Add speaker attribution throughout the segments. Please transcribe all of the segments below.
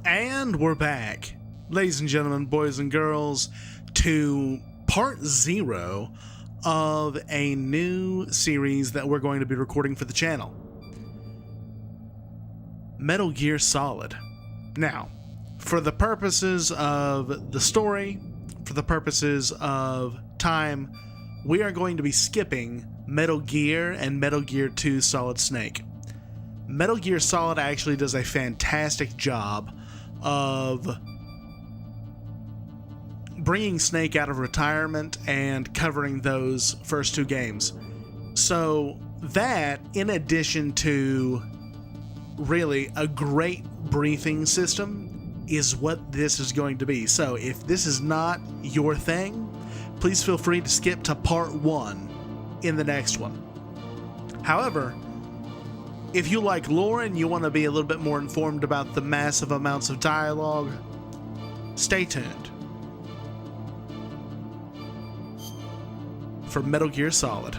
Speaker 1: And we're back, ladies and gentlemen, boys and girls, to part 0 of a new series that we're going to be recording for the channel. Metal Gear Solid. Now, for the purposes of the story, for the purposes of time, we are going to be skipping Metal Gear and Metal Gear 2 Solid Snake. Metal Gear Solid actually does a fantastic job of bringing Snake out of retirement and covering those first 2 games. So that, in addition to really a great briefing system, is what this is going to be. So if this is not your thing, please feel free to skip to part 1 in the next one. However, if you like lore and you want to be a little bit more informed about the massive amounts of dialogue, stay tuned for Metal Gear Solid.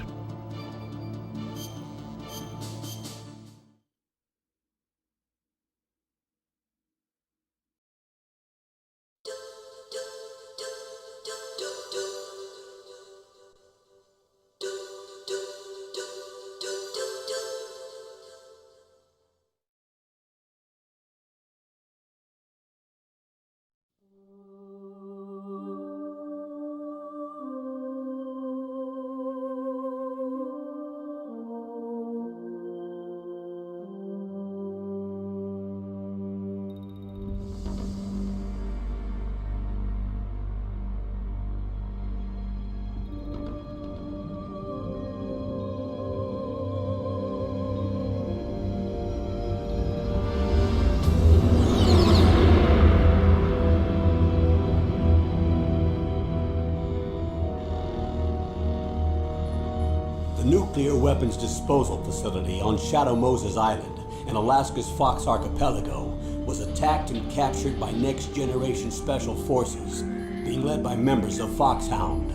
Speaker 2: The nuclear weapons disposal facility on Shadow Moses Island in Alaska's Fox Archipelago was attacked and captured by next-generation special forces, being led by members of Foxhound.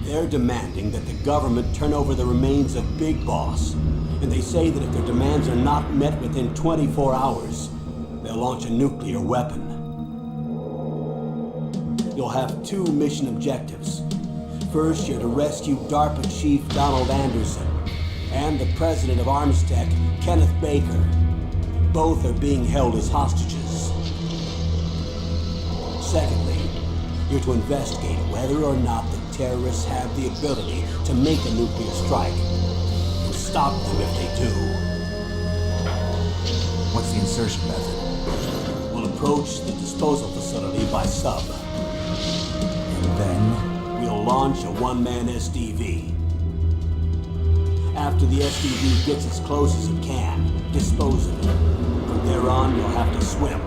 Speaker 2: They're demanding that the government turn over the remains of Big Boss, and they say that if their demands are not met within 24 hours, they'll launch a nuclear weapon. You'll have 2 mission objectives. First, you're to rescue DARPA Chief Donald Anderson and the president of ArmsTech, Kenneth Baker. Both are being held as hostages. Secondly, you're to investigate whether or not the terrorists have the ability to make a nuclear strike and stop them if they do.
Speaker 3: What's the insertion method?
Speaker 2: We'll approach the disposal facility by sub.
Speaker 3: And then?
Speaker 2: We'll launch a one-man SDV. After the SDV gets as close as it can, dispose of it. From there on, you'll have to swim.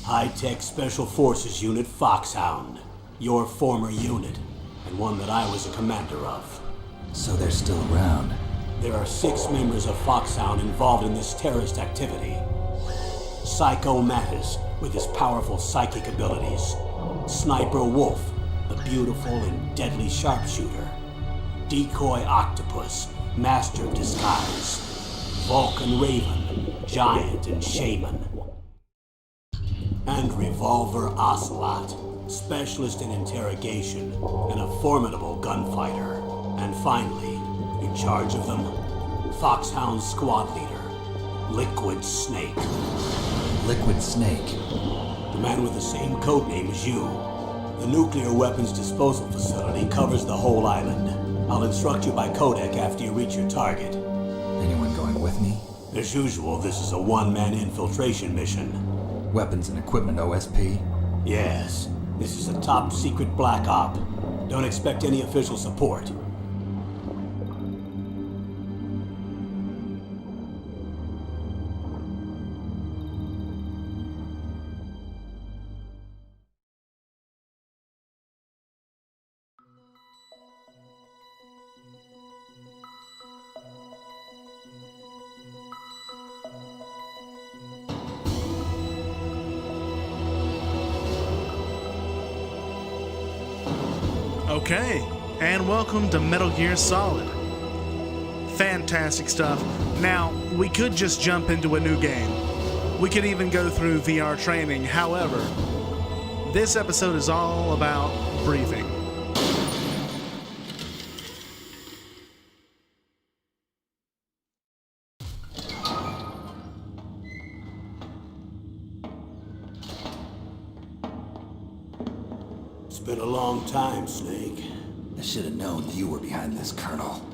Speaker 2: High-Tech Special Forces Unit Foxhound. Your former unit, and one that I was a commander of.
Speaker 3: So they're still around.
Speaker 2: There are 6 members of Foxhound involved in this terrorist activity. Psycho Mattis, with his powerful psychic abilities. Sniper Wolf, the beautiful and deadly sharpshooter. Decoy Octopus, master of disguise. Vulcan Raven, giant and shaman. And Revolver Ocelot, specialist in interrogation and a formidable gunfighter. And finally, in charge of them, Foxhound squad leader, Liquid Snake.
Speaker 3: Liquid Snake?
Speaker 2: The man with the same codename as you. The nuclear weapons disposal facility covers the whole island. I'll instruct you by codec after you reach your target.
Speaker 3: Anyone going with me?
Speaker 2: As usual, this is a one-man infiltration mission.
Speaker 3: Weapons and equipment OSP?
Speaker 2: Yes. This is a top-secret black op. Don't expect any official support.
Speaker 1: Okay, and welcome to Metal Gear Solid. Fantastic stuff. Now, we could just jump into a new game. We could even go through VR training. However, this episode is all about briefing.
Speaker 2: It's been a long time, Snake.
Speaker 3: I should have known you were behind this, Colonel.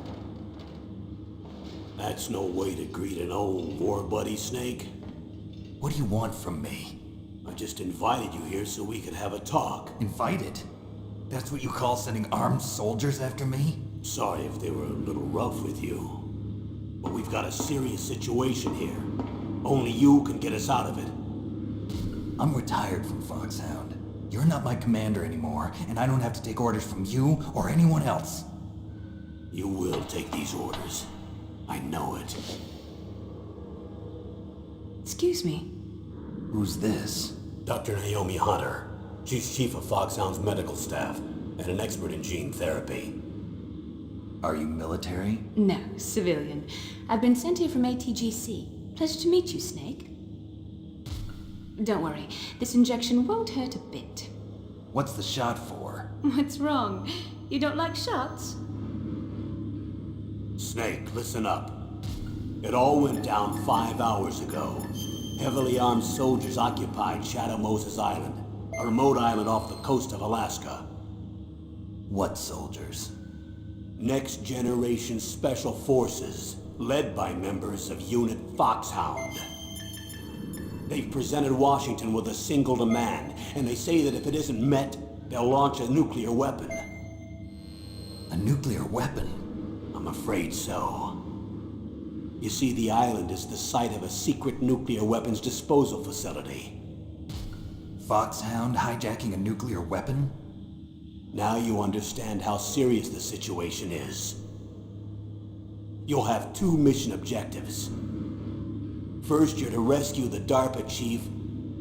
Speaker 2: That's no way to greet an old war buddy, Snake.
Speaker 3: What do you want from me?
Speaker 2: I just invited you here so we could have a talk.
Speaker 3: Invited? That's what you call sending armed soldiers after me?
Speaker 2: Sorry if they were a little rough with you. But we've got a serious situation here. Only you can get us out of it.
Speaker 3: I'm retired from Foxhound. You're not my commander anymore, and I don't have to take orders from you or anyone else.
Speaker 2: You will take these orders. I know it.
Speaker 4: Excuse me.
Speaker 3: Who's this?
Speaker 2: Dr. Naomi Hunter. She's chief of Foxhound's medical staff and an expert in gene therapy.
Speaker 3: Are you military?
Speaker 4: No, civilian. I've been sent here from ATGC. Pleasure to meet you, Snake. Don't worry, this injection won't hurt a bit.
Speaker 3: What's the shot for?
Speaker 4: What's wrong? You don't like shots?
Speaker 2: Snake, listen up. It all went down 5 hours ago. Heavily armed soldiers occupied Shadow Moses Island, a remote island off the coast of Alaska.
Speaker 3: What soldiers?
Speaker 2: Next generation special forces, led by members of Unit Foxhound. They've presented Washington with a single demand, and they say that if it isn't met, they'll launch a nuclear weapon.
Speaker 3: A nuclear weapon?
Speaker 2: I'm afraid so. You see, the island is the site of a secret nuclear weapons disposal facility.
Speaker 3: Foxhound hijacking a nuclear weapon?
Speaker 2: Now you understand how serious the situation is. You'll have 2 mission objectives. First, you're to rescue the DARPA chief,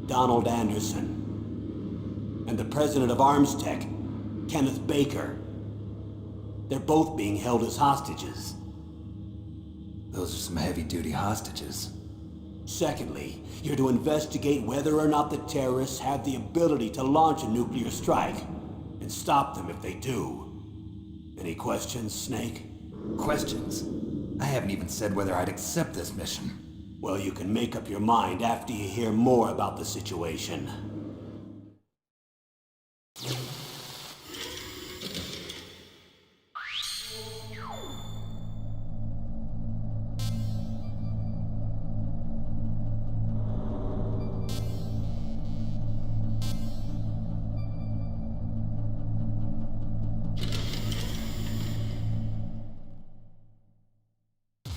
Speaker 2: Donald Anderson, and the president of ArmsTech, Kenneth Baker. They're both being held as hostages.
Speaker 3: Those are some heavy-duty hostages.
Speaker 2: Secondly, you're to investigate whether or not the terrorists have the ability to launch a nuclear strike, and stop them if they do. Any questions, Snake?
Speaker 3: Questions? I haven't even said whether I'd accept this mission.
Speaker 2: Well, you can make up your mind after you hear more about the situation.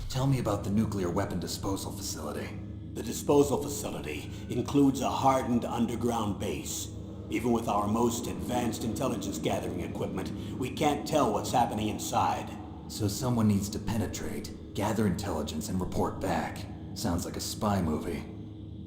Speaker 3: Tell me about the nuclear weapon disposal facility.
Speaker 2: The disposal facility includes a hardened underground base. Even with our most advanced intelligence gathering equipment, we can't tell what's happening inside.
Speaker 3: So someone needs to penetrate, gather intelligence, and report back. Sounds like a spy movie.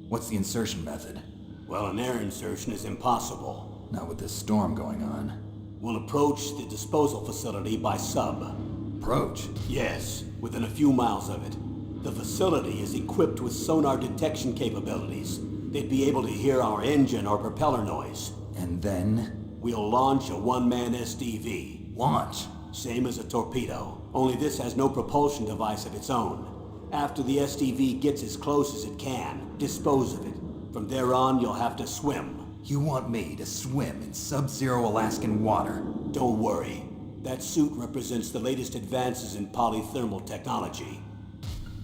Speaker 3: What's the insertion method?
Speaker 2: Well, an air insertion is impossible.
Speaker 3: Not with this storm going on.
Speaker 2: We'll approach the disposal facility by sub.
Speaker 3: Approach?
Speaker 2: Yes, within a few miles of it. The facility is equipped with sonar detection capabilities. They'd be able to hear our engine or propeller noise.
Speaker 3: And then?
Speaker 2: We'll launch a one-man SDV.
Speaker 3: Launch?
Speaker 2: Same as a torpedo, only this has no propulsion device of its own. After the SDV gets as close as it can, dispose of it. From there on, you'll have to swim.
Speaker 3: You want me to swim in sub-zero Alaskan water?
Speaker 2: Don't worry. That suit represents the latest advances in polythermal technology.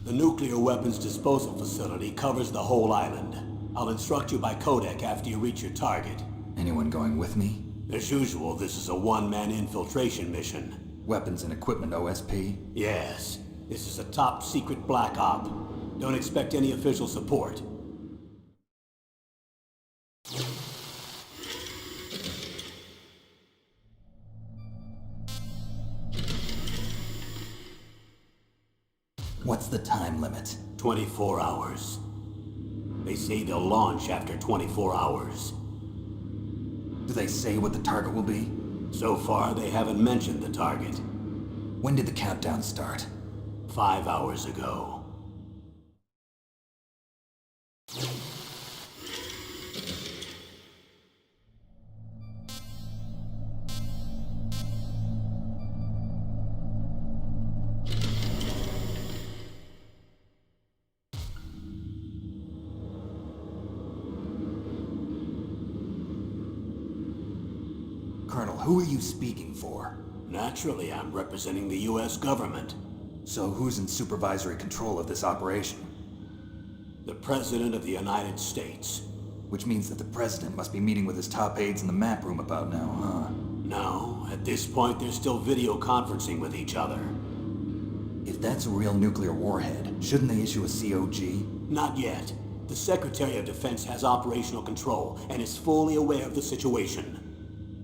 Speaker 2: The nuclear weapons disposal facility covers the whole island. I'll instruct you by codec after you reach your target.
Speaker 3: Anyone going with me?
Speaker 2: As usual, this is a one-man infiltration mission.
Speaker 3: Weapons and equipment OSP?
Speaker 2: Yes. This is a top-secret black op. Don't expect any official support.
Speaker 3: What's the time limit?
Speaker 2: 24 hours. They say they'll launch after 24 hours.
Speaker 3: Do they say what the target will be?
Speaker 2: So far, they haven't mentioned the target.
Speaker 3: When did the countdown start?
Speaker 2: 5 hours ago.
Speaker 3: Colonel, who are you speaking for?
Speaker 2: Naturally, I'm representing the U.S. government.
Speaker 3: So who's in supervisory control of this operation?
Speaker 2: The President of the United States.
Speaker 3: Which means that the President must be meeting with his top aides in the map room about now, huh?
Speaker 2: No, at this point they're still video conferencing with each other.
Speaker 3: If that's a real nuclear warhead, shouldn't they issue a COG?
Speaker 2: Not yet. The Secretary of Defense has operational control and is fully aware of the situation.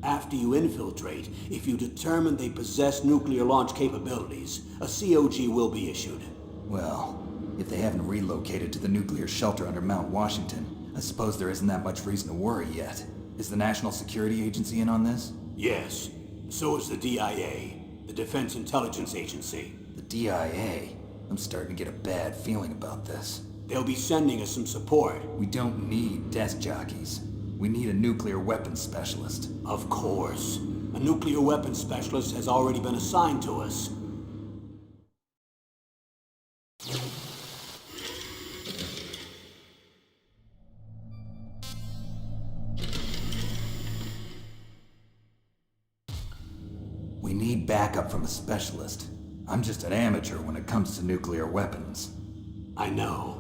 Speaker 2: After you infiltrate, if you determine they possess nuclear launch capabilities, a COG will be issued.
Speaker 3: Well, if they haven't relocated to the nuclear shelter under Mount Washington, I suppose there isn't that much reason to worry yet. Is the National Security Agency in on this?
Speaker 2: Yes. So is the DIA, the Defense Intelligence Agency.
Speaker 3: The DIA? I'm starting to get a bad feeling about this.
Speaker 2: They'll be sending us some support.
Speaker 3: We don't need desk jockeys. We need a nuclear weapons specialist.
Speaker 2: Of course. A nuclear weapons specialist has already been assigned to us.
Speaker 3: We need backup from a specialist. I'm just an amateur when it comes to nuclear weapons.
Speaker 2: I know.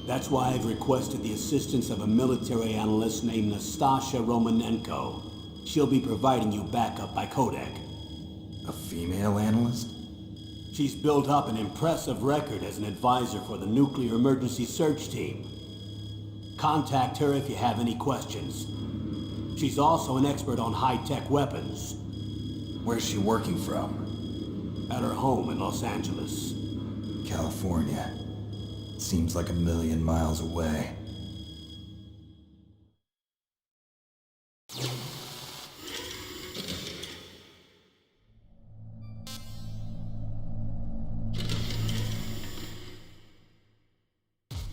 Speaker 2: That's why I've requested the assistance of a military analyst named Nastasha Romanenko. She'll be providing you backup by Kodak.
Speaker 3: A female analyst?
Speaker 2: She's built up an impressive record as an advisor for the Nuclear Emergency Search Team. Contact her if you have any questions. She's also an expert on high-tech weapons.
Speaker 3: Where's she working from?
Speaker 2: At her home in Los Angeles.
Speaker 3: California. Seems like 1,000,000 miles away.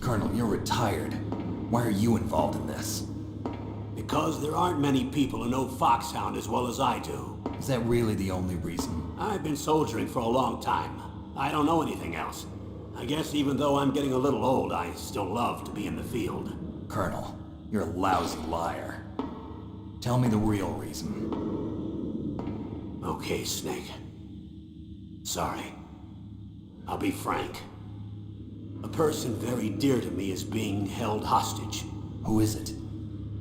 Speaker 3: Colonel, you're retired. Why are you involved in this?
Speaker 2: Because there aren't many people who know Foxhound as well as I do.
Speaker 3: Is that really the only reason?
Speaker 2: I've been soldiering for a long time. I don't know anything else. I guess even though I'm getting a little old, I still love to be in the field.
Speaker 3: Colonel, you're a lousy liar. Tell me the real reason.
Speaker 2: Okay, Snake. Sorry. I'll be frank. A person very dear to me is being held hostage.
Speaker 3: Who is it?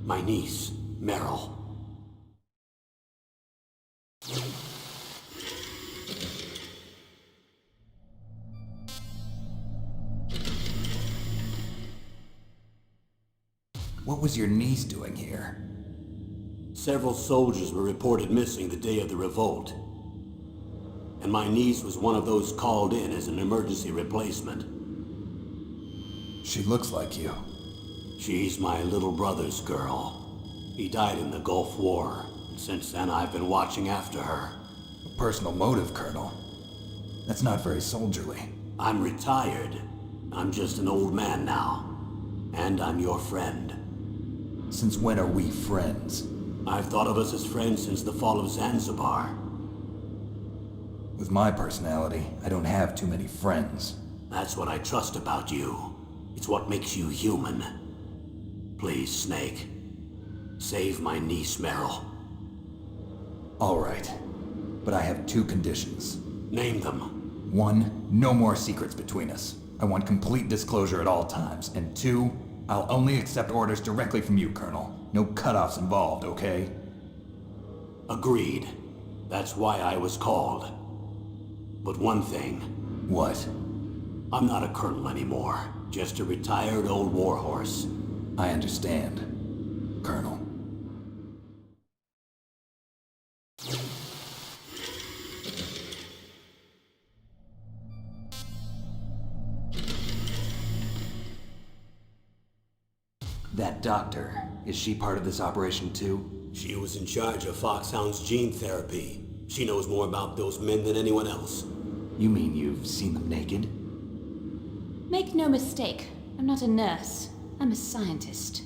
Speaker 2: My niece, Meryl.
Speaker 3: What was your niece doing here?
Speaker 2: Several soldiers were reported missing the day of the revolt. And my niece was one of those called in as an emergency replacement.
Speaker 3: She looks like you.
Speaker 2: She's my little brother's girl. He died in the Gulf War, and since then I've been watching after her.
Speaker 3: A personal motive, Colonel. That's not very soldierly.
Speaker 2: I'm retired. I'm just an old man now. And I'm your friend.
Speaker 3: Since when are we friends?
Speaker 2: I've thought of us as friends since the fall of Zanzibar.
Speaker 3: With my personality, I don't have too many friends.
Speaker 2: That's what I trust about you. It's what makes you human. Please, Snake. Save my niece, Meryl.
Speaker 3: All right. But I have 2 conditions.
Speaker 2: Name them.
Speaker 3: 1, no more secrets between us. I want complete disclosure at all times. And 2, I'll only accept orders directly from you, Colonel. No cutoffs involved, okay?
Speaker 2: Agreed. That's why I was called. But one thing.
Speaker 3: What?
Speaker 2: I'm not a colonel anymore. Just a retired old warhorse.
Speaker 3: I understand, Colonel. That doctor, is she part of this operation too?
Speaker 2: She was in charge of Foxhound's gene therapy. She knows more about those men than anyone else.
Speaker 3: You mean you've seen them naked?
Speaker 4: Make no mistake, I'm not a nurse. I'm a scientist.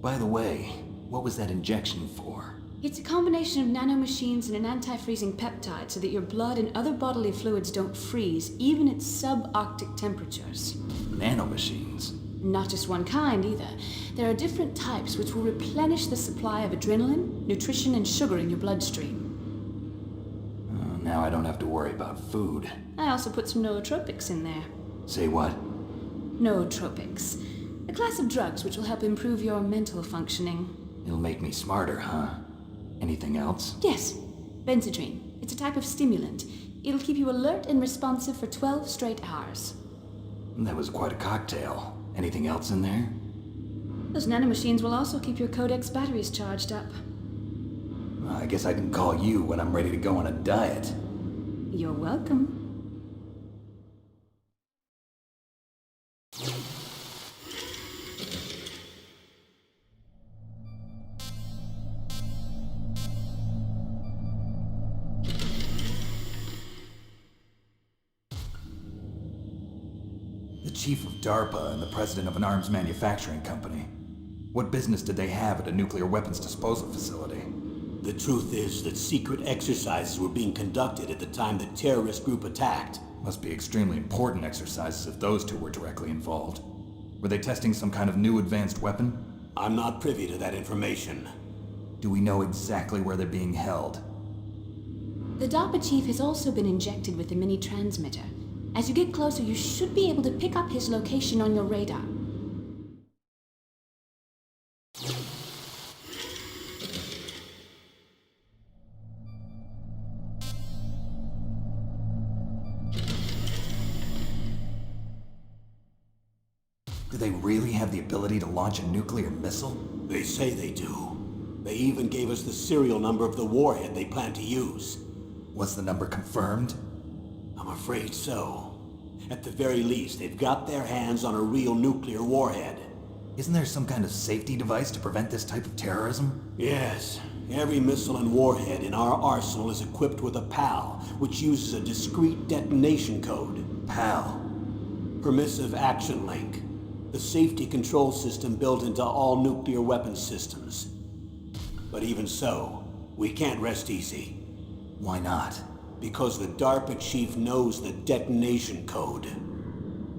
Speaker 3: By the way, what was that injection for?
Speaker 4: It's a combination of nanomachines and an anti-freezing peptide so that your blood and other bodily fluids don't freeze, even at subarctic temperatures.
Speaker 3: Nanomachines?
Speaker 4: Not just one kind, either. There are different types which will replenish the supply of adrenaline, nutrition, and sugar in your bloodstream.
Speaker 3: Now I don't have to worry about food.
Speaker 4: I also put some nootropics in there.
Speaker 3: Say what?
Speaker 4: Nootropics. A class of drugs which will help improve your mental functioning.
Speaker 3: It'll make me smarter, huh? Anything else?
Speaker 4: Yes. Benzedrine. It's a type of stimulant. It'll keep you alert and responsive for 12 straight hours.
Speaker 3: That was quite a cocktail. Anything else in there?
Speaker 4: Those nanomachines will also keep your Codex batteries charged up.
Speaker 3: I guess I can call you when I'm ready to go on a diet.
Speaker 4: You're welcome.
Speaker 3: The chief of DARPA and the president of an arms manufacturing company. What business did they have at a nuclear weapons disposal facility?
Speaker 2: The truth is that secret exercises were being conducted at the time the terrorist group attacked.
Speaker 3: Must be extremely important exercises if those two were directly involved. Were they testing some kind of new advanced weapon?
Speaker 2: I'm not privy to that information.
Speaker 3: Do we know exactly where they're being held?
Speaker 4: The DARPA chief has also been injected with a mini transmitter. As you get closer, you should be able to pick up his location on your radar.
Speaker 3: Do they really have the ability to launch a nuclear missile?
Speaker 2: They say they do. They even gave us the serial number of the warhead they plan to use.
Speaker 3: Was the number confirmed?
Speaker 2: I'm afraid so. At the very least, they've got their hands on a real nuclear warhead.
Speaker 3: Isn't there some kind of safety device to prevent this type of terrorism?
Speaker 2: Yes. Every missile and warhead in our arsenal is equipped with a PAL, which uses a discrete detonation code.
Speaker 3: PAL?
Speaker 2: Permissive Action Link. The safety control system built into all nuclear weapons systems. But even so, we can't rest easy.
Speaker 3: Why not?
Speaker 2: Because the DARPA chief knows the detonation code.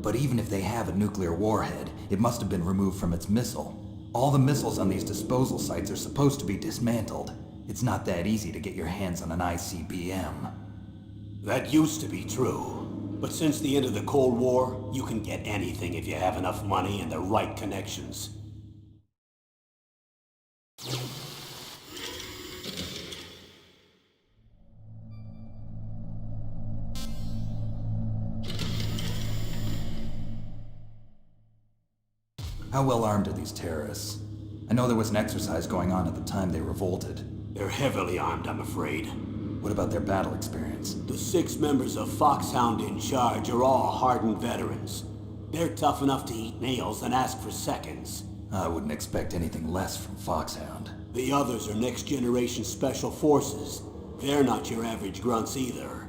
Speaker 3: But even if they have a nuclear warhead, it must have been removed from its missile. All the missiles on these disposal sites are supposed to be dismantled. It's not that easy to get your hands on an ICBM.
Speaker 2: That used to be true. But since the end of the Cold War, you can get anything if you have enough money and the right connections.
Speaker 3: How well armed are these terrorists? I know there was an exercise going on at the time they revolted.
Speaker 2: They're heavily armed, I'm afraid.
Speaker 3: What about their battle experience?
Speaker 2: The 6 members of Foxhound in charge are all hardened veterans. They're tough enough to eat nails and ask for seconds.
Speaker 3: I wouldn't expect anything less from Foxhound.
Speaker 2: The others are next-generation special forces. They're not your average grunts either.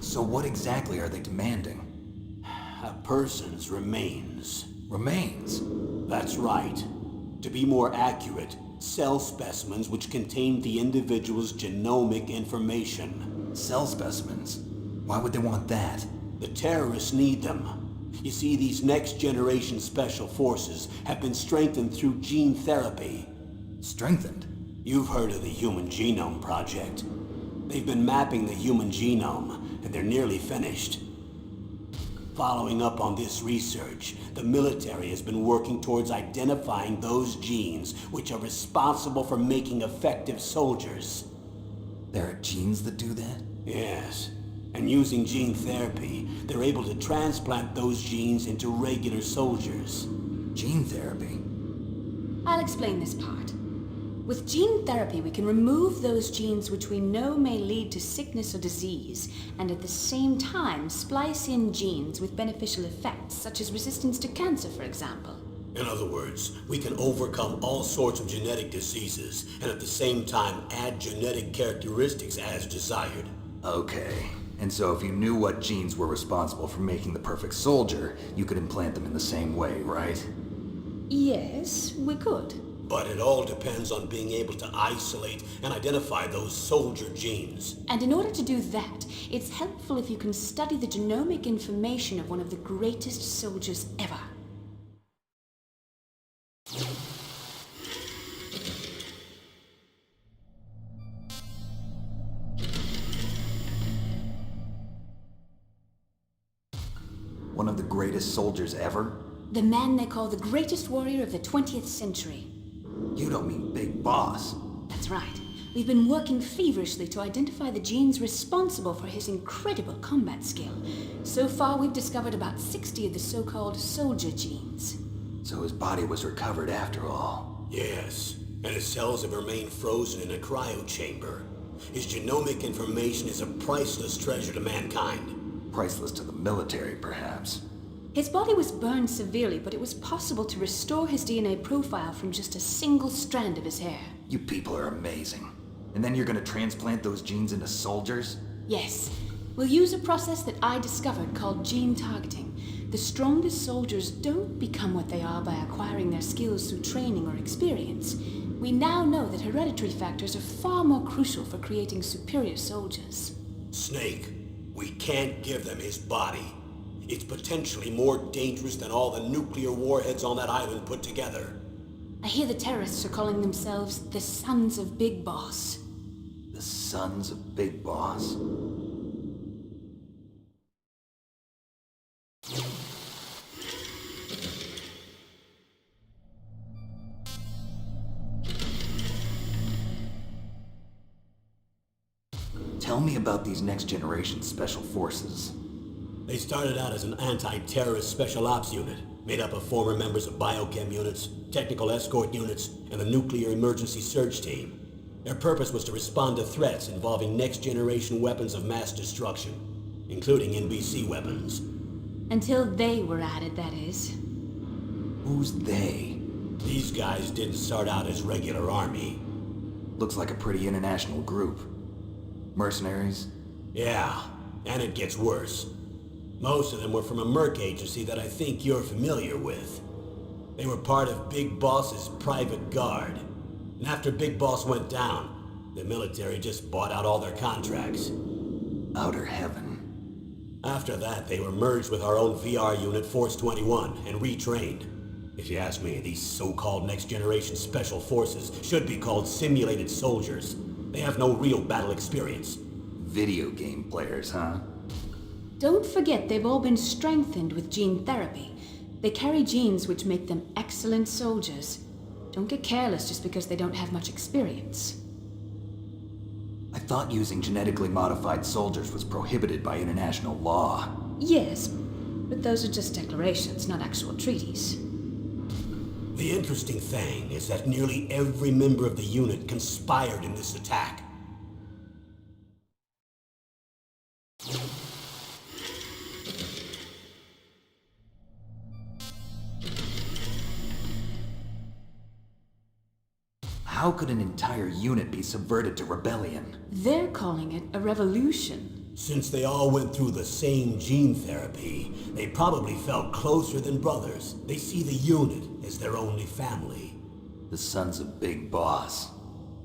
Speaker 3: So what exactly are they demanding?
Speaker 2: A person's remains.
Speaker 3: Remains?
Speaker 2: That's right. To be more accurate, cell specimens which contain the individual's genomic information.
Speaker 3: Cell specimens? Why would they want that?
Speaker 2: The terrorists need them. You see, these next-generation special forces have been strengthened through gene therapy.
Speaker 3: Strengthened?
Speaker 2: You've heard of the Human Genome Project. They've been mapping the human genome, and they're nearly finished. Following up on this research, the military has been working towards identifying those genes which are responsible for making effective soldiers.
Speaker 3: There are genes that do that?
Speaker 2: Yes. And using gene therapy, they're able to transplant those genes into regular soldiers.
Speaker 3: Gene therapy?
Speaker 4: I'll explain this part. With gene therapy, we can remove those genes which we know may lead to sickness or disease, and at the same time splice in genes with beneficial effects, such as resistance to cancer, for example.
Speaker 2: In other words, we can overcome all sorts of genetic diseases, and at the same time add genetic characteristics as desired.
Speaker 3: Okay. And so if you knew what genes were responsible for making the perfect soldier, you could implant them in the same way, right?
Speaker 4: Yes, we could.
Speaker 2: But it all depends on being able to isolate and identify those soldier genes.
Speaker 4: And in order to do that, it's helpful if you can study the genomic information of one of the greatest soldiers ever.
Speaker 3: One of the greatest soldiers ever?
Speaker 4: The man they call the greatest warrior of the 20th century.
Speaker 3: You don't mean Big Boss.
Speaker 4: That's right. We've been working feverishly to identify the genes responsible for his incredible combat skill. So far, we've discovered about 60 of the so-called soldier genes.
Speaker 3: So his body was recovered after all.
Speaker 2: Yes, and his cells have remained frozen in a cryo chamber. His genomic information is a priceless treasure to mankind.
Speaker 3: Priceless to the military, perhaps.
Speaker 4: His body was burned severely, but it was possible to restore his DNA profile from just a single strand of his hair.
Speaker 3: You people are amazing. And then you're gonna transplant those genes into soldiers?
Speaker 4: Yes. We'll use a process that I discovered called gene targeting. The strongest soldiers don't become what they are by acquiring their skills through training or experience. We now know that hereditary factors are far more crucial for creating superior soldiers.
Speaker 2: Snake, we can't give them his body. It's potentially more dangerous than all the nuclear warheads on that island put together.
Speaker 4: I hear the terrorists are calling themselves the Sons of Big Boss.
Speaker 3: The Sons of Big Boss? Tell me about these next-generation special forces.
Speaker 2: They started out as an anti-terrorist special ops unit, made up of former members of biochem units, technical escort units, and the nuclear emergency surge team. Their purpose was to respond to threats involving next-generation weapons of mass destruction, including NBC weapons.
Speaker 4: Until they were added, that is.
Speaker 3: Who's they?
Speaker 2: These guys didn't start out as regular army.
Speaker 3: Looks like a pretty international group. Mercenaries?
Speaker 2: Yeah, and it gets worse. Most of them were from a merc agency that I think you're familiar with. They were part of Big Boss's private guard. And after Big Boss went down, the military just bought out all their contracts.
Speaker 3: Outer heaven.
Speaker 2: After that, they were merged with our own VR unit, Force 21, and retrained. If you ask me, these so-called next-generation special forces should be called simulated soldiers. They have no real battle experience.
Speaker 3: Video game players, huh?
Speaker 4: Don't forget they've all been strengthened with gene therapy. They carry genes which make them excellent soldiers. Don't get careless just because they don't have much experience.
Speaker 3: I thought using genetically modified soldiers was prohibited by international law.
Speaker 4: Yes, but those are just declarations, not actual treaties.
Speaker 2: The interesting thing is that nearly every member of the unit conspired in this attack.
Speaker 3: How could an entire unit be subverted to rebellion?
Speaker 4: They're calling it a revolution.
Speaker 2: Since they all went through the same gene therapy, they probably felt closer than brothers. They see the unit as their only family.
Speaker 3: The Sons of Big Boss.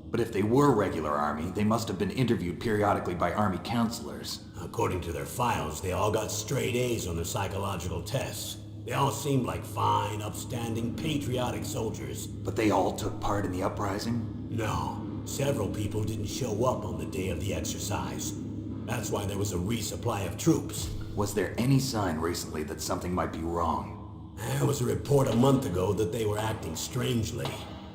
Speaker 3: But if they were regular army, they must have been interviewed periodically by army counselors.
Speaker 2: According to their files, they all got straight A's on their psychological tests. They all seemed like fine, upstanding, patriotic soldiers.
Speaker 3: But they all took part in the uprising?
Speaker 2: No, several people didn't show up on the day of the exercise. That's why there was a resupply of troops.
Speaker 3: Was there any sign recently that something might be wrong?
Speaker 2: There was a report a month ago that they were acting strangely.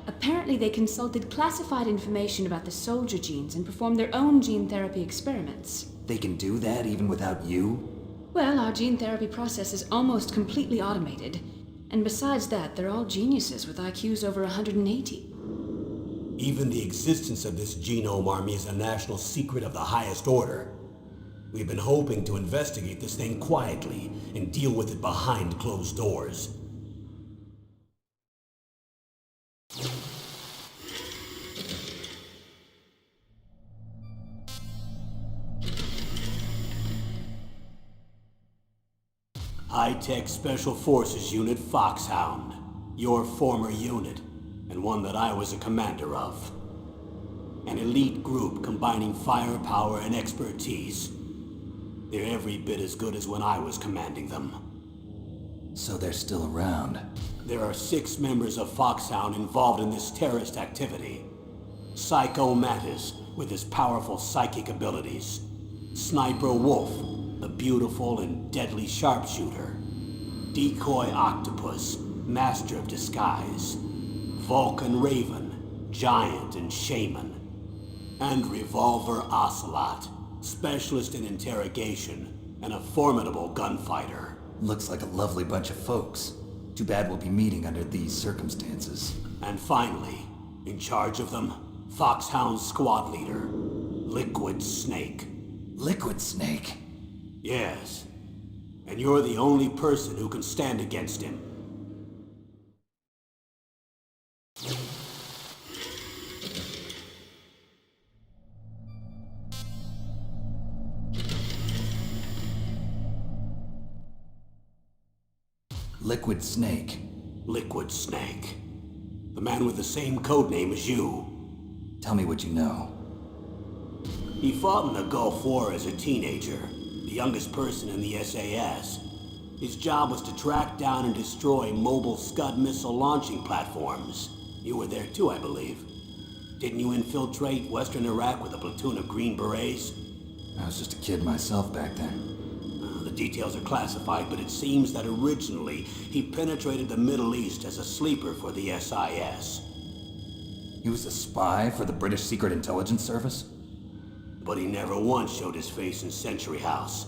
Speaker 4: Apparently they consulted classified information about the soldier genes and performed their own gene therapy experiments.
Speaker 3: They can do that even without you?
Speaker 4: Well, our gene therapy process is almost completely automated. And besides that, they're all geniuses with IQs over 180.
Speaker 2: Even the existence of this genome army is a national secret of the highest order. We've been hoping to investigate this thing quietly and deal with it behind closed doors. High-Tech Special Forces Unit Foxhound. Your former unit, and one that I was a commander of. An elite group combining firepower and expertise. They're every bit as good as when I was commanding them.
Speaker 3: So they're still around.
Speaker 2: There are 6 members of Foxhound involved in this terrorist activity. Psycho Mattis, with his powerful psychic abilities. Sniper Wolf, the beautiful and deadly sharpshooter. Decoy Octopus, master of disguise. Vulcan Raven, giant and shaman. And Revolver Ocelot, specialist in interrogation and a formidable gunfighter.
Speaker 3: Looks like a lovely bunch of folks. Too bad we'll be meeting under these circumstances.
Speaker 2: And finally, in charge of them, Foxhound's squad leader, Liquid Snake.
Speaker 3: Liquid Snake?
Speaker 2: Yes. And you're the only person who can stand against him.
Speaker 3: Liquid Snake.
Speaker 2: Liquid Snake. The man with the same codename as you.
Speaker 3: Tell me what you know.
Speaker 2: He fought in the Gulf War as a teenager, the youngest person in the SAS. His job was to track down and destroy mobile Scud missile launching platforms. You were there too, I believe. Didn't you infiltrate Western Iraq with a platoon of Green Berets?
Speaker 3: I was just a kid myself back then.
Speaker 2: The details are classified, but it seems that originally he penetrated the Middle East as a sleeper for the SIS.
Speaker 3: He was a spy for the British Secret Intelligence Service?
Speaker 2: But he never once showed his face in Century House.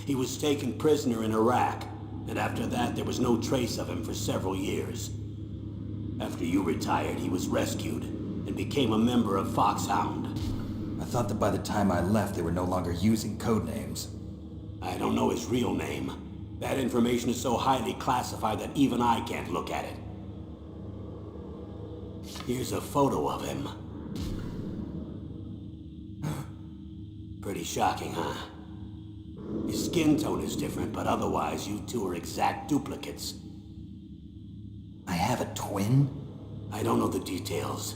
Speaker 2: He was taken prisoner in Iraq, and after that there was no trace of him for several years. After you retired, he was rescued and became a member of Foxhound.
Speaker 3: I thought that by the time I left they were no longer using codenames.
Speaker 2: I don't know his real name. That information is so highly classified that even I can't look at it. Here's a photo of him. Pretty shocking, huh? His skin tone is different, but otherwise you two are exact duplicates.
Speaker 3: I have a twin?
Speaker 2: I don't know the details,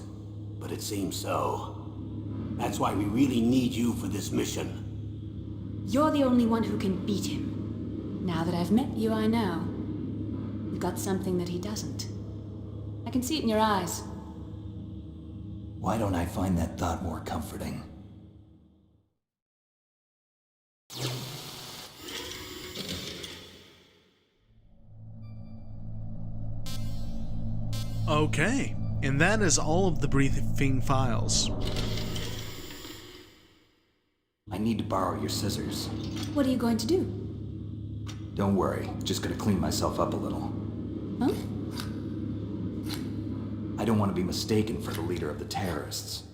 Speaker 2: but it seems so. That's why we really need you for this mission.
Speaker 4: You're the only one who can beat him. Now that I've met you, I know. You've got something that he doesn't. I can see it in your eyes.
Speaker 3: Why don't I find that thought more comforting?
Speaker 1: Okay, and that is all of the briefing files.
Speaker 3: I need to borrow your scissors.
Speaker 4: What are you going to do?
Speaker 3: Don't worry, just gonna clean myself up a little.
Speaker 4: Huh?
Speaker 3: I don't want to be mistaken for the leader of the terrorists.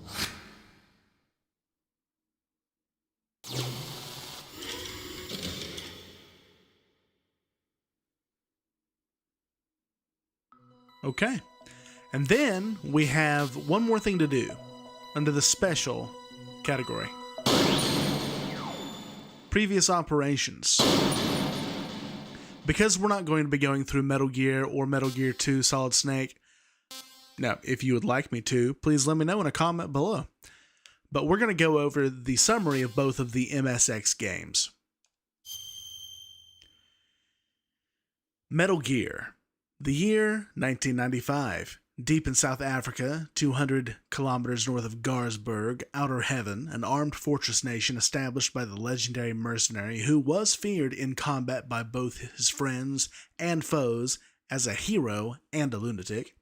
Speaker 1: Okay, and then we have one more thing to do under the special category. Previous operations. Because we're not going to be going through Metal Gear or Metal Gear 2 Solid Snake. Now, if you would like me to, please let me know in a comment below. But we're going to go over the summary of both of the MSX games. Metal Gear. The year 1995. Deep in South Africa, 200 kilometers north of Garsberg, Outer Heaven, an armed fortress nation established by the legendary mercenary who was feared in combat by both his friends and foes as a hero and a lunatic.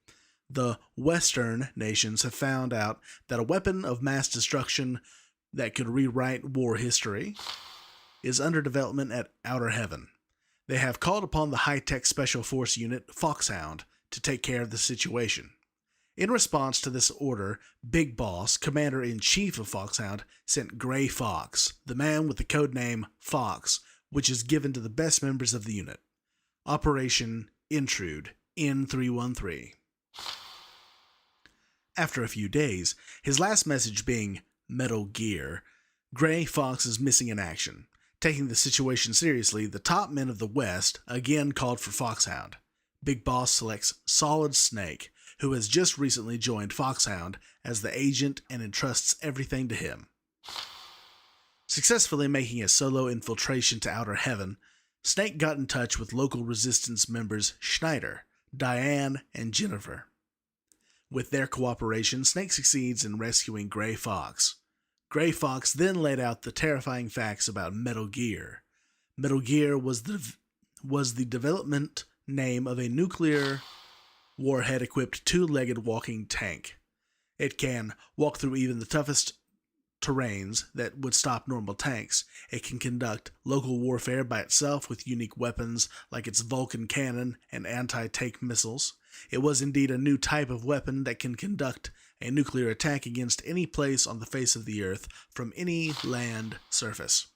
Speaker 1: The Western nations have found out that a weapon of mass destruction that could rewrite war history is under development at Outer Heaven. They have called upon the high-tech special force unit Foxhound to take care of the situation. In response to this order, Big Boss, Commander-in-Chief of Foxhound, sent Gray Fox, the man with the codename Fox, which is given to the best members of the unit. Operation Intrude, N313. After a few days, his last message being Metal Gear, Gray Fox is missing in action. Taking the situation seriously, the top men of the West again called for Foxhound. Big Boss selects Solid Snake, who has just recently joined Foxhound as the agent and entrusts everything to him. Successfully making a solo infiltration to Outer Heaven, Snake got in touch with local resistance members Schneider, Diane, and Jennifer. With their cooperation, Snake succeeds in rescuing Gray Fox. Gray Fox then laid out the terrifying facts about Metal Gear. Metal Gear was the development name of a nuclear warhead-equipped two-legged walking tank. It can walk through even the toughest terrains that would stop normal tanks. It can conduct local warfare by itself with unique weapons like its Vulcan cannon and anti-tank missiles. It was indeed a new type of weapon that can conduct a nuclear attack against any place on the face of the Earth from any land surface.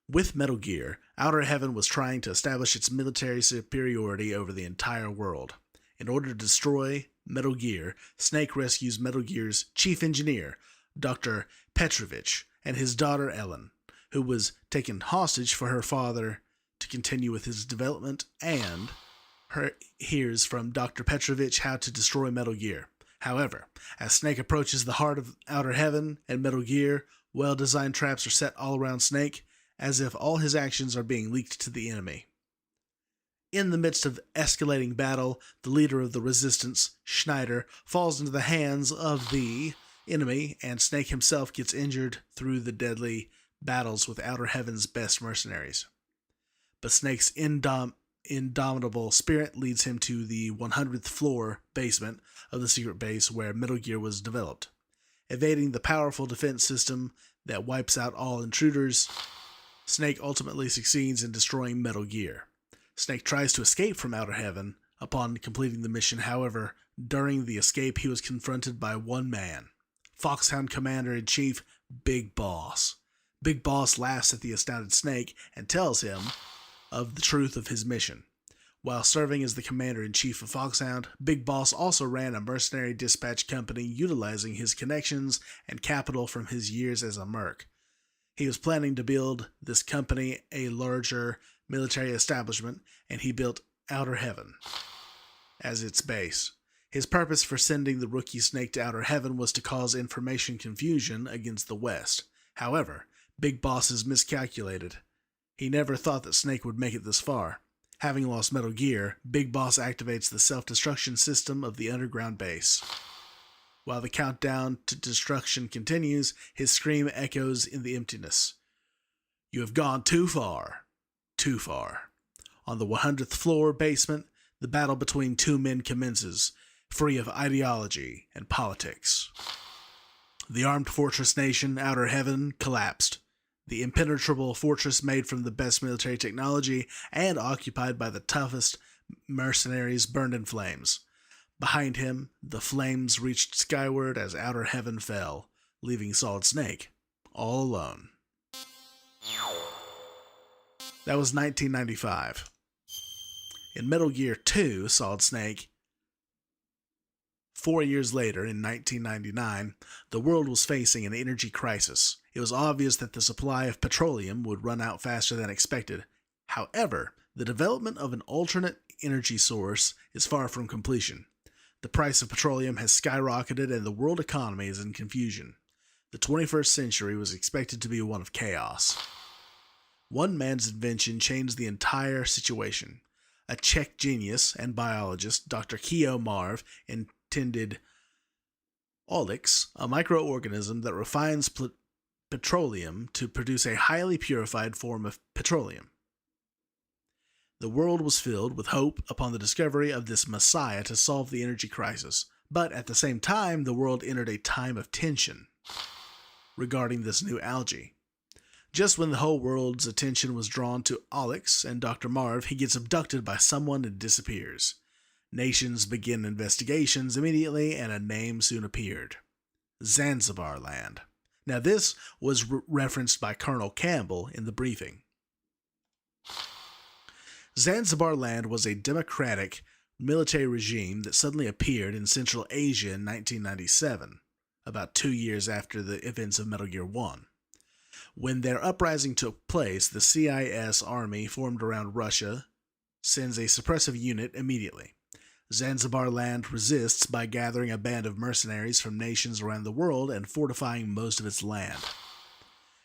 Speaker 1: With Metal Gear, Outer Heaven was trying to establish its military superiority over the entire world. In order to destroy Metal Gear, Snake rescues Metal Gear's chief engineer, Dr. Petrovich, and his daughter Ellen, who was taken hostage for her father to continue with his development, and hears from Dr. Petrovich how to destroy Metal Gear. However, as Snake approaches the heart of Outer Heaven and Metal Gear, well-designed traps are set all around Snake, as if all his actions are being leaked to the enemy. In the midst of escalating battle, the leader of the resistance, Schneider, falls into the hands of the enemy, and Snake himself gets injured through the deadly battles with Outer Heaven's best mercenaries. But Snake's indomitable spirit leads him to the 100th floor basement of the secret base where Metal Gear was developed. Evading the powerful defense system that wipes out all intruders, Snake ultimately succeeds in destroying Metal Gear. Snake tries to escape from Outer Heaven upon completing the mission. However, during the escape, he was confronted by one man, Foxhound Commander-in-Chief Big Boss. Big Boss laughs at the astounded Snake and tells him of the truth of his mission. While serving as the Commander-in-Chief of Foxhound, Big Boss also ran a mercenary dispatch company utilizing his connections and capital from his years as a merc. He was planning to build this company a larger military establishment, and he built Outer Heaven as its base. His purpose for sending the rookie Snake to Outer Heaven was to cause information confusion against the West. However, Big Boss is miscalculated. He never thought that Snake would make it this far. Having lost Metal Gear, Big Boss activates the self-destruction system of the underground base. While the countdown to destruction continues, his scream echoes in the emptiness. You have gone too far. Too far. On the 100th floor basement, the battle between two men commences, free of ideology and politics. The armed fortress nation, Outer Heaven, collapsed. The impenetrable fortress made from the best military technology and occupied by the toughest mercenaries burned in flames. Behind him, the flames reached skyward as Outer Heaven fell, leaving Solid Snake all alone. That was 1995. In Metal Gear 2, Solid Snake, 4 years later, in 1999, the world was facing an energy crisis. It was obvious that the supply of petroleum would run out faster than expected. However, the development of an alternate energy source is far from completion. The price of petroleum has skyrocketed and the world economy is in confusion. The 21st century was expected to be one of chaos. One man's invention changed the entire situation. A Czech genius and biologist, Dr. Keo Marv, intended Olyx, a microorganism that refines petroleum to produce a highly purified form of petroleum. The world was filled with hope upon the discovery of this messiah to solve the energy crisis, but at the same time, the world entered a time of tension regarding this new algae. Just when the whole world's attention was drawn to Olyx and Dr. Marv, he gets abducted by someone and disappears. Nations began investigations immediately, and a name soon appeared: Zanzibar Land. Now, this was referenced by Colonel Campbell in the briefing. Zanzibar Land was a democratic military regime that suddenly appeared in Central Asia in 1997, about 2 years after the events of Metal Gear 1. When their uprising took place, the CIS army formed around Russia sends a suppressive unit immediately. Zanzibar Land resists by gathering a band of mercenaries from nations around the world and fortifying most of its land.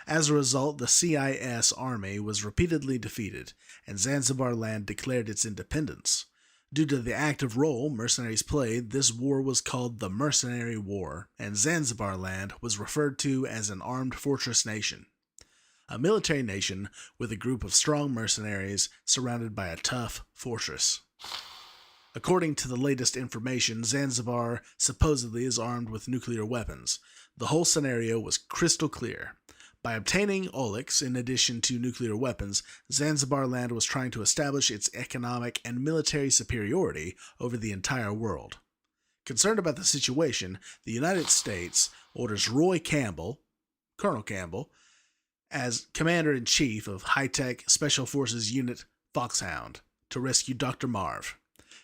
Speaker 1: As a result, the CIS army was repeatedly defeated, and Zanzibar Land declared its independence. Due to the active role mercenaries played, this war was called the Mercenary War, and Zanzibar Land was referred to as an armed fortress nation, a military nation with a group of strong mercenaries surrounded by a tough fortress. According to the latest information, Zanzibar supposedly is armed with nuclear weapons. The whole scenario was crystal clear. By obtaining Olyx in addition to nuclear weapons, Zanzibar Land was trying to establish its economic and military superiority over the entire world. Concerned about the situation, the United States orders Roy Campbell, Colonel Campbell, as Commander-in-Chief of High-Tech Special Forces Unit Foxhound to rescue Dr. Marv.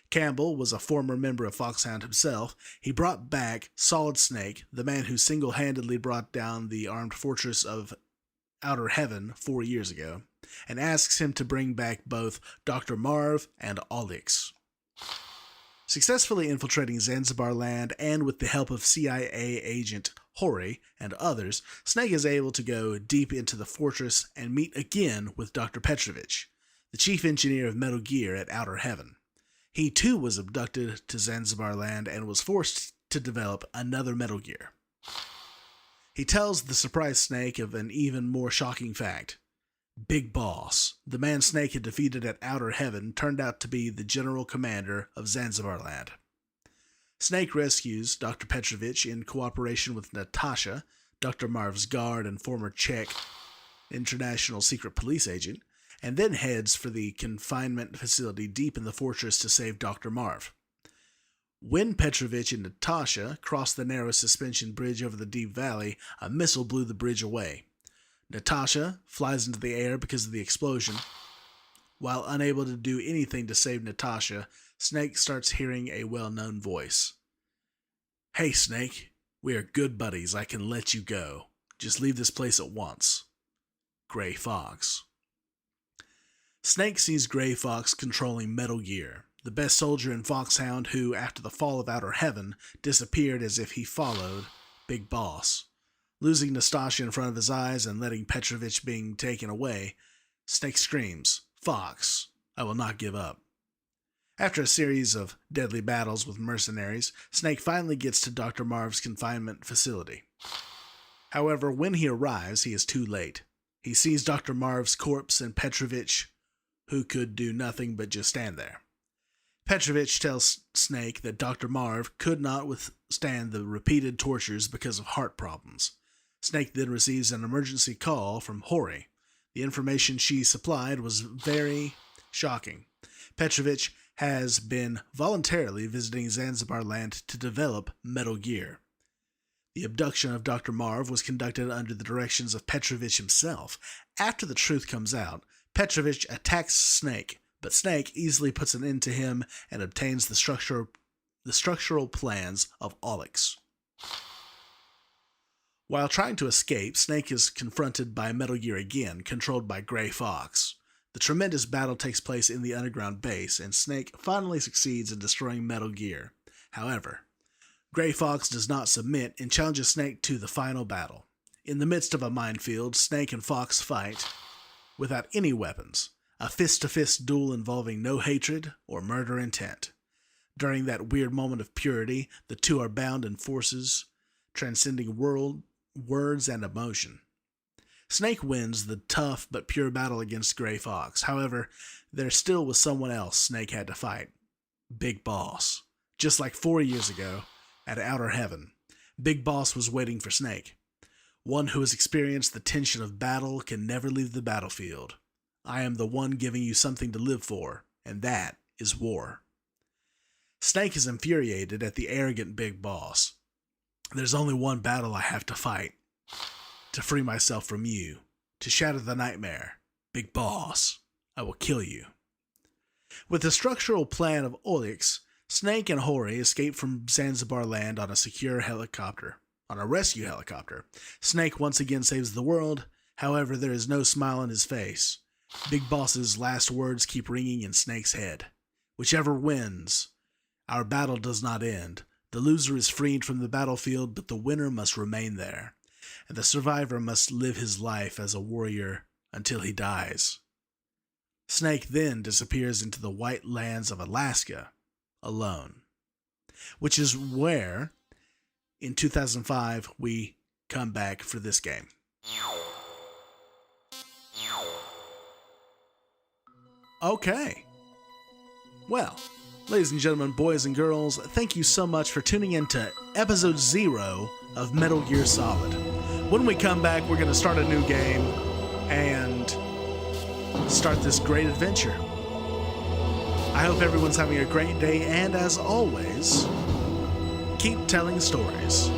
Speaker 1: Campbell was a former member of Foxhound himself. He brought back Solid Snake, the man who single-handedly brought down the armed fortress of Outer Heaven 4 years ago, and asks him to bring back both Dr. Marv and Olyx. Successfully infiltrating Zanzibar Land and with the help of CIA agent Hori and others, Snake is able to go deep into the fortress and meet again with Dr. Petrovich, the chief engineer of Metal Gear at Outer Heaven. He too was abducted to Zanzibar Land and was forced to develop another Metal Gear. He tells the surprised Snake of an even more shocking fact. Big Boss, the man Snake had defeated at Outer Heaven, turned out to be the general commander of Zanzibar Land. Snake rescues Dr. Petrovich in cooperation with Natasha, Dr. Marv's guard and former Czech international secret police agent, and then heads for the confinement facility deep in the fortress to save Dr. Marv. When Petrovich and Natasha crossed the narrow suspension bridge over the deep valley, a missile blew the bridge away. Natasha flies into the air because of the explosion. While unable to do anything to save Natasha, Snake starts hearing a well-known voice. "Hey, Snake, we are good buddies. I can let you go. Just leave this place at once. Gray Fox." Snake sees Gray Fox controlling Metal Gear, the best soldier in Foxhound who, after the fall of Outer Heaven, disappeared as if he followed Big Boss. Losing Natasha in front of his eyes and letting Petrovich being taken away, Snake screams, "Fox, I will not give up." After a series of deadly battles with mercenaries, Snake finally gets to Dr. Marv's confinement facility. However, when he arrives, he is too late. He sees Dr. Marv's corpse and Petrovich, who could do nothing but just stand there. Petrovich tells Snake that Dr. Marv could not withstand the repeated tortures because of heart problems. Snake then receives an emergency call from Hori. The information she supplied was very shocking. Petrovich has been voluntarily visiting Zanzibar Land to develop Metal Gear. The abduction of Dr. Marv was conducted under the directions of Petrovich himself. After the truth comes out, Petrovich attacks Snake, but Snake easily puts an end to him and obtains the structural plans of Olyx. While trying to escape, Snake is confronted by Metal Gear again, controlled by Gray Fox. The tremendous battle takes place in the underground base, and Snake finally succeeds in destroying Metal Gear. However, Gray Fox does not submit and challenges Snake to the final battle. In the midst of a minefield, Snake and Fox fight without any weapons, a fist-to-fist duel involving no hatred or murder intent. During that weird moment of purity, the two are bound in forces transcending words and emotion. Snake wins the tough but pure battle against Gray Fox. However, there still was someone else Snake had to fight. Big Boss. Just like 4 years ago, at Outer Heaven, Big Boss was waiting for Snake. One who has experienced the tension of battle can never leave the battlefield. I am the one giving you something to live for, and that is war. Snake is infuriated at the arrogant big boss. There's only one battle I have to fight. To free myself from you. To shatter the nightmare. Big boss, I will kill you. With the structural plan of Oryx, Snake and Hori escape from Zanzibar land on a secure helicopter. On a rescue helicopter. Snake once again saves the world, however there is no smile on his face. Big Boss's last words keep ringing in Snake's head. Whichever wins, our battle does not end. The loser is freed from the battlefield, but the winner must remain there. And the survivor must live his life as a warrior until he dies. Snake then disappears into the white lands of Alaska, alone. Which is where, in 2005, we come back for this game. Okay. Well, ladies and gentlemen, boys and girls, thank you so much for tuning in to episode 0 of Metal Gear Solid. When we come back, we're going to start a new game and start this great adventure. I hope everyone's having a great day, and as always, keep telling stories.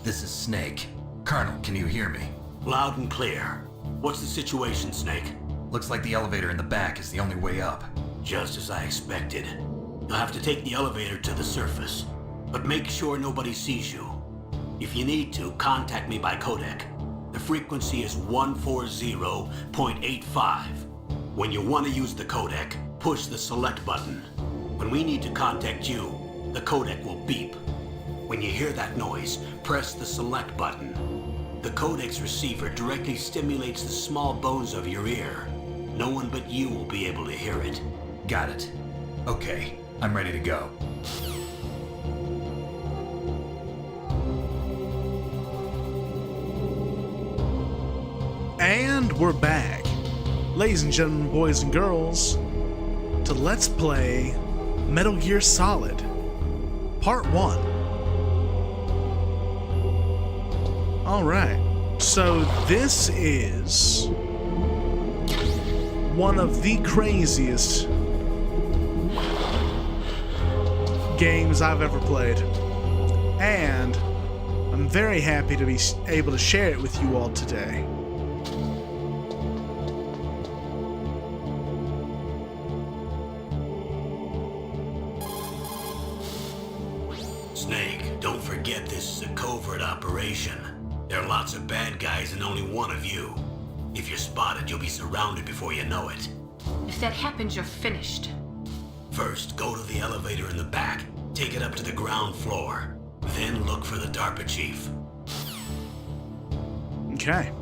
Speaker 3: This is Snake. Colonel, can you hear me?
Speaker 2: Loud and clear. What's the situation, Snake?
Speaker 3: Looks like the elevator in the back is the only way up.
Speaker 2: Just as I expected. You'll have to take the elevator to the surface, but make sure nobody sees you. If you need to, contact me by codec. The frequency is 140.85. When you want to use the codec, push the select button. When we need to contact you, the codec will beep. When you hear that noise, press the select button. The codec's receiver directly stimulates the small bones of your ear. No one but you will be able to hear it.
Speaker 3: Got it. Okay, I'm ready to go.
Speaker 1: And we're back, ladies and gentlemen, boys and girls, to Let's Play Metal Gear Solid, Part 1. Alright, so this is one of the craziest games I've ever played, and I'm very happy to be able to share it with you all today.
Speaker 2: Snake, don't forget this is a covert operation. There are lots of bad guys and only one of you. If you're spotted, you'll be surrounded before you know it.
Speaker 4: If that happens, you're finished.
Speaker 2: First, go to the elevator in the back. Take it up to the ground floor. Then look for the DARPA chief.
Speaker 1: Okay.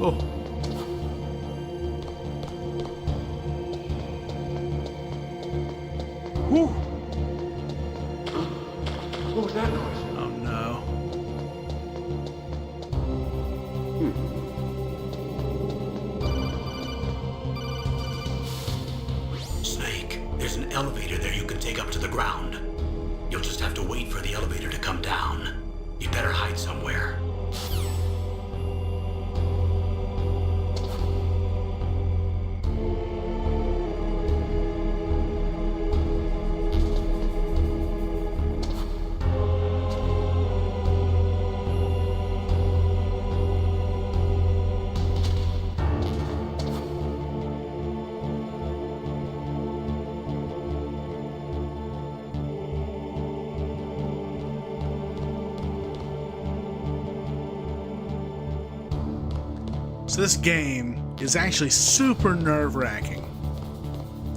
Speaker 1: Oh. Whew.
Speaker 2: What was that noise?
Speaker 1: Oh no.
Speaker 2: Snake, there's an elevator there you can take up to the ground. have to wait for the elevator to come down. You'd better hide somewhere.
Speaker 1: So this game is actually super nerve-wracking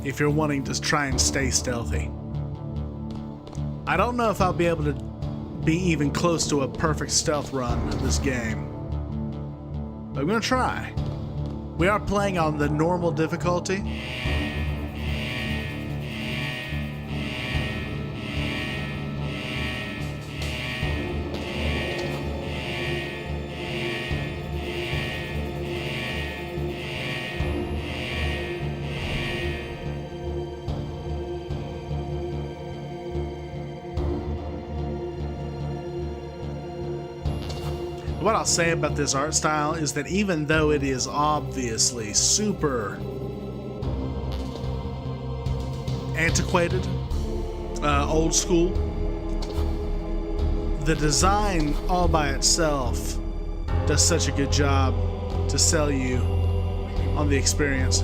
Speaker 1: if you're wanting to try and stay stealthy. I don't know if I'll be able to be even close to a perfect stealth run of this game, but I'm gonna try. We are playing on the normal difficulty. What I'll say about this art style is that even though it is obviously super antiquated, old school, the design all by itself does such a good job to sell you on the experience.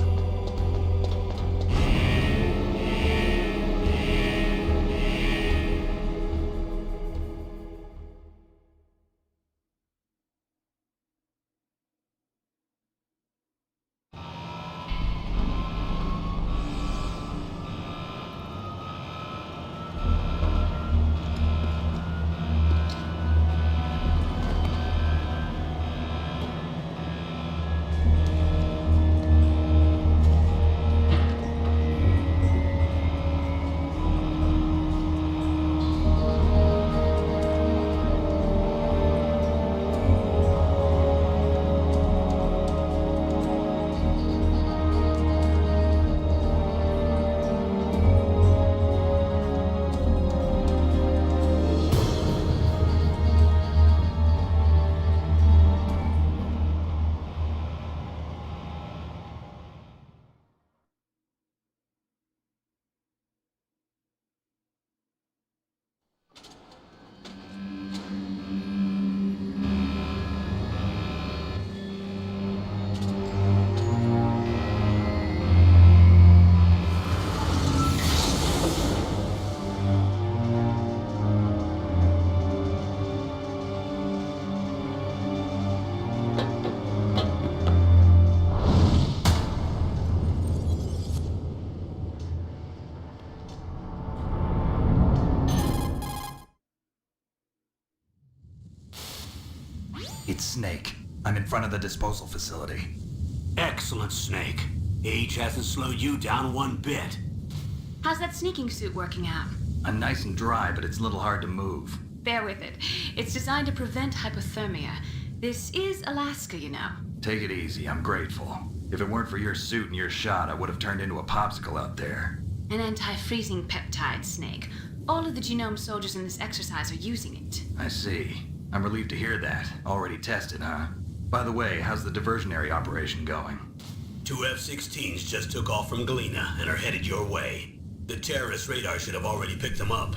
Speaker 3: It's Snake. I'm in front of the disposal facility.
Speaker 2: Excellent, Snake. Age hasn't slowed you down one bit.
Speaker 4: How's that sneaking suit working out?
Speaker 3: I'm nice and dry, but it's a little hard to move.
Speaker 4: Bear with it. It's designed to prevent hypothermia. This is Alaska, you know.
Speaker 3: Take it easy, I'm grateful. If it weren't for your suit and your shot, I would have turned into a popsicle out there.
Speaker 4: An anti-freezing peptide, Snake. All of the genome soldiers in this exercise are using it.
Speaker 3: I see. I'm relieved to hear that. Already tested, huh? By the way, how's the diversionary operation going?
Speaker 2: 2 F-16s just took off from Kegluneq and are headed your way. The terrorist radar should have already picked them up.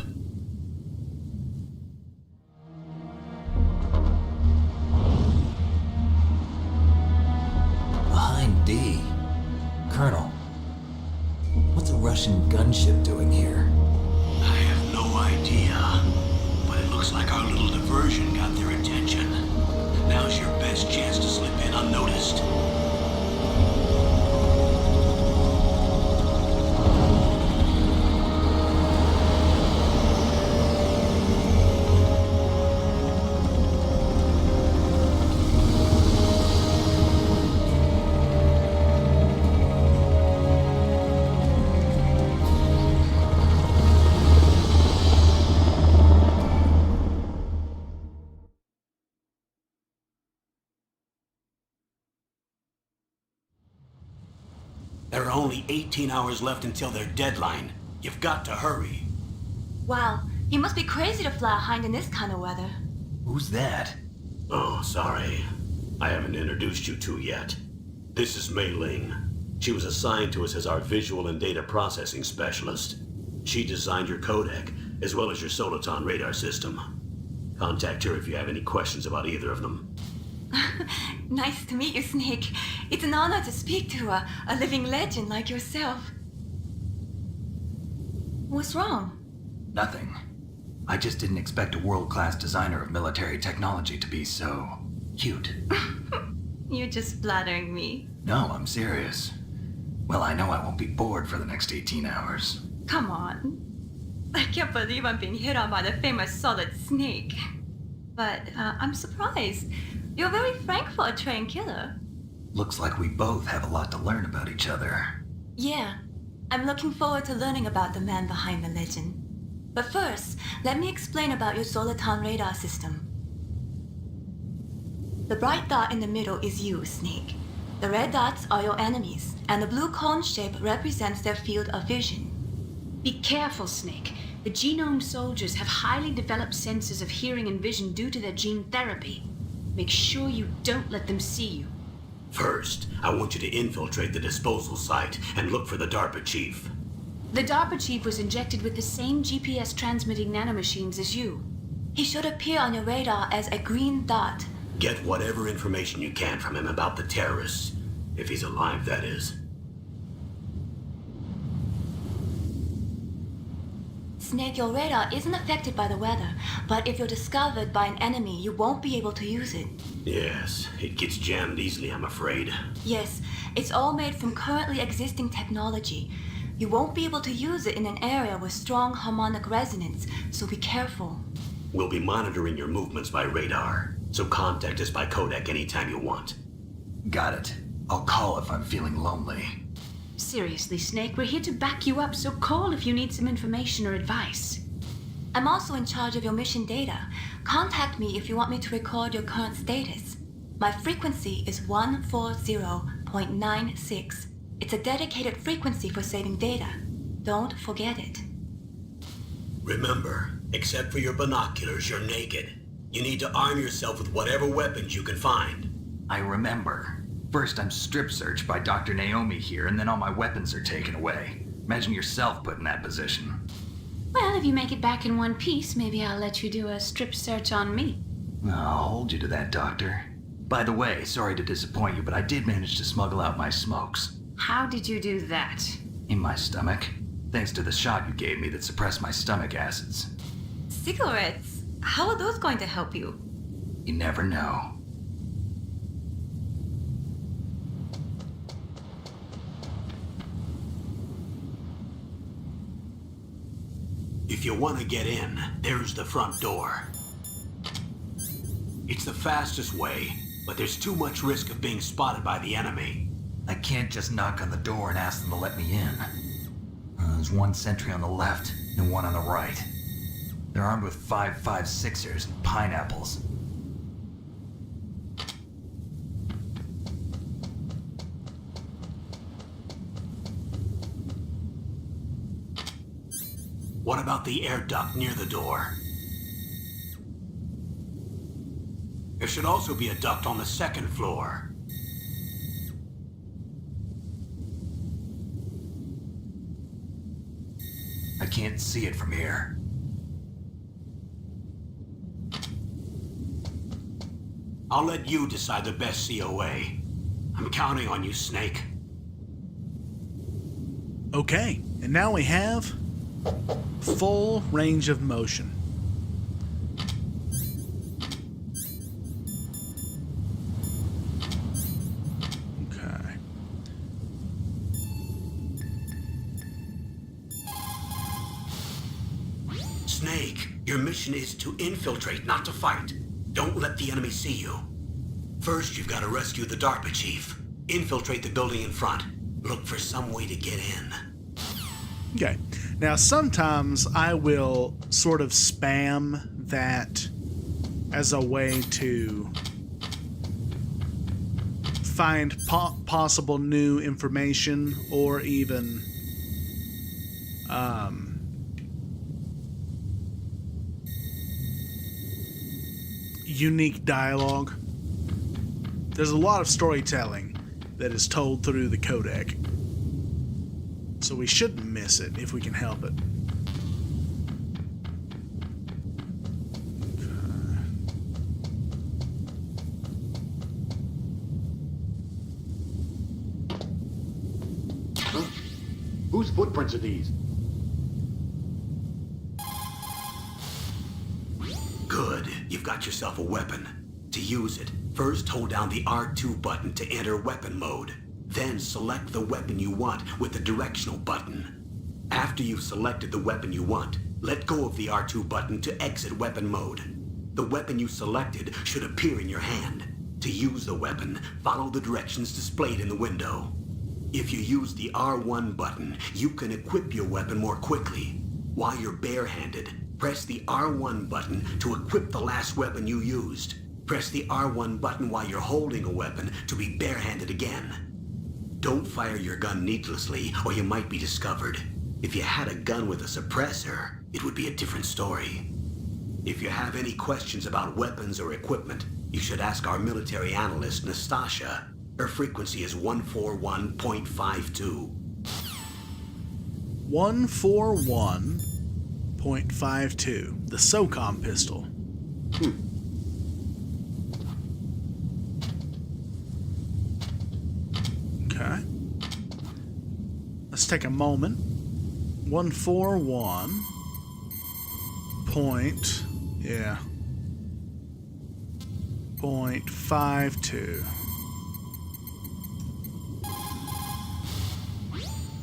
Speaker 3: Behind D. Colonel, what's a Russian gunship doing here?
Speaker 2: I have no idea, but it looks like our little diversion got their attention. Now's your best chance to slip in unnoticed. There are only 18 hours left until their deadline. You've got to hurry.
Speaker 4: While
Speaker 5: You must be crazy to fly a hind in this kind of weather.
Speaker 3: Who's that?
Speaker 2: Oh, sorry. I haven't introduced you to yet. This is Mei Ling. She was assigned to us as our visual and data processing specialist. She designed your codec, as well as your Soliton radar system. Contact her if you have any questions about either of them.
Speaker 5: Nice to meet you, Snake. It's an honor to speak to a living legend like yourself. What's wrong?
Speaker 3: Nothing. I just didn't expect a world-class designer of military technology to be so cute.
Speaker 5: You're just flattering me.
Speaker 3: No, I'm serious. Well, I know I won't be bored for the next 18 hours.
Speaker 5: Come on. I can't believe I'm being hit on by the famous Solid Snake. But I'm surprised. You're very frank for a trained killer.
Speaker 3: Looks like we both have a lot to learn about each other.
Speaker 5: Yeah, I'm looking forward to learning about the man behind the legend. But first, let me explain about your Soliton radar system. The bright dot in the middle is you, Snake. The red dots are your enemies, and the blue cone shape represents their field of vision.
Speaker 4: Be careful, Snake. The genome soldiers have highly developed senses of hearing and vision due to their gene therapy. Make sure you don't let them see you.
Speaker 2: First, I want you to infiltrate the disposal site and look for the DARPA chief.
Speaker 4: The DARPA chief was injected with the same GPS transmitting nanomachines as you.
Speaker 5: He should appear on your radar as a green dot.
Speaker 2: Get whatever information you can from him about the terrorists. If he's alive, that is.
Speaker 5: Snake, your radar isn't affected by the weather, but if you're discovered by an enemy, you won't be able to use it.
Speaker 2: Yes, it gets jammed easily, I'm afraid.
Speaker 5: Yes, it's all made from currently existing technology. You won't be able to use it in an area with strong harmonic resonance, so be careful.
Speaker 2: We'll be monitoring your movements by radar, so contact us by codec anytime you want.
Speaker 3: Got it. I'll call if I'm feeling lonely.
Speaker 4: Seriously, Snake, we're here to back you up, so call if you need some information or advice.
Speaker 5: I'm also in charge of your mission data. Contact me if you want me to record your current status. My frequency is 140.96. It's a dedicated frequency for saving data. Don't forget it.
Speaker 2: Remember, except for your binoculars, you're naked. You need to arm yourself with whatever weapons you can find.
Speaker 3: I remember. First, I'm strip searched by Dr. Naomi here, and then all my weapons are taken away. Imagine yourself put in that position.
Speaker 4: Well, if you make it back in one piece, maybe I'll let you do a strip search on me.
Speaker 3: I'll hold you to that, Doctor. By the way, sorry to disappoint you, but I did manage to smuggle out my smokes.
Speaker 4: How did you do that?
Speaker 3: In my stomach. Thanks to the shot you gave me that suppressed my stomach acids.
Speaker 5: Cigarettes? How are those going to help you?
Speaker 3: You never know.
Speaker 2: If you want to get in, there's the front door. It's the fastest way, but there's too much risk of being spotted by the enemy.
Speaker 3: I can't just knock on the door and ask them to let me in. There's one sentry on the left and one on the right. They're armed with 5.56ers and pineapples.
Speaker 2: What about the air duct near the door? There should also be a duct on the second floor.
Speaker 3: I can't see it from here.
Speaker 2: I'll let you decide the best COA. I'm counting on you, Snake.
Speaker 1: Okay, and now we have full range of motion. Okay.
Speaker 2: Snake, your mission is to infiltrate, not to fight. Don't let the enemy see you. First, you've got to rescue the DARPA chief. Infiltrate the building in front. Look for some way to get in.
Speaker 1: Okay. Now, sometimes I will sort of spam that as a way to find possible new information or even unique dialogue. There's a lot of storytelling that is told through the codec. So we shouldn't miss it if we can help it.
Speaker 6: Whose footprints are these?
Speaker 2: Good. You've got yourself a weapon. To use it, first hold down the R2 button to enter weapon mode. Then select the weapon you want with the directional button. After you've selected the weapon you want, let go of the R2 button to exit weapon mode. The weapon you selected should appear in your hand. To use the weapon, follow the directions displayed in the window. If you use the R1 button, you can equip your weapon more quickly. While you're barehanded, press the R1 button to equip the last weapon you used. Press the R1 button while you're holding a weapon to be barehanded again. Don't fire your gun needlessly, or you might be discovered. If you had a gun with a suppressor, it would be a different story. If you have any questions about weapons or equipment, you should ask our military analyst, Nastasha. Her frequency is 141.52.
Speaker 1: 141.52. The SOCOM pistol. Okay. Let's take a moment. 141. Yeah. 0.52.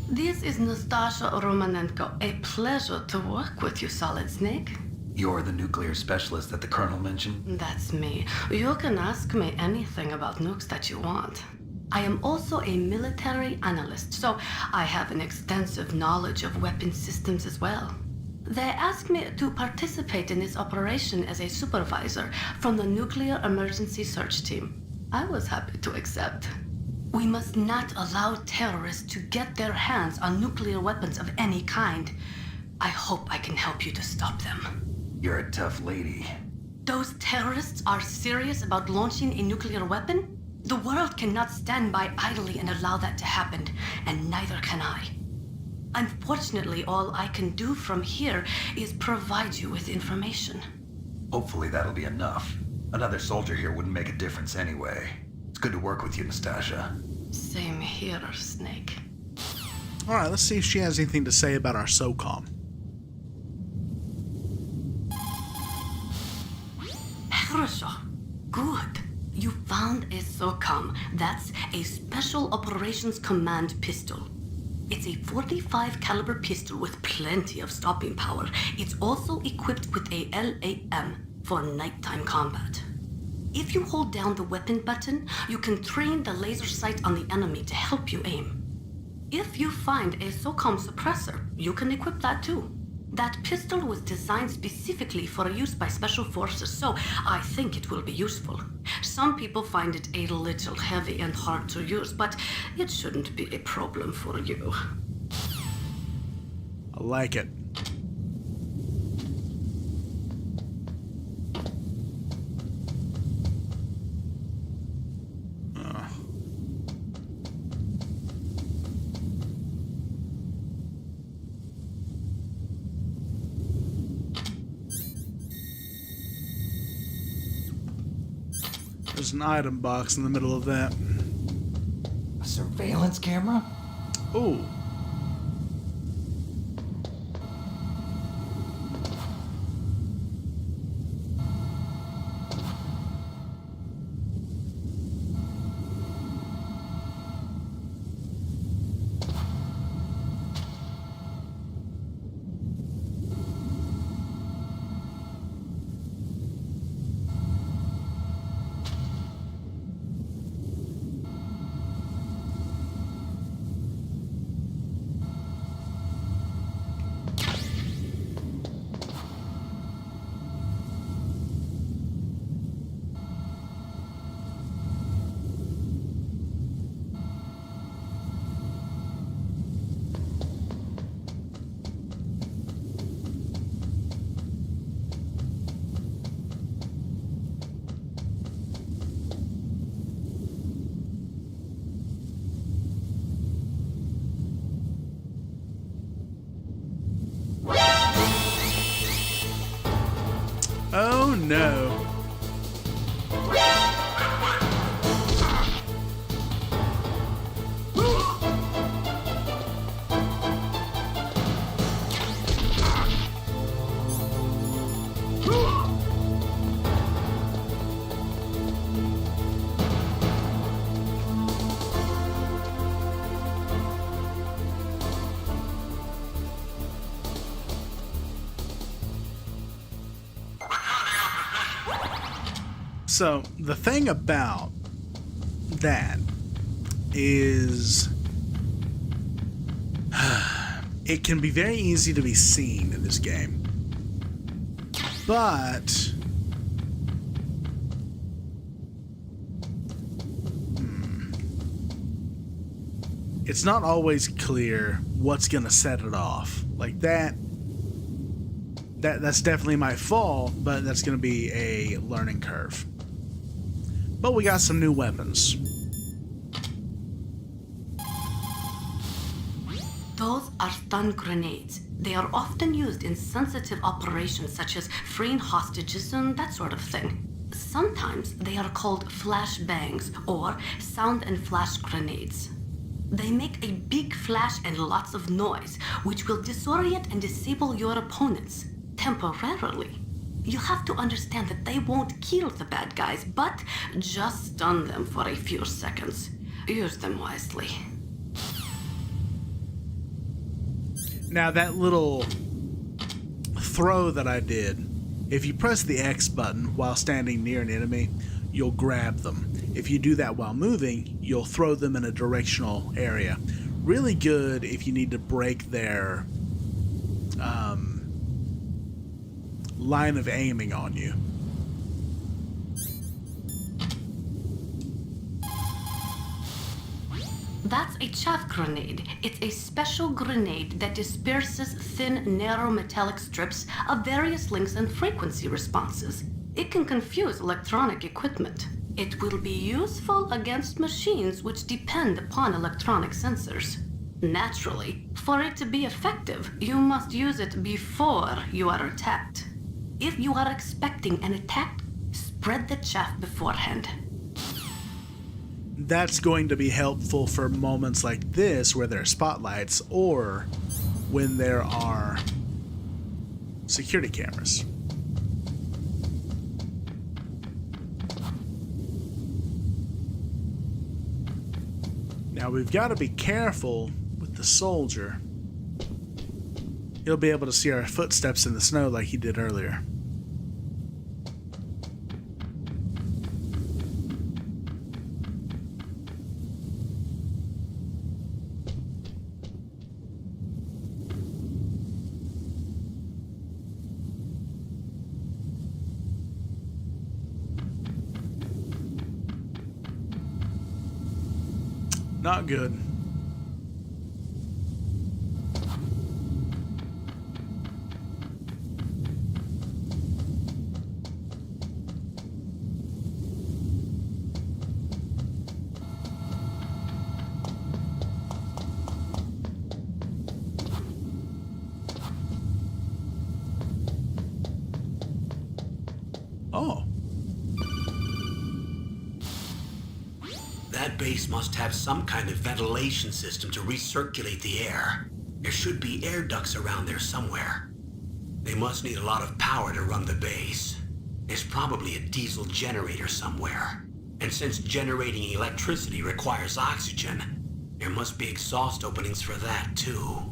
Speaker 7: This is Nastasha Romanenko. A pleasure to work with you, Solid Snake.
Speaker 3: You're the nuclear specialist that the Colonel mentioned?
Speaker 7: That's me. You can ask me anything about nukes that you want. I am also a military analyst, so I have an extensive knowledge of weapon systems as well. They asked me to participate in this operation as a supervisor from the Nuclear Emergency Search Team. I was happy to accept. We must not allow terrorists to get their hands on nuclear weapons of any kind. I hope I can help you to stop them.
Speaker 3: You're a tough lady.
Speaker 7: Those terrorists are serious about launching a nuclear weapon? The world cannot stand by idly and allow that to happen, and neither can I. Unfortunately, all I can do from here is provide you with information.
Speaker 3: Hopefully that'll be enough. Another soldier here wouldn't make a difference anyway. It's good to work with you, Nastasha.
Speaker 7: Same here, Snake.
Speaker 1: Alright, let's see if she has anything to say about our SOCOM.
Speaker 7: Хорошо. Good. You found a SOCOM. That's a Special Operations Command pistol. It's a 45 caliber pistol with plenty of stopping power. It's also equipped with a LAM for nighttime combat. If you hold down the weapon button, you can train the laser sight on the enemy to help you aim. If you find a SOCOM suppressor, you can equip that too. That pistol was designed specifically for use by special forces, so I think it will be useful. Some people find it a little heavy and hard to use, but it shouldn't be a problem for you.
Speaker 1: I like it. There's an item box in the middle of that.
Speaker 3: A surveillance camera?
Speaker 1: Ooh. So, the thing about that is it can be very easy to be seen in this game. But it's not always clear what's gonna set it off. Like that's definitely my fault, but that's gonna be a learning curve. But we got some new weapons.
Speaker 7: Those are stun grenades. They are often used in sensitive operations such as freeing hostages and that sort of thing. Sometimes they are called flash bangs or sound and flash grenades. They make a big flash and lots of noise, which will disorient and disable your opponents temporarily. You have to understand that they won't kill the bad guys, but just stun them for a few seconds. Use them wisely.
Speaker 1: Now that little throw that I did, if you press the X button while standing near an enemy, you'll grab them. If you do that while moving, you'll throw them in a directional area. Really good if you need to break their line of aiming on you.
Speaker 7: That's a chaff grenade. It's a special grenade that disperses thin, narrow metallic strips of various lengths and frequency responses. It can confuse electronic equipment. It will be useful against machines which depend upon electronic sensors. Naturally, for it to be effective, you must use it before you are attacked. If you are expecting an attack, spread the chaff beforehand.
Speaker 1: That's going to be helpful for moments like this where there are spotlights or when there are security cameras. Now we've got to be careful with the soldier. He'll be able to see our footsteps in the snow like he did earlier. Not good. Oh.
Speaker 2: That base must have some kind of ventilation system to recirculate the air. There should be air ducts around there somewhere. They must need a lot of power to run the base. There's probably a diesel generator somewhere. And since generating electricity requires oxygen, there must be exhaust openings for that too.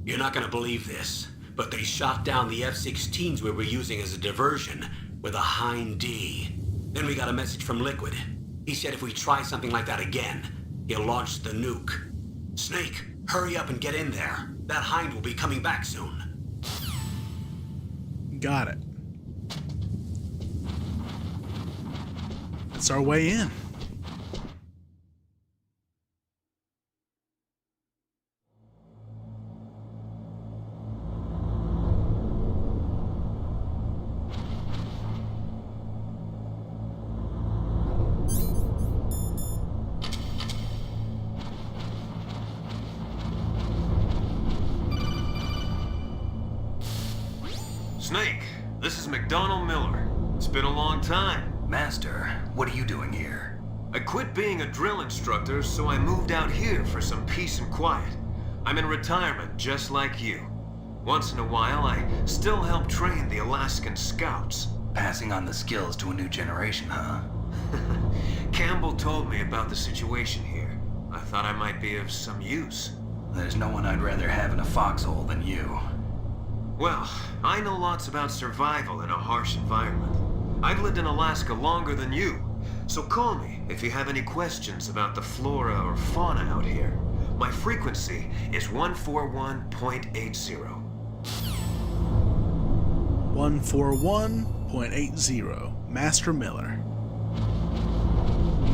Speaker 2: You're not gonna believe this, but they shot down the F-16s we were using as a diversion with a Hind D. Then we got a message from Liquid. He said if we try something like that again, he'll launch the nuke. Snake, hurry up and get in there. That Hind will be coming back soon.
Speaker 1: Got it. That's our way in.
Speaker 8: Snake, this is McDonald Miller. It's been a long time.
Speaker 3: Master, what are you doing here?
Speaker 8: I quit being a drill instructor, so I moved out here for some peace and quiet. I'm in retirement, just like you. Once in a while, I still help train the Alaskan Scouts.
Speaker 3: Passing on the skills to a new generation, huh?
Speaker 8: Campbell told me about the situation here. I thought I might be of some use.
Speaker 3: There's no one I'd rather have in a foxhole than you.
Speaker 8: Well, I know lots about survival in a harsh environment. I've lived in Alaska longer than you, so call me if you have any questions about the flora or fauna out here. My frequency is 141.80.
Speaker 1: 141.80. Master Miller.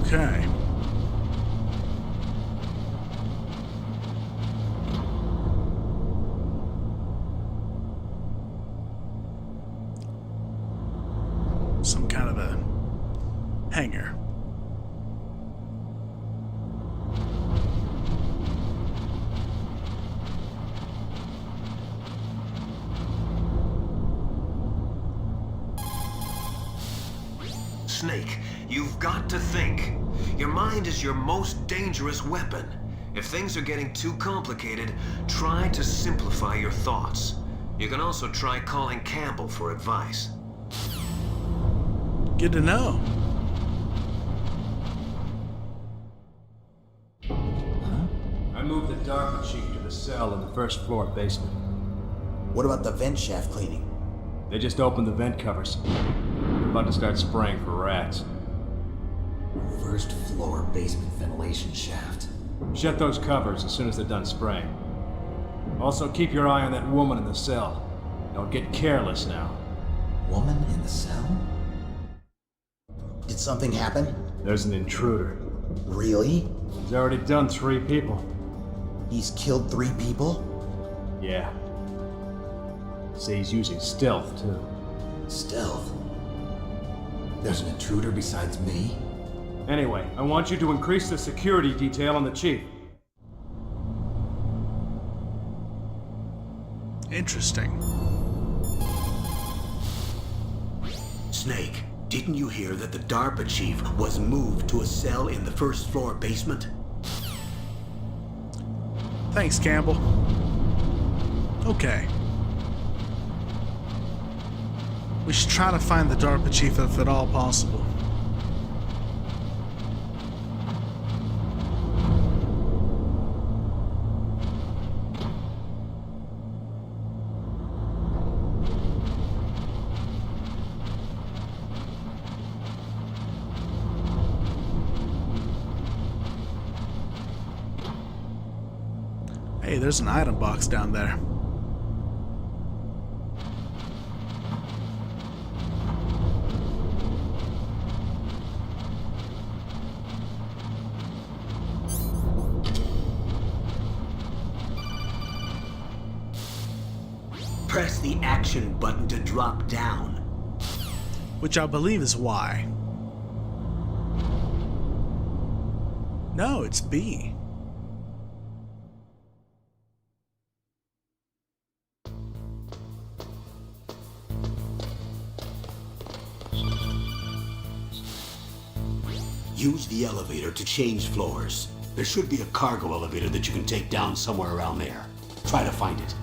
Speaker 1: Okay. Some kind of a hangar.
Speaker 8: Snake, you've got to think. Your mind is your most dangerous weapon. If things are getting too complicated, try to simplify your thoughts. You can also try calling Campbell for advice.
Speaker 1: Good to know.
Speaker 9: I moved the DARPA chief to the cell in the first floor basement.
Speaker 10: What about the vent shaft cleaning?
Speaker 9: They just opened the vent covers. They're about to start spraying for rats.
Speaker 3: First floor basement ventilation shaft.
Speaker 9: Shut those covers as soon as they're done spraying. Also, keep your eye on that woman in the cell. Don't get careless now.
Speaker 3: Woman in the cell?
Speaker 10: Did something happen?
Speaker 9: There's an intruder.
Speaker 10: Really?
Speaker 9: He's already done 3 people.
Speaker 10: He's killed 3 people?
Speaker 9: Yeah. See, he's using stealth, too.
Speaker 3: Stealth? There's an intruder besides me?
Speaker 9: Anyway, I want you to increase the security detail on the chief.
Speaker 1: Interesting.
Speaker 2: Snake, didn't you hear that the DARPA chief was moved to a cell in the first floor basement?
Speaker 1: Thanks, Campbell. Okay. We should try to find the DARPA chief if at all possible. Hey, there's an item box down there.
Speaker 2: Press the action button to drop down.
Speaker 1: Which I believe is Y. No, it's B.
Speaker 2: Use the elevator to change floors. There should be a cargo elevator that you can take down somewhere around there. Try to find it.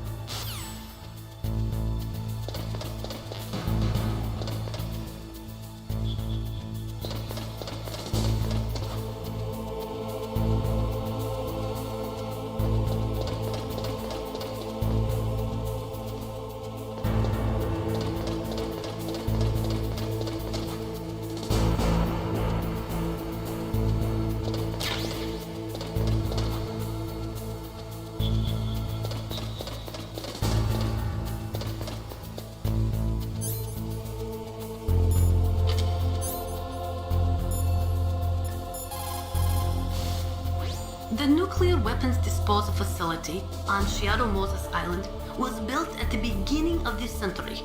Speaker 7: The nuclear weapons disposal facility on Shadow Moses Island was built at the beginning of this century.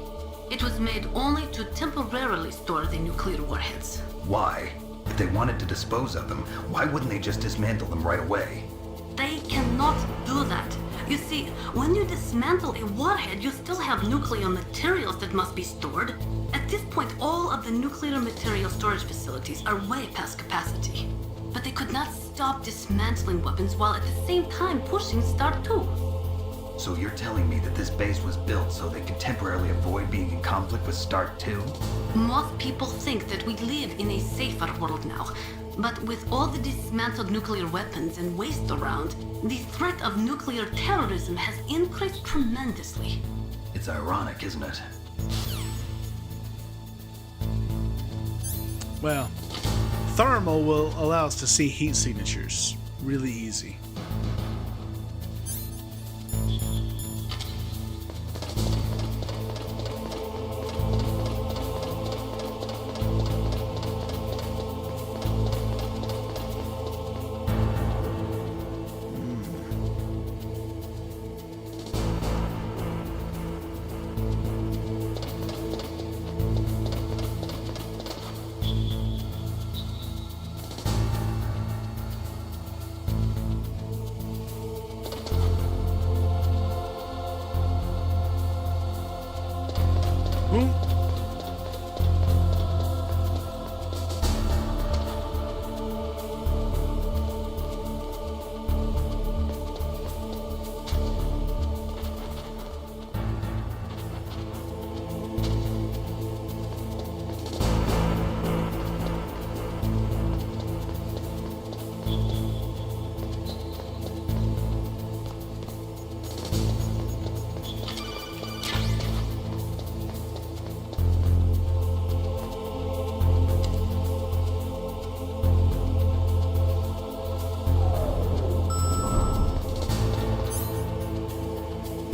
Speaker 7: It was made only to temporarily store the nuclear warheads.
Speaker 3: Why? If they wanted to dispose of them, why wouldn't they just dismantle them right away?
Speaker 7: They cannot do that. You see, when you dismantle a warhead, you still have nuclear materials that must be stored. At this point, all of the nuclear material storage facilities are way past capacity. But they could not stop dismantling weapons while at the same time pushing Start 2.
Speaker 3: So you're telling me that this base was built so they could temporarily avoid being in conflict with Start 2?
Speaker 7: Most people think that we live in a safer world now. But with all the dismantled nuclear weapons and waste around, the threat of nuclear terrorism has increased tremendously.
Speaker 3: It's ironic, isn't it?
Speaker 1: Well, thermal will allow us to see heat signatures really easy.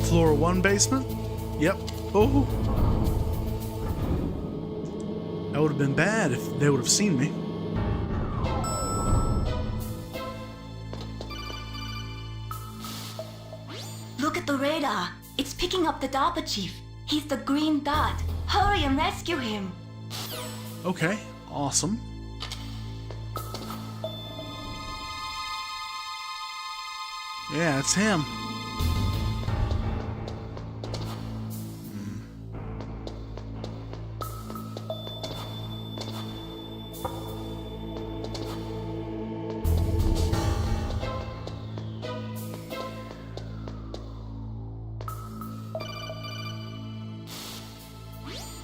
Speaker 1: Floor 1 basement? Yep. Oh. That would have been bad if they would have seen me.
Speaker 5: Look at the radar. It's picking up the DARPA chief. He's the green dot. Hurry and rescue him.
Speaker 1: Okay, awesome. Yeah, it's him.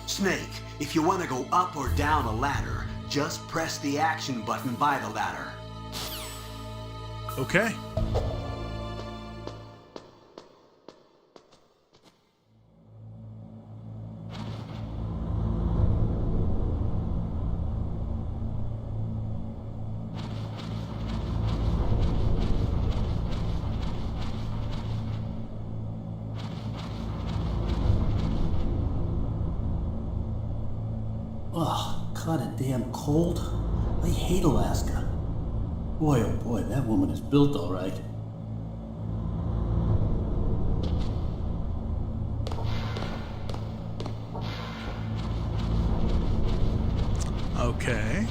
Speaker 2: Snake, if you want to go up or down a ladder, just press the action button by the ladder.
Speaker 1: Okay.
Speaker 2: Ugh, kinda damn cold. I hate Alaska. Boy, oh boy, that woman is built all right.
Speaker 1: Okay.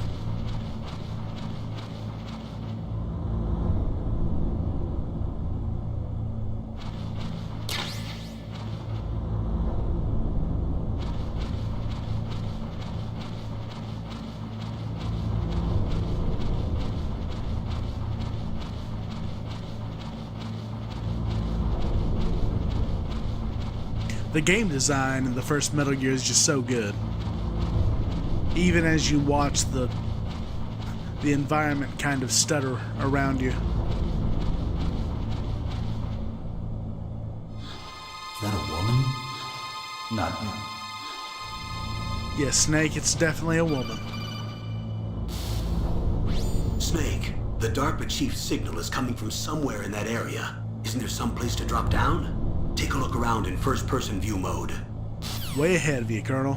Speaker 1: The game design in the first Metal Gear is just so good. Even as you watch the environment kind of stutter around you.
Speaker 2: Is that a woman? Not.
Speaker 1: Yes, Snake, it's definitely a woman.
Speaker 2: Snake, the DARPA chief's signal is coming from somewhere in that area. Isn't there some place to drop down? Take a look around in first-person view mode.
Speaker 1: Way ahead of you, Colonel.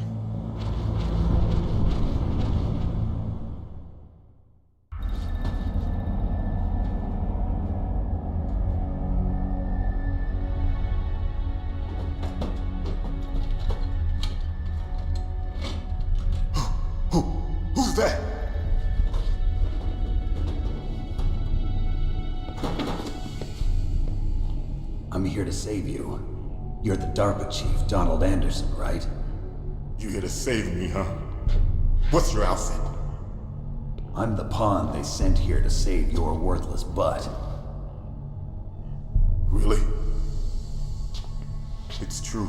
Speaker 6: Who's that?
Speaker 3: I'm here to save you. You're the DARPA chief, Donald Anderson, right?
Speaker 6: You here to save me, huh? What's your outfit?
Speaker 3: I'm the pawn they sent here to save your worthless butt.
Speaker 6: Really? It's true.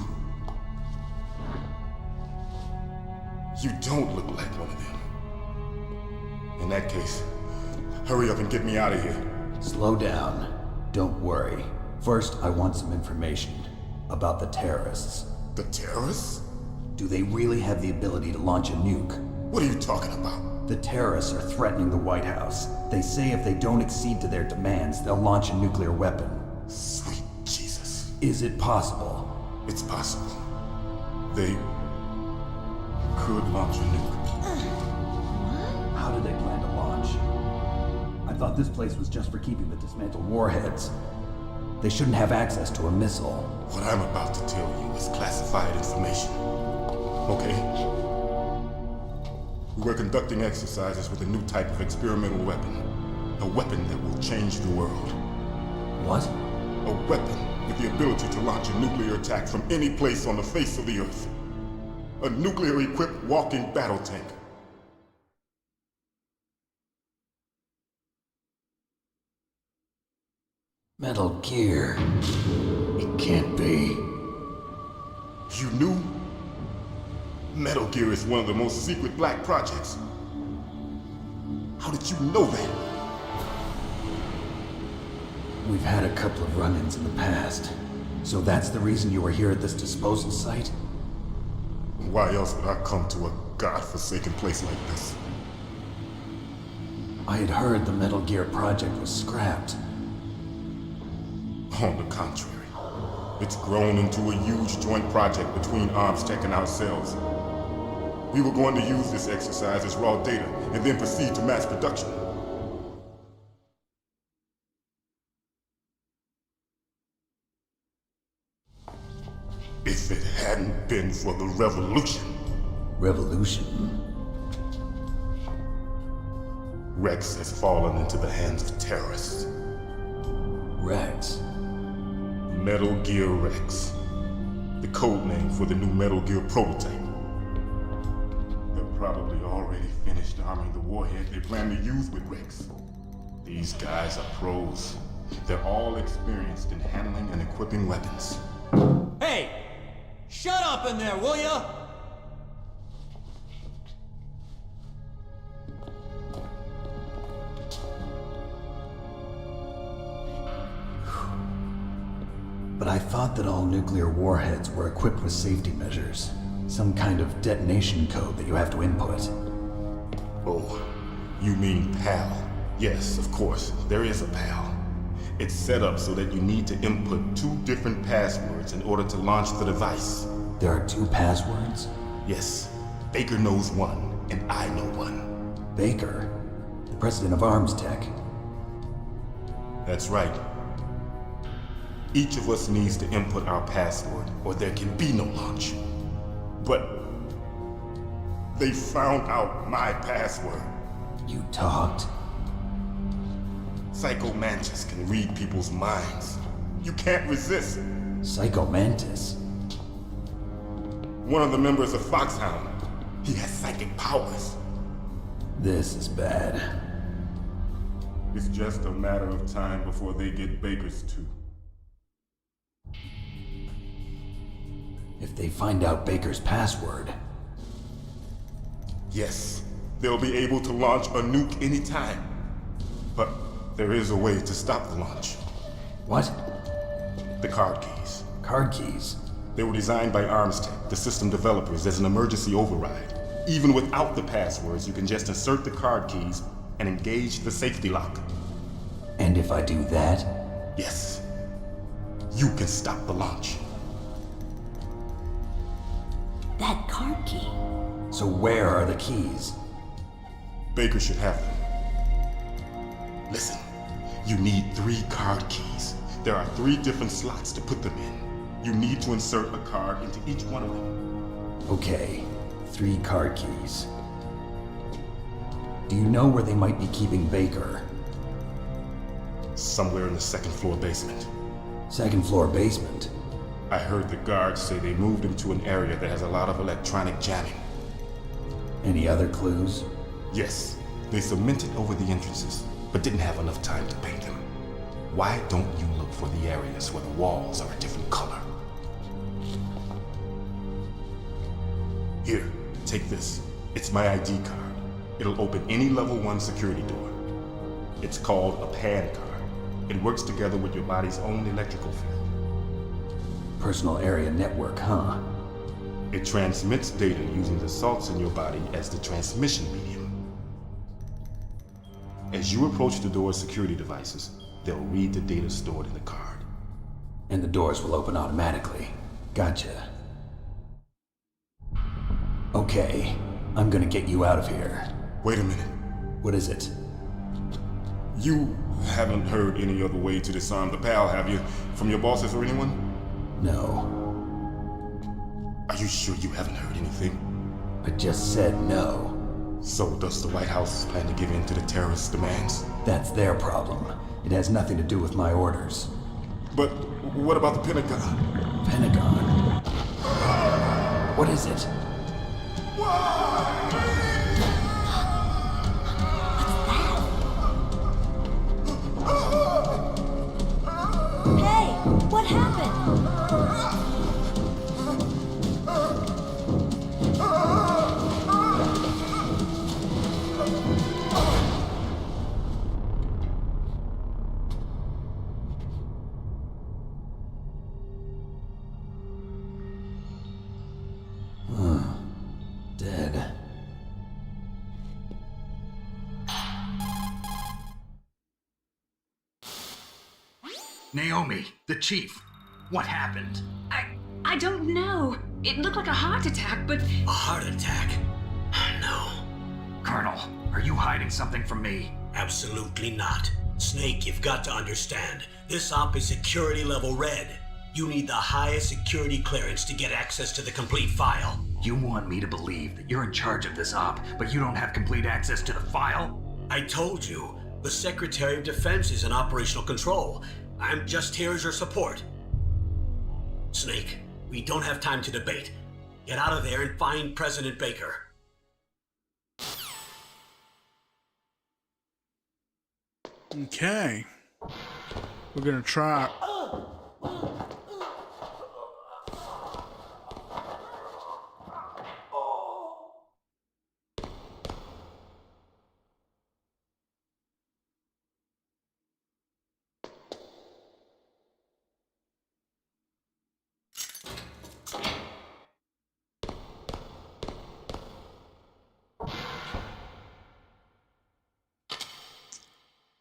Speaker 6: You don't look like one of them. In that case, hurry up and get me out of here.
Speaker 3: Slow down. Don't worry. First, I want some information about the terrorists.
Speaker 6: The terrorists?
Speaker 3: Do they really have the ability to launch a nuke?
Speaker 6: What are you talking about?
Speaker 3: The terrorists are threatening the White House. They say if they don't accede to their demands, they'll launch a nuclear weapon.
Speaker 6: Sweet Jesus.
Speaker 3: Is it possible?
Speaker 6: It's possible. They could launch a nuke.
Speaker 3: How do they plan to launch? I thought this place was just for keeping the dismantled warheads. They shouldn't have access to a missile.
Speaker 6: What I'm about to tell you is classified information. Okay? We're conducting exercises with a new type of experimental weapon. A weapon that will change the world.
Speaker 3: What?
Speaker 6: A weapon with the ability to launch a nuclear attack from any place on the face of the Earth. A nuclear-equipped walking battle tank.
Speaker 3: Metal Gear. It can't be.
Speaker 6: You knew? Metal Gear is one of the most secret black projects. How did you know that?
Speaker 3: We've had a couple of run-ins in the past. So that's the reason you were here at this disposal site?
Speaker 6: Why else would I come to a godforsaken place like this?
Speaker 3: I had heard the Metal Gear project was scrapped.
Speaker 6: On the contrary, it's grown into a huge joint project between ArmsTech and ourselves. We were going to use this exercise as raw data and then proceed to mass production. If it hadn't been for the revolution.
Speaker 3: Revolution?
Speaker 6: Rex has fallen into the hands of terrorists.
Speaker 3: Rex?
Speaker 6: Metal Gear Rex. The code name for the new Metal Gear prototype. They're probably already finished arming the warhead they plan to use with Rex. These guys are pros. They're all experienced in handling and equipping weapons.
Speaker 11: Hey! Shut up in there, will ya?
Speaker 3: But I thought that all nuclear warheads were equipped with safety measures. Some kind of detonation code that you have to input.
Speaker 6: Oh, you mean PAL? Yes, of course, there is a PAL. It's set up so that you need to input 2 different passwords in order to launch the device.
Speaker 3: There are 2 passwords?
Speaker 6: Yes. Baker knows one, and I know one.
Speaker 3: Baker? The president of ArmsTech?
Speaker 6: That's right. Each of us needs to input our password, or there can be no launch. But they found out my password.
Speaker 3: You talked?
Speaker 6: Psycho Mantis can read people's minds. You can't resist.
Speaker 3: Psycho Mantis?
Speaker 6: One of the members of Foxhound. He has psychic powers.
Speaker 3: This is bad.
Speaker 6: It's just a matter of time before they get Baker's too.
Speaker 3: If they find out Baker's password...
Speaker 6: Yes, they'll be able to launch a nuke anytime. But there is a way to stop the launch.
Speaker 3: What?
Speaker 6: The card keys.
Speaker 3: Card keys?
Speaker 6: They were designed by ArmsTech, the system developers, as an emergency override. Even without the passwords, you can just insert the card keys and engage the safety lock.
Speaker 3: And if I do that?
Speaker 6: Yes. You can stop the launch.
Speaker 4: That card key.
Speaker 3: So where are the keys?
Speaker 6: Baker should have them. Listen, you need 3 card keys. There are 3 different slots to put them in. You need to insert a card into each one of them.
Speaker 3: Okay, 3 card keys. Do you know where they might be keeping Baker?
Speaker 6: Somewhere in the 2nd floor basement.
Speaker 3: 2nd floor basement?
Speaker 6: I heard the guards say they moved him to an area that has a lot of electronic jamming.
Speaker 3: Any other clues?
Speaker 6: Yes, they cemented over the entrances, but didn't have enough time to paint them. Why don't you look for the areas where the walls are a different color? Here, take this. It's my ID card. It'll open any level 1 security door. It's called a PAN card. It works together with your body's own electrical field.
Speaker 3: Personal area network, huh?
Speaker 6: It transmits data using the salts in your body as the transmission medium. As you approach the door's security devices, they'll read the data stored in the card.
Speaker 3: And the doors will open automatically. Gotcha. Okay, I'm gonna get you out of here.
Speaker 6: Wait a minute.
Speaker 3: What is it?
Speaker 6: You haven't heard any other way to disarm the PAL, have you? From your bosses or anyone?
Speaker 3: No.
Speaker 6: Are you sure you haven't heard anything?
Speaker 3: I just said no.
Speaker 6: So does the White House plan to give in to the terrorists' demands?
Speaker 3: That's their problem. It has nothing to do with my orders.
Speaker 6: But what about the Pentagon?
Speaker 3: Pentagon? What is it?
Speaker 12: Hey, what happened?
Speaker 3: Dead.
Speaker 13: Naomi, the chief. What happened?
Speaker 4: I don't know. It looked like a heart attack, but
Speaker 11: A heart attack? No,
Speaker 13: Colonel, are you hiding something from me?
Speaker 11: absolutely not. Snake, you've got to understand. This op is security level red. You need the highest security clearance to get access to the complete file.
Speaker 13: You want me to believe that you're in charge of this op, but you don't have complete access to the file?
Speaker 11: I told you, the Secretary of Defense is in operational control. I'm just here as your support. Snake, we don't have time to debate. Get out of there and find President Baker.
Speaker 1: Okay. We're gonna try.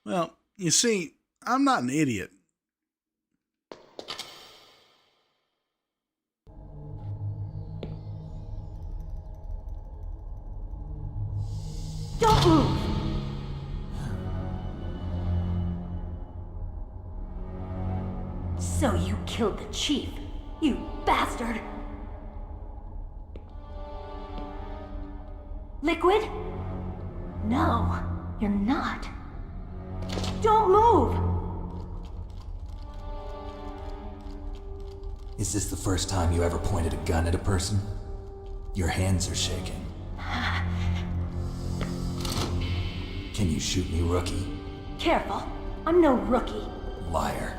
Speaker 1: Well, you see, I'm not an idiot.
Speaker 12: Don't move! So you killed the chief, you bastard! Liquid? No, you're not. Don't move!
Speaker 3: Is this the first time you ever pointed a gun at a person? Your hands are shaking. Can you shoot me, rookie?
Speaker 12: Careful, I'm no rookie.
Speaker 3: Liar.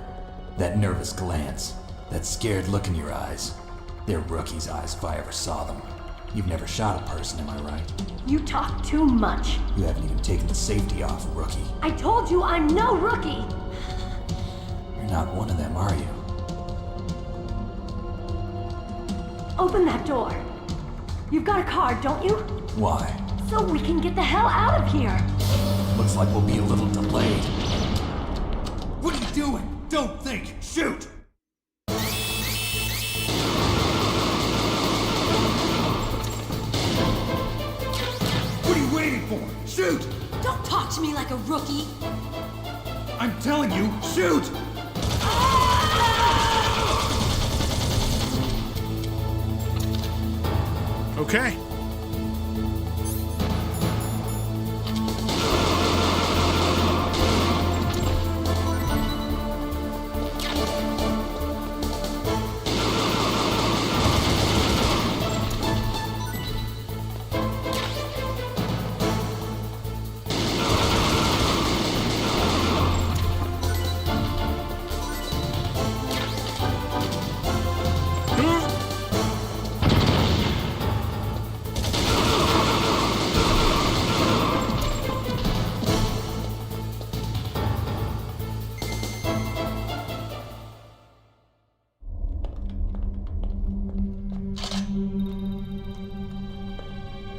Speaker 3: That nervous glance, that scared look in your eyes. They're rookie's eyes if I ever saw them. You've never shot a person, am I right?
Speaker 12: You talk too much.
Speaker 3: You haven't even taken the safety off, rookie.
Speaker 12: I told you I'm no rookie!
Speaker 3: You're not one of them, are you?
Speaker 12: Open that door. You've got a card, don't you?
Speaker 3: Why?
Speaker 12: So we can get the hell out of here!
Speaker 3: Looks like we'll be a little delayed.
Speaker 13: What are you doing? Don't think! Shoot! What are you waiting for? Shoot!
Speaker 12: Don't talk to me like a rookie!
Speaker 13: I'm telling you, shoot!
Speaker 1: Okay.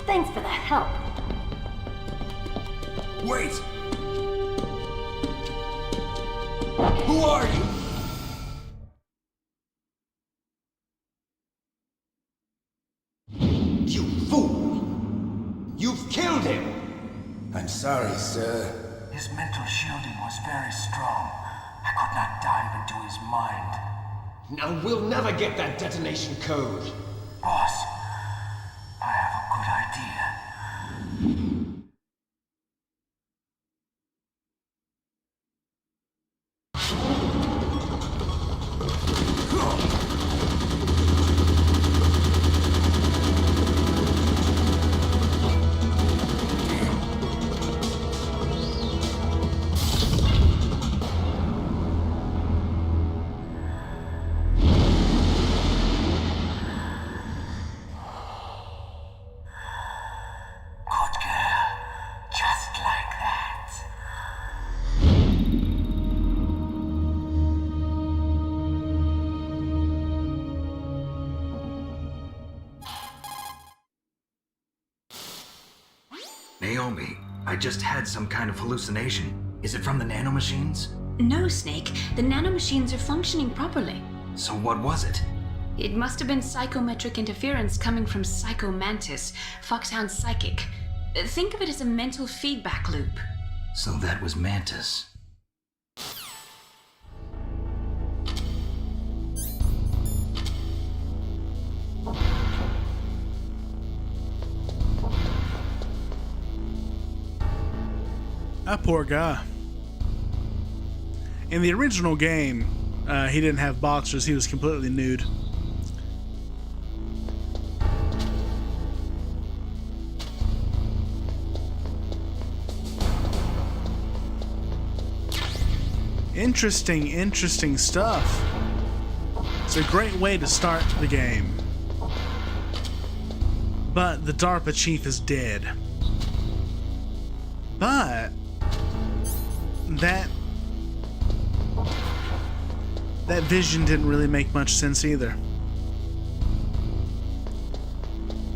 Speaker 12: Thanks for the help.
Speaker 13: Wait!
Speaker 3: Who are you? You fool! You've killed him!
Speaker 10: I'm sorry, sir.
Speaker 14: His mental shielding was very strong. I could not dive into his mind.
Speaker 15: Now we'll never get that detonation code.
Speaker 14: Boss, I have a good idea.
Speaker 13: Naomi, I just had some kind of hallucination. Is it from the nanomachines?
Speaker 4: No, Snake. The nanomachines are functioning properly.
Speaker 13: So what was it?
Speaker 4: It must have been psychometric interference coming from Psycho Mantis, Foxhound's psychic. Think of it as a mental feedback loop.
Speaker 13: So that was Mantis.
Speaker 1: That poor guy. In the original game, he didn't have boxers, he was completely nude. Interesting stuff. It's a great way to start the game. But the DARPA chief is dead. But that vision didn't really make much sense either.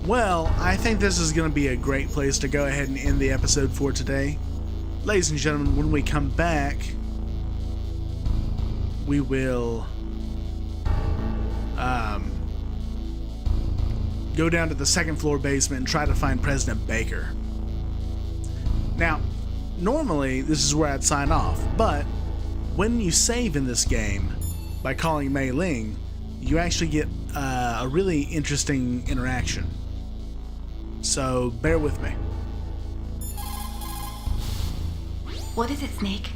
Speaker 1: Well, I think this is going to be a great place to go ahead and end the episode for today. Ladies and gentlemen, when we come back, we will go down to the second floor basement and try to find President Baker. Now, normally this is where I'd sign off, but when you save in this game by calling Mei Ling, you actually get a really interesting interaction. So bear with me.
Speaker 5: What is it, Snake?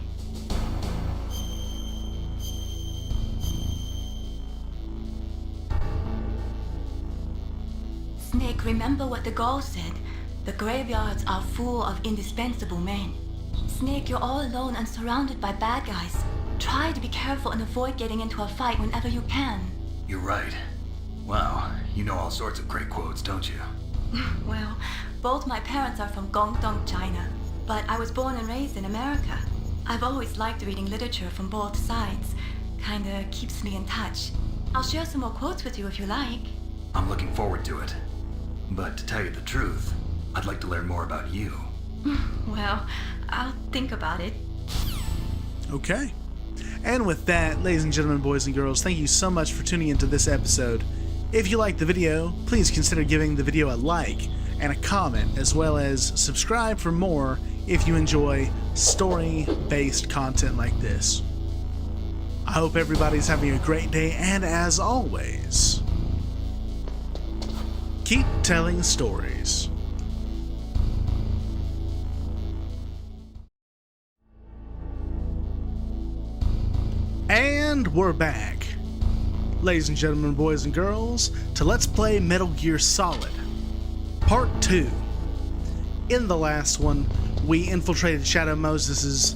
Speaker 5: Snake, remember what the Gaul said. The graveyards are full of indispensable men. Snake, you're all alone and surrounded by bad guys. Try to be careful and avoid getting into a fight whenever you can.
Speaker 13: You're right. Wow, you know all sorts of great quotes, don't you?
Speaker 5: Well, both my parents are from Guangdong, China, but I was born and raised in America. I've always liked reading literature from both sides. Kinda keeps me in touch. I'll share some more quotes with you if you like.
Speaker 13: I'm looking forward to it. But to tell you the truth, I'd like to learn more about you.
Speaker 5: Well, I'll think about it.
Speaker 1: Okay. And with that, ladies and gentlemen, boys and girls, thank you so much for tuning into this episode. If you liked the video, please consider giving the video a like and a comment, as well as subscribe for more if you enjoy story-based content like this. I hope everybody's having a great day, and as always, keep telling stories. And we're back, ladies and gentlemen, boys and girls, to Let's Play Metal Gear Solid Part 2. In the last one, we infiltrated Shadow Moses'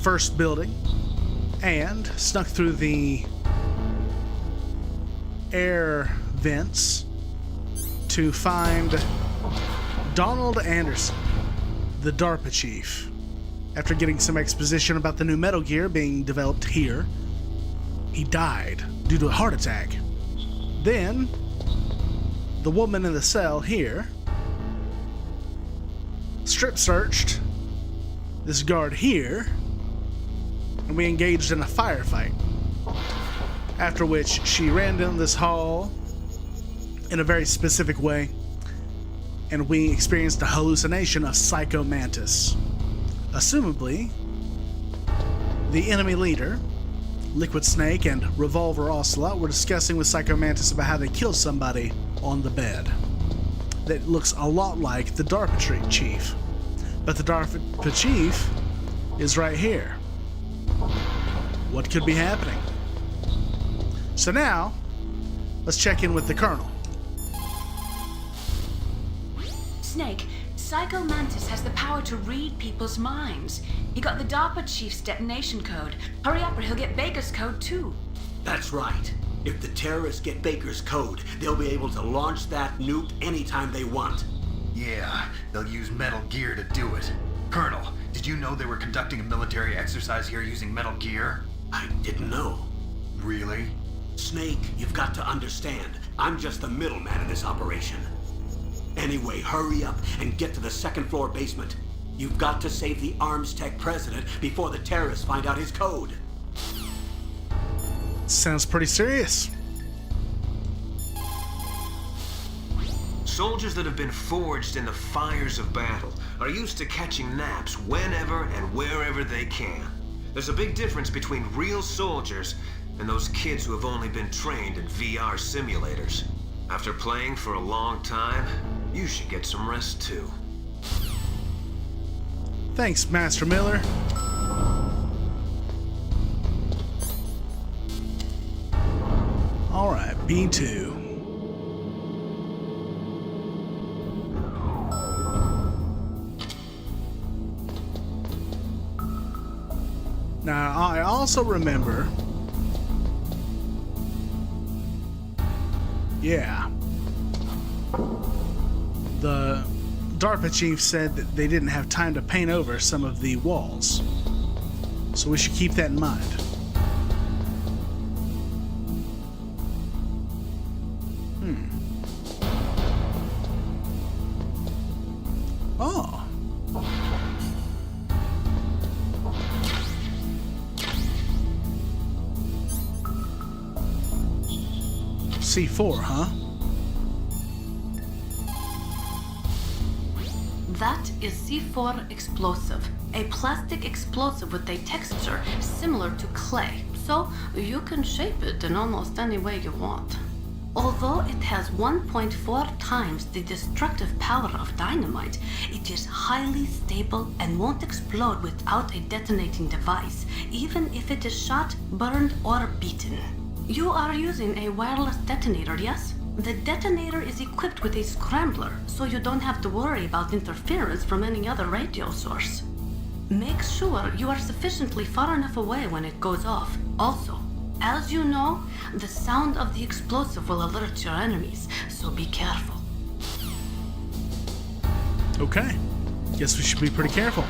Speaker 1: first building and snuck through the air vents to find Donald Anderson, the DARPA chief. After getting some exposition about the new Metal Gear being developed here, he died due to a heart attack. Then, the woman in the cell here strip searched this guard here and we engaged in a firefight. After which, she ran down this hall in a very specific way, and we experienced a hallucination of Psycho Mantis. Assumably, the enemy leader, Liquid Snake, and Revolver Ocelot were discussing with Psycho Mantis about how they killed somebody on the bed that looks a lot like the DARPA chief. But the DARPA chief is right here. What could be happening? So now, let's check in with the Colonel.
Speaker 4: Snake, Psycho Mantis has the power to read people's minds. He got the DARPA chief's detonation code. Hurry up or he'll get Baker's code too.
Speaker 11: That's right. If the terrorists get Baker's code, they'll be able to launch that nuke anytime they want.
Speaker 13: Yeah, they'll use Metal Gear to do it. Colonel, did you know they were conducting a military exercise here using Metal Gear?
Speaker 11: I didn't know.
Speaker 13: Really?
Speaker 11: Snake, you've got to understand. I'm just the middleman in this operation. Anyway, hurry up and get to the second-floor basement. You've got to save the ArmsTech president before the terrorists find out his code.
Speaker 1: Sounds pretty serious.
Speaker 8: Soldiers that have been forged in the fires of battle are used to catching naps whenever and wherever they can. There's a big difference between real soldiers and those kids who have only been trained in VR simulators. After playing for a long time, you should get some rest too.
Speaker 1: Thanks, Master Miller. Alright, B2. Now, I also remember... Yeah. The DARPA chief said that they didn't have time to paint over some of the walls. So we should keep that in mind. Oh. C4, huh?
Speaker 7: That is C4 explosive, a plastic explosive with a texture similar to clay, so you can shape it in almost any way you want. Although it has 1.4 times the destructive power of dynamite, it is highly stable and won't explode without a detonating device, even if it is shot, burned, or beaten. You are using a wireless detonator, yes? The detonator is equipped with a scrambler, so you don't have to worry about interference from any other radio source. Make sure you are sufficiently far enough away when it goes off. Also, as you know, the sound of the explosive will alert your enemies, so be careful.
Speaker 1: Okay. Guess we should be pretty careful.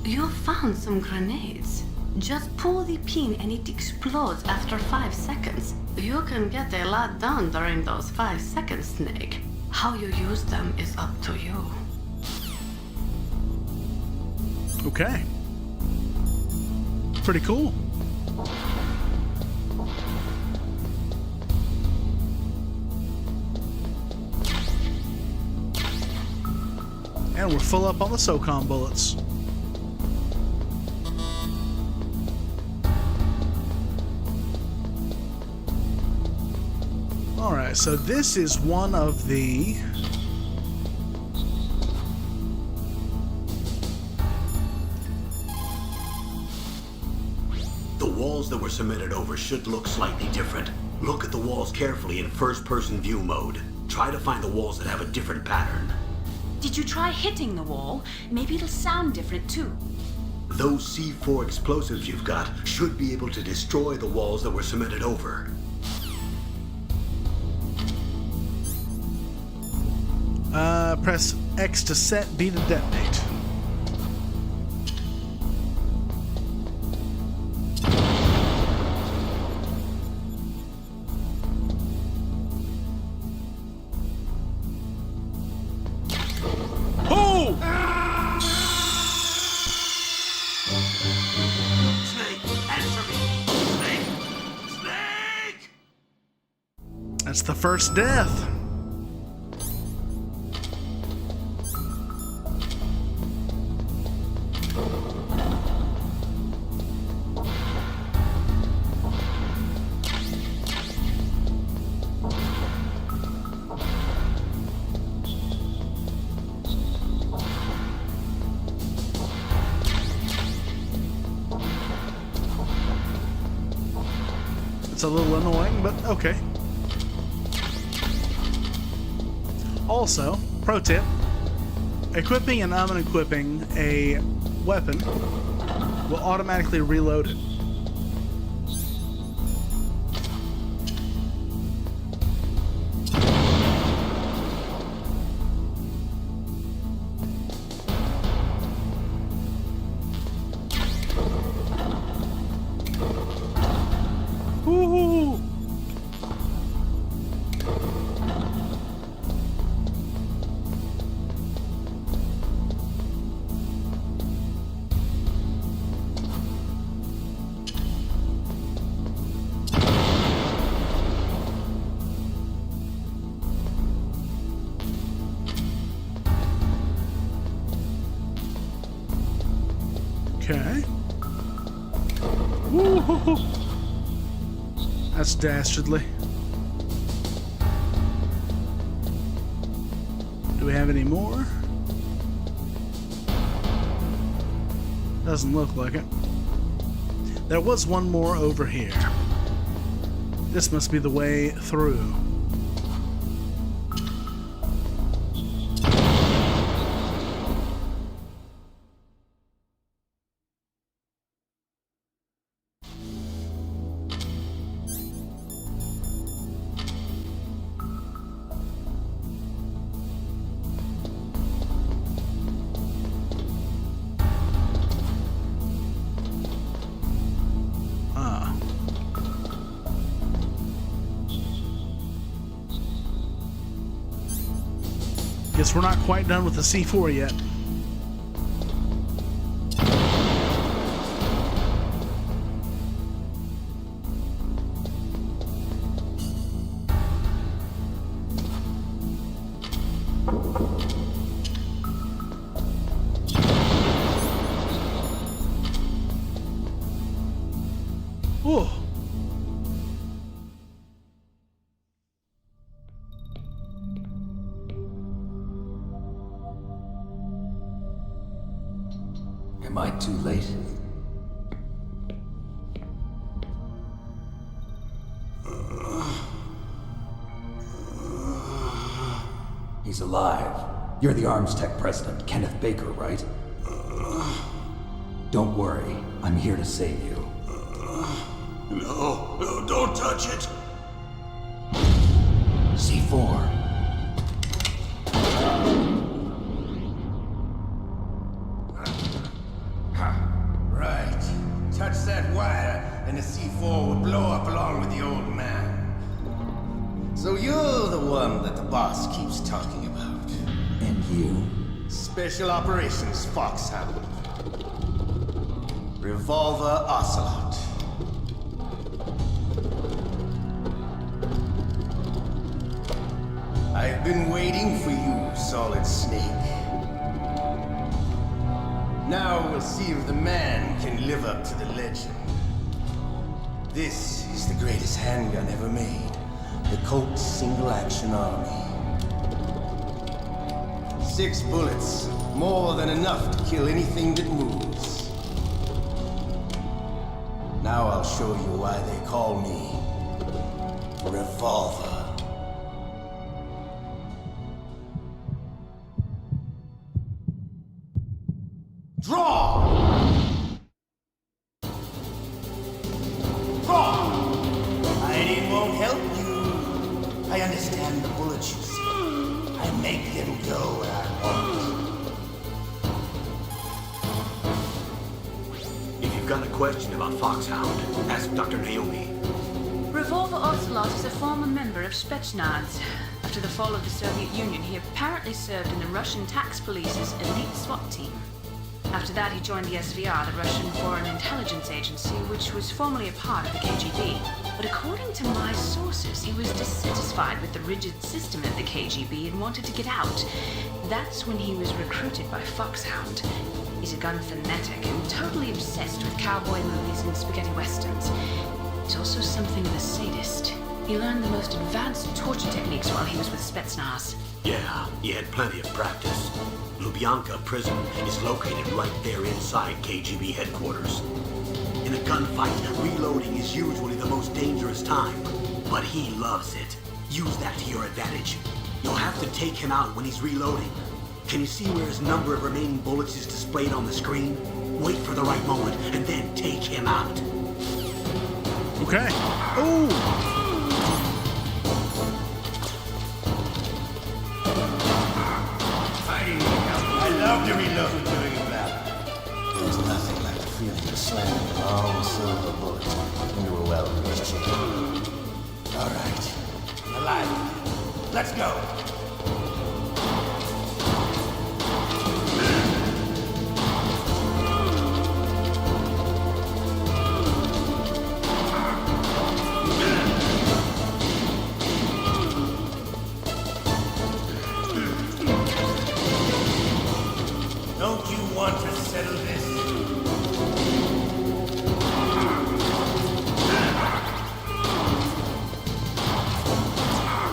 Speaker 7: You found some grenades. Just pull the pin and it explodes after 5 seconds. You can get a lot done during those 5 seconds, Snake. How you use them is up to you.
Speaker 1: Okay. Pretty cool. And we're full up on the SOCOM bullets. Alright, so this is one of the...
Speaker 11: The walls that were cemented over should look slightly different. Look at the walls carefully in first-person view mode. Try to find the walls that have a different pattern.
Speaker 4: Did you try hitting the wall? Maybe it'll sound different too.
Speaker 11: Those C4 explosives you've got should be able to destroy the walls that were cemented over.
Speaker 1: Press X to set, B to detonate. Oh!
Speaker 11: Snake, answer me! Snake! Snake!
Speaker 1: That's the first death. It's a little annoying, but okay. Also, pro tip, equipping and unequipping a weapon will automatically reload it. Woohoo! Okay. Woo-hoo-hoo. That's dastardly. Do we have any more? Doesn't look like it. There was one more over here. This must be the way through. Guess we're not quite done with the C4 yet. Ooh.
Speaker 3: Am I too late? He's alive. You're the ArmsTech president, Kenneth Baker, right? Don't worry. I'm here to save you.
Speaker 11: No, don't touch it!
Speaker 3: C4.
Speaker 10: Right. Touch that wire, and the C4 will blow up along with the old man. So you're the one that the boss keeps talking about.
Speaker 3: And you?
Speaker 10: Special Operations Foxhound. Revolver Ocelot. I've been waiting for you, Solid Snake. Now we'll see if the man can live up to the legend. This is the greatest handgun ever made. The Colt Single Action Army. 6 bullets, more than enough to kill anything that moves. Now I'll show you why they call me Revolver. Draw! Draw! Hiding won't help you. I understand the bullets you see. I make them go where I want.
Speaker 11: If you've got a question about Foxhound, ask Dr. Naomi.
Speaker 4: Revolver Ocelot is a former member of Spetsnaz. After the fall of the Soviet Union, he apparently served in the Russian tax police's elite SWAT team. After that, he joined the SVR, the Russian Foreign Intelligence Agency, which was formerly a part of the KGB. But according to my sources, he was dissatisfied with the rigid system at the KGB and wanted to get out. That's when he was recruited by Foxhound. He's a gun fanatic and totally obsessed with cowboy movies and spaghetti westerns. He's also something of a sadist. He learned the most advanced torture techniques while he was with Spetsnaz.
Speaker 11: Yeah, he had plenty of practice. Lubyanka prison is located right there inside KGB headquarters. In a gunfight, reloading is usually the most dangerous time, but he loves it. Use that to your advantage. You'll have to take him out when he's reloading. Can you see where his number of remaining bullets is displayed on the screen? Wait for the right moment, and then take him out.
Speaker 1: Okay. Ooh!
Speaker 10: I love to reload during a battle. There's nothing like the feeling of slamming a long silver bullet into a well-greased chicken. All right, alive. Let's go. Don't you want to settle this?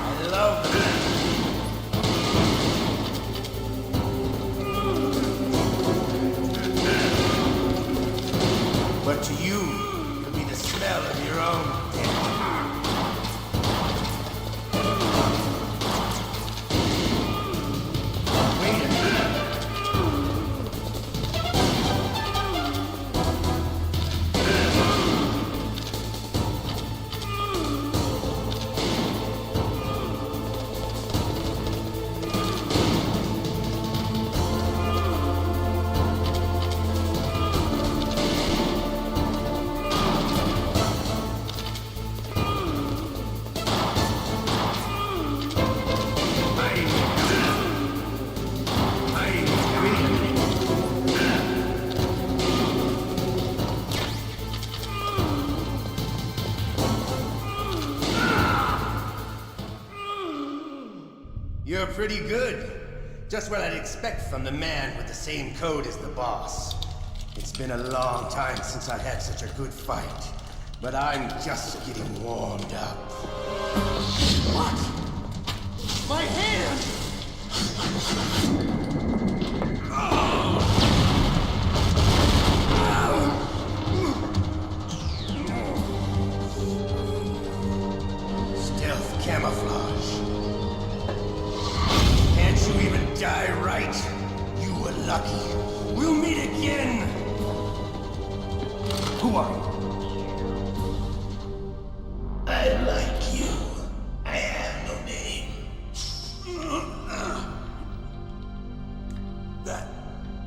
Speaker 10: I love that. But to you, it'll be the smell of your own death. Wait a minute. You're pretty good. Just what I'd expect from the man with the same code as the boss. It's been a long time since I had such a good fight, but I'm just getting warmed up. What? My hand! Stealth camouflage. Can't you even die right? You were lucky. We'll meet again! Who are you? I like you. I have no name.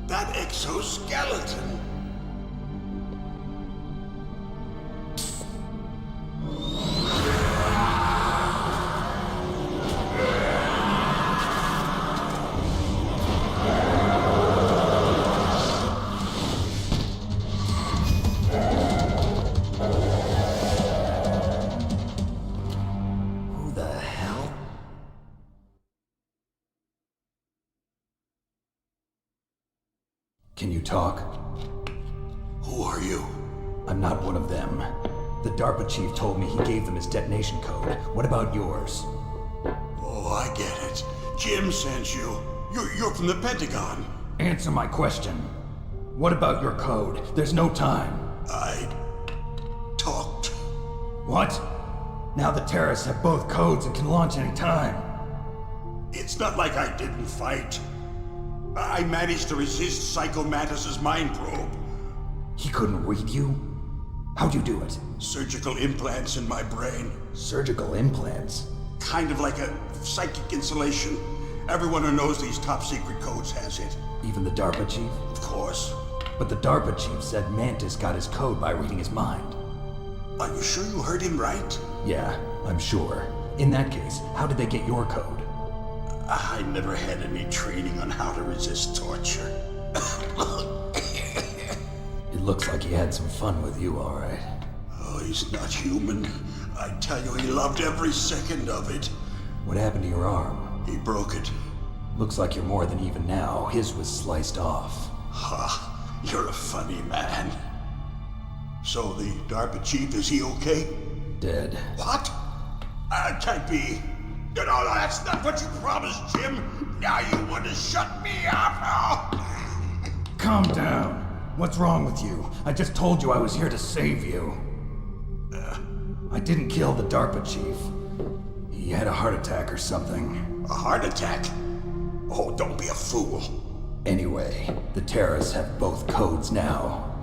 Speaker 10: That exoskeleton.
Speaker 3: Can you talk?
Speaker 10: Who are you?
Speaker 3: I'm not one of them. The DARPA chief told me he gave them his detonation code. What about yours?
Speaker 10: Oh, I get it. Jim sent you. You're from the Pentagon.
Speaker 3: Answer my question. What about your code? There's no time.
Speaker 10: I talked.
Speaker 3: What? Now the terrorists have both codes and can launch any time.
Speaker 10: It's not like I didn't fight. I managed to resist Psycho Mantis's mind probe.
Speaker 3: He couldn't read you? How'd you do it?
Speaker 10: Surgical implants in my brain.
Speaker 3: Surgical implants?
Speaker 10: Kind of like a psychic insulation.
Speaker 16: Everyone who knows these top secret codes has it.
Speaker 3: Even the DARPA chief?
Speaker 16: Of course.
Speaker 3: But the DARPA chief said Mantis got his code by reading his mind.
Speaker 16: Are you sure you heard him right?
Speaker 3: Yeah, I'm sure. In that case, how did they get your code?
Speaker 16: I never had any training on how to resist torture.
Speaker 3: It looks like he had some fun with you, all right.
Speaker 16: Oh, he's not human. I tell you, he loved every second of it.
Speaker 3: What happened to your arm?
Speaker 16: He broke it.
Speaker 3: Looks like you're more than even now. His was sliced off.
Speaker 16: Ha, you're a funny man. So the DARPA chief, is he okay?
Speaker 3: Dead.
Speaker 16: What? Can't be. No, that's not what you promised, Jim. Now you want to shut me up?
Speaker 3: Calm down. What's wrong with you? I just told you I was here to save you. I didn't kill the DARPA chief. He had a heart attack or something.
Speaker 16: A heart attack? Oh, don't be a fool.
Speaker 3: Anyway, the terrorists have both codes now.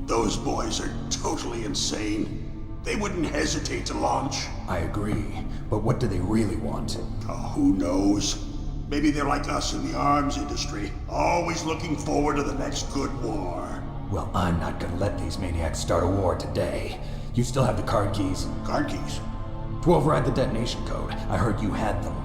Speaker 16: Those boys are totally insane. They wouldn't hesitate to launch.
Speaker 3: I agree, but what do they really want?
Speaker 16: Oh, who knows? Maybe they're like us in the arms industry, always looking forward to the next good war.
Speaker 3: Well, I'm not gonna let these maniacs start a war today. You still have the card keys?
Speaker 16: Card keys?
Speaker 3: To override the detonation code. I heard you had them.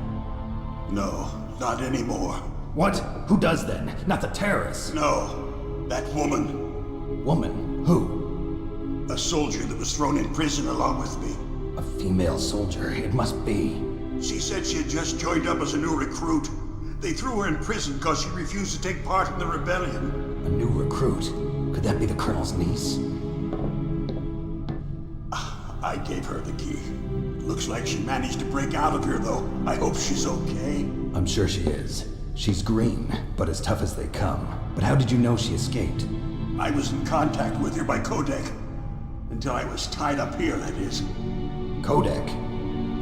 Speaker 16: No, not anymore.
Speaker 3: What? Who does then? Not the terrorists?
Speaker 16: No, that woman.
Speaker 3: Woman? Who?
Speaker 16: A soldier that was thrown in prison along with me.
Speaker 3: A female soldier? It must be.
Speaker 16: She said she had just joined up as a new recruit. They threw her in prison because she refused to take part in the rebellion.
Speaker 3: A new recruit? Could that be the Colonel's niece?
Speaker 16: I gave her the key. Looks like she managed to break out of here, though. I hope she's okay.
Speaker 3: I'm sure she is. She's green, but as tough as they come. But how did you know she escaped?
Speaker 16: I was in contact with her by codec. Until I was tied up here, that is.
Speaker 3: Codec?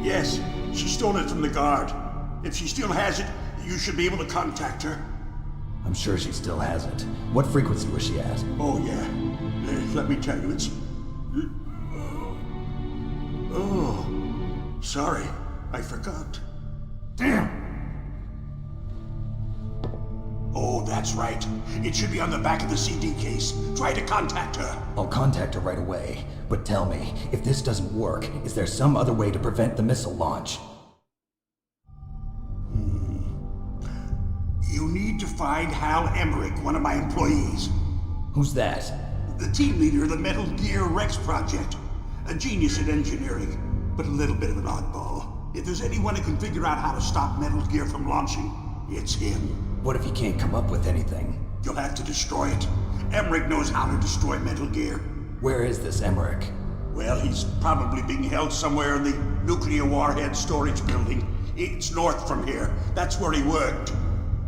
Speaker 16: Yes, she stole it from the guard. If she still has it, you should be able to contact her.
Speaker 3: I'm sure she still has it. What frequency was she at?
Speaker 16: Oh, yeah. Let me tell you, it's... Oh, sorry. I forgot.
Speaker 3: Damn!
Speaker 16: Oh, that's right. It should be on the back of the CD case. Try to contact her.
Speaker 3: I'll contact her right away. But tell me, if this doesn't work, is there some other way to prevent the missile launch?
Speaker 16: You need to find Hal Emmerich, one of my employees.
Speaker 3: Who's that?
Speaker 16: The team leader of the Metal Gear Rex project. A genius at engineering, but a little bit of an oddball. If there's anyone who can figure out how to stop Metal Gear from launching, it's him.
Speaker 3: What if he can't come up with anything?
Speaker 16: You'll have to destroy it. Emmerich knows how to destroy Metal Gear.
Speaker 3: Where is this Emmerich?
Speaker 16: Well, he's probably being held somewhere in the nuclear warhead storage building. It's north from here. That's where he worked.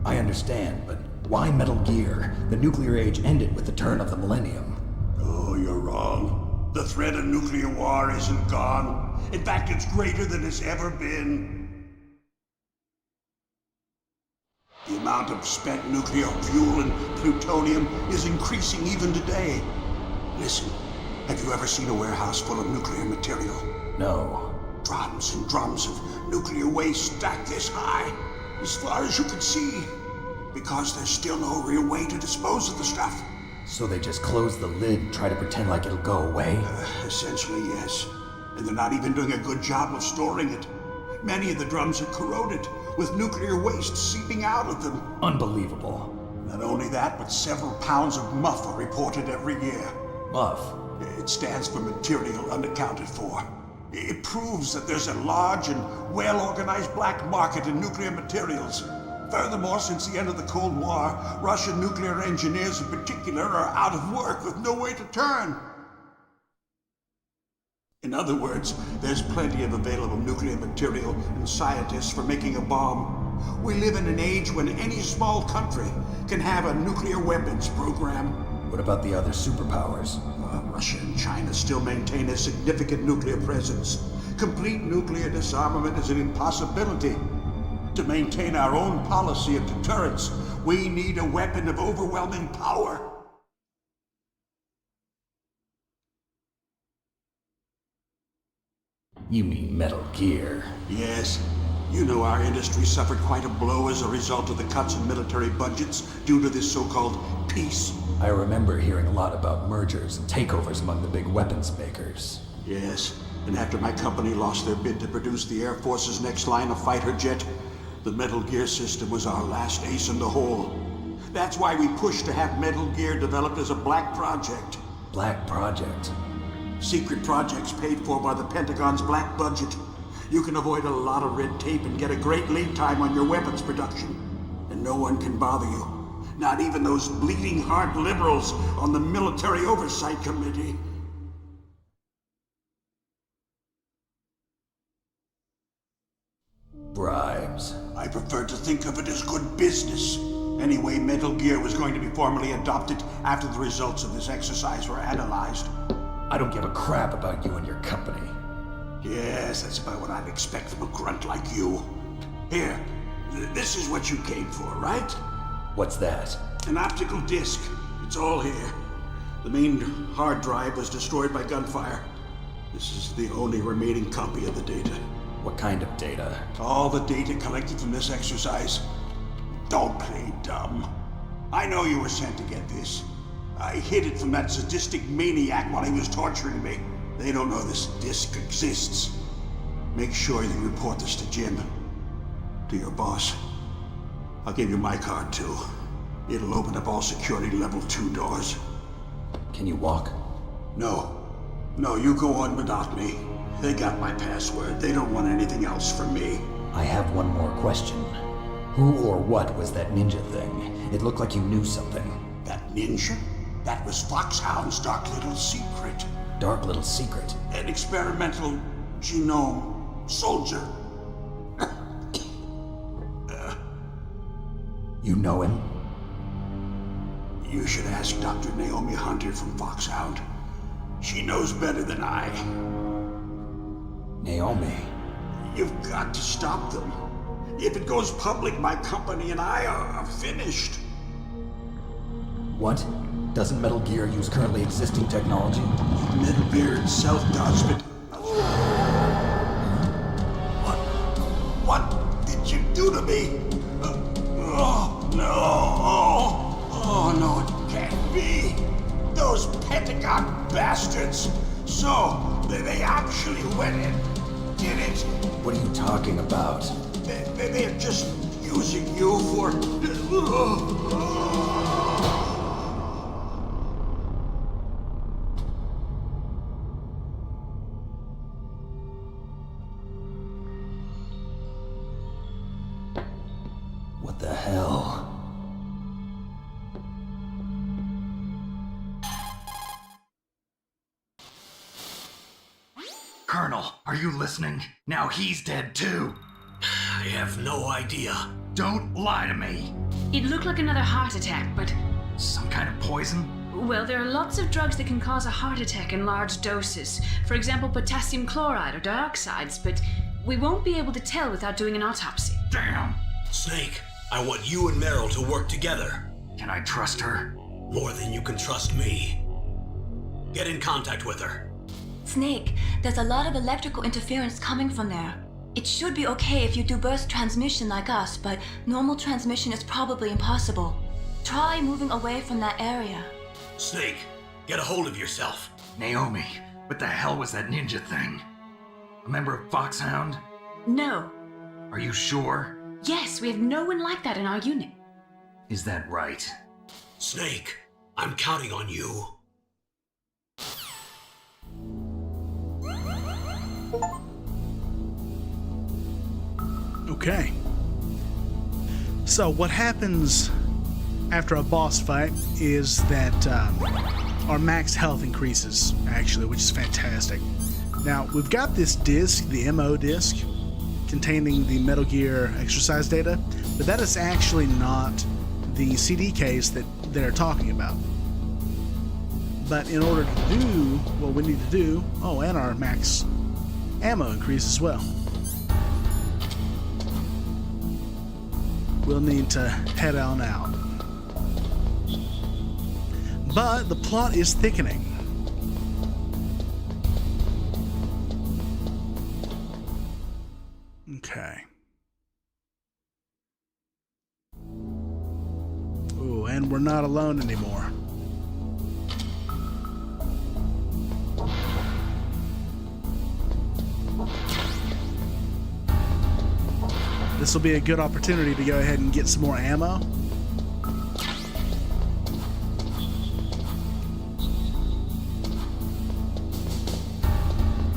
Speaker 3: I understand, but why Metal Gear? The nuclear age ended with the turn of the millennium.
Speaker 16: Oh, you're wrong. The threat of nuclear war isn't gone. In fact, it's greater than it's ever been. The amount of spent nuclear fuel and plutonium is increasing even today. Listen, have you ever seen a warehouse full of nuclear material?
Speaker 3: No.
Speaker 16: Drums and drums of nuclear waste stacked this high, as far as you can see. Because there's still no real way to dispose of the stuff.
Speaker 3: So they just close the lid and try to pretend like it'll go away?
Speaker 16: Essentially, yes. And they're not even doing a good job of storing it. Many of the drums are corroded, with nuclear waste seeping out of them.
Speaker 3: Unbelievable.
Speaker 16: Not only that, but several pounds of MUF are reported every year.
Speaker 3: MUF?
Speaker 16: It stands for material unaccounted for. It proves that there's a large and well-organized black market in nuclear materials. Furthermore, since the end of the Cold War, Russian nuclear engineers in particular are out of work with no way to turn. In other words, there's plenty of available nuclear material and scientists for making a bomb. We live in an age when any small country can have a nuclear weapons program.
Speaker 3: What about the other superpowers?
Speaker 16: Russia and China still maintain a significant nuclear presence. Complete nuclear disarmament is an impossibility. To maintain our own policy of deterrence, we need a weapon of overwhelming power.
Speaker 3: You mean Metal Gear?
Speaker 16: Yes. You know our industry suffered quite a blow as a result of the cuts in military budgets due to this so-called peace.
Speaker 3: I remember hearing a lot about mergers and takeovers among the big weapons makers.
Speaker 16: Yes, and after my company lost their bid to produce the Air Force's next line of fighter jet, the Metal Gear system was our last ace in the hole. That's why we pushed to have Metal Gear developed as a black project.
Speaker 3: Black project?
Speaker 16: Secret projects paid for by the Pentagon's black budget. You can avoid a lot of red tape and get a great lead time on your weapons production. And no one can bother you. Not even those bleeding heart liberals on the Military Oversight Committee.
Speaker 3: Bribes.
Speaker 16: I prefer to think of it as good business. Anyway, Metal Gear was going to be formally adopted after the results of this exercise were analyzed.
Speaker 3: I don't give a crap about you and your company.
Speaker 16: Yes, that's about what I'd expect from a grunt like you. Here, this is what you came for, right?
Speaker 3: What's that?
Speaker 16: An optical disc. It's all here. The main hard drive was destroyed by gunfire. This is the only remaining copy of the data.
Speaker 3: What kind of data?
Speaker 16: All the data collected from this exercise. Don't play dumb. I know you were sent to get this. I hid it from that sadistic maniac while he was torturing me. They don't know this disc exists. Make sure you report this to Jim. To your boss. I'll give you my card too. It'll open up all security level 2 doors.
Speaker 3: Can you walk?
Speaker 16: No. No, you go on without me. They got my password. They don't want anything else from me.
Speaker 3: I have one more question. Who or what was that ninja thing? It looked like you knew something.
Speaker 16: That ninja? That was Foxhound's dark little secret.
Speaker 3: Dark little secret?
Speaker 16: An experimental genome soldier.
Speaker 3: You know him?
Speaker 16: You should ask Dr. Naomi Hunter from Foxhound. She knows better than I.
Speaker 3: Naomi?
Speaker 16: You've got to stop them. If it goes public, my company and I are finished.
Speaker 3: What? Doesn't Metal Gear use currently existing technology?
Speaker 16: Metal Gear itself does, but... What did you do to me? Oh, no. Oh, no, it can't be. Those Pentagon bastards. So, they actually went and did it.
Speaker 3: What are you talking about?
Speaker 16: They're just using you for...
Speaker 3: What the hell?
Speaker 13: Colonel, are you listening? Now he's dead too.
Speaker 11: I have no idea.
Speaker 13: Don't lie to me.
Speaker 4: It looked like another heart attack, but...
Speaker 13: Some kind of poison?
Speaker 4: Well, there are lots of drugs that can cause a heart attack in large doses. For example, potassium chloride or dioxides, but we won't be able to tell without doing an autopsy.
Speaker 13: Damn!
Speaker 11: Snake, I want you and Meryl to work together.
Speaker 13: Can I trust her?
Speaker 11: More than you can trust me. Get in contact with her.
Speaker 5: Snake, there's a lot of electrical interference coming from there. It should be okay if you do burst transmission like us, but normal transmission is probably impossible. Try moving away from that area.
Speaker 11: Snake, get a hold of yourself.
Speaker 13: Naomi, what the hell was that ninja thing? A member of Foxhound?
Speaker 4: No.
Speaker 13: Are you sure?
Speaker 4: Yes, we have no one like that in our unit.
Speaker 13: Is that right?
Speaker 11: Snake, I'm counting on you.
Speaker 1: Okay. So what happens after a boss fight is that our max health increases, actually, which is fantastic. Now, we've got this disc, the MO disc, containing the Metal Gear exercise data, but that is actually not the CD case that they're talking about. But in order to do what we need to do, oh, and our max ammo increase as well, we'll need to head on out. But the plot is thickening. Okay. And we're not alone anymore. This will be a good opportunity to go ahead and get some more ammo.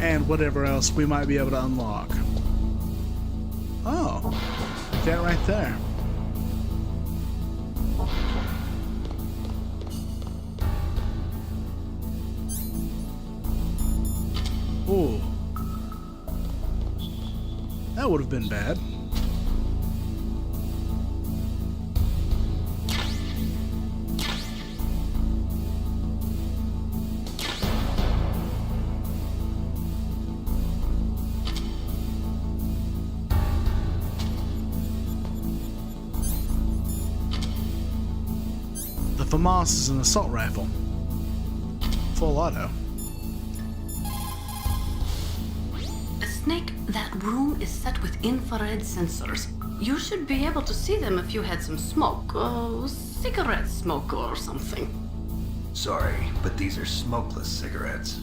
Speaker 1: And whatever else we might be able to unlock. Oh, that right there. Ooh. That would have been bad. The FAMAS is an assault rifle. Full auto.
Speaker 7: Snake, that room is set with infrared sensors. You should be able to see them if you had some smoke, cigarette smoke or something.
Speaker 13: Sorry, but these are smokeless cigarettes.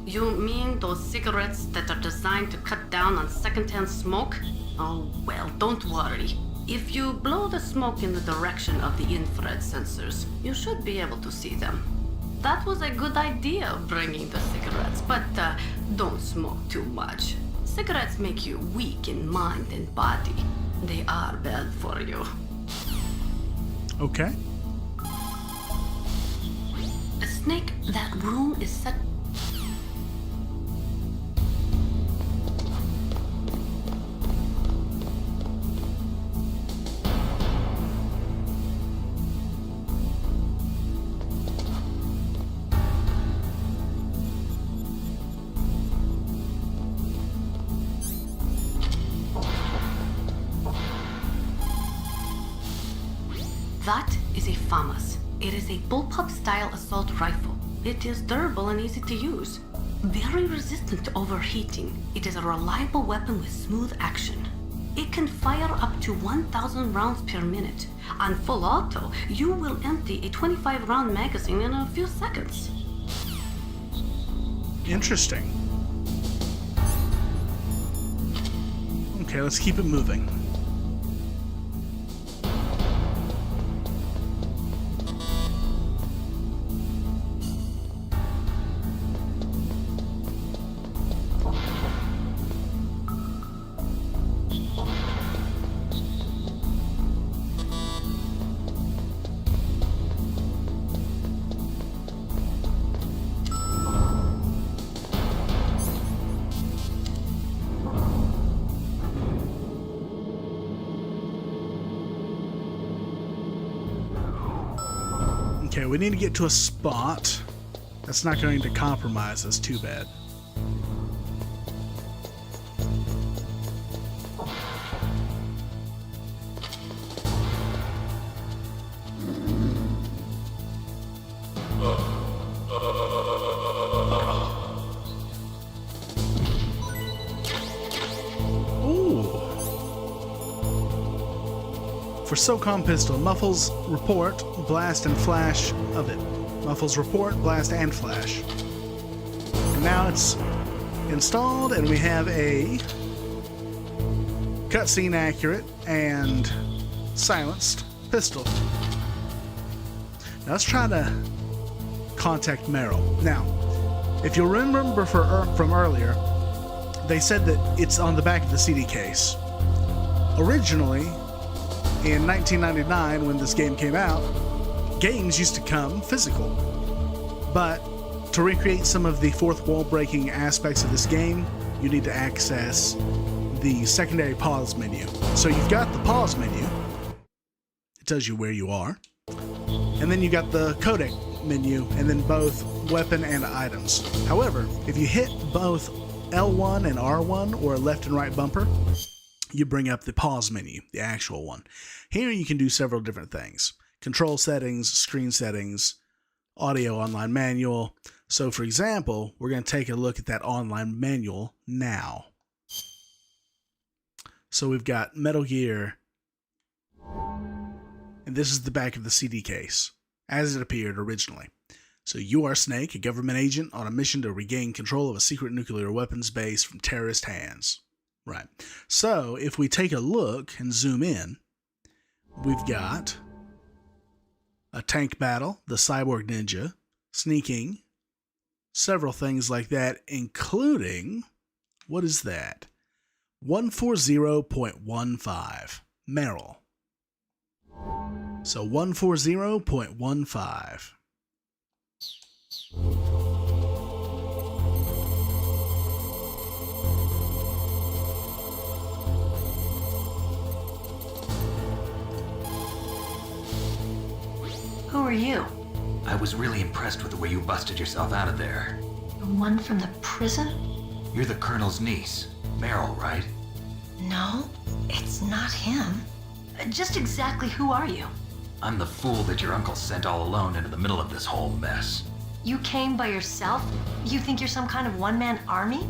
Speaker 7: You mean those cigarettes that are designed to cut down on secondhand smoke? Oh, well, don't worry. If you blow the smoke in the direction of the infrared sensors, you should be able to see them. That was a good idea, bringing the cigarettes, but don't smoke too much. Cigarettes make you weak in mind and body. They are bad for you.
Speaker 1: Okay.
Speaker 7: Snake, that room is set... That is a FAMAS. It is a bullpup-style assault rifle. It is durable and easy to use. Very resistant to overheating. It is a reliable weapon with smooth action. It can fire up to 1,000 rounds per minute. On full auto, you will empty a 25-round magazine in a few seconds.
Speaker 1: Interesting. Okay, let's keep it moving. Okay, we need to get to a spot that's not going to compromise us too bad. For SOCOM pistol, muffles, report, blast, and flash of it. Muffles, report, blast, and flash. And now it's installed, and we have a cutscene accurate and silenced pistol. Now let's try to contact Meryl. Now, if you'll remember from earlier, they said that it's on the back of the CD case. Originally, in 1999, when this game came out, games used to come physical. But to recreate some of the fourth wall breaking aspects of this game, you need to access the secondary pause menu. So you've got the pause menu. It tells you where you are. And then you got the codec menu, and then both weapon and items. However, if you hit both L1 and R1, or left and right bumper, you bring up the pause menu, the actual one. Here you can do several different things. Control settings, screen settings, audio online manual. So for example, we're going to take a look at that online manual now. So we've got Metal Gear And this is the back of the CD case, as it appeared originally. So you are Snake, a government agent on a mission to regain control of a secret nuclear weapons base from terrorist hands. Right. So if we take a look and zoom in, we've got a tank battle, the Cyborg Ninja, sneaking, several things like that, including, what is that? 140.15, Meryl. So 140.15.
Speaker 7: Who are you?
Speaker 3: I was really impressed with the way you busted yourself out of there.
Speaker 7: The one from the prison?
Speaker 3: You're the Colonel's niece, Meryl, right?
Speaker 7: No, it's not him. Just exactly who are you?
Speaker 3: I'm the fool that your uncle sent all alone into the middle of this whole mess.
Speaker 7: You came by yourself? You think you're some kind of one-man army?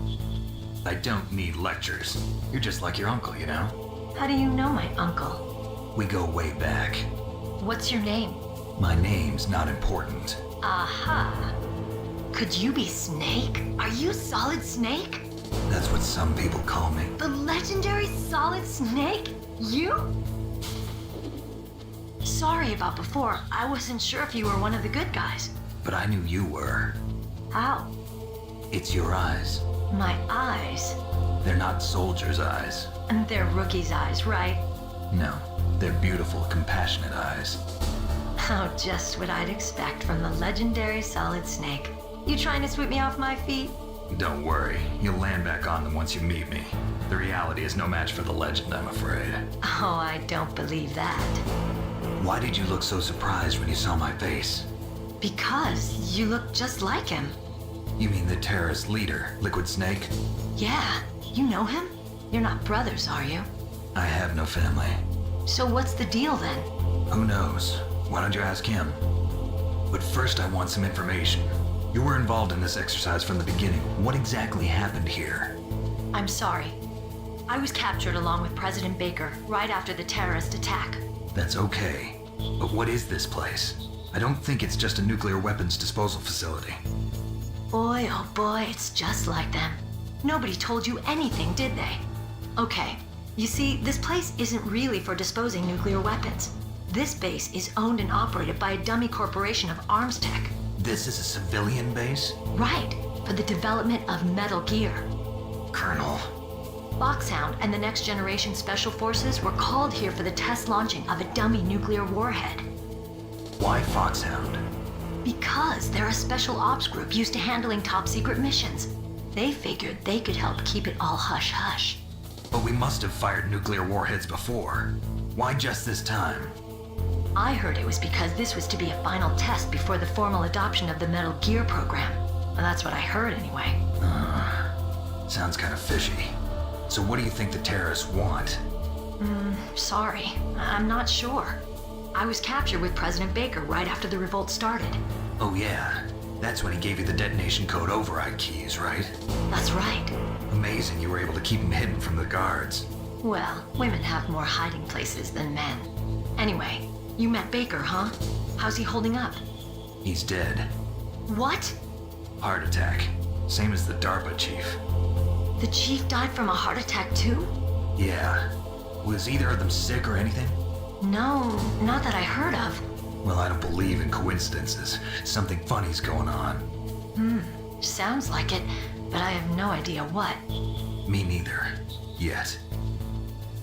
Speaker 3: I don't need lectures. You're just like your uncle, you know?
Speaker 7: How do you know my uncle?
Speaker 3: We go way back.
Speaker 7: What's your name?
Speaker 3: My name's not important.
Speaker 7: Aha. Could you be Snake? Are you Solid Snake?
Speaker 3: That's what some people call me.
Speaker 7: The legendary Solid Snake? You? Sorry about before. I wasn't sure if you were one of the good guys.
Speaker 3: But I knew you were.
Speaker 7: How?
Speaker 3: It's your eyes.
Speaker 7: My eyes?
Speaker 3: They're not soldiers' eyes.
Speaker 7: And they're rookies' eyes, right?
Speaker 3: No, they're beautiful, compassionate eyes.
Speaker 7: Oh, just what I'd expect from the legendary Solid Snake. You trying to sweep me off my feet?
Speaker 3: Don't worry, you'll land back on them once you meet me. The reality is no match for the legend, I'm afraid.
Speaker 7: Oh, I don't believe that.
Speaker 3: Why did you look so surprised when you saw my face?
Speaker 7: Because you look just like him.
Speaker 3: You mean the terrorist leader, Liquid Snake?
Speaker 7: Yeah, you know him? You're not brothers, are you?
Speaker 3: I have no family.
Speaker 7: So what's the deal then?
Speaker 3: Who knows? Why don't you ask him? But first I want some information. You were involved in this exercise from the beginning. What exactly happened here?
Speaker 7: I'm sorry. I was captured along with President Baker right after the terrorist attack.
Speaker 3: That's okay. But what is this place? I don't think it's just a nuclear weapons disposal facility.
Speaker 7: Boy, oh boy, it's just like them. Nobody told you anything, did they? Okay, you see, this place isn't really for disposing nuclear weapons. This base is owned and operated by a dummy corporation of ArmsTech.
Speaker 3: This is a civilian base?
Speaker 7: Right, for the development of Metal Gear.
Speaker 3: Colonel.
Speaker 7: Foxhound and the Next Generation Special Forces were called here for the test launching of a dummy nuclear warhead.
Speaker 3: Why Foxhound?
Speaker 7: Because they're a special ops group used to handling top secret missions. They figured they could help keep it all hush-hush.
Speaker 3: But we must have fired nuclear warheads before. Why just this time?
Speaker 7: I heard it was because this was to be a final test before the formal adoption of the Metal Gear program. Well, that's what I heard anyway.
Speaker 3: Sounds kind of fishy. So what do you think the terrorists want?
Speaker 7: Sorry. I'm not sure. I was captured with President Baker right after the revolt started.
Speaker 3: Oh yeah, that's when he gave you the detonation code override keys, right?
Speaker 7: That's right.
Speaker 3: Amazing you were able to keep him hidden from the guards.
Speaker 7: Well, women have more hiding places than men. Anyway, you met Baker, huh? How's he holding up?
Speaker 3: He's dead.
Speaker 7: What?
Speaker 3: Heart attack. Same as the DARPA chief.
Speaker 7: The chief died from a heart attack too?
Speaker 3: Yeah. Was either of them sick or anything?
Speaker 7: No, not that I heard of.
Speaker 3: Well, I don't believe in coincidences. Something funny's going on.
Speaker 7: Sounds like it, but I have no idea what.
Speaker 3: Me neither. Yet.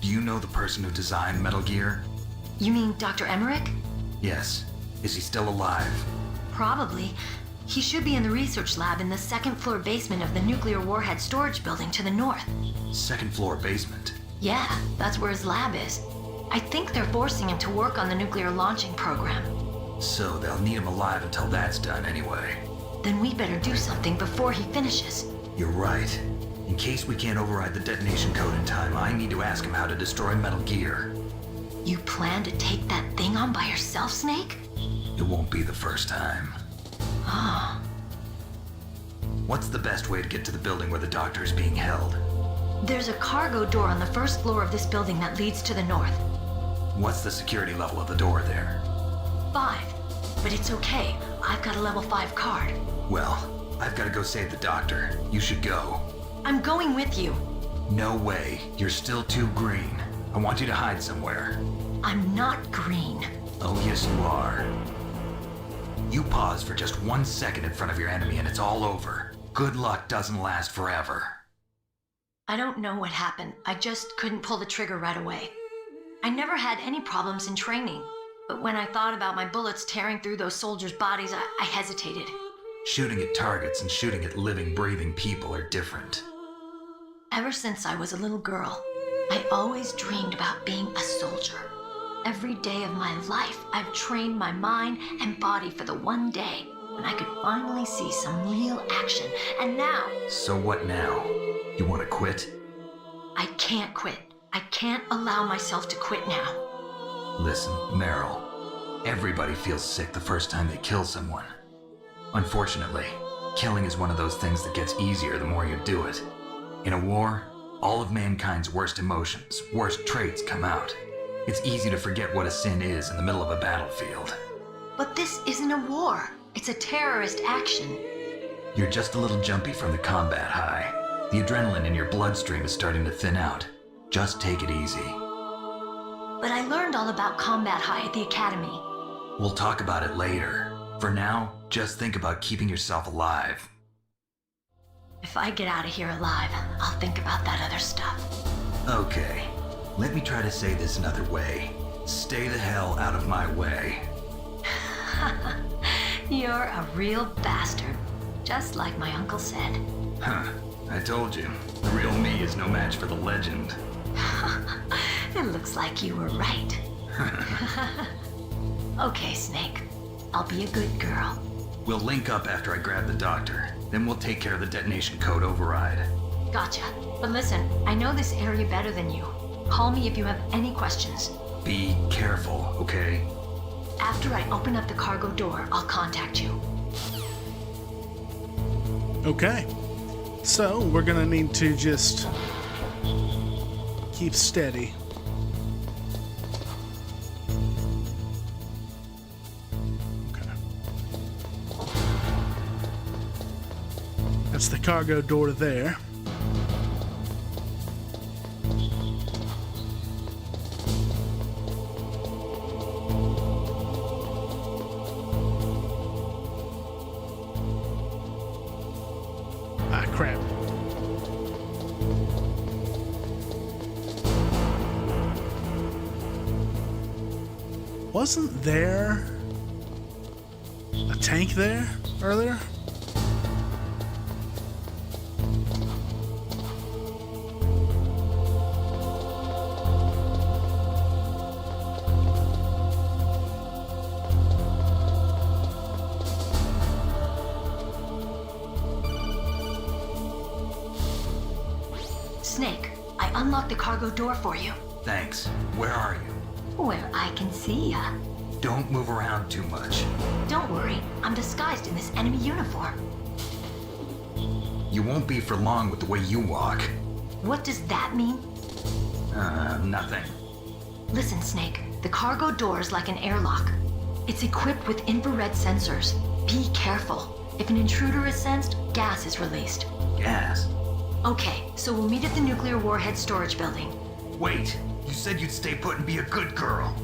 Speaker 3: Do you know the person who designed Metal Gear?
Speaker 7: You mean Dr. Emmerich?
Speaker 3: Yes. Is he still alive?
Speaker 7: Probably. He should be in the research lab in the second floor basement of the nuclear warhead storage building to the north.
Speaker 3: Second floor basement?
Speaker 7: Yeah, that's where his lab is. I think they're forcing him to work on the nuclear launching program.
Speaker 3: So they'll need him alive until that's done anyway.
Speaker 7: Then we better do something before he finishes.
Speaker 3: You're right. In case we can't override the detonation code in time, I need to ask him how to destroy Metal Gear.
Speaker 7: You plan to take that thing on by yourself, Snake?
Speaker 3: It won't be the first time.
Speaker 7: Oh.
Speaker 3: What's the best way to get to the building where the doctor is being held?
Speaker 7: There's a cargo door on the first floor of this building that leads to the north.
Speaker 3: What's the security level of the door there?
Speaker 7: 5. But it's okay. I've got a level 5 card.
Speaker 3: Well, I've got to go save the doctor. You should go.
Speaker 7: I'm going with you.
Speaker 3: No way. You're still too green. I want you to hide somewhere.
Speaker 7: I'm not green.
Speaker 3: Oh, yes, you are. You pause for just 1 second in front of your enemy and it's all over. Good luck doesn't last forever.
Speaker 7: I don't know what happened. I just couldn't pull the trigger right away. I never had any problems in training. But when I thought about my bullets tearing through those soldiers' bodies, I hesitated.
Speaker 3: Shooting at targets and shooting at living, breathing people are different.
Speaker 7: Ever since I was a little girl, I always dreamed about being a soldier. Every day of my life, I've trained my mind and body for the one day when I could finally see some real action. And now...
Speaker 3: So what now? You want to quit?
Speaker 7: I can't quit. I can't allow myself to quit now.
Speaker 3: Listen, Meryl. Everybody feels sick the first time they kill someone. Unfortunately, killing is one of those things that gets easier the more you do it. In a war, all of mankind's worst emotions, worst traits come out. It's easy to forget what a sin is in the middle of a battlefield.
Speaker 7: But this isn't a war. It's a terrorist action.
Speaker 3: You're just a little jumpy from the combat high. The adrenaline in your bloodstream is starting to thin out. Just take it easy.
Speaker 7: But I learned all about combat high at the academy.
Speaker 3: We'll talk about it later. For now, just think about keeping yourself alive.
Speaker 7: If I get out of here alive, I'll think about that other stuff.
Speaker 3: Okay. Let me try to say this another way. Stay the hell out of my way.
Speaker 7: You're a real bastard. Just like my uncle said.
Speaker 3: Huh. I told you. The real me is no match for the legend.
Speaker 7: It looks like you were right. Okay, Snake. I'll be a good girl.
Speaker 3: We'll link up after I grab the doctor. Then we'll take care of the detonation code override.
Speaker 7: Gotcha. But listen, I know this area better than you. Call me if you have any questions.
Speaker 3: Be careful, okay?
Speaker 7: After I open up the cargo door, I'll contact you.
Speaker 1: Okay. So, we're gonna need to just keep steady. Okay. That's the cargo door there. Ah, crap. Wasn't there a tank there earlier?
Speaker 7: Snake, I unlocked the cargo door for you.
Speaker 3: Thanks. Where are you?
Speaker 7: Where I can see ya.
Speaker 3: Don't move around too much.
Speaker 7: Don't worry, I'm disguised in this enemy uniform.
Speaker 3: You won't be for long with the way you walk.
Speaker 7: What does that mean?
Speaker 3: Nothing.
Speaker 7: Listen, Snake, the cargo door is like an airlock. It's equipped with infrared sensors. Be careful. If an intruder is sensed, gas is released.
Speaker 3: Gas?
Speaker 7: Okay, so we'll meet at the nuclear warhead storage building.
Speaker 3: Wait, you said you'd stay put and be a good girl.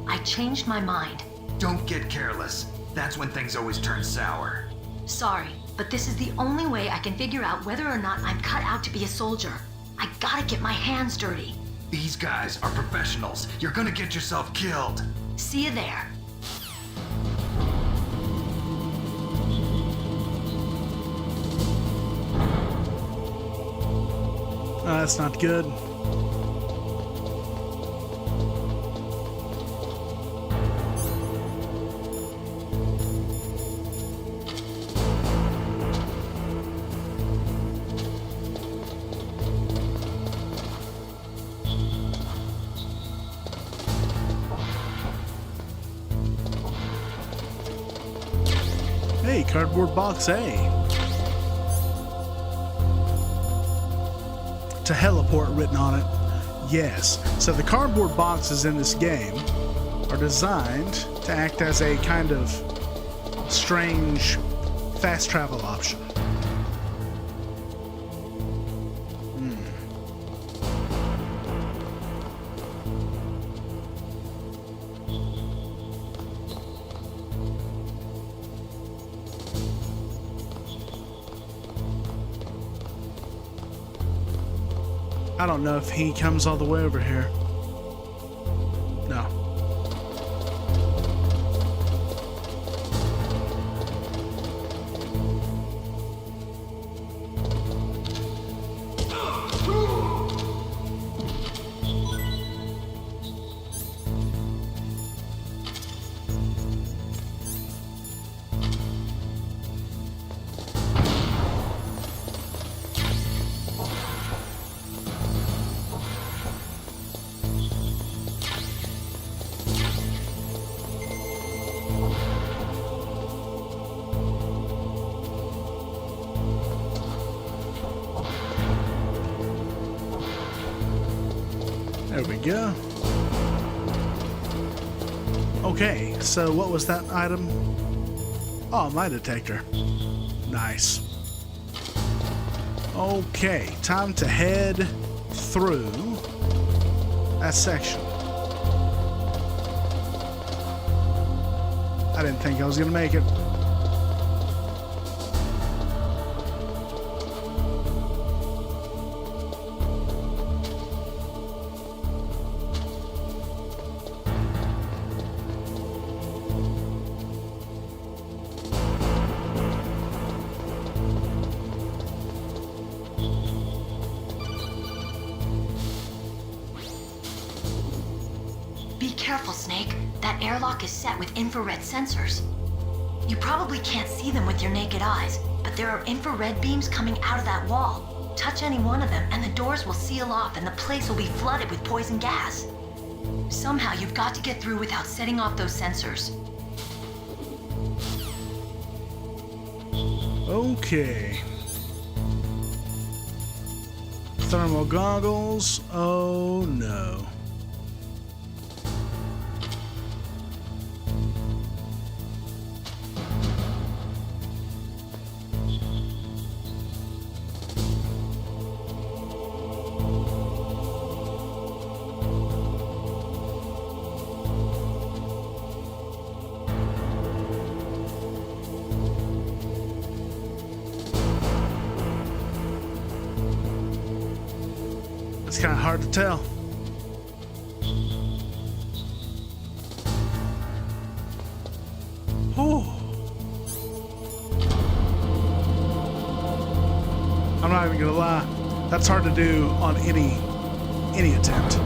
Speaker 7: I changed my mind.
Speaker 3: Don't get careless. That's when things always turn sour.
Speaker 7: Sorry, but this is the only way I can figure out whether or not I'm cut out to be a soldier. I gotta get my hands dirty.
Speaker 3: These guys are professionals. You're gonna get yourself killed.
Speaker 7: See you there.
Speaker 1: That's not good. Hey, cardboard box A. To heliport written on it. Yes. So the cardboard boxes in this game are designed to act as a kind of strange fast travel option. I don't know if he comes all the way over here. No. There we go. Okay, so what was that item? Oh, my detector. Nice. Okay, time to head through that section. I didn't think I was gonna make it.
Speaker 17: Be careful, Snake. That airlock is set with infrared sensors. You probably can't see them with your naked eyes, but there are infrared beams coming out of that wall. Touch any one of them, and the doors will seal off, and the place will be flooded with poison gas. Somehow, you've got to get through without setting off those sensors.
Speaker 1: Okay. Thermal goggles. Oh no. It's kind of hard to tell. Oh. I'm not even gonna lie. That's hard to do on any attempt.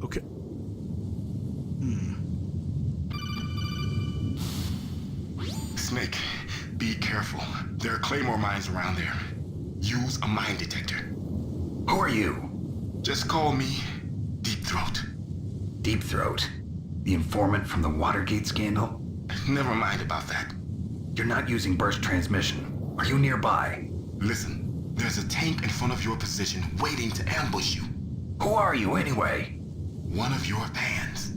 Speaker 1: Okay.
Speaker 6: Snake, be careful. There are Claymore mines around there. Use a mine detector.
Speaker 13: Who are you?
Speaker 6: Just call me Deep Throat.
Speaker 13: Deep Throat? The informant from the Watergate scandal?
Speaker 6: Never mind about that.
Speaker 13: You're not using burst transmission. Are you nearby?
Speaker 6: Listen, there's a tank in front of your position waiting to ambush you.
Speaker 13: Who are you anyway?
Speaker 6: One of your fans.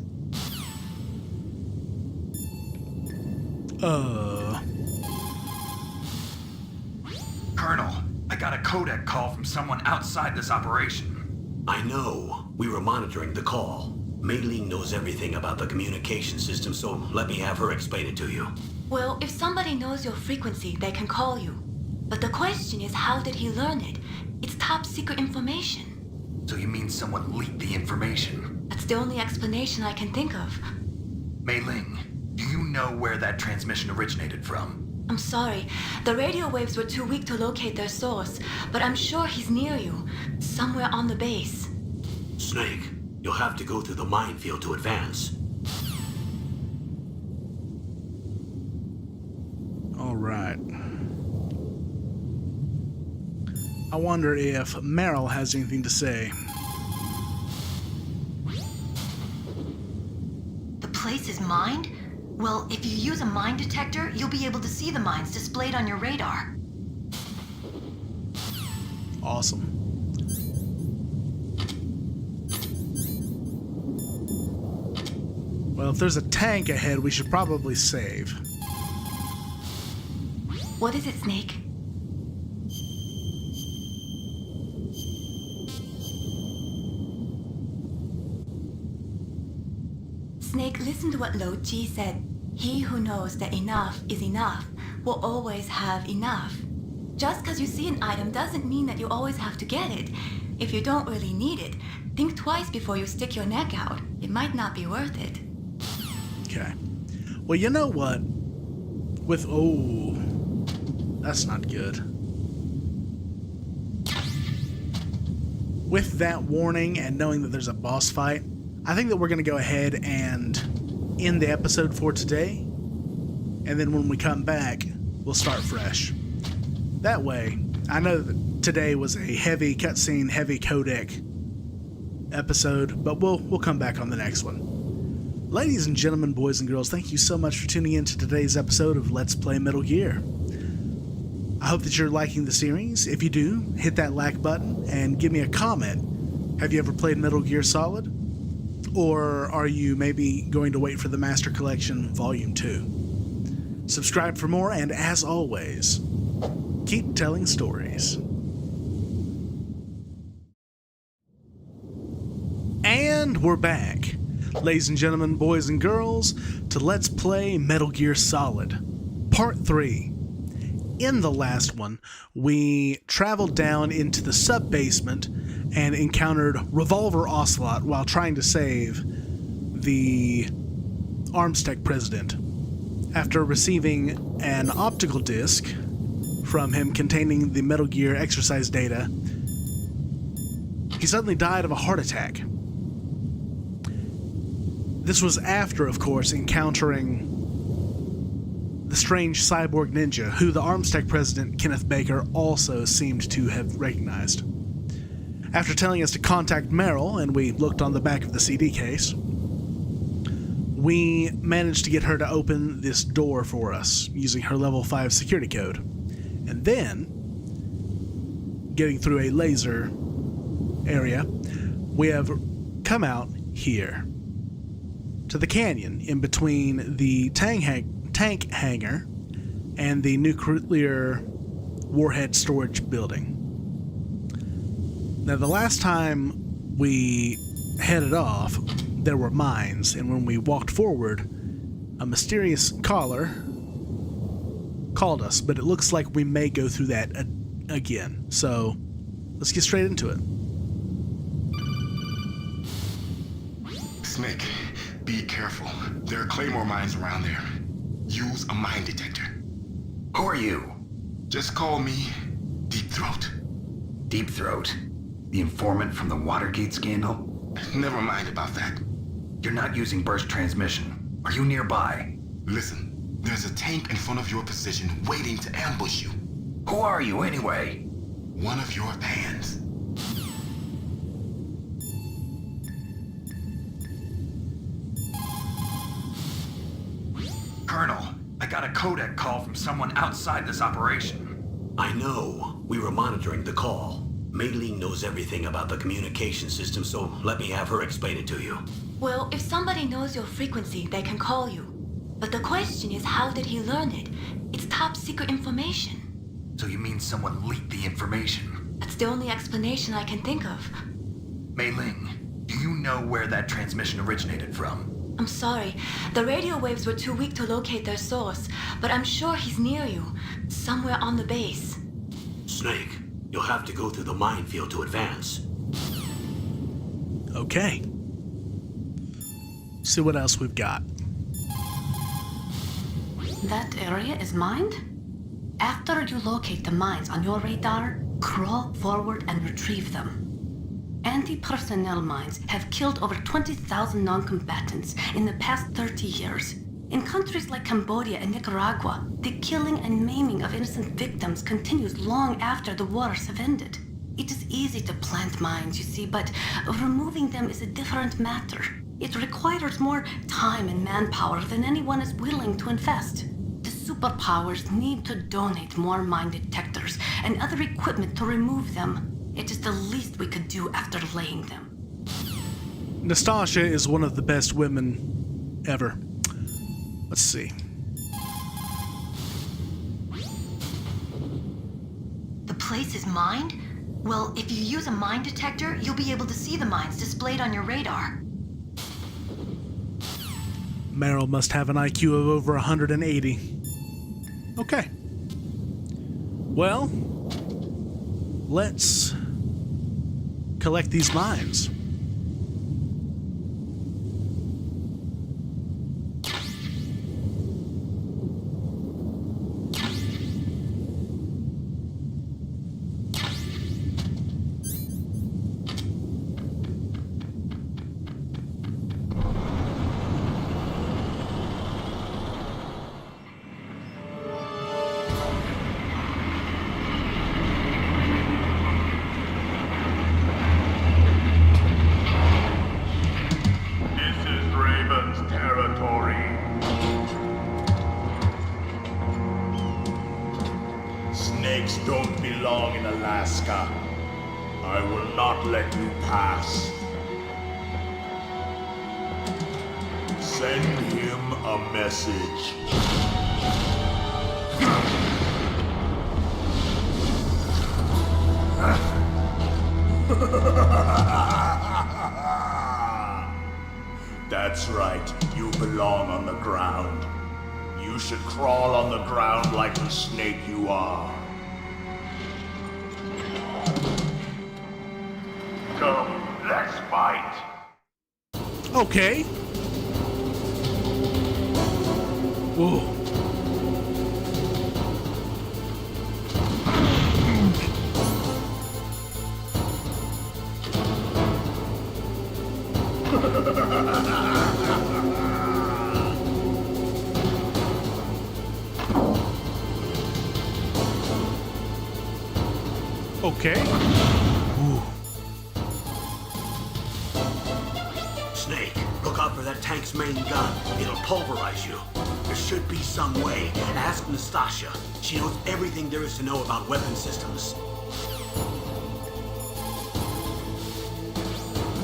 Speaker 13: Colonel, I got a codec call from someone outside this operation.
Speaker 11: I know. We were monitoring the call. Mei Ling knows everything about the communication system, so let me have her explain it to you.
Speaker 5: Well, if somebody knows your frequency, they can call you. But the question is, how did he learn it? It's top secret information.
Speaker 13: So you mean someone leaked the information?
Speaker 5: That's the only explanation I can think of.
Speaker 13: Mei Ling, do you know where that transmission originated from?
Speaker 5: I'm sorry. The radio waves were too weak to locate their source, but I'm sure he's near you, somewhere on the base.
Speaker 11: Snake, you'll have to go through the minefield to advance.
Speaker 1: All right. I wonder if Meryl has anything to say.
Speaker 17: The place is mined? Well, if you use a mine detector, you'll be able to see the mines displayed on your radar.
Speaker 1: Awesome. Well, if there's a tank ahead, we should probably save.
Speaker 5: What is it, Snake? Snake, listen to what Lo Ji said. He who knows that enough is enough will always have enough. Just because you see an item doesn't mean that you always have to get it. If you don't really need it, think twice before you stick your neck out. It might not be worth it.
Speaker 1: Okay. Well, you know what? That's not good. With that warning and knowing that there's a boss fight, I think that we're going to go ahead and end the episode for today. And then when we come back, we'll start fresh. That way, I know that today was a heavy cutscene, heavy codec episode, but we'll come back on the next one. Ladies and gentlemen, boys and girls, thank you so much for tuning in to today's episode of Let's Play Metal Gear. I hope that you're liking the series. If you do, hit that like button and give me a comment. Have you ever played Metal Gear Solid? Or are you maybe going to wait for the Master Collection Volume 2? Subscribe for more, and as always, keep telling stories. And we're back, ladies and gentlemen, boys and girls, to Let's Play Metal Gear Solid, Part 3. In the last one, we traveled down into the sub-basement and encountered Revolver Ocelot while trying to save the ArmsTech president. After receiving an optical disc from him containing the Metal Gear exercise data, he suddenly died of a heart attack. This was after, of course, encountering the strange cyborg ninja, who the ArmsTech president, Kenneth Baker, also seemed to have recognized. After telling us to contact Meryl, and we looked on the back of the CD case, we managed to get her to open this door for us using her level 5 security code. And then, getting through a laser area, we have come out here to the canyon in between the tank hangar and the nuclear warhead storage building. Now, the last time we headed off, there were mines, and when we walked forward, a mysterious caller called us, but it looks like we may go through that again. So, let's get straight into it.
Speaker 6: Snake, be careful. There are claymore mines around there. Use a mine detector.
Speaker 13: Who are you?
Speaker 6: Just call me Deep Throat.
Speaker 13: Deep Throat? The informant from the Watergate scandal?
Speaker 6: Never mind about that.
Speaker 13: You're not using burst transmission. Are you nearby?
Speaker 6: Listen, there's a tank in front of your position waiting to ambush you.
Speaker 13: Who are you anyway?
Speaker 6: One of your fans.
Speaker 13: Colonel, I got a codec call from someone outside this operation.
Speaker 11: I know. We were monitoring the call. Mei Ling knows everything about the communication system, so let me have her explain it to you.
Speaker 5: Well, if somebody knows your frequency, they can call you. But the question is, how did he learn it? It's top secret information.
Speaker 13: So you mean someone leaked the information?
Speaker 5: That's the only explanation I can think of.
Speaker 13: Mei Ling, do you know where that transmission originated from?
Speaker 5: I'm sorry. The radio waves were too weak to locate their source, but I'm sure he's near you, somewhere on the base.
Speaker 11: Snake, you'll have to go through the minefield to advance.
Speaker 1: Okay. See what else we've got.
Speaker 7: That area is mined? After you locate the mines on your radar, crawl forward and retrieve them. Anti-personnel mines have killed over 20,000 non-combatants in the past 30 years. In countries like Cambodia and Nicaragua, the killing and maiming of innocent victims continues long after the wars have ended. It is easy to plant mines, you see, but removing them is a different matter. It requires more time and manpower than anyone is willing to invest. The superpowers need to donate more mine detectors and other equipment to remove them. It is the least we could do after laying them.
Speaker 1: Nastasia is one of the best women ever. Let's see.
Speaker 17: The place is mined? Well, if you use a mine detector, you'll be able to see the mines displayed on your radar.
Speaker 1: Meryl must have an IQ of over 180. Okay. Well, let's collect these mines.
Speaker 18: Snakes don't belong in Alaska. I will not let you pass. Send him a message. That's right, you belong on the ground. You should crawl on the ground like the snake you are. Come, let's fight.
Speaker 1: Okay. Whoa. Okay. Ooh.
Speaker 11: Snake, look out for that tank's main gun. It'll pulverize you. There should be some way. Ask Nastasia. She knows everything there is to know about weapon systems.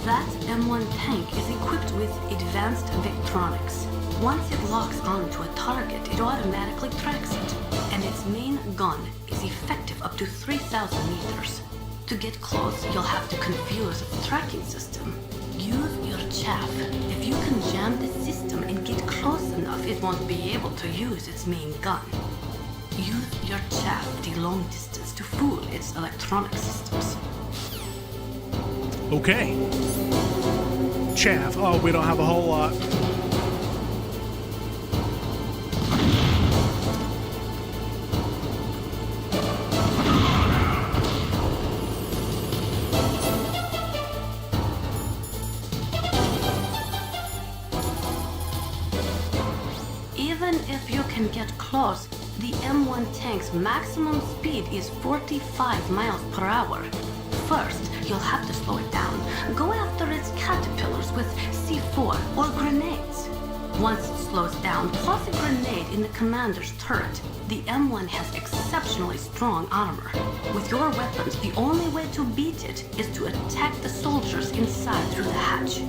Speaker 7: That M1 tank is equipped with advanced Victronics. Once it locks onto a target, it automatically tracks it, and its main gun is effective up to 3,000 meters. To get close, you'll have to confuse its tracking system. Use your chaff. If you can jam the system and get close enough, it won't be able to use its main gun. Use your chaff at a long distance to fool its electronic systems.
Speaker 1: Okay. Chaff. Oh, we don't have a whole lot.
Speaker 7: Even if you can get close, the M1 tank's maximum speed is 45 miles per hour. First, you'll have to slow it down. Go after its caterpillars with C4 or grenades. Once it slows down, toss a grenade in the commander's turret. The M1 has exceptionally strong armor. With your weapons, the only way to beat it is to attack the soldiers inside through the hatch.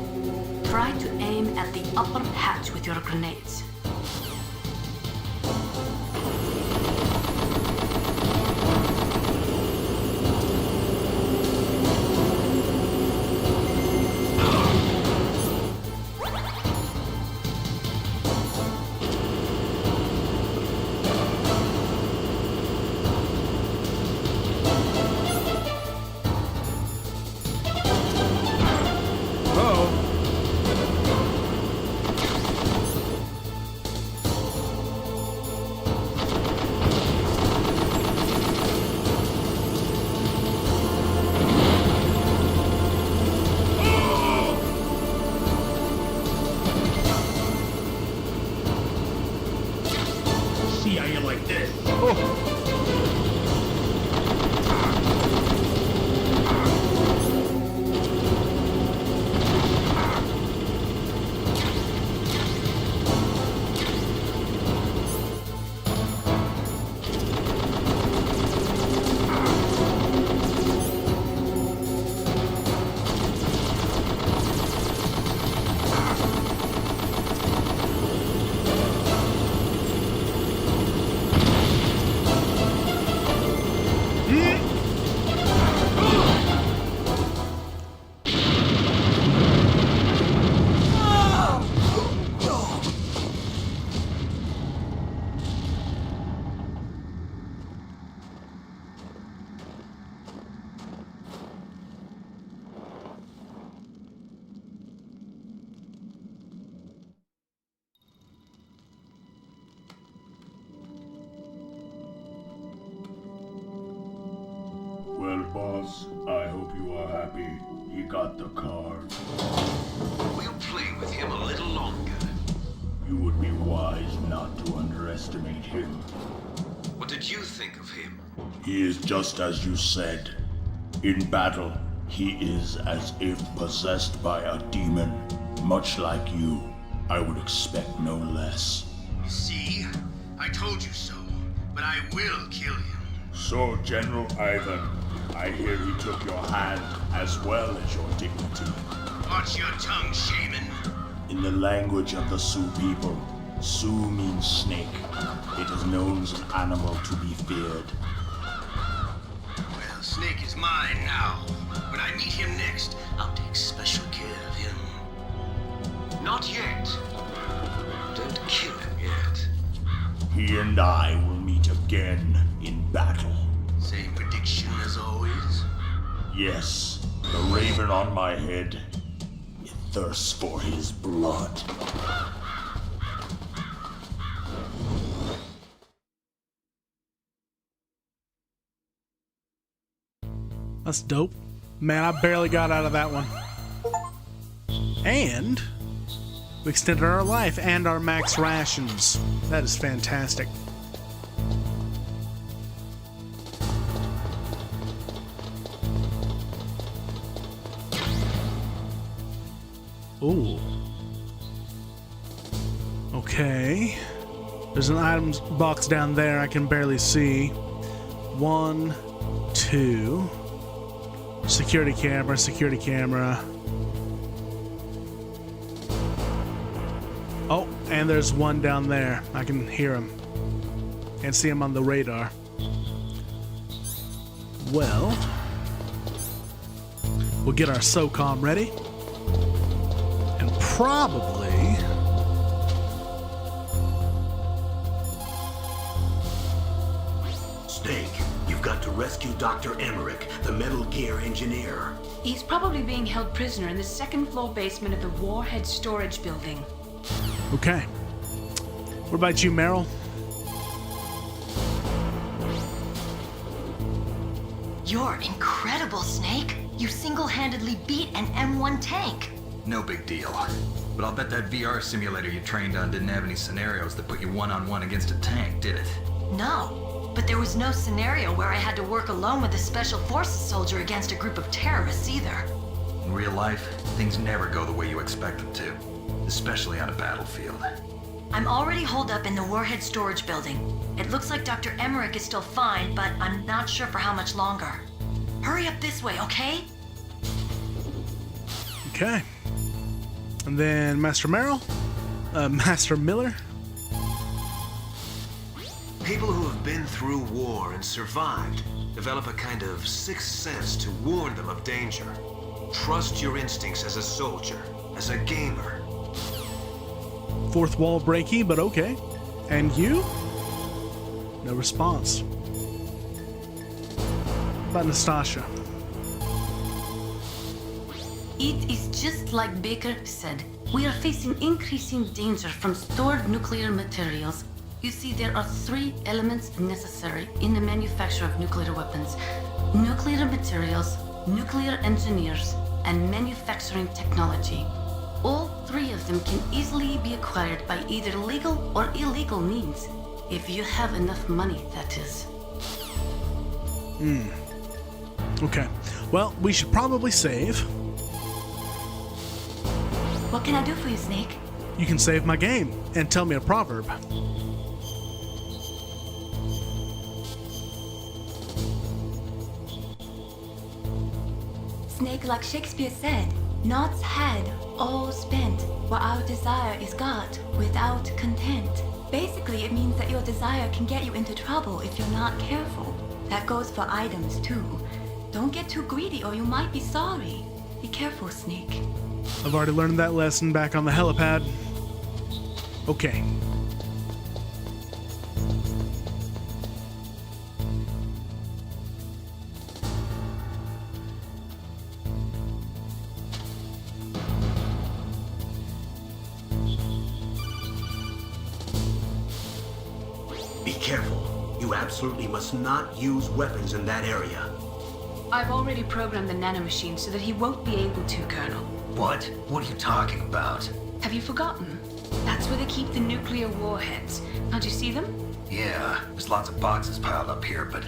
Speaker 7: Try to aim at the upper hatch with your grenades.
Speaker 18: boss. I hope you are happy. He got the card.
Speaker 8: We'll play with him a little longer.
Speaker 18: You would be wise not to underestimate him.
Speaker 8: What did you think of him?
Speaker 18: He is just as you said. In battle, he is as if possessed by a demon. Much like you, I would expect no less.
Speaker 10: See? I told you so, but I will kill him.
Speaker 18: So, General Ivan, I hear he took your hand as well as your dignity.
Speaker 10: Watch your tongue, shaman.
Speaker 18: In the language of the Sioux people, Sioux means snake. It is known as an animal to be feared.
Speaker 10: Well, Snake is mine now. When I meet him next, I'll take special care of him.
Speaker 8: Not yet. Don't kill him yet.
Speaker 18: He and I will meet again in battle.
Speaker 10: Same prediction as always?
Speaker 18: Yes, the raven on my head. It thirsts for his blood.
Speaker 1: That's dope. Man, I barely got out of that one. And we extended our life and our max rations. That is fantastic. Ooh. Okay. There's an items box down there I can barely see. 1, 2. Security camera, security camera. Oh, and there's one down there. I can hear him. Can't see him on the radar. Well, we'll get our SOCOM ready. And probably...
Speaker 11: Snake, you've got to rescue Dr. Emmerich, the Metal Gear engineer.
Speaker 4: He's probably being held prisoner in the second-floor basement of the Warhead Storage Building.
Speaker 1: Okay. What about you, Meryl?
Speaker 17: You're incredible, Snake. You single-handedly beat an M1 tank.
Speaker 3: No big deal. But I'll bet that VR simulator you trained on didn't have any scenarios that put you one-on-one against a tank, did it?
Speaker 17: No, but there was no scenario where I had to work alone with a Special Forces soldier against a group of terrorists either.
Speaker 3: In real life, things never go the way you expect them to, especially on a battlefield.
Speaker 17: I'm already holed up in the Warhead Storage Building. It looks like Dr. Emmerich is still fine, but I'm not sure for how much longer. Hurry up this way, okay?
Speaker 1: Okay. And then Master Meryl? Master Miller?
Speaker 8: People who have been through war and survived develop a kind of sixth sense to warn them of danger. Trust your instincts as a soldier, as a gamer.
Speaker 1: Fourth wall breaky, but okay. And you? No response. What about Nastasha?
Speaker 7: It is just like Baker said. We are facing increasing danger from stored nuclear materials. You see, there are 3 elements necessary in the manufacture of nuclear weapons: nuclear materials, nuclear engineers, and manufacturing technology. All 3 of them can easily be acquired by either legal or illegal means. If you have enough money, that is.
Speaker 1: Okay. Well, we should probably save.
Speaker 5: What can I do for you, Snake?
Speaker 1: You can save my game and tell me a proverb.
Speaker 5: Snake, like Shakespeare said, naught's had, all spent, while our desire is got without content. Basically, it means that your desire can get you into trouble if you're not careful. That goes for items, too. Don't get too greedy or you might be sorry. Be careful, Snake.
Speaker 1: I've already learned that lesson back on the helipad. Okay.
Speaker 11: Be careful. You absolutely must not use weapons in that area.
Speaker 4: I've already programmed the nanomachine so that he won't be able to, Colonel.
Speaker 13: What? What are you talking about?
Speaker 4: Have you forgotten? That's where they keep the nuclear warheads. Can't you see them?
Speaker 13: Yeah, there's lots of boxes piled up here, but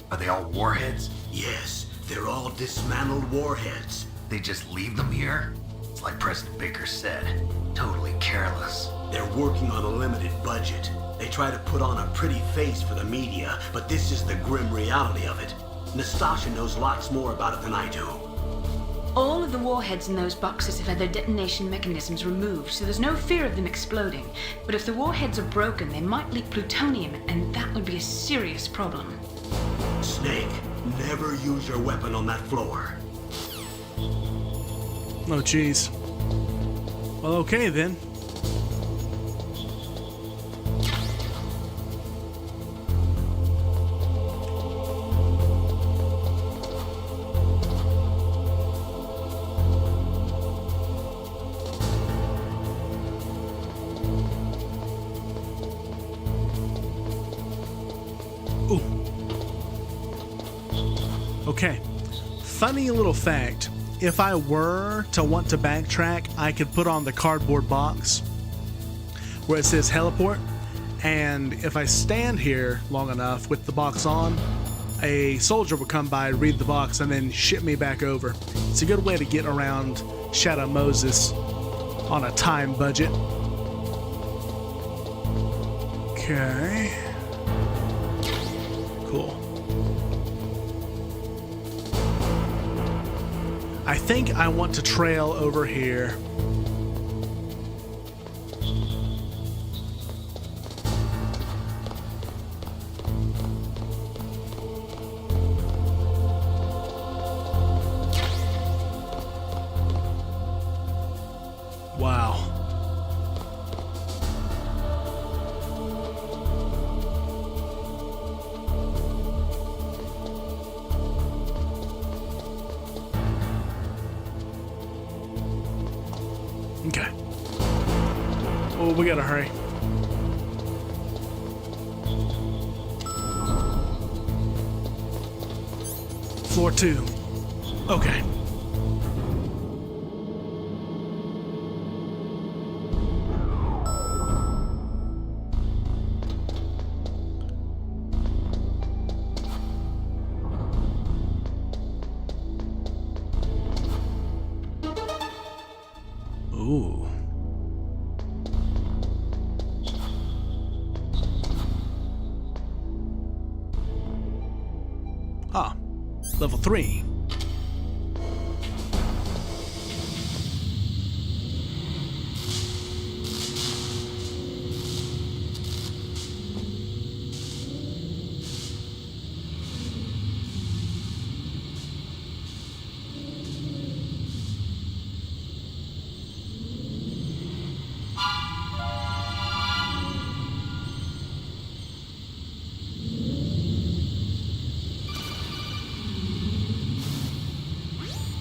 Speaker 13: are they all warheads?
Speaker 11: Yes, they're all dismantled warheads.
Speaker 13: They just leave them here? It's like President Baker said, totally careless.
Speaker 11: They're working on a limited budget. They try to put on a pretty face for the media, but this is the grim reality of it. Nastasha knows lots more about it than I do.
Speaker 4: All of the warheads in those boxes have had their detonation mechanisms removed, so there's no fear of them exploding. But if the warheads are broken, they might leak plutonium, and that would be a serious problem.
Speaker 11: Snake, never use your weapon on that floor.
Speaker 1: Oh, jeez. Well, okay then. Okay, funny little fact, if I were to want to backtrack, I could put on the cardboard box where it says heliport, and if I stand here long enough with the box on, a soldier will come by, read the box, and then ship me back over. It's a good way to get around Shadow Moses on a time budget. Okay. Cool. I think I want to trail over here. Wow. Okay. Oh, we gotta hurry. Floor 2. Okay. Ooh. Ah, level 3.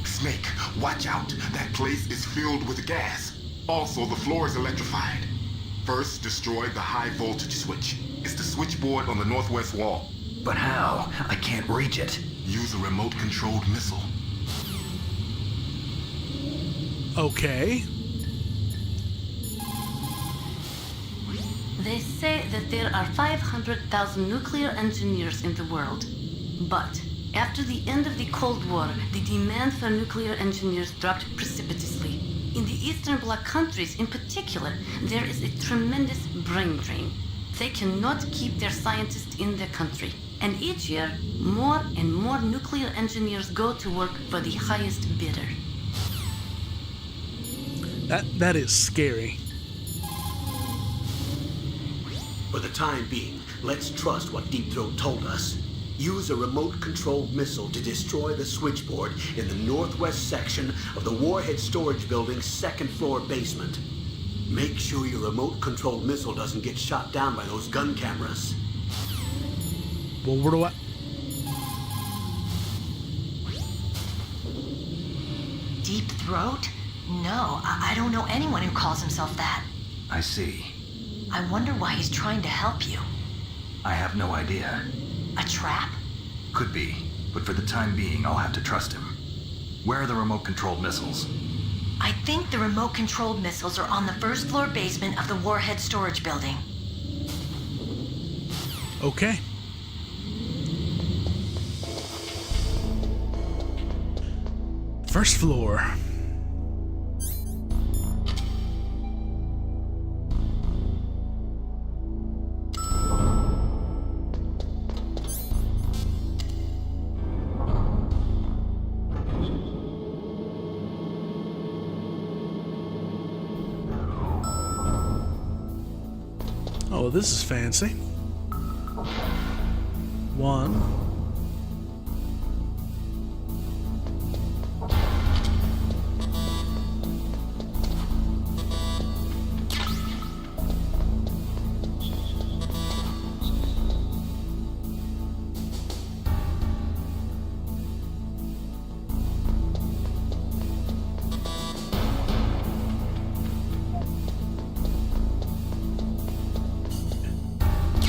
Speaker 6: Snake, watch out. That place is filled with gas. Also, the floor is electrified. First, destroy the high voltage switch. It's the switchboard on the northwest wall.
Speaker 13: But how? I can't reach it.
Speaker 6: Use a remote-controlled missile.
Speaker 1: Okay.
Speaker 7: They say that there are 500,000 nuclear engineers in the world. But after the end of the Cold War, the demand for nuclear engineers dropped precipitously. In the Eastern Bloc countries in particular, there is a tremendous brain drain. They cannot keep their scientists in the country. And each year, more and more nuclear engineers go to work for the highest bidder.
Speaker 1: That is scary.
Speaker 11: For the time being, let's trust what Deep Throat told us. Use a remote-controlled missile to destroy the switchboard in the northwest section of the Warhead Storage Building's second-floor basement. Make sure your remote-controlled missile doesn't get shot down by those gun cameras.
Speaker 1: Well, where do I...
Speaker 17: Deep Throat? No, I don't know anyone who calls himself that.
Speaker 13: I see.
Speaker 17: I wonder why he's trying to help you.
Speaker 13: I have no idea.
Speaker 17: A trap?
Speaker 13: Could be.
Speaker 3: but for the time being, I'll have to trust him. Where are the remote-controlled missiles?
Speaker 17: I think the remote-controlled missiles are on the first floor basement of the warhead storage building.
Speaker 1: Okay. First floor. Oh, this is fancy. One.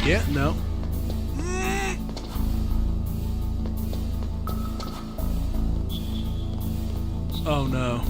Speaker 1: Yeah, no. Oh no.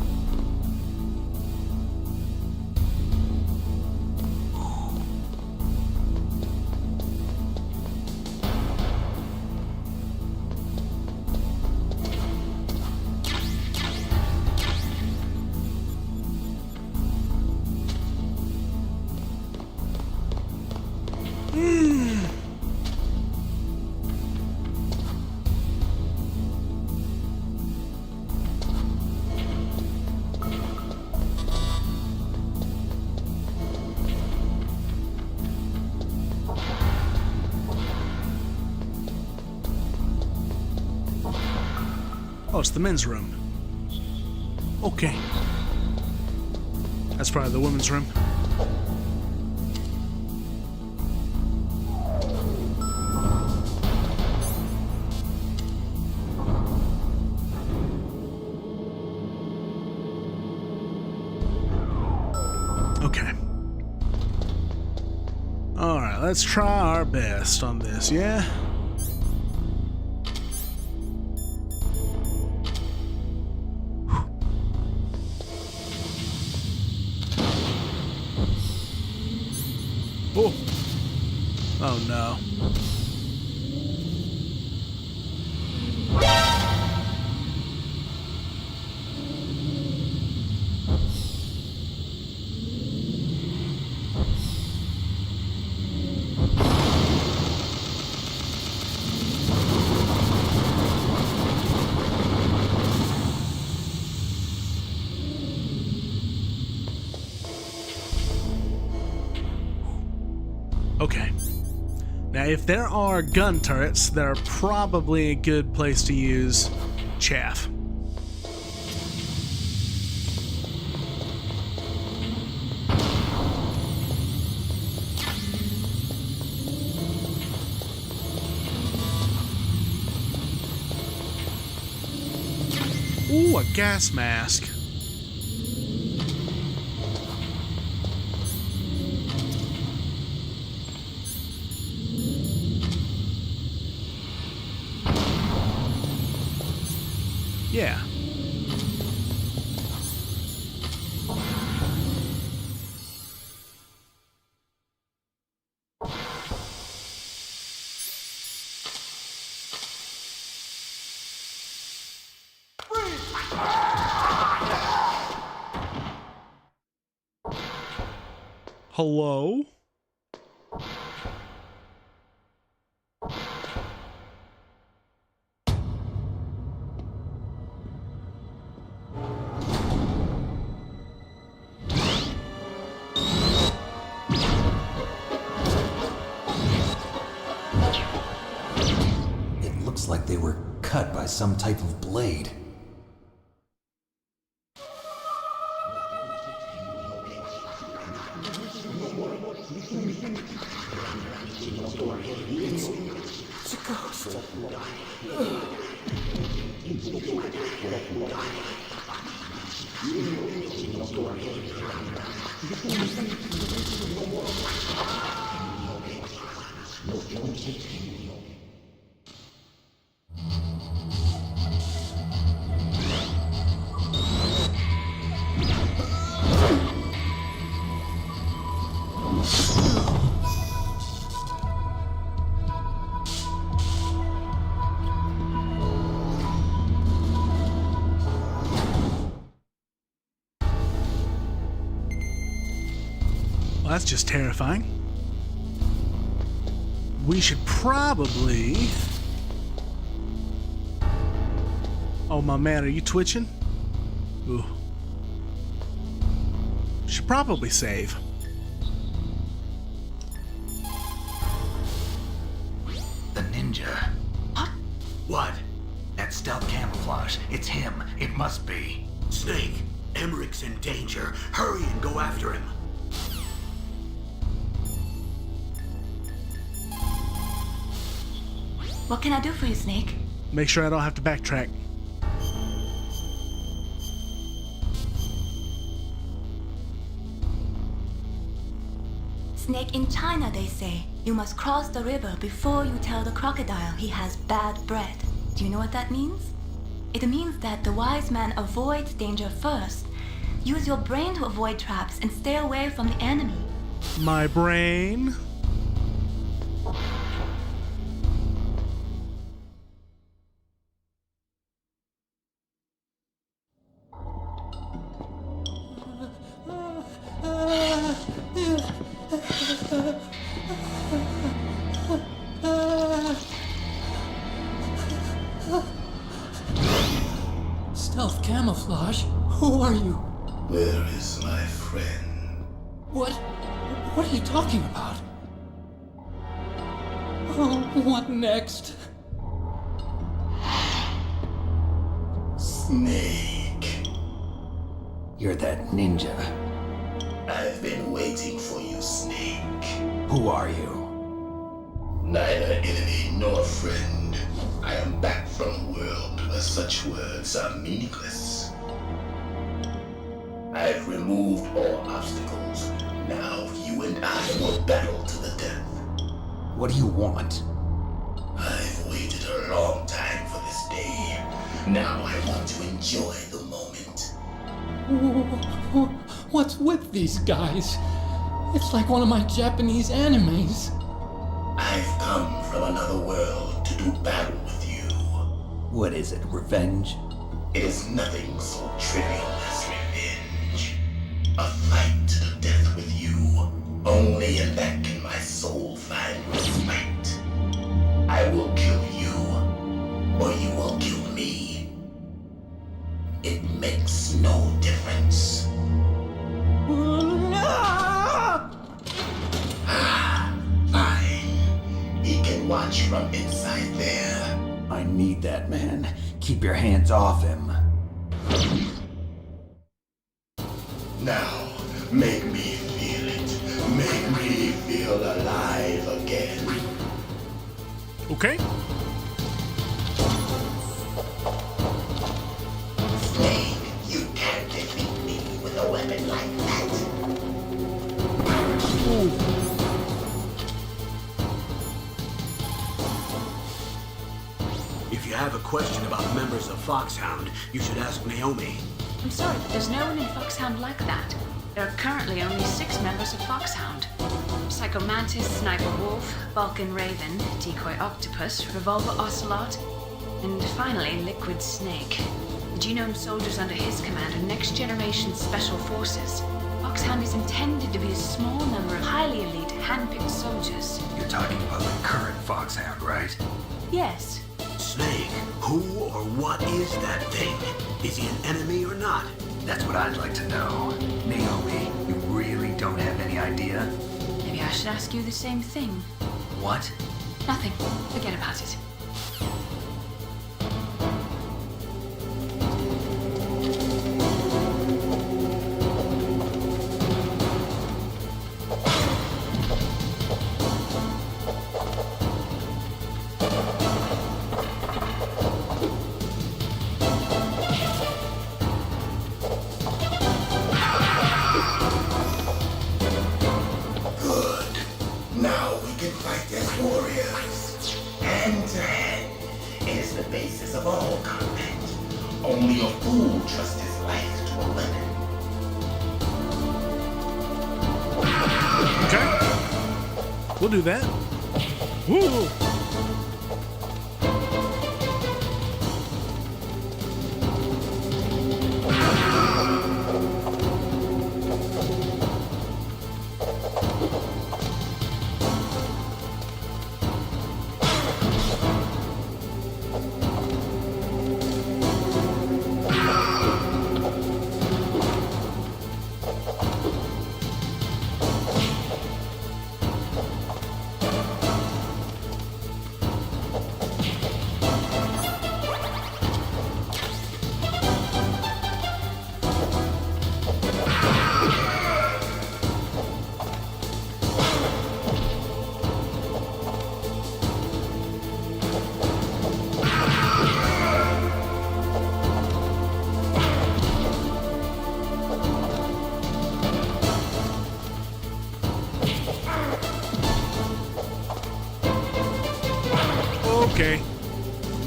Speaker 1: Oh, it's the men's room. Okay. That's probably the women's room. Okay. Alright, let's try our best on this, yeah? Oh. Oh no. Okay. Now, if there are gun turrets, they're probably a good place to use chaff. Ooh, a gas mask. Yeah. Hello?
Speaker 3: Looks like they were cut by some type of blade.
Speaker 10: It's a ghost.
Speaker 1: Well, that's just terrifying. We should probably... Oh, my man, are you twitching? Ooh. Should probably save.
Speaker 3: The ninja.
Speaker 11: What?
Speaker 3: That stealth camouflage. It's him. It must be.
Speaker 11: Snake, Emmerich's in danger. Hurry and go after him.
Speaker 5: What can I do for you, Snake?
Speaker 1: Make sure I don't have to backtrack.
Speaker 5: Snake, in China they say, you must cross the river before you tell the crocodile he has bad breath. Do you know what that means? It means that the wise man avoids danger first. Use your brain to avoid traps and stay away from the enemy.
Speaker 1: My brain.
Speaker 19: Stealth camouflage? Who are you?
Speaker 18: Where is my friend?
Speaker 19: What are you talking about? Oh, what next?
Speaker 18: Snake.
Speaker 3: You're that ninja.
Speaker 18: I've been waiting for you, Snake.
Speaker 3: Who are you?
Speaker 18: Neither enemy nor friend. I am back from a world where such words are meaningless. I've removed all obstacles. Now you and I will battle to the death.
Speaker 3: What do you want?
Speaker 18: I've waited a long time for this day. Now I want to enjoy the moment.
Speaker 19: What's with these guys? It's like one of my Japanese animes.
Speaker 18: I've come from another world to do battle with you.
Speaker 3: What is it, revenge?
Speaker 18: It is nothing so trivial as revenge. A fight to the death with you. Only in that can my soul find respite. I will kill you, or you will kill me. It makes no difference. Fine. He can watch from inside there.
Speaker 3: I need that man. Keep your hands off him.
Speaker 18: Now, make me feel it. Make me feel alive again.
Speaker 1: Okay.
Speaker 18: Snake, you can't defeat me with a weapon like that.
Speaker 11: If you have a question about members of Foxhound, you should ask Naomi.
Speaker 4: I'm sorry, but there's no one in Foxhound like that. There are currently only 6 members of Foxhound. Psycho Mantis, Sniper Wolf, Vulcan Raven, Decoy Octopus, Revolver Ocelot, and finally Liquid Snake. The genome soldiers under his command are next generation special forces. Foxhound is intended to be a small number of highly elite, hand-picked soldiers.
Speaker 3: You're talking about the current Foxhound, right?
Speaker 4: Yes.
Speaker 11: Snake, who or what is that thing? Is he an enemy or not?
Speaker 3: That's what I'd like to know. Naomi, you really don't have any idea?
Speaker 4: Maybe I should ask you the same thing.
Speaker 3: What?
Speaker 4: Nothing. Forget about it.
Speaker 18: Only a fool trusts his life to a weapon.
Speaker 1: Okay. We'll do that. Woo!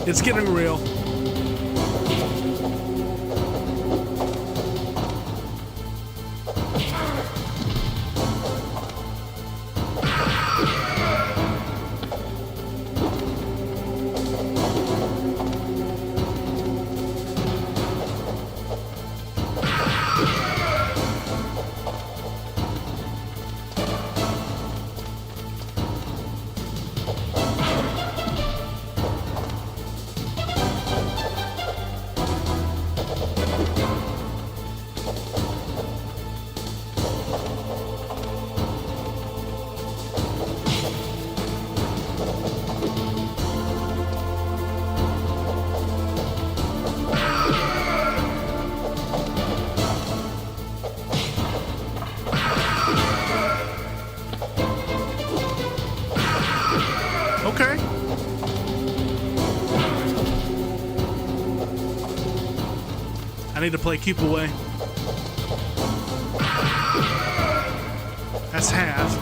Speaker 1: It's getting real. Okay. I need to play Keep Away. That's half.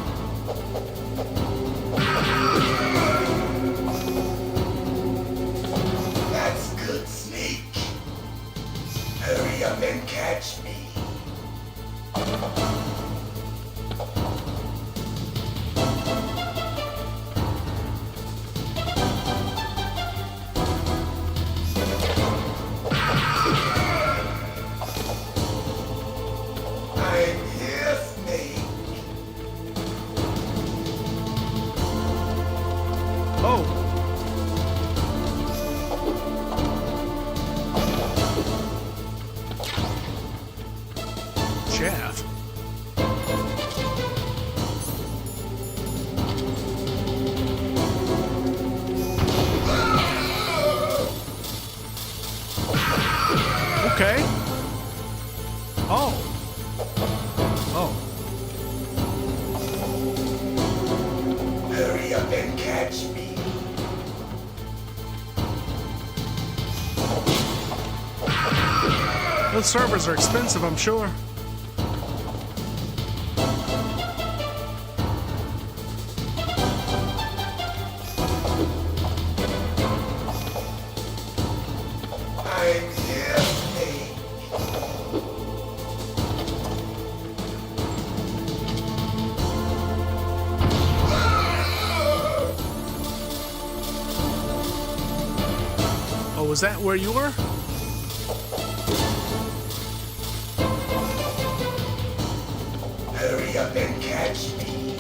Speaker 18: That's good, Snake. Hurry up and catch me. I'm here, Snake.
Speaker 1: Oh. Chaff. Okay. Oh. Oh.
Speaker 18: Hurry up and catch me.
Speaker 1: Those servers are expensive, I'm sure.
Speaker 18: I'm here, Snake.
Speaker 1: Oh, was that where you were?
Speaker 18: Hurry up and catch me.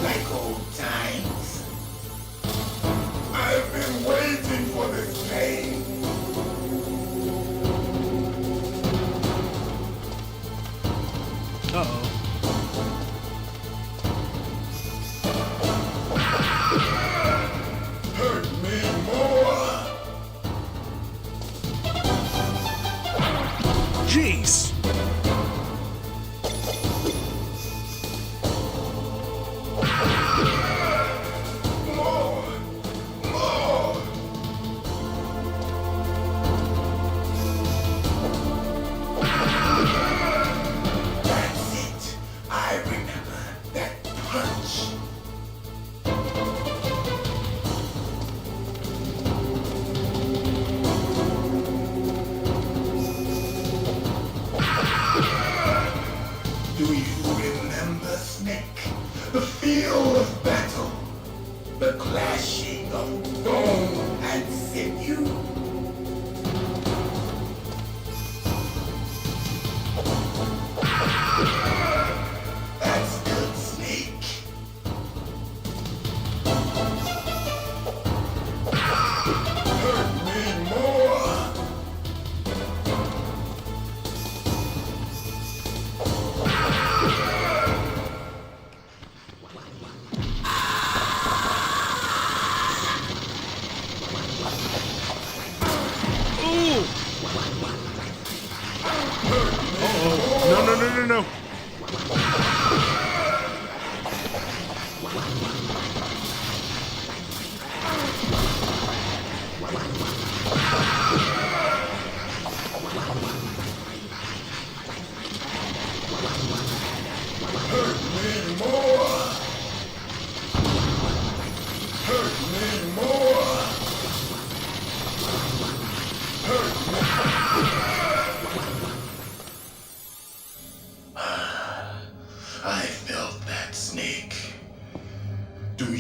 Speaker 18: Like old times. I've been waiting for this pain.
Speaker 1: Uh-oh.
Speaker 18: Hurt me more.
Speaker 1: Jeez.
Speaker 18: More. More. That's it. I remember that punch. Do you remember, Snake? The feel of battle. The clashing of bone and sinew. That's good, Snake. Hurt me more.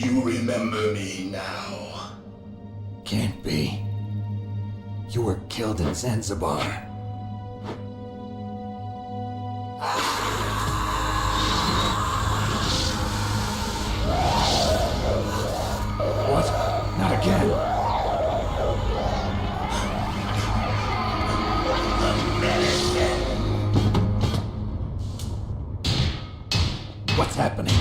Speaker 18: you remember me now?
Speaker 3: Can't be. You were killed in Zanzibar. What? Not again. What's happening?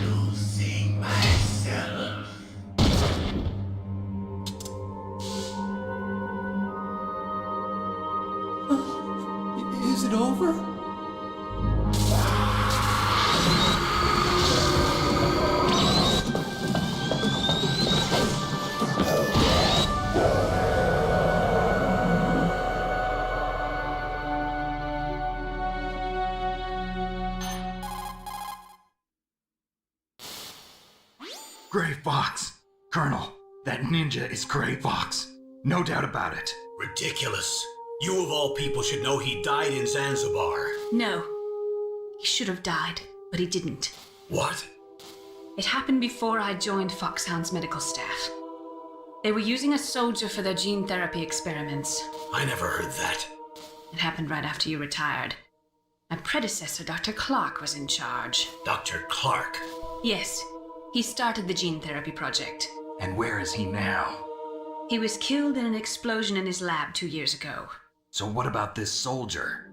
Speaker 18: Losing myself.
Speaker 19: Is it over?
Speaker 13: Gray Fox! Colonel, that ninja is Gray Fox. No doubt about it.
Speaker 11: Ridiculous. You of all people should know he died in Zanzibar.
Speaker 4: No. He should have died, but he didn't.
Speaker 11: What?
Speaker 4: It happened before I joined Foxhound's medical staff. They were using a soldier for their gene therapy experiments.
Speaker 11: I never heard that.
Speaker 4: It happened right after you retired. My predecessor, Dr. Clark, was in charge.
Speaker 11: Dr. Clark?
Speaker 4: Yes. He started the gene therapy project.
Speaker 13: And where is he now?
Speaker 4: He was killed in an explosion in his lab 2 years ago.
Speaker 13: So what about this soldier?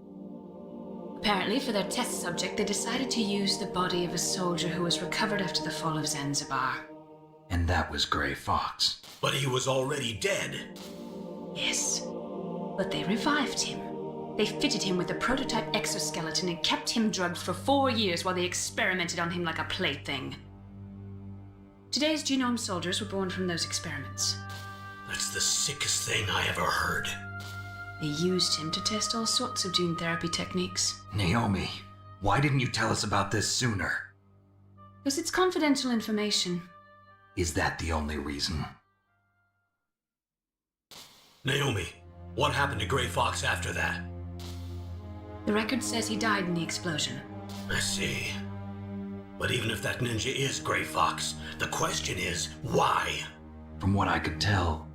Speaker 4: Apparently, for their test subject, they decided to use the body of a soldier who was recovered after the fall of Zanzibar.
Speaker 13: And that was Gray Fox.
Speaker 11: But he was already dead.
Speaker 4: Yes. But they revived him. They fitted him with a prototype exoskeleton and kept him drugged for 4 years while they experimented on him like a plaything. Today's genome soldiers were born from those experiments.
Speaker 11: That's the sickest thing I ever heard.
Speaker 4: They used him to test all sorts of gene therapy techniques.
Speaker 13: Naomi, why didn't you tell us about this sooner?
Speaker 4: Because it's confidential information.
Speaker 13: Is that the only reason?
Speaker 11: Naomi, what happened to Gray Fox after that?
Speaker 4: The record says he died in the explosion.
Speaker 11: I see. But even if that ninja is Gray Fox, the question is, why?
Speaker 13: From what I could tell,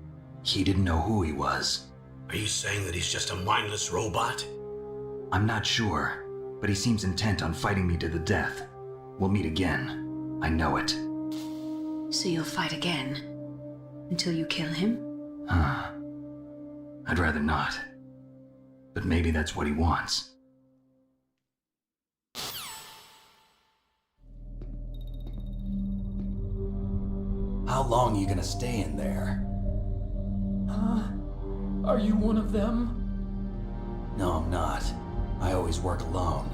Speaker 13: he didn't know who he was.
Speaker 11: Are you saying that he's just a mindless robot?
Speaker 13: I'm not sure, but he seems intent on fighting me to the death. We'll meet again. I know it.
Speaker 4: So you'll fight again? Until you kill him?
Speaker 13: I'd rather not. But maybe that's what he wants.
Speaker 3: How long are you gonna stay in there?
Speaker 19: Are you one of them?
Speaker 3: No, I'm not. I always work alone.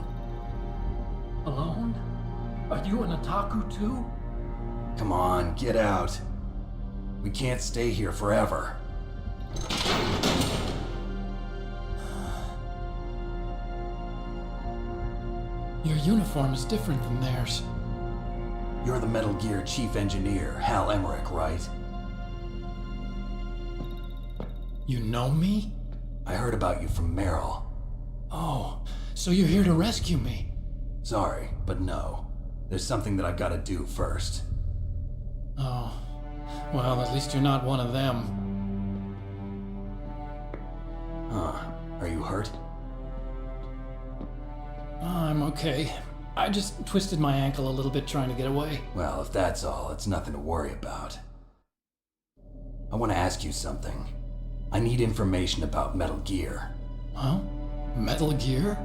Speaker 19: Alone? Are you an otaku too?
Speaker 3: Come on, get out. We can't stay here forever.
Speaker 19: Your uniform is different from theirs.
Speaker 3: You're the Metal Gear Chief Engineer, Hal Emmerich, right?
Speaker 19: You know me?
Speaker 3: I heard about you from Meryl.
Speaker 19: Oh, so you're here to rescue me?
Speaker 3: Sorry, but no. There's something that I've got to do first.
Speaker 19: Oh, well, at least you're not one of them.
Speaker 3: Are you hurt?
Speaker 19: I'm okay. I just twisted my ankle a little bit trying to get away.
Speaker 3: Well, if that's all, it's nothing to worry about. I want to ask you something. I need information about Metal Gear.
Speaker 19: Huh? Metal Gear?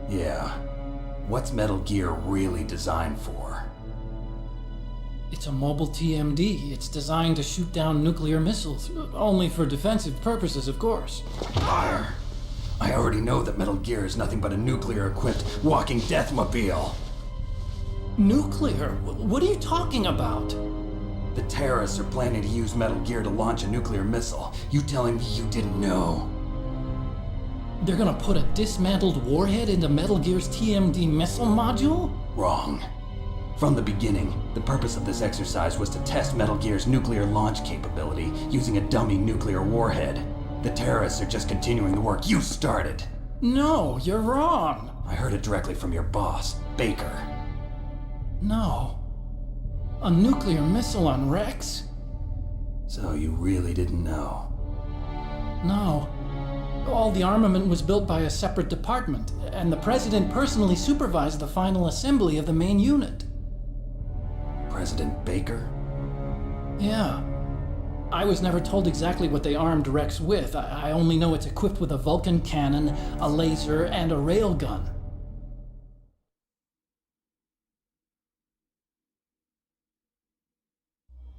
Speaker 3: Yeah. What's Metal Gear really designed for?
Speaker 19: It's a mobile TMD. It's designed to shoot down nuclear missiles. Only for defensive purposes, of course.
Speaker 3: Liar. I already know that Metal Gear is nothing but a nuclear-equipped walking deathmobile.
Speaker 19: Nuclear? What are you talking about?
Speaker 3: The terrorists are planning to use Metal Gear to launch a nuclear missile. You telling me you didn't know?
Speaker 19: They're gonna put a dismantled warhead into Metal Gear's TMD missile module?
Speaker 3: Wrong. From the beginning, the purpose of this exercise was to test Metal Gear's nuclear launch capability using a dummy nuclear warhead. The terrorists are just continuing the work you started.
Speaker 19: No, you're wrong.
Speaker 3: I heard it directly from your boss, Baker.
Speaker 19: No. A nuclear missile on Rex?
Speaker 3: So you really didn't know?
Speaker 19: No. All the armament was built by a separate department, and the President personally supervised the final assembly of the main unit.
Speaker 3: President Baker?
Speaker 19: Yeah. I was never told exactly what they armed Rex with. I only know it's equipped with a Vulcan cannon, a laser, and a railgun.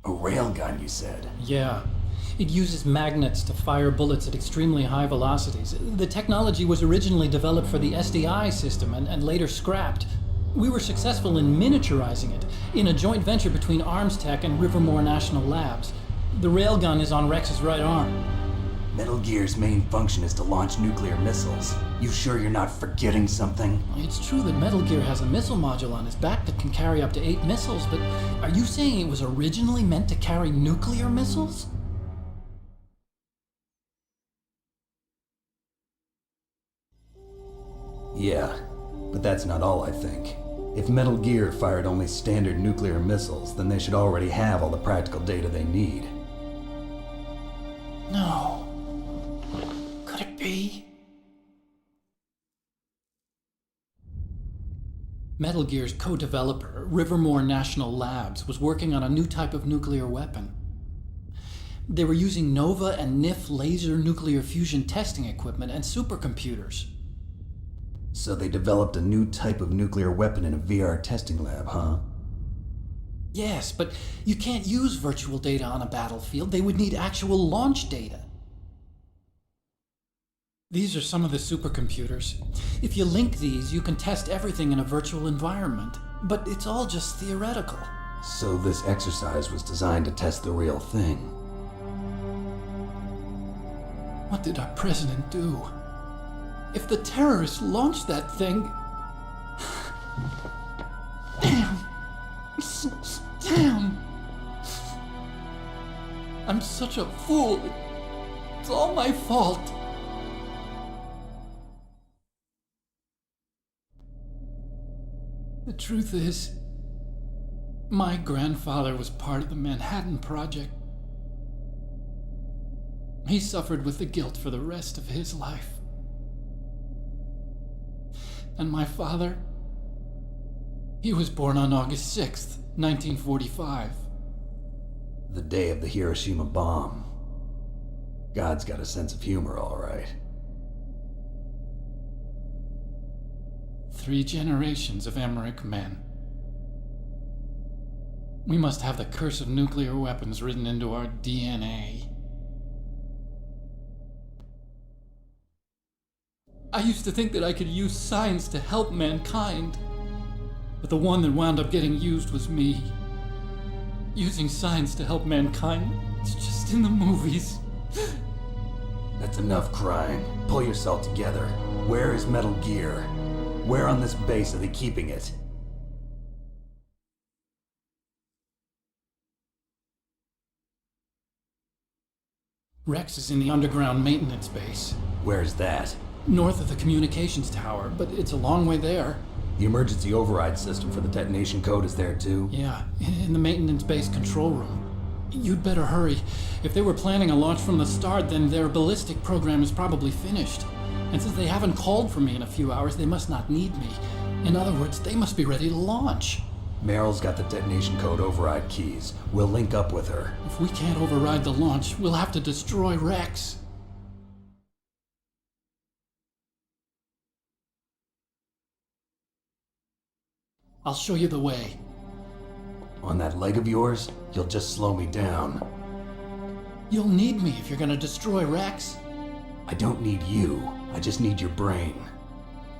Speaker 3: A railgun, you said?
Speaker 19: Yeah. It uses magnets to fire bullets at extremely high velocities. The technology was originally developed for the SDI system and later scrapped. We were successful in miniaturizing it in a joint venture between ArmsTech and Rivermore National Labs. The railgun is on Rex's right arm.
Speaker 3: Metal Gear's main function is to launch nuclear missiles. You sure you're not forgetting something?
Speaker 19: It's true that Metal Gear has a missile module on his back that can carry up to 8 missiles, but are you saying it was originally meant to carry nuclear missiles?
Speaker 3: Yeah, but that's not all I think. If Metal Gear fired only standard nuclear missiles, then they should already have all the practical data they need.
Speaker 19: No. Could it be? Metal Gear's co-developer, Rivermore National Labs, was working on a new type of nuclear weapon. They were using NOVA and NIF laser nuclear fusion testing equipment and supercomputers.
Speaker 3: So they developed a new type of nuclear weapon in a VR testing lab, huh?
Speaker 19: Yes, but you can't use virtual data on a battlefield. They would need actual launch data. These are some of the supercomputers. If you link these, you can test everything in a virtual environment. But it's all just theoretical.
Speaker 3: So this exercise was designed to test the real thing.
Speaker 19: What did our president do? If the terrorists launched that thing... Damn! Damn! I'm such a fool. It's all my fault. The truth is, my grandfather was part of the Manhattan Project. He suffered with the guilt for the rest of his life. And my father, he was born on August 6th, 1945.
Speaker 3: The day of the Hiroshima bomb. God's got a sense of humor, all right.
Speaker 19: 3 generations of Emmerich men. We must have the curse of nuclear weapons written into our DNA. I used to think that I could use science to help mankind, but the one that wound up getting used was me. Using science to help mankind, it's just in the movies.
Speaker 3: That's enough crying. Pull yourself together. Where is Metal Gear? Where on this base are they keeping it?
Speaker 19: Rex is in the underground maintenance base.
Speaker 3: Where's that?
Speaker 19: North of the communications tower, but it's a long way there.
Speaker 3: The emergency override system for the detonation code is there too?
Speaker 19: Yeah, in the maintenance base control room. You'd better hurry. If they were planning a launch from the start, then their ballistic program is probably finished. And since they haven't called for me in a few hours, they must not need me. In other words, they must be ready to launch.
Speaker 3: Meryl's got the detonation code override keys. We'll link up with her.
Speaker 19: If we can't override the launch, we'll have to destroy Rex. I'll show you the way.
Speaker 3: On that leg of yours, you'll just slow me down.
Speaker 19: You'll need me if you're gonna destroy Rex.
Speaker 3: I don't need you. I just need your brain.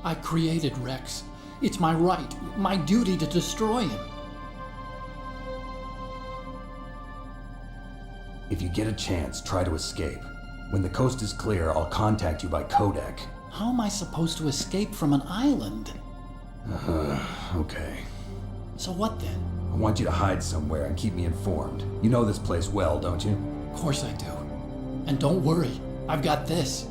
Speaker 19: I created Rex. It's my right, my duty to destroy him.
Speaker 3: If you get a chance, try to escape. When the coast is clear, I'll contact you by codec.
Speaker 19: How am I supposed to escape from an island?
Speaker 3: Okay.
Speaker 19: So what then?
Speaker 3: I want you to hide somewhere and keep me informed. You know this place well, don't you?
Speaker 19: Of course I do. And don't worry, I've got this.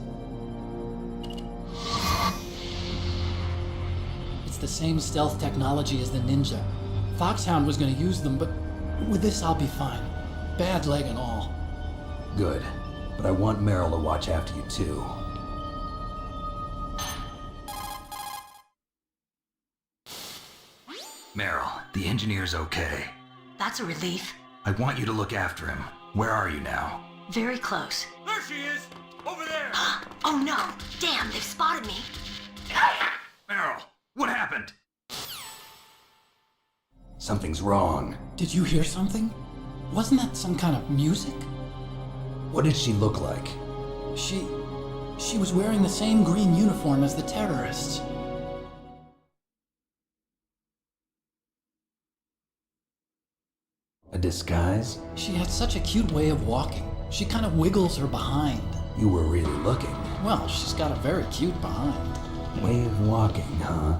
Speaker 19: the same stealth technology as the Ninja. Foxhound was gonna use them, but with this I'll be fine. Bad leg and all.
Speaker 3: Good. But I want Meryl to watch after you too. Meryl, the engineer's okay.
Speaker 17: That's a relief.
Speaker 3: I want you to look after him. Where are you now?
Speaker 17: Very close.
Speaker 11: There she is! Over there!
Speaker 17: Oh no! Damn, they've spotted me!
Speaker 3: Meryl, what happened? Something's wrong.
Speaker 19: Did you hear something? Wasn't that some kind of music?
Speaker 3: What did she look like?
Speaker 19: She was wearing the same green uniform as the terrorists.
Speaker 3: A disguise?
Speaker 19: She had such a cute way of walking. She kind of wiggles her behind.
Speaker 3: You were really looking.
Speaker 19: Well, she's got a very cute behind.
Speaker 3: Way of walking, huh?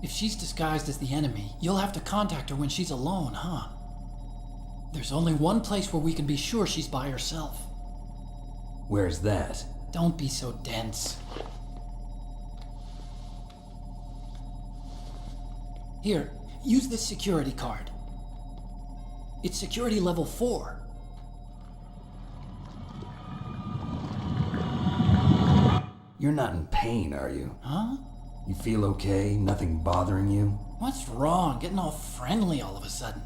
Speaker 19: If she's disguised as the enemy, you'll have to contact her when she's alone, huh? There's only one place where we can be sure she's by herself.
Speaker 3: Where's that?
Speaker 19: Don't be so dense. Here, use this security card. It's security level 4.
Speaker 3: You're not in pain, are you?
Speaker 19: Huh?
Speaker 3: You feel okay? Nothing bothering you?
Speaker 19: What's wrong? Getting all friendly all of a sudden.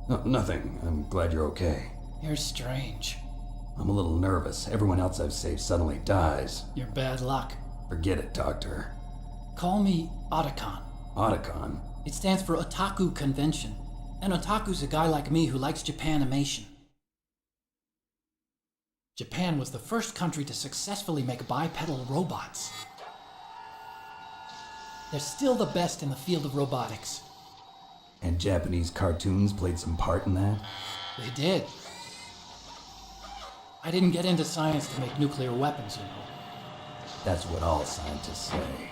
Speaker 3: No, nothing. I'm glad you're okay.
Speaker 19: You're strange.
Speaker 3: I'm a little nervous. Everyone else I've saved suddenly dies.
Speaker 19: You're bad luck.
Speaker 3: Forget it, Doctor.
Speaker 19: Call me Otacon.
Speaker 3: Otacon?
Speaker 19: It stands for Otaku Convention. An otaku's a guy like me who likes Japanimation. Japan was the first country to successfully make bipedal robots. They're still the best in the field of robotics.
Speaker 3: And Japanese cartoons played some part in that?
Speaker 19: They did. I didn't get into science to make nuclear weapons, you know.
Speaker 3: That's what all scientists say.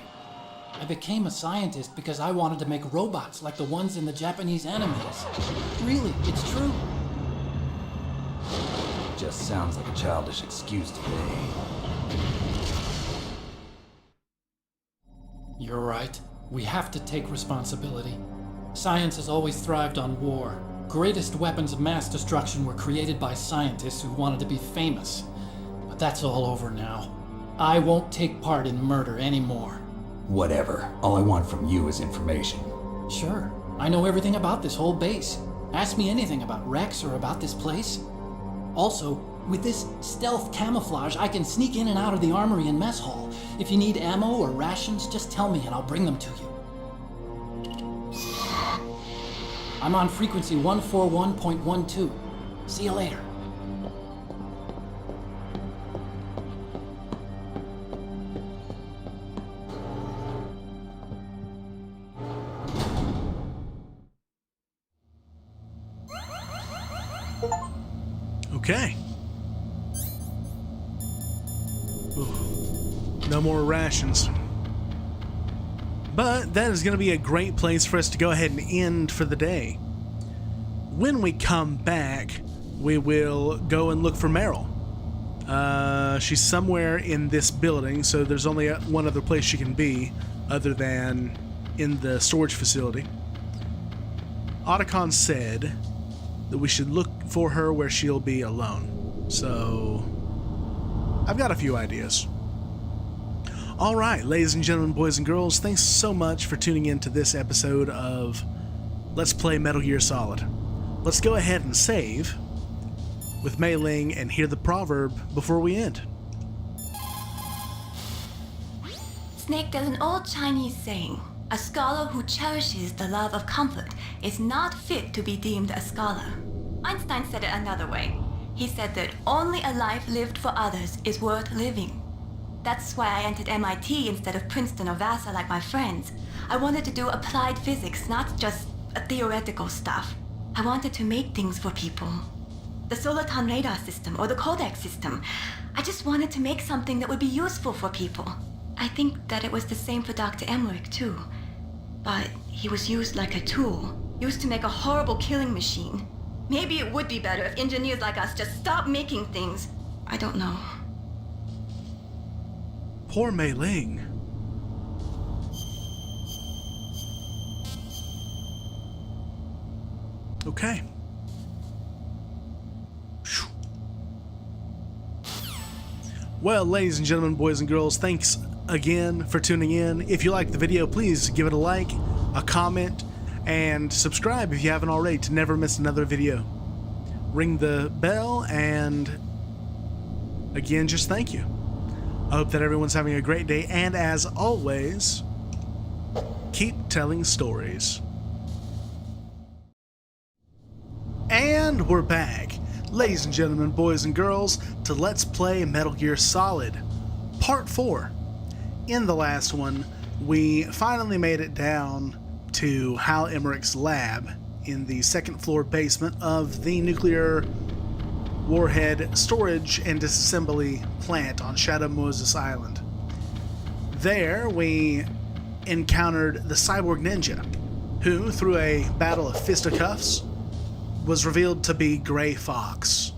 Speaker 19: I became a scientist because I wanted to make robots like the ones in the Japanese animes. Really, it's true.
Speaker 3: Just sounds like a childish excuse to me.
Speaker 19: You're right. We have to take responsibility. Science has always thrived on war. Greatest weapons of mass destruction were created by scientists who wanted to be famous. But that's all over now. I won't take part in murder anymore.
Speaker 3: Whatever. All I want from you is information.
Speaker 19: Sure. I know everything about this whole base. Ask me anything about Rex or about this place. Also, with this stealth camouflage, I can sneak in and out of the armory and mess hall. If you need ammo or rations, just tell me and I'll bring them to you. I'm on frequency 141.12. See you later.
Speaker 1: Okay. Ooh. No more rations. But that is going to be a great place for us to go ahead and end for the day. When we come back, we will go and look for Meryl. She's somewhere in this building, so there's only one other place she can be other than in the storage facility. Otacon said that we should look for her where she'll be alone. So, I've got a few ideas. Alright, ladies and gentlemen, boys and girls, thanks so much for tuning in to this episode of Let's Play Metal Gear Solid. Let's go ahead and save with Mei Ling and hear the proverb before we end.
Speaker 5: Snake, there's an old Chinese saying, a scholar who cherishes the love of comfort is not fit to be deemed a scholar. Einstein said it another way. He said that only a life lived for others is worth living. That's why I entered MIT instead of Princeton or Vassar like my friends. I wanted to do applied physics, not just theoretical stuff. I wanted to make things for people. The Soliton radar system or the Codex system. I just wanted to make something that would be useful for people. I think that it was the same for Dr. Emmerich too. But he was used like a tool, used to make a horrible killing machine. Maybe it would be better if engineers like us just stopped making things. I don't know.
Speaker 1: Poor Mei Ling. Okay. Well, ladies and gentlemen, boys and girls, thanks again for tuning in. If you liked the video, please give it a like, a comment, and subscribe if you haven't already to never miss another video. Ring the bell, and again, just thank you. I hope that everyone's having a great day, and as always, keep telling stories. And we're back, ladies and gentlemen, boys and girls, to Let's Play Metal Gear Solid Part 4. In the last one, we finally made it down to Hal Emmerich's lab in the second floor basement of the nuclear warhead storage and disassembly plant on Shadow Moses Island. There, we encountered the Cyborg Ninja, who, through a battle of fisticuffs, was revealed to be Gray Fox.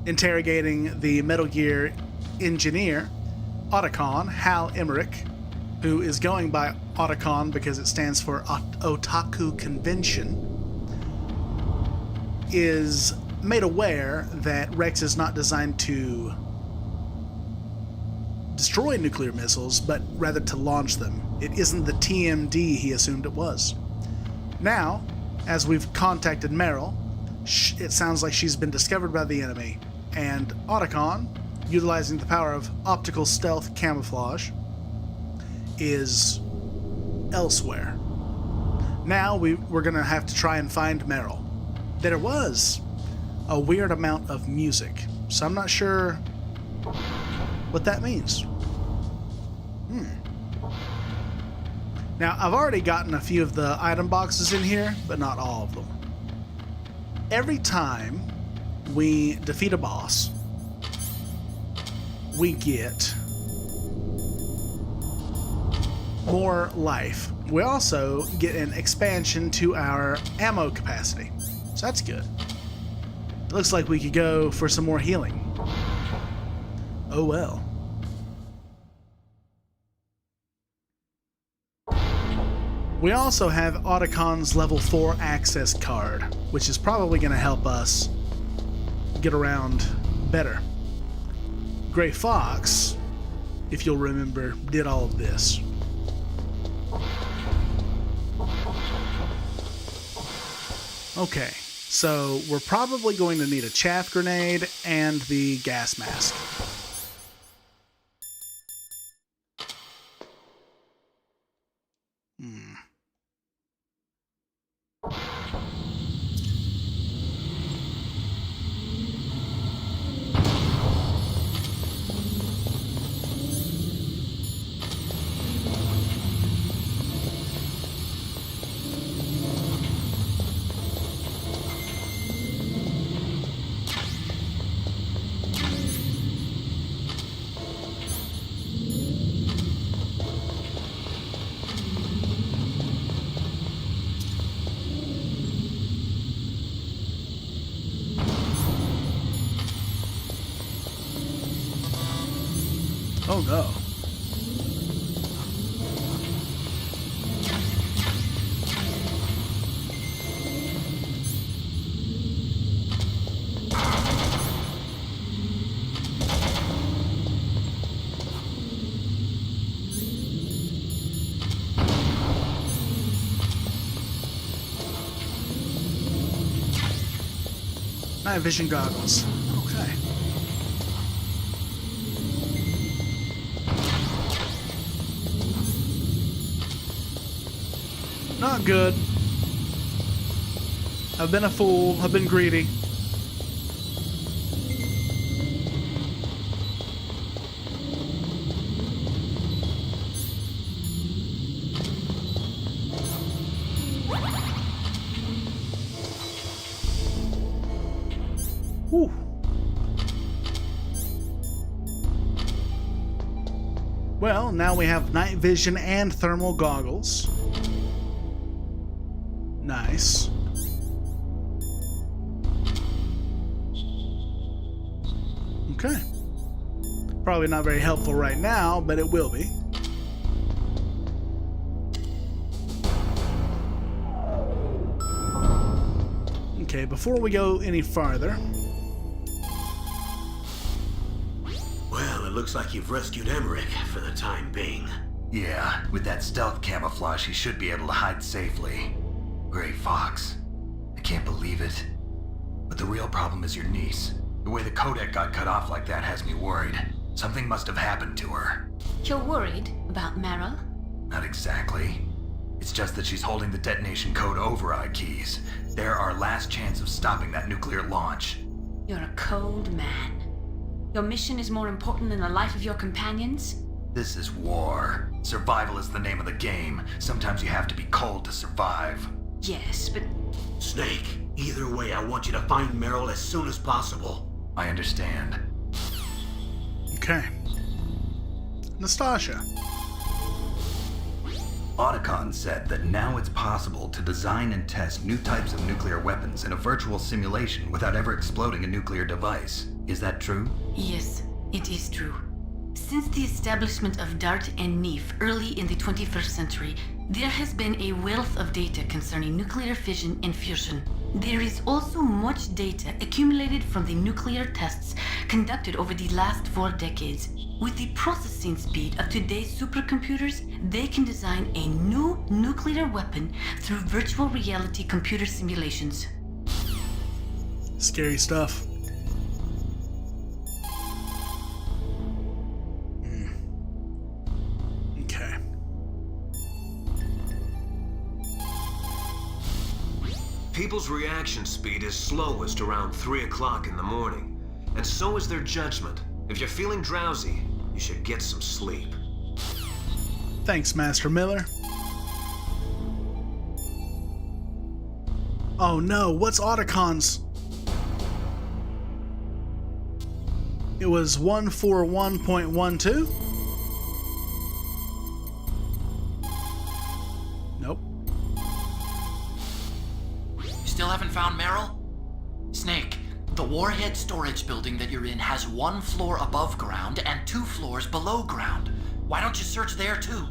Speaker 1: Interrogating the Metal Gear engineer, Otacon, Hal Emmerich, who is going by Otacon because it stands for Otaku Convention, is made aware that Rex is not designed to destroy nuclear missiles, but rather to launch them. It isn't the TMD he assumed it was. Now, as we've contacted Meryl, it sounds like she's been discovered by the enemy, and Otacon, utilizing the power of optical stealth camouflage, is elsewhere. Now we're going to have to try and find Meryl. There was a weird amount of music, so I'm not sure what that means. Now, I've already gotten a few of the item boxes in here, but not all of them. Every time we defeat a boss, we get more life. We also get an expansion to our ammo capacity, so that's good. It looks like we could go for some more healing. Oh well. We also have Otacon's level 4 access card, which is probably going to help us get around better. Gray Fox, if you'll remember, did all of this. Okay, so we're probably going to need a chaff grenade and the gas mask. Oh no. Night vision goggles. Okay. Not good. I've been a fool. I've been greedy. Whew. Well, now we have night vision and thermal goggles. Nice. Okay. Probably not very helpful right now, but it will be. Okay, before we go any farther...
Speaker 11: Well, it looks like you've rescued Emmerich for the time being.
Speaker 13: Yeah, with that stealth camouflage, he should be able to hide safely. Gray Fox. I can't believe it. But the real problem is your niece. The way the codec got cut off like that has me worried. Something must have happened to her.
Speaker 4: You're worried about Meryl?
Speaker 13: Not exactly. It's just that she's holding the detonation code override keys. They're our last chance of stopping that nuclear launch.
Speaker 4: You're a cold man. Your mission is more important than the life of your companions?
Speaker 13: This is war. Survival is the name of the game. Sometimes you have to be cold to survive.
Speaker 4: Yes, but...
Speaker 11: Snake, either way, I want you to find Meryl as soon as possible.
Speaker 13: I understand.
Speaker 1: Okay. Nastasha.
Speaker 3: Otacon said that now it's possible to design and test new types of nuclear weapons in a virtual simulation without ever exploding a nuclear device. Is that true?
Speaker 7: Yes, it is true. Since the establishment of DART and NEEF early in the 21st century, there has been a wealth of data concerning nuclear fission and fusion. There is also much data accumulated from the nuclear tests conducted over the last 4 decades. With the processing speed of today's supercomputers, they can design a new nuclear weapon through virtual reality computer simulations.
Speaker 1: Scary stuff. Okay.
Speaker 8: People's reaction speed is slowest around 3 o'clock in the morning, and so is their judgment. If you're feeling drowsy, you should get some sleep.
Speaker 1: Thanks, Master Miller. Oh no, what's Otacon's? It was 141.12? Nope.
Speaker 20: You still haven't found Meryl? Snake, the warhead storage building that you're in has 1 floor above ground and 2 floors below ground. Why don't you search there too?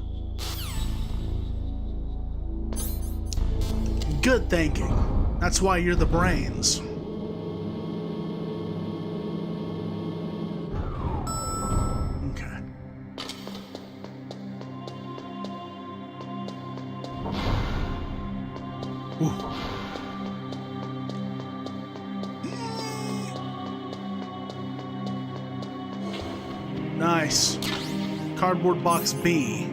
Speaker 1: Good thinking. That's why you're the brains. Okay. Ooh. Nice. Cardboard box B.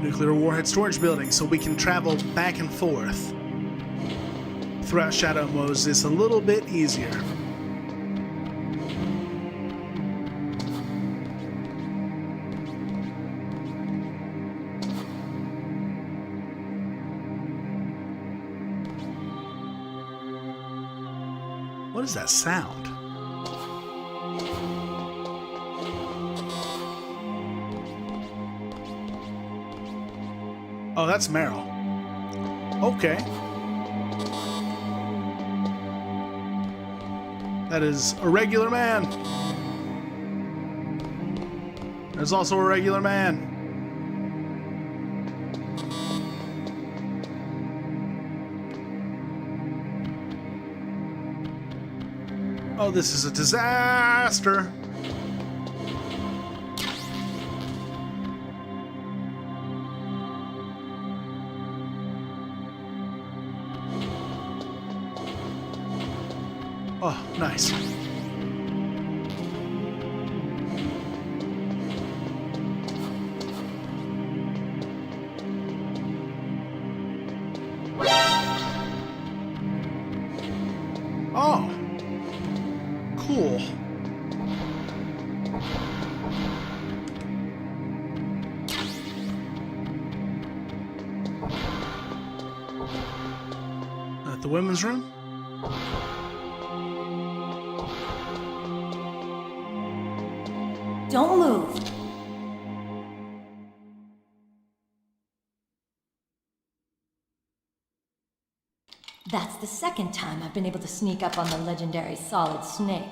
Speaker 1: Nuclear warhead storage building, so we can travel back and forth. Throughout shadow modes, it's a little bit easier. What is that sound? Oh, that's Meryl. Okay. That is a regular man. There's also a regular man. Oh, this is a disaster. Oh, nice. Oh, cool. At the women's room?
Speaker 12: Don't move. That's the second time I've been able to sneak up on the legendary Solid Snake.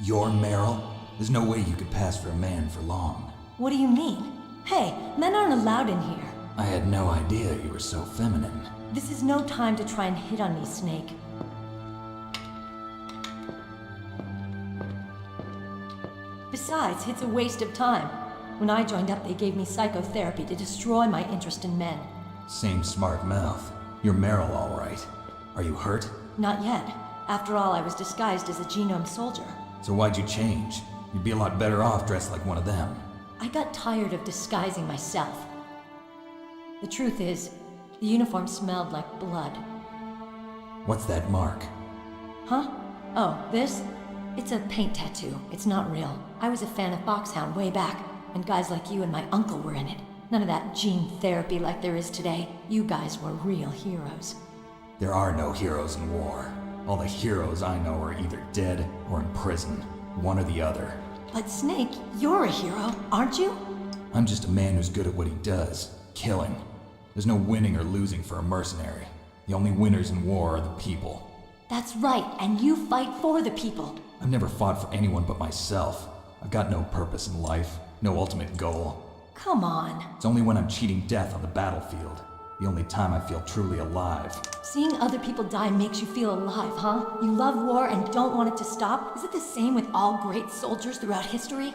Speaker 3: You're Meryl? There's no way you could pass for a man for long.
Speaker 12: What do you mean? Hey, men aren't allowed in here.
Speaker 3: I had no idea you were so feminine.
Speaker 12: This is no time to try and hit on me, Snake. Besides, it's a waste of time. When I joined up, they gave me psychotherapy to destroy my interest in men.
Speaker 3: Same smart mouth. You're Meryl, all right. Are you hurt?
Speaker 12: Not yet. After all, I was disguised as a genome soldier.
Speaker 3: So why'd you change? You'd be a lot better off dressed like one of them.
Speaker 12: I got tired of disguising myself. The truth is, the uniform smelled like blood.
Speaker 3: What's that mark?
Speaker 12: Huh? Oh, this? It's a paint tattoo. It's not real. I was a fan of Foxhound way back, and guys like you and my uncle were in it. None of that gene therapy like there is today. You guys were real heroes.
Speaker 3: There are no heroes in war. All the heroes I know are either dead or in prison. One or the other.
Speaker 12: But Snake, you're a hero, aren't you?
Speaker 3: I'm just a man who's good at what he does. Killing. There's no winning or losing for a mercenary. The only winners in war are the people.
Speaker 12: That's right, and you fight for the people.
Speaker 3: I've never fought for anyone but myself. I've got no purpose in life, no ultimate goal.
Speaker 12: Come on.
Speaker 3: It's only when I'm cheating death on the battlefield. The only time I feel truly alive.
Speaker 12: Seeing other people die makes you feel alive, huh? You love war and don't want it to stop? Is it the same with all great soldiers throughout history?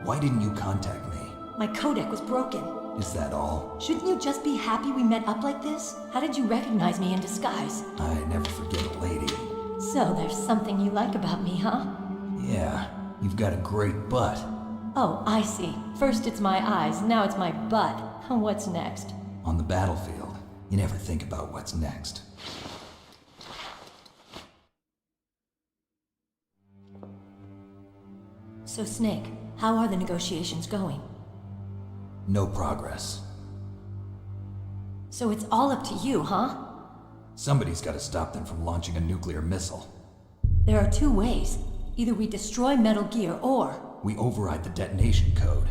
Speaker 3: Why didn't you contact me?
Speaker 12: My codec was broken.
Speaker 3: Is that all?
Speaker 12: Shouldn't you just be happy we met up like this? How did you recognize me in disguise?
Speaker 3: I never forget a lady.
Speaker 12: So there's something you like about me, huh?
Speaker 3: Yeah, you've got a great butt.
Speaker 12: Oh, I see. First it's my eyes, now it's my butt. What's next?
Speaker 3: On the battlefield, you never think about what's next.
Speaker 12: So Snake, how are the negotiations going?
Speaker 3: No progress.
Speaker 12: So it's all up to you, huh?
Speaker 3: Somebody's got to stop them from launching a nuclear missile.
Speaker 12: There are two ways. Either we destroy Metal Gear, or...
Speaker 3: we override the detonation code.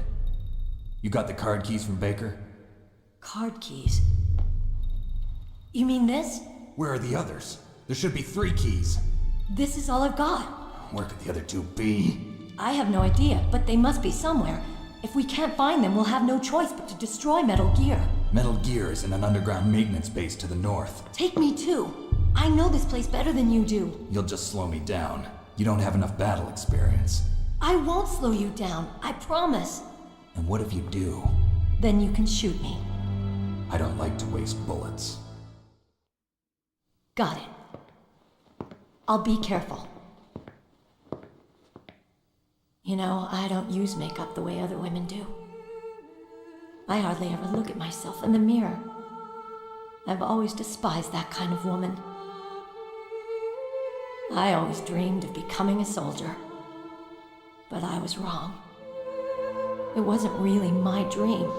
Speaker 3: You got the card keys from Baker?
Speaker 12: Card keys? You mean this?
Speaker 3: Where are the others? There should be 3 keys.
Speaker 12: This is all I've got.
Speaker 3: Where could the other 2 be?
Speaker 12: I have no idea, but they must be somewhere. If we can't find them, we'll have no choice but to destroy Metal Gear.
Speaker 3: Metal Gear is in an underground maintenance base to the north.
Speaker 12: Take me too. I know this place better than you do.
Speaker 3: You'll just slow me down. You don't have enough battle experience.
Speaker 12: I won't slow you down, I promise.
Speaker 3: And what if you do?
Speaker 12: Then you can shoot me.
Speaker 3: I don't like to waste bullets.
Speaker 12: Got it. I'll be careful. You know, I don't use makeup the way other women do. I hardly ever look at myself in the mirror. I've always despised that kind of woman. I always dreamed of becoming a soldier. But I was wrong. It wasn't really my dream.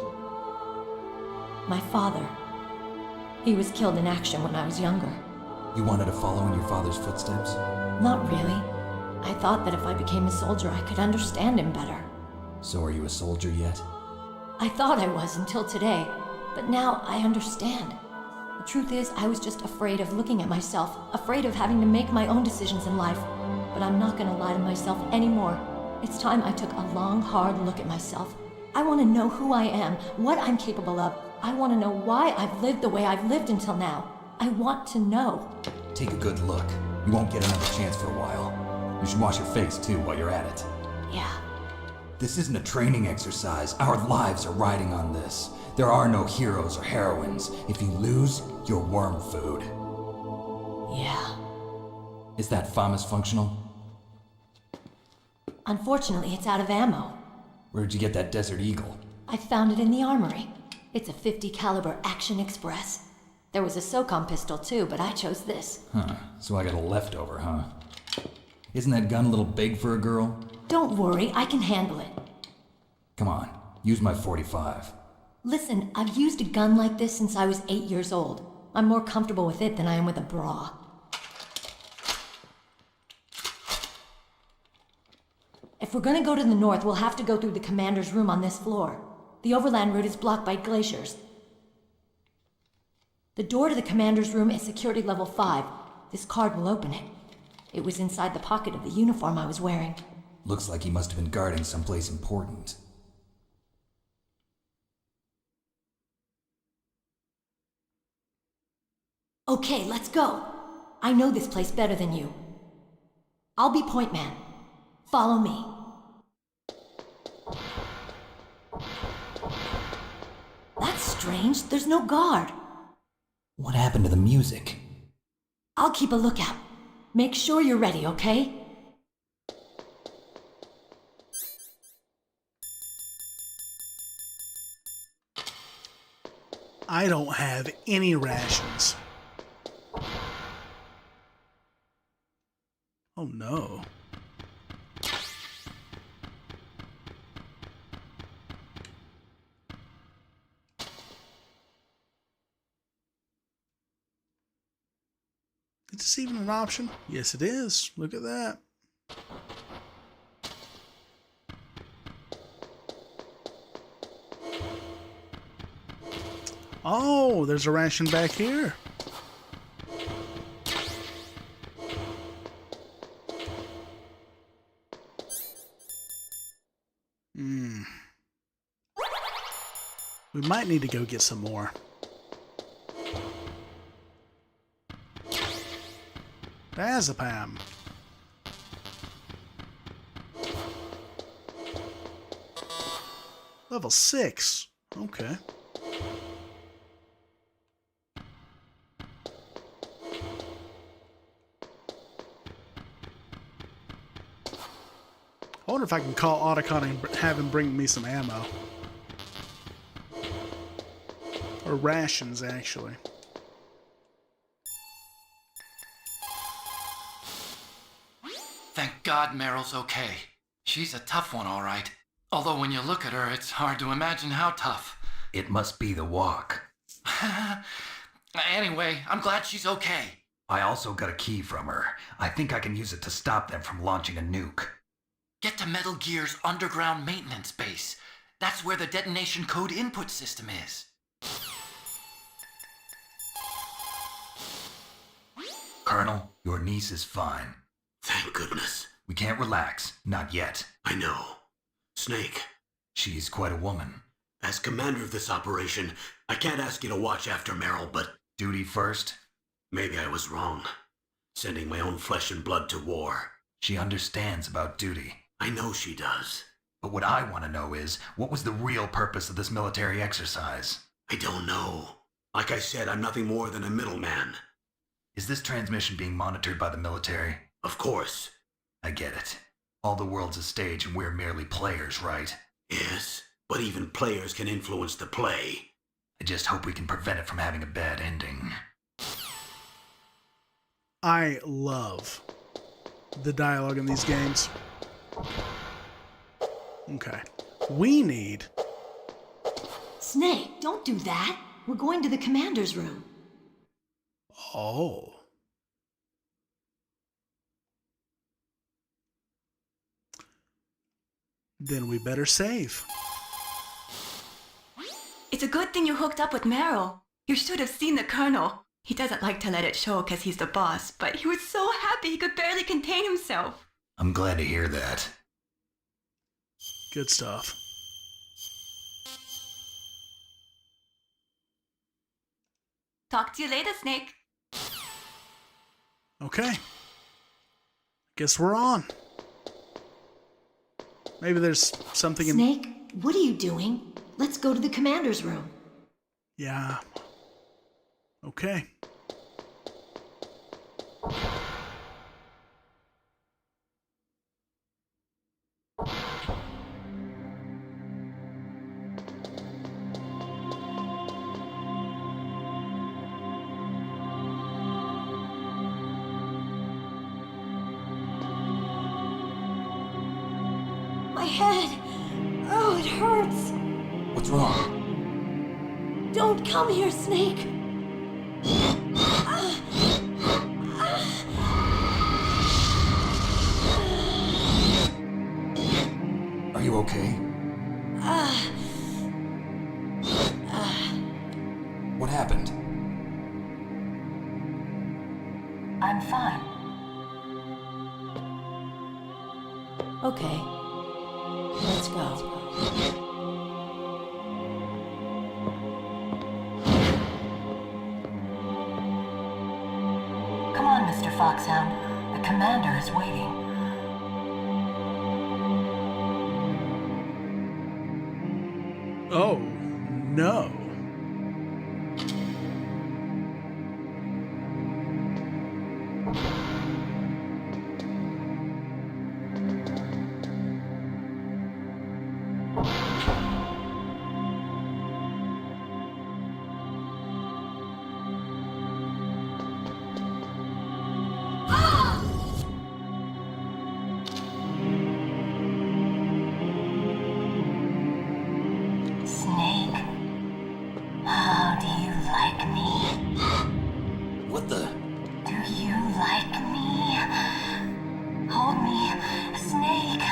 Speaker 12: My father, he was killed in action when I was younger.
Speaker 3: You wanted to follow in your father's footsteps?
Speaker 12: Not really. I thought that if I became a soldier, I could understand him better.
Speaker 3: So are you a soldier yet?
Speaker 12: I thought I was until today, but now I understand. The truth is, I was just afraid of looking at myself, afraid of having to make my own decisions in life. But I'm not gonna lie to myself anymore. It's time I took a long, hard look at myself. I want to know who I am, what I'm capable of. I want to know why I've lived the way I've lived until now. I want to know.
Speaker 3: Take a good look. You won't get another chance for a while. You should wash your face too while you're at it.
Speaker 12: Yeah.
Speaker 3: This isn't a training exercise. Our lives are riding on this. There are no heroes or heroines. If you lose, you're worm food.
Speaker 12: Yeah.
Speaker 3: Is that FAMAS functional?
Speaker 12: Unfortunately, it's out of ammo.
Speaker 3: Where'd you get that Desert Eagle?
Speaker 12: I found it in the armory. It's a .50 caliber Action Express. There was a SOCOM pistol too, but I chose this.
Speaker 3: Huh, so I got a leftover, huh? Isn't that gun a little big for a girl?
Speaker 12: Don't worry, I can handle it.
Speaker 3: Come on, use my .45.
Speaker 12: Listen, I've used a gun like this since I was 8 years old. I'm more comfortable with it than I am with a bra. If we're gonna go to the north, we'll have to go through the commander's room on this floor. The overland route is blocked by glaciers. The door to the commander's room is security level 5. This card will open it. It was inside the pocket of the uniform I was wearing.
Speaker 3: Looks like he must have been guarding someplace important.
Speaker 12: Okay, let's go. I know this place better than you. I'll be point man. Follow me. That's strange. There's no guard.
Speaker 3: What happened to the music?
Speaker 12: I'll keep a lookout. Make sure you're ready, okay?
Speaker 1: I don't have any rations. Oh no. Is this even an option? Yes, it is. Look at that. Oh, there's a ration back here. We might need to go get some more. Diazepam. Level 6. Okay. I wonder if I can call Otacon and have him bring me some ammo. Or rations, actually.
Speaker 20: Thank God Meryl's okay. She's a tough one, all right. Although when you look at her, it's hard to imagine how tough.
Speaker 3: It must be the walk.
Speaker 20: Anyway, I'm glad she's okay.
Speaker 3: I also got a key from her. I think I can use it to stop them from launching a nuke.
Speaker 20: Get to Metal Gear's underground maintenance base. That's where the detonation code input system is.
Speaker 3: Colonel, your niece is fine.
Speaker 11: Thank goodness.
Speaker 3: We can't relax. Not yet.
Speaker 11: I know. Snake.
Speaker 3: She's quite a woman.
Speaker 11: As commander of this operation, I can't ask you to watch after Meryl, but...
Speaker 3: Duty first?
Speaker 11: Maybe I was wrong. Sending my own flesh and blood to war.
Speaker 3: She understands about duty.
Speaker 11: I know she does.
Speaker 3: But what I want to know is, what was the real purpose of this military exercise?
Speaker 11: I don't know. Like I said, I'm nothing more than a middleman.
Speaker 3: Is this transmission being monitored by the military?
Speaker 11: Of course.
Speaker 3: I get it. All the world's a stage and we're merely players, right?
Speaker 11: Yes, but even players can influence the play.
Speaker 3: I just hope we can prevent it from having a bad ending.
Speaker 1: I love the dialogue in these games. Okay. We need...
Speaker 12: Snake, don't do that. We're going to the commander's room.
Speaker 1: Oh. Then we better save.
Speaker 5: It's a good thing you hooked up with Meryl. You should have seen the Colonel. He doesn't like to let it show because he's the boss, but he was so happy he could barely contain himself.
Speaker 3: I'm glad to hear that.
Speaker 1: Good stuff.
Speaker 5: Talk to you later, Snake.
Speaker 1: Okay. Guess we're on. Maybe there's something in...
Speaker 12: Snake, what are you doing? Let's go to the commander's room.
Speaker 1: Yeah. Okay.
Speaker 12: My head. Oh, it hurts.
Speaker 3: What's wrong?
Speaker 12: Don't come here, Snake.
Speaker 3: Are you okay? What happened?
Speaker 14: I'm fine.
Speaker 12: okay? Let's go.
Speaker 17: Come on, Mr. Foxhound. The commander is waiting.
Speaker 1: Oh, no.
Speaker 17: Snake, how do you like me?
Speaker 3: What the?
Speaker 17: Do you like me? Hold me, Snake.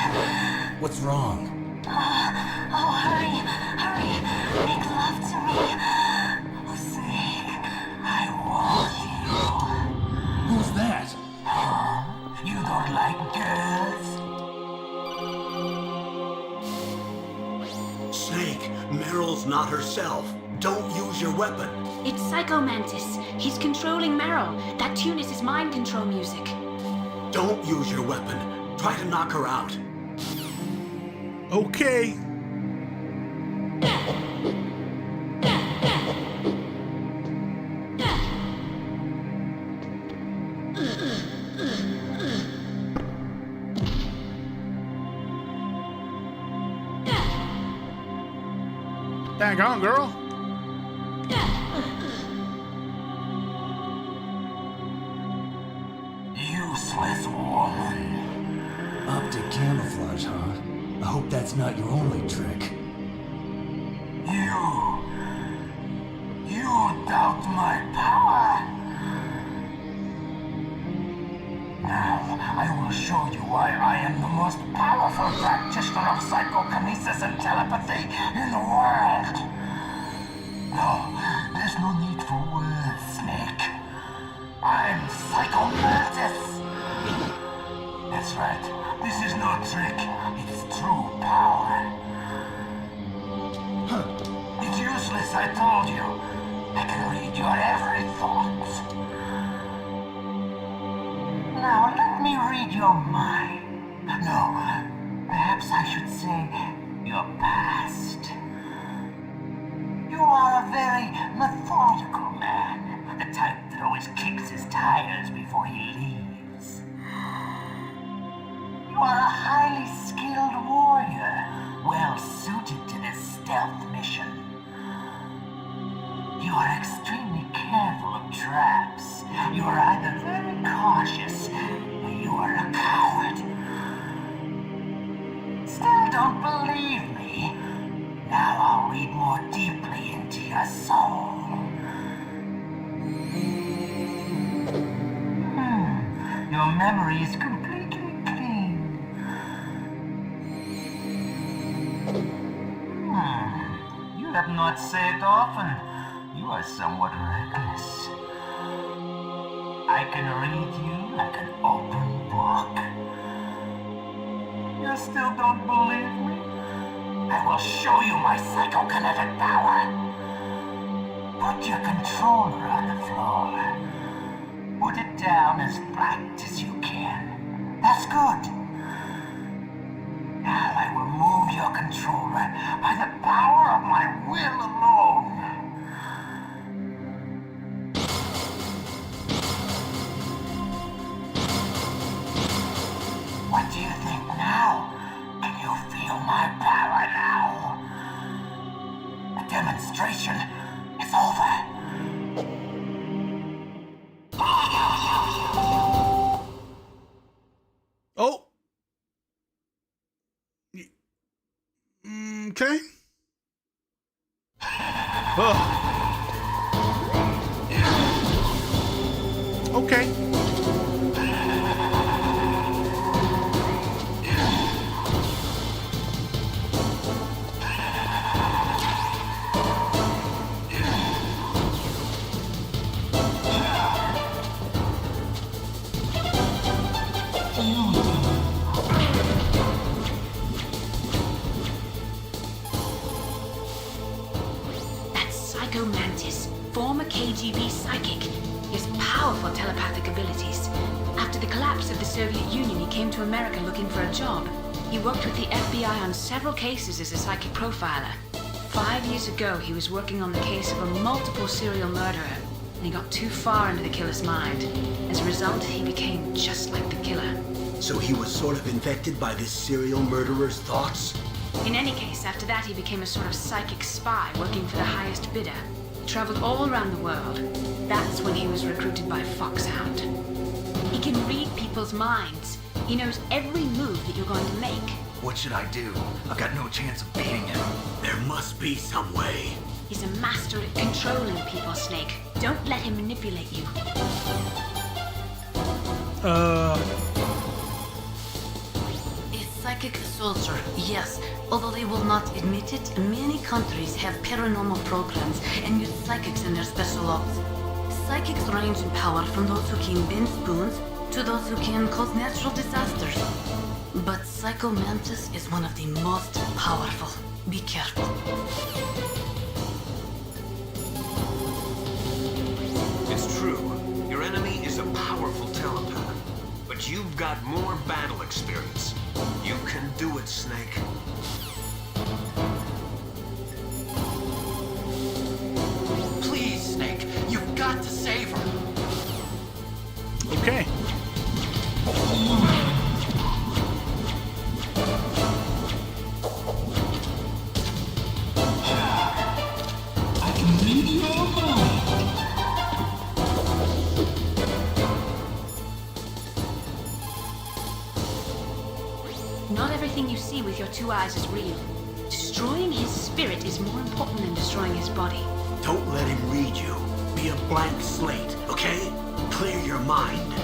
Speaker 3: What's wrong?
Speaker 17: Oh, hurry, hurry, make love to me. Oh, Snake, I want you.
Speaker 3: Who's that?
Speaker 17: You don't like girls?
Speaker 11: Snake, Meryl's not herself. Don't use your weapon.
Speaker 4: It's Psycho Mantis. He's controlling Meryl. That tune is his mind control music.
Speaker 11: Don't use your weapon. Try to knock her out.
Speaker 1: Okay. Dang on, girl.
Speaker 14: Useless woman.
Speaker 3: Optic camouflage, huh? I hope that's not your only trick.
Speaker 14: You doubt my power? Now, I will show you why I am the most powerful practitioner of psychokinesis and telepathy in the world. No, there's no need for words, Snake. I'm Psycho Mantis. That's right. This is no trick. It's true power. It's useless, I told you. I can read your every thought. Now, let me read your mind. No, perhaps I should say your past. You are a very methodical man. The type that always kicks his tires before he leaves. You are a highly skilled warrior, well suited to this stealth mission. You are extremely careful of traps. You are either very cautious, or you are a coward. Still don't believe me? Now I'll read more deeply into your soul. Your memory is completely clean. You have not saved often. You are somewhat reckless. I can read you like an open book. You still don't believe me? I will show you my psychokinetic power. Put your controller on the floor. Put it down as flat as you can. That's good. Now I will move your controller by the power of my will alone. What do you think now? Can you feel my power now? The demonstration is over.
Speaker 1: Oh. Okay. Oh. Okay.
Speaker 4: Psycho Mantis, former KGB psychic. He has powerful telepathic abilities. After the collapse of the Soviet Union, he came to America looking for a job. He worked with the FBI on several cases as a psychic profiler. 5 years ago, he was working on the case of a multiple serial murderer, and he got too far into the killer's mind. As a result, he became just like the killer.
Speaker 11: So he was sort of infected by this serial murderer's thoughts?
Speaker 4: In any case, after that, he became a sort of psychic spy working for the highest bidder. He traveled all around the world. That's when he was recruited by Foxhound. He can read people's minds. He knows every move that you're going to make.
Speaker 13: What should I do? I've got no chance of beating him.
Speaker 11: There must be some way.
Speaker 4: He's a master at controlling people, Snake. Don't let him manipulate you.
Speaker 7: A psychic soldier, yes. Although they will not admit it, many countries have paranormal programs and use psychics in their special ops. Psychics range in power from those who can bend spoons to those who can cause natural disasters. But Psycho Mantis is one of the most powerful. Be careful.
Speaker 8: It's true. Your enemy is a powerful telepath. But you've got more battle experience. You can do it, Snake.
Speaker 20: Please, Snake, you've got to save her.
Speaker 1: Okay.
Speaker 14: I can read your mind.
Speaker 4: Not everything you see with your 2 eyes is real. Destroying his spirit is more important than destroying his body.
Speaker 11: Don't let him read you. Be a blank slate, okay? Clear your mind.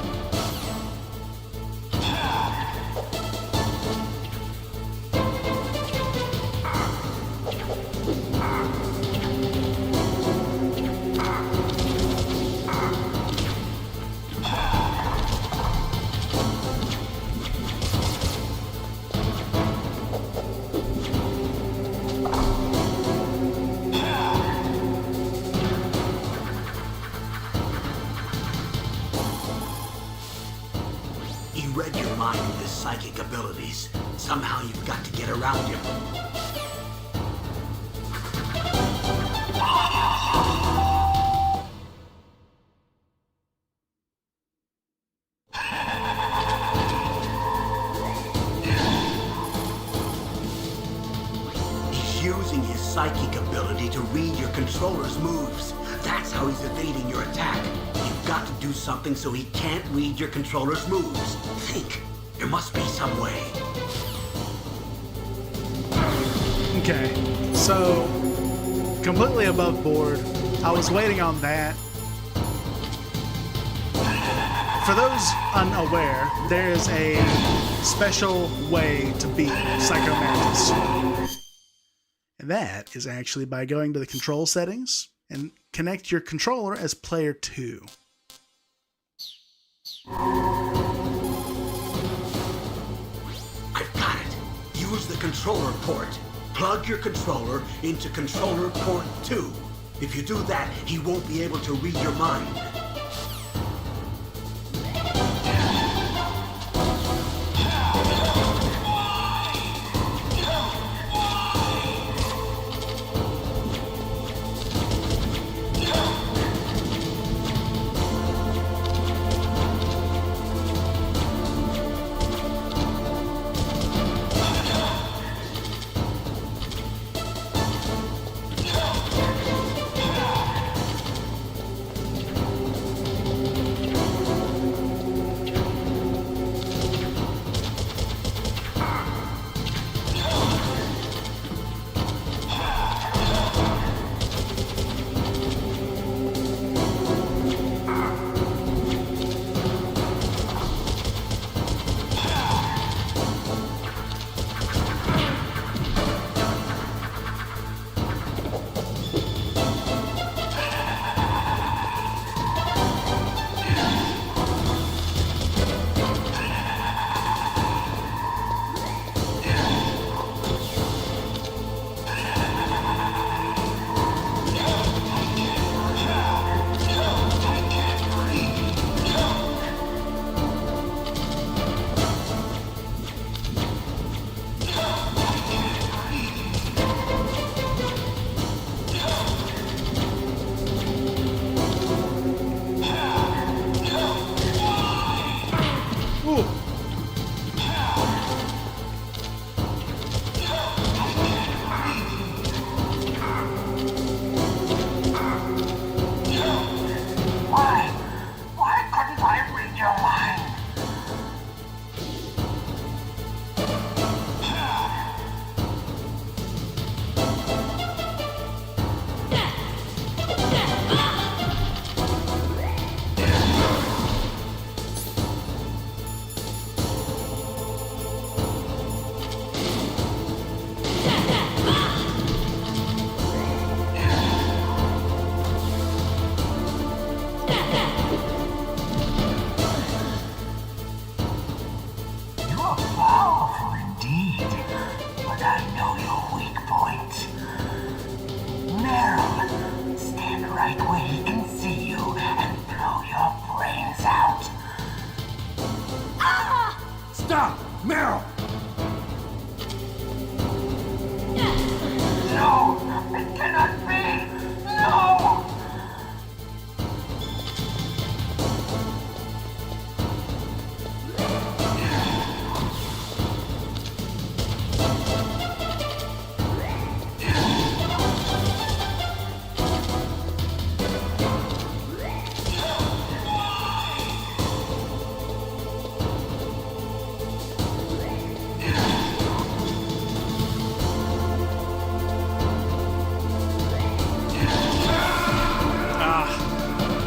Speaker 11: He read your mind with his psychic abilities. Somehow you've got to get around him. He's using his psychic ability to read your controller's moves. That's how he's evading your attack. You've got to do something so he can't read your controller's moves. Think. There must be some way.
Speaker 1: Okay, so completely above board. I was waiting on that. For those unaware, there is a special way to beat Psycho Mantis. And that is actually by going to the control settings and connect your controller as player 2.
Speaker 11: I've got it. Use the controller port. Plug your controller into controller port 2. If you do that, he won't be able to read your mind.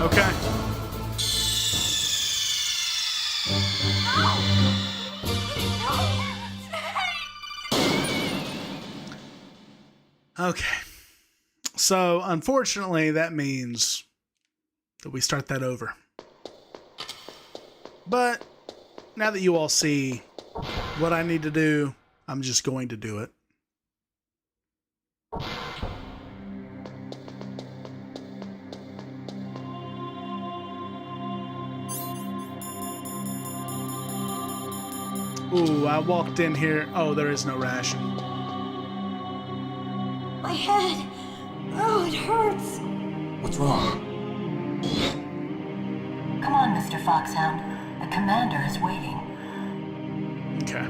Speaker 1: Okay. Okay. So, unfortunately, that means that we start that over. But now that you all see what I need to do, I'm just going to do it. Ooh, I walked in here. Oh, there is no ration.
Speaker 12: My head. Oh, it hurts.
Speaker 3: What's wrong?
Speaker 12: Come on, Mr. Foxhound. The commander is waiting.
Speaker 1: Okay.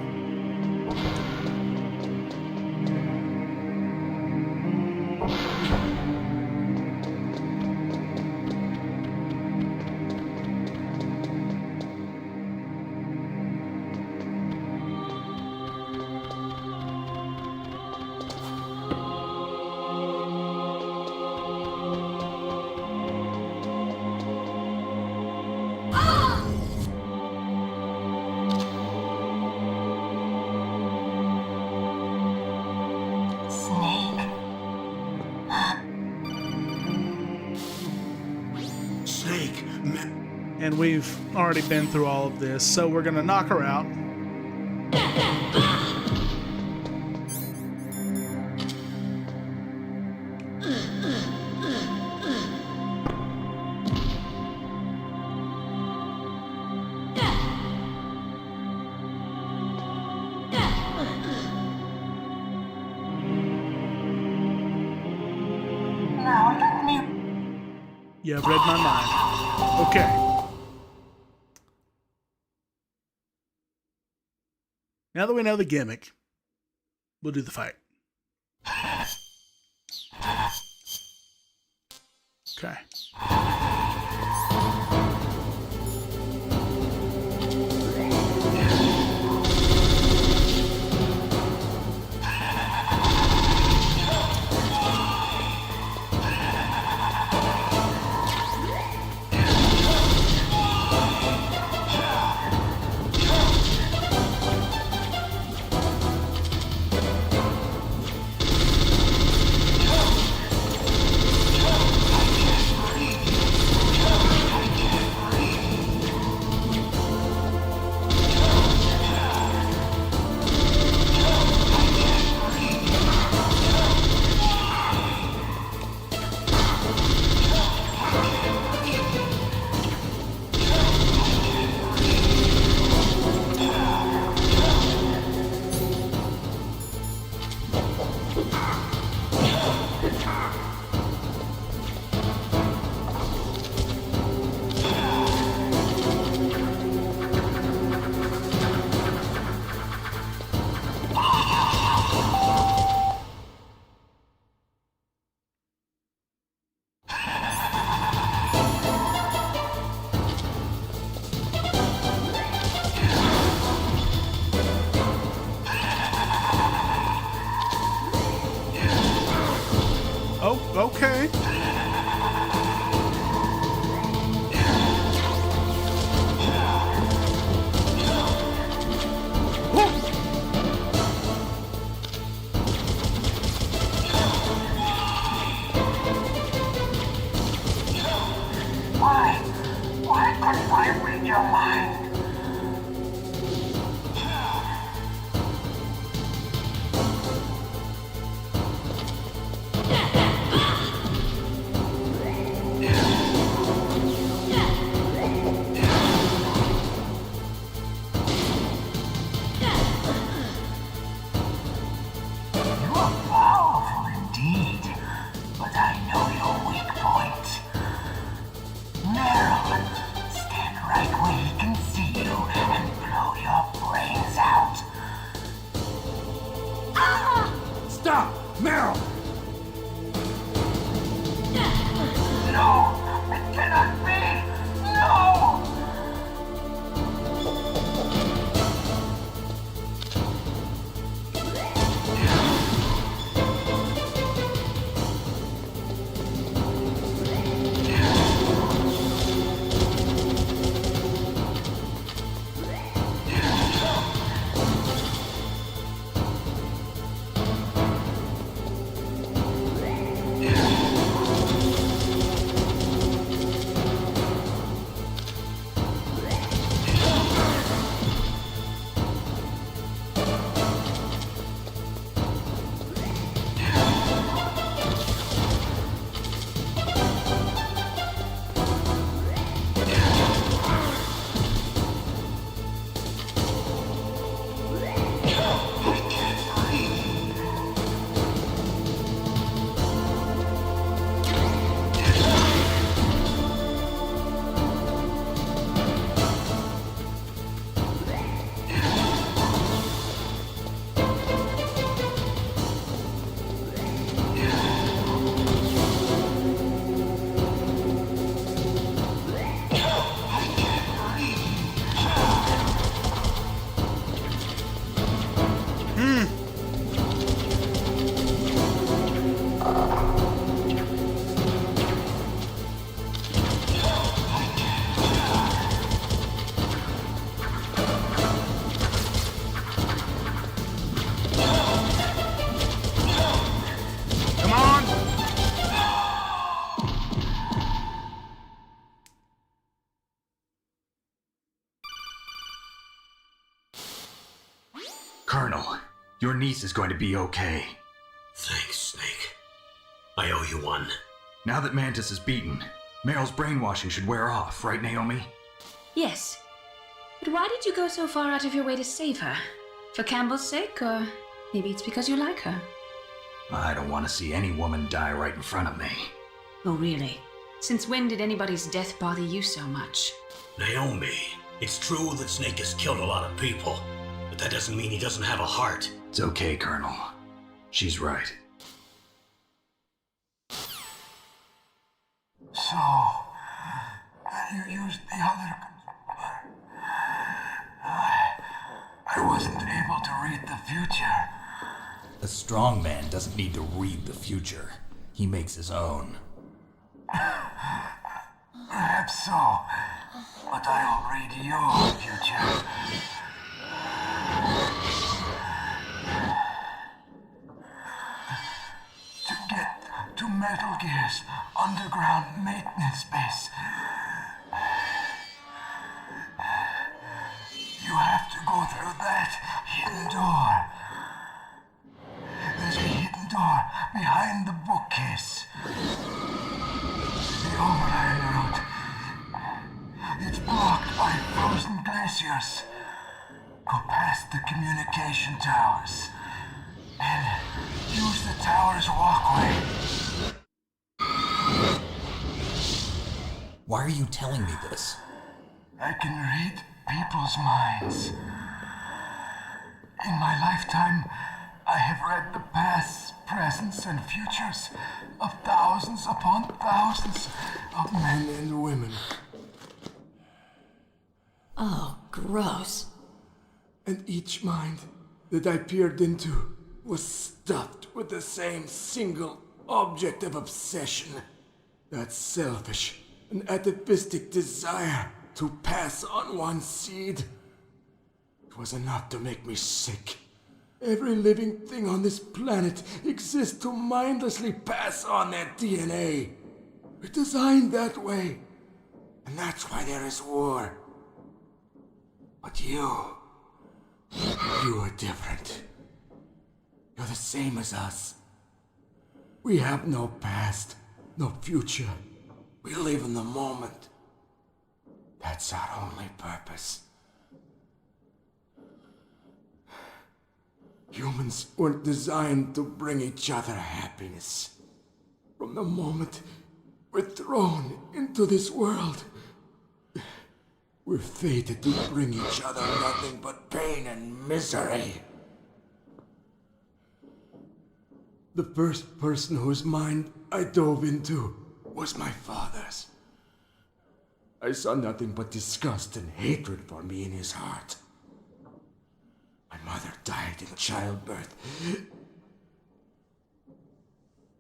Speaker 1: And we've already been through all of this, so we're gonna knock her out.
Speaker 14: Now let me...
Speaker 1: You have read my mind. Okay. Now that we know the gimmick, we'll do the fight. Okay. Okay.
Speaker 14: Why couldn't I read your mind?
Speaker 10: Stop! Meryl!
Speaker 14: No! It cannot be! No!
Speaker 13: Your niece is going to be okay.
Speaker 11: Thanks, Snake. I owe you one.
Speaker 13: Now that Mantis is beaten, Meryl's brainwashing should wear off, right, Naomi?
Speaker 4: Yes. But why did you go so far out of your way to save her? For Campbell's sake, or maybe it's because you like her?
Speaker 13: I don't want to see any woman die right in front of me.
Speaker 4: Oh, really? Since when did anybody's death bother you so much?
Speaker 11: Naomi, it's true that Snake has killed a lot of people, but that doesn't mean he doesn't have a heart.
Speaker 13: It's okay, Colonel. She's right.
Speaker 14: So, you used the other... I wasn't able to read the future.
Speaker 3: A strong man doesn't need to read the future. He makes his own.
Speaker 14: Perhaps so, but I'll read your future. To get to Metal Gear's underground maintenance base, you have to go through that hidden door. There's a hidden door behind the bookcase. The Overland route. It's blocked by frozen glaciers. Go past the communication towers. And use the tower's walkway.
Speaker 3: Why are you telling me this?
Speaker 14: I can read people's minds. In my lifetime, I have read the pasts, presents, and futures of thousands upon thousands of men and women.
Speaker 12: Oh, gross.
Speaker 14: And each mind that I peered into was stuffed with the same single object of obsession. That selfish and atavistic desire to pass on one seed. It was enough to make me sick. Every living thing on this planet exists to mindlessly pass on their DNA. We're designed that way. And that's why there is war. But you are different. You're the same as us. We have no past, no future. We live in the moment. That's our only purpose. Humans weren't designed to bring each other happiness. From the moment we're thrown into this world, we're fated to bring each other nothing but pain and misery. The first person whose mind I dove into was my father's. I saw nothing but disgust and hatred for me in his heart. My mother died in childbirth,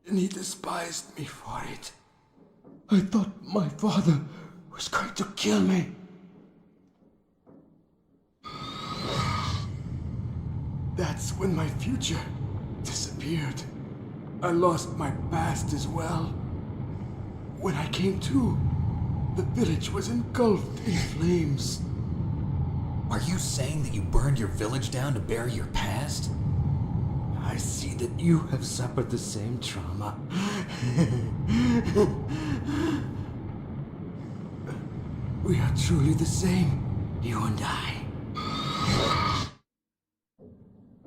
Speaker 14: and he despised me for it. I thought my father was going to kill me. That's when my future disappeared. I lost my past as well. When I came to, the village was engulfed in flames.
Speaker 3: Are you saying that you burned your village down to bury your past?
Speaker 14: I see that you have suffered the same trauma. We are truly the same, you and I.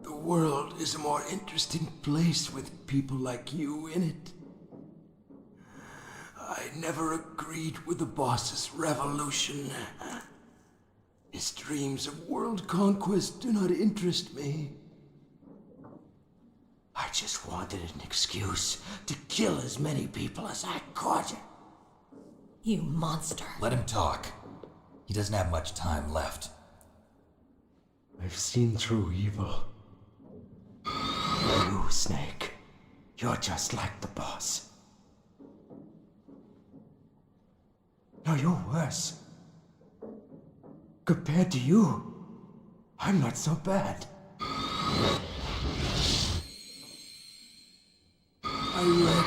Speaker 14: The world is a more interesting place with people like you in it. I never agreed with the boss's revolution. His dreams of world conquest do not interest me. I just wanted an excuse to kill as many people as I could.
Speaker 12: You monster.
Speaker 3: Let him talk. He doesn't have much time left.
Speaker 14: I've seen through evil. You, Snake, you're just like the boss. No, you're worse. Compared to you, I'm not so bad. I read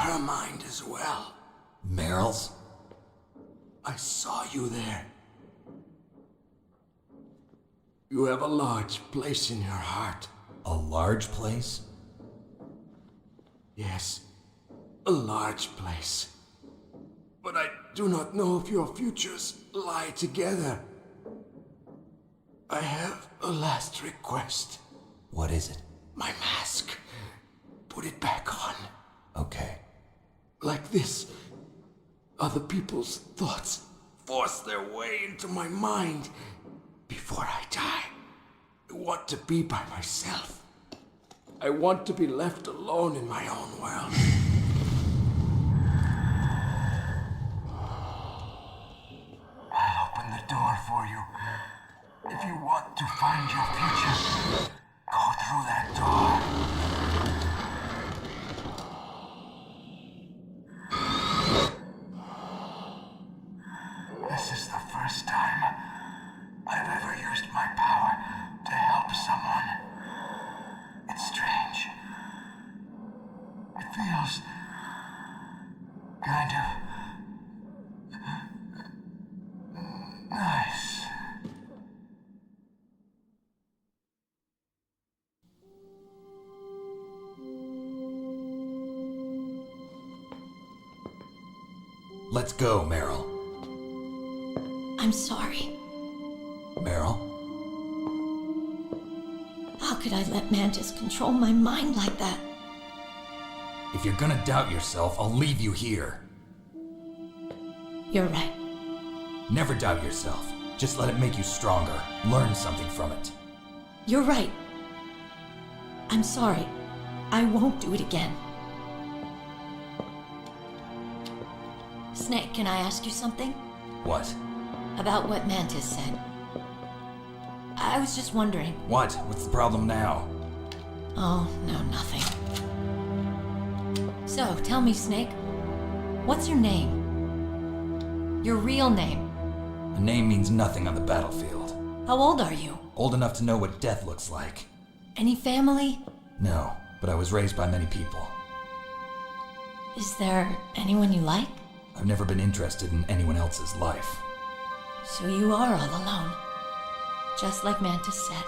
Speaker 14: her mind as well.
Speaker 3: Meryl's?
Speaker 14: I saw you there. You have a large place in your heart
Speaker 3: A large place?
Speaker 16: Yes, a large place. But I do not know if your futures lie together. I have a last request.
Speaker 3: What is it?
Speaker 16: My mask. Put it back on.
Speaker 3: Okay.
Speaker 16: Like this, other people's thoughts force their way into my mind. Before I die, I want to be by myself. I want to be left alone in my own world.
Speaker 14: I'll open the door for you. If you want to find your future, go through that door. This is the first time I've ever used my power to help someone. It's strange. It feels kind of nice.
Speaker 3: Let's go, Meryl.
Speaker 12: I'm sorry.
Speaker 3: Meryl?
Speaker 12: How could I let Mantis control my mind like that?
Speaker 3: If you're gonna doubt yourself, I'll leave you here.
Speaker 12: You're right.
Speaker 3: Never doubt yourself. Just let it make you stronger. Learn something from it.
Speaker 12: You're right. I'm sorry. I won't do it again. Snake, can I ask you something?
Speaker 3: What?
Speaker 12: About what Mantis said. I was just wondering.
Speaker 3: What? What's the problem now?
Speaker 12: Oh, no, nothing. So, tell me, Snake. What's your name? Your real name?
Speaker 3: A name means nothing on the battlefield.
Speaker 12: How old are you?
Speaker 3: Old enough to know what death looks like.
Speaker 12: Any family?
Speaker 3: No, but I was raised by many people.
Speaker 12: Is there anyone you like?
Speaker 3: I've never been interested in anyone else's life.
Speaker 12: So you are all alone. Just like Mantis said.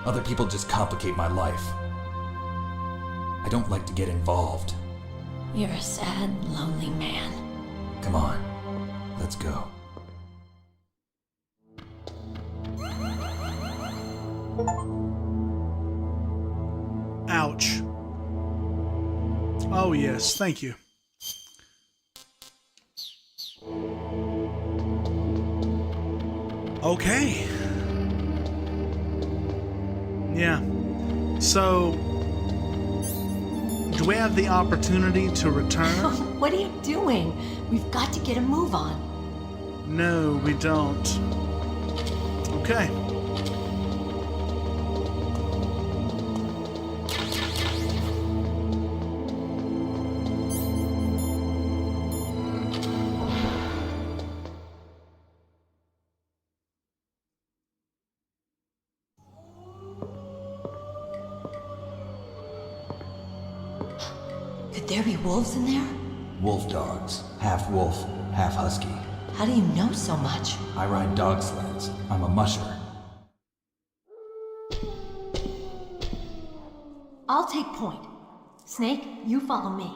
Speaker 3: Other people just complicate my life. I don't like to get involved.
Speaker 12: You're a sad, lonely man.
Speaker 3: Come on, let's go.
Speaker 1: Ouch. Oh, yes, thank you. Okay. Yeah. So, do we have the opportunity to return?
Speaker 12: What are you doing? We've got to get a move on.
Speaker 1: No, we don't. Okay.
Speaker 12: Could there be wolves in there?
Speaker 3: Wolf dogs. Half wolf, half husky.
Speaker 12: How do you know so much?
Speaker 3: I ride dog sleds. I'm a musher.
Speaker 12: I'll take point. Snake, you follow me.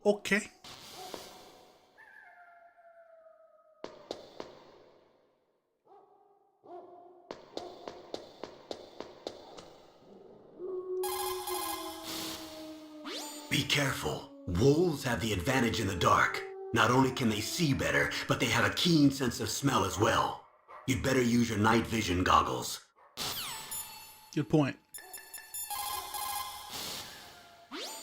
Speaker 1: Okay.
Speaker 11: Be careful. Wolves have the advantage in the dark. Not only can they see better, but they have a keen sense of smell as well. You'd better use your night vision goggles.
Speaker 1: Good point.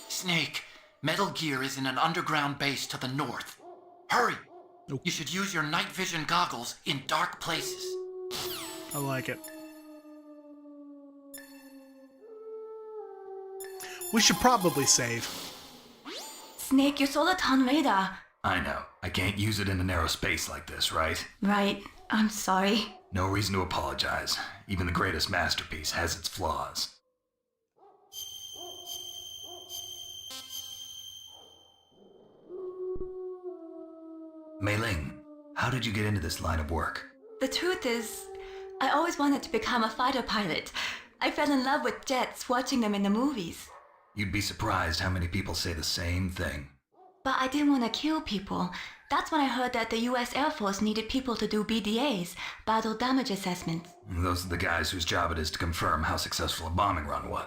Speaker 20: Snake, Metal Gear is in an underground base to the north. Hurry!
Speaker 1: Nope.
Speaker 20: You should use your night vision goggles in dark places.
Speaker 1: I like it. We should probably save.
Speaker 5: Snake, you saw the town radar.
Speaker 13: I know. I can't use it in a narrow space like this, right?
Speaker 5: Right. I'm sorry.
Speaker 13: No reason to apologize. Even the greatest masterpiece has its flaws. Mei Ling, how How did you get into this line of work?
Speaker 5: The truth is, I always wanted to become a fighter pilot. I fell in love with jets watching them in the movies.
Speaker 13: You'd be surprised how many people say the same thing.
Speaker 5: But I didn't want to kill people. That's when I heard that the US Air Force needed people to do BDAs, battle damage assessments.
Speaker 13: Those are the guys whose job it is to confirm how successful a bombing run was.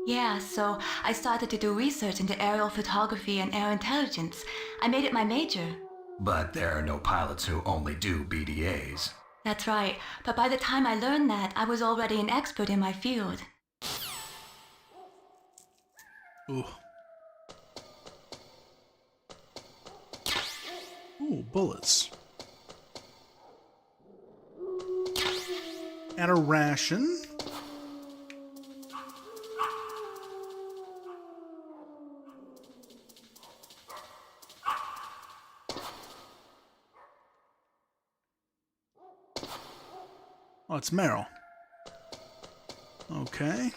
Speaker 5: Yeah, so I started to do research into aerial photography and air intelligence. I made it my major.
Speaker 13: But there are no pilots who only do BDAs.
Speaker 5: That's right, but by the time I learned that, I was already an expert in my field.
Speaker 1: Ooh. Ooh, bullets. And a ration. Oh, it's Meryl. Okay.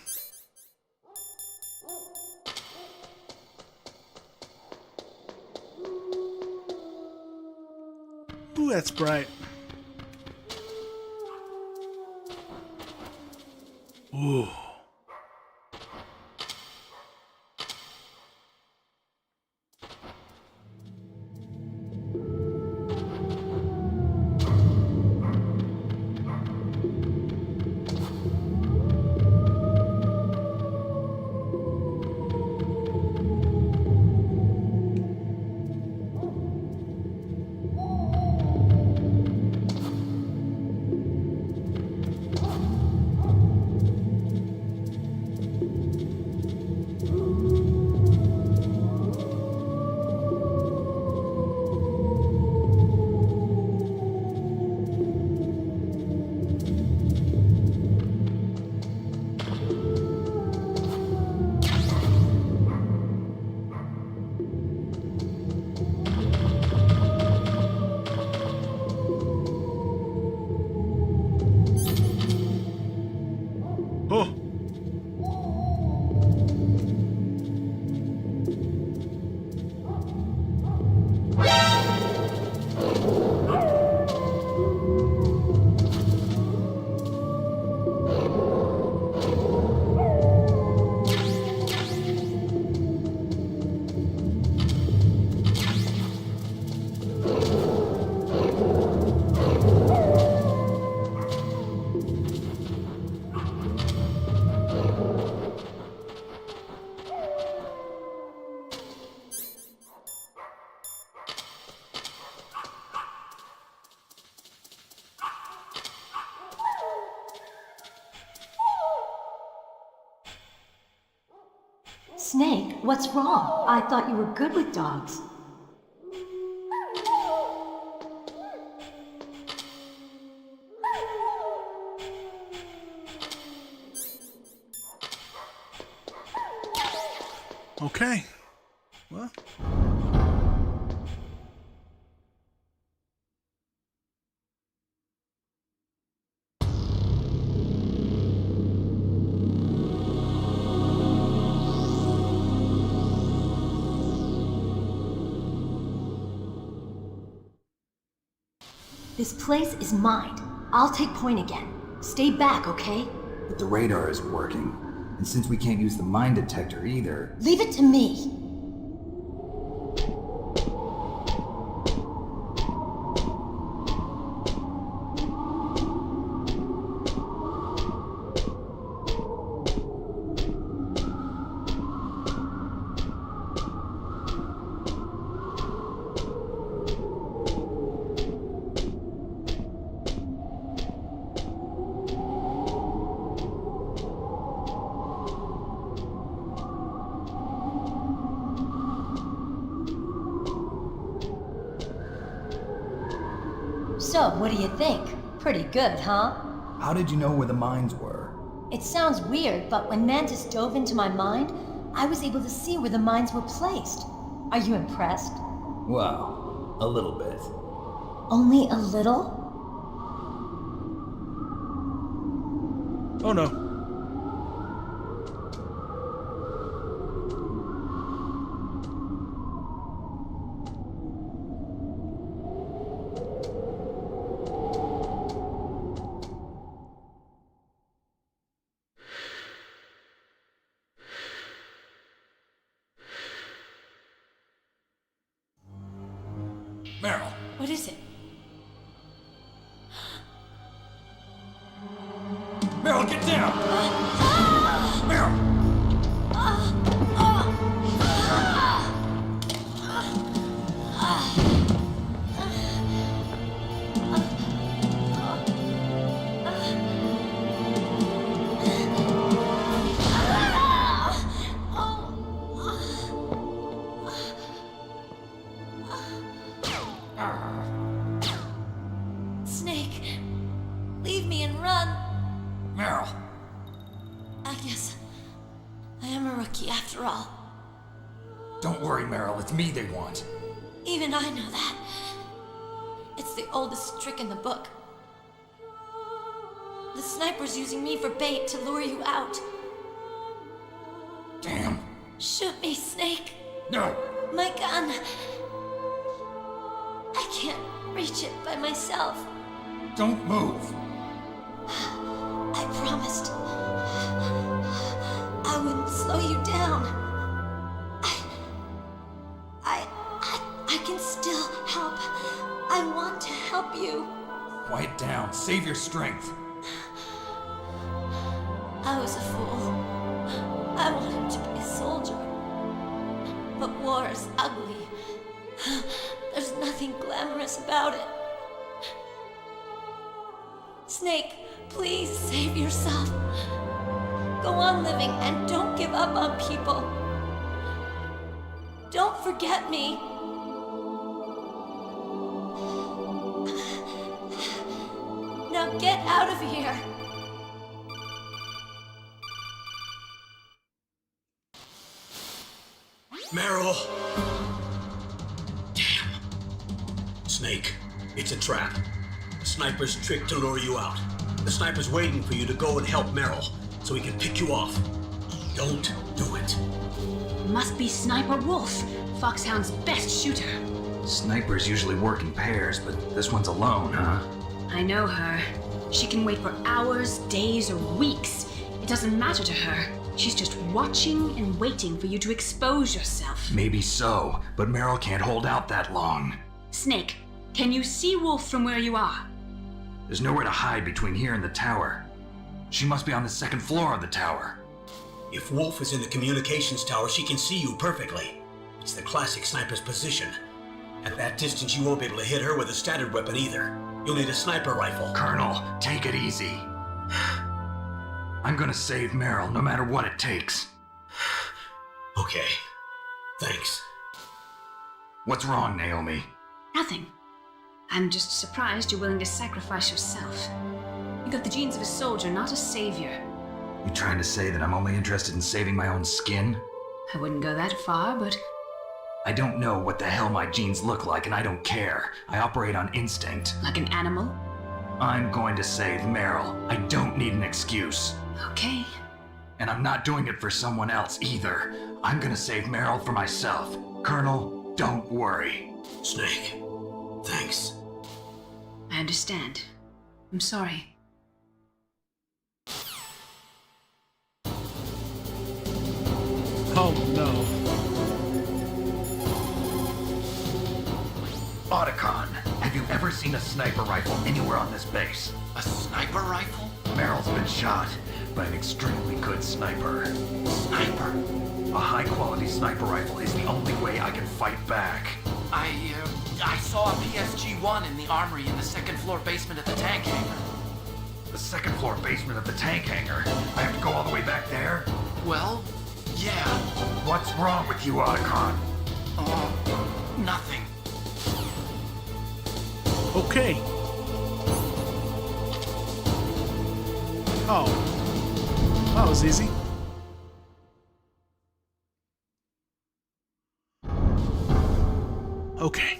Speaker 1: Ooh, that's bright. Ooh.
Speaker 12: Snake, what's wrong? I thought you were good with dogs.
Speaker 1: Okay. Well.
Speaker 12: This place is mine. I'll take point again. Stay back, okay?
Speaker 3: But the radar isn't working. And since we can't use the mine detector either...
Speaker 12: Leave it to me. So, what do you think? Pretty good, huh?
Speaker 3: How did you know where the mines were?
Speaker 12: It sounds weird, but when Mantis dove into my mind, I was able to see where the mines were placed. Are you impressed?
Speaker 3: Well, a little bit.
Speaker 12: Only a little?
Speaker 1: Oh no.
Speaker 20: Meryl.
Speaker 12: What is it?
Speaker 20: Meryl, get down! Meryl!
Speaker 12: Snake, leave me and run.
Speaker 20: Meryl!
Speaker 12: I guess I am a rookie after all.
Speaker 3: Don't worry, Meryl. It's me they want.
Speaker 12: Even I know that. It's the oldest trick in the book. The sniper's using me for bait to lure you out.
Speaker 3: Damn.
Speaker 12: Shoot me, Snake.
Speaker 3: No.
Speaker 12: My gun. I can't reach it by myself.
Speaker 3: Don't move.
Speaker 12: I promised I wouldn't slow you down. I can still help. I want to help you.
Speaker 3: Quiet down. Save your strength.
Speaker 12: I was a fool. I wanted to be a soldier. But war is ugly. There's nothing glamorous about it. Snake, please save yourself. Go on living and don't give up on people. Don't forget me. Now get out of here.
Speaker 11: Meryl! Damn. Snake, it's a trap. The sniper's trick to lure you out. The sniper's waiting for you to go and help Meryl, so he can pick you off. Don't do it.
Speaker 4: Must be Sniper Wolf, Foxhound's best shooter.
Speaker 13: Snipers usually work in pairs, but this one's alone, huh?
Speaker 4: I know her. She can wait for hours, days, or weeks. It doesn't matter to her. She's just watching and waiting for you to expose yourself.
Speaker 13: Maybe so, but Meryl can't hold out that long.
Speaker 4: Snake, can you see Wolf from where you are?
Speaker 13: There's nowhere to hide between here and the tower. She must be on the second floor of the tower.
Speaker 11: If Wolf is in the communications tower, she can see you perfectly. It's the classic sniper's position. At that distance, you won't be able to hit her with a standard weapon either. You'll need a sniper rifle.
Speaker 13: Colonel, take it easy. I'm gonna save Meryl, no matter what it takes.
Speaker 11: Okay. Thanks.
Speaker 13: What's wrong, Naomi?
Speaker 4: Nothing. I'm just surprised you're willing to sacrifice yourself. You got the genes of a soldier, not a savior.
Speaker 13: You trying to say that I'm only interested in saving my own skin?
Speaker 4: I wouldn't go that far, but...
Speaker 13: I don't know what the hell my genes look like, and I don't care. I operate on instinct.
Speaker 4: Like an animal?
Speaker 13: I'm going to save Meryl. I don't need an excuse.
Speaker 4: Okay.
Speaker 13: And I'm not doing it for someone else either. I'm gonna save Meryl for myself. Colonel, don't worry.
Speaker 11: Snake, thanks.
Speaker 4: I understand. I'm sorry.
Speaker 1: Oh no.
Speaker 13: Otacon, have you ever seen a sniper rifle anywhere on this base?
Speaker 20: A sniper rifle?
Speaker 13: Meryl's been shot by an extremely good sniper.
Speaker 20: Sniper?
Speaker 13: A high-quality sniper rifle is the only way I can fight back.
Speaker 20: I saw a PSG-1 in the armory in the second floor basement of the tank hangar.
Speaker 13: The second floor basement of the tank hangar? I have to go all the way back there?
Speaker 20: Well, yeah.
Speaker 13: What's wrong with you, Otacon?
Speaker 20: Nothing.
Speaker 1: Okay. Oh. That was easy. Okay.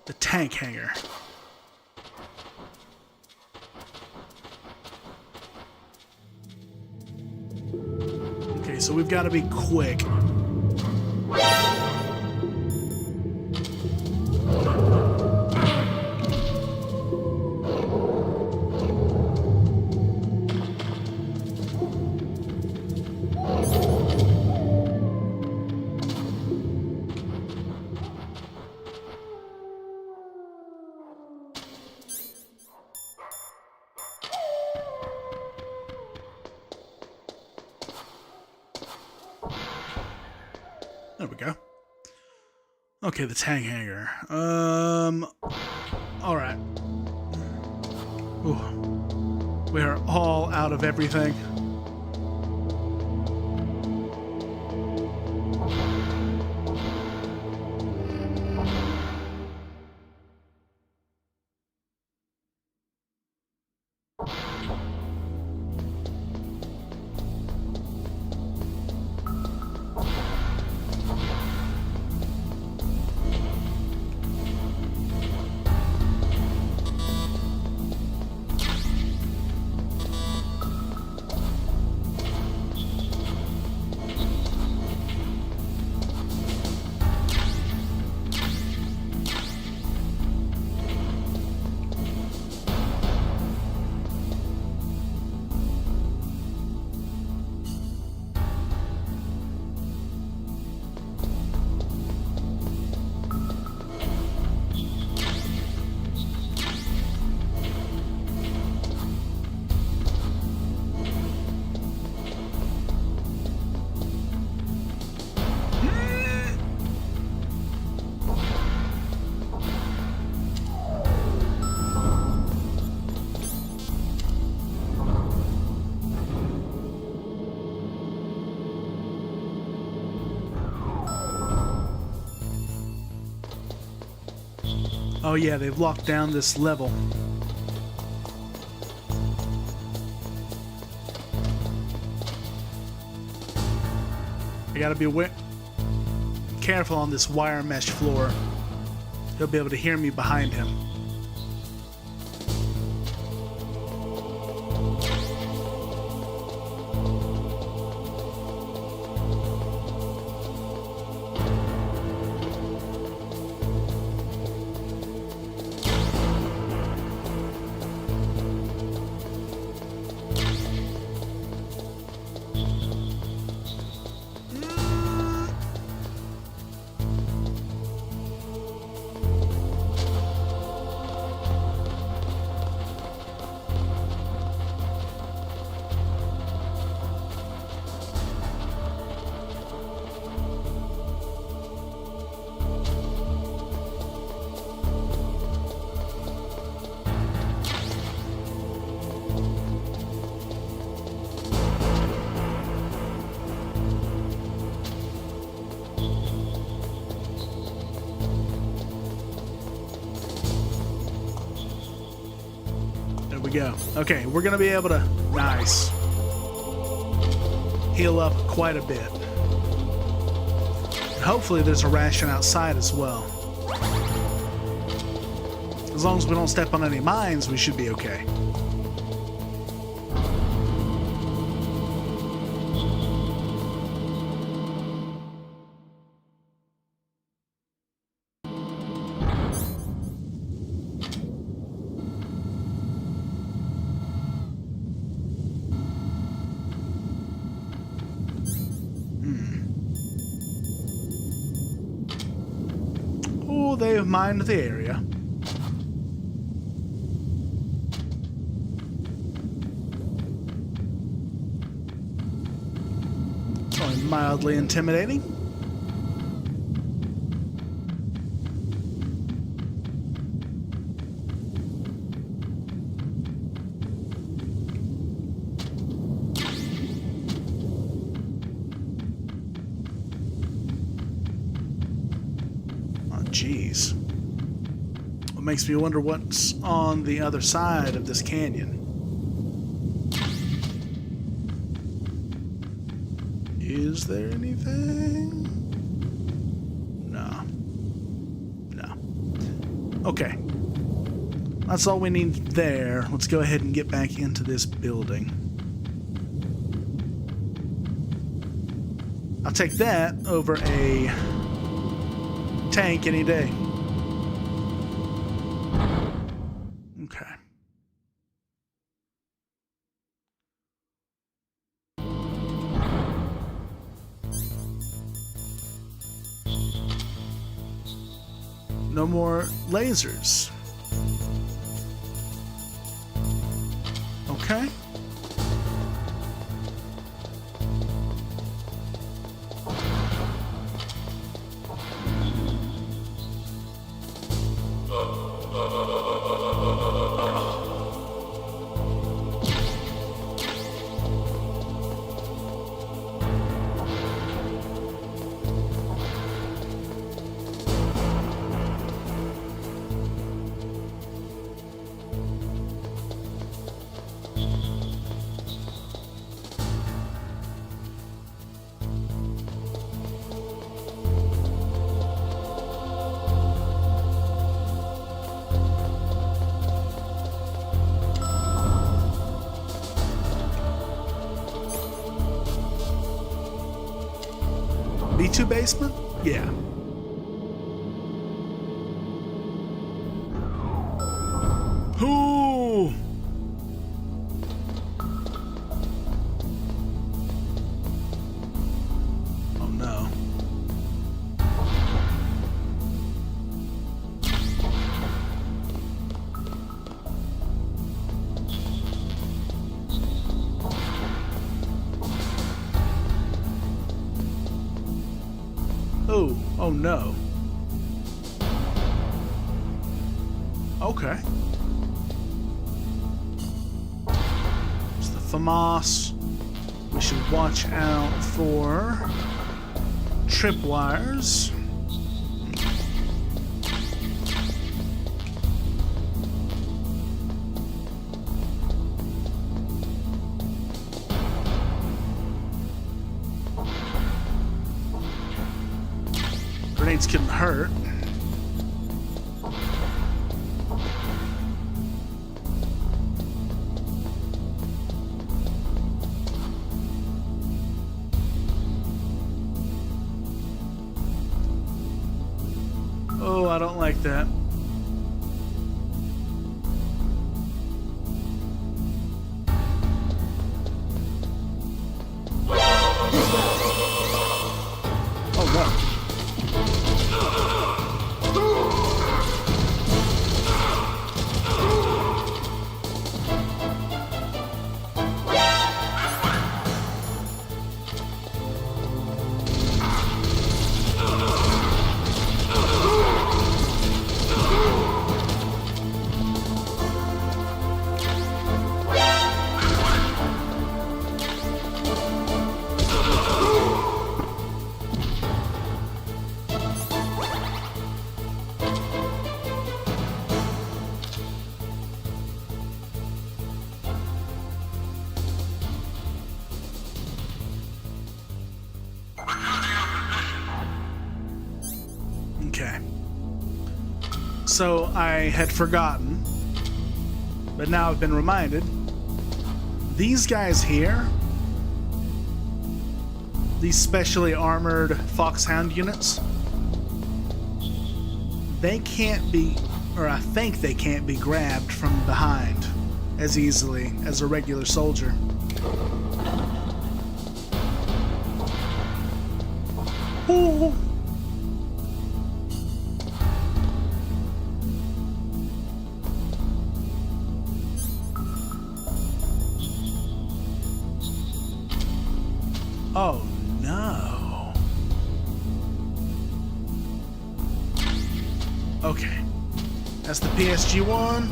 Speaker 1: The tank hangar. Okay, so we've got to be quick. There we go. Okay, the tank hangar. Alright. We are all out of everything. Oh yeah, they've locked down this level. I gotta be careful on this wire mesh floor. He'll be able to hear me behind him. We go. Okay, we're gonna be able to nice heal up quite a bit. And hopefully there's a ration outside as well. As long as we don't step on any mines, we should be okay. They have mined the area. It's only mildly intimidating. Jeez. It makes me wonder what's on the other side of this canyon. Is there anything? No. No. Okay. That's all we need there. Let's go ahead and get back into this building. I'll take that over a tank any day. Okay. No more lasers. Okay. B2 basement? Yeah. Ooh. Oh no. Oh no. Okay. It's the FAMAS. We should watch out for tripwires. Grenades can hurt. Oh, I don't like that. Oh no. Okay. So I had forgotten, but now I've been reminded. These guys here, these specially armored Foxhound units, they can't be, or I think they can't be grabbed from behind as easily as a regular soldier. Ooh. Oh no. Okay. That's the PSG-1.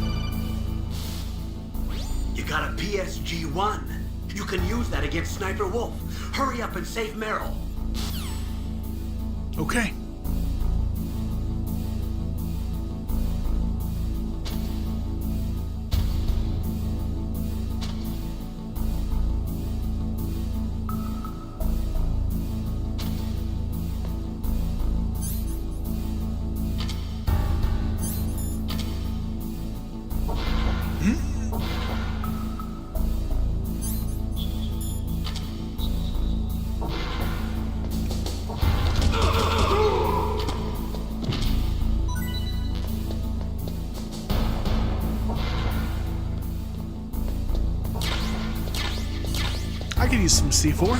Speaker 11: You got a PSG-1. You can use that against Sniper Wolf. Hurry up and save Meryl.
Speaker 1: Okay. I could use some C4.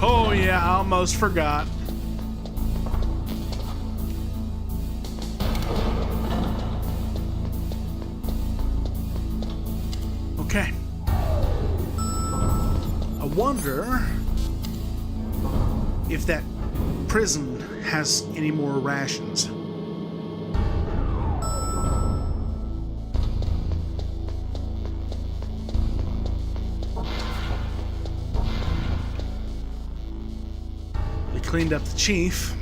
Speaker 1: Oh yeah, I almost forgot. Okay. I wonder if that prison has any more rations. They cleaned up the chief.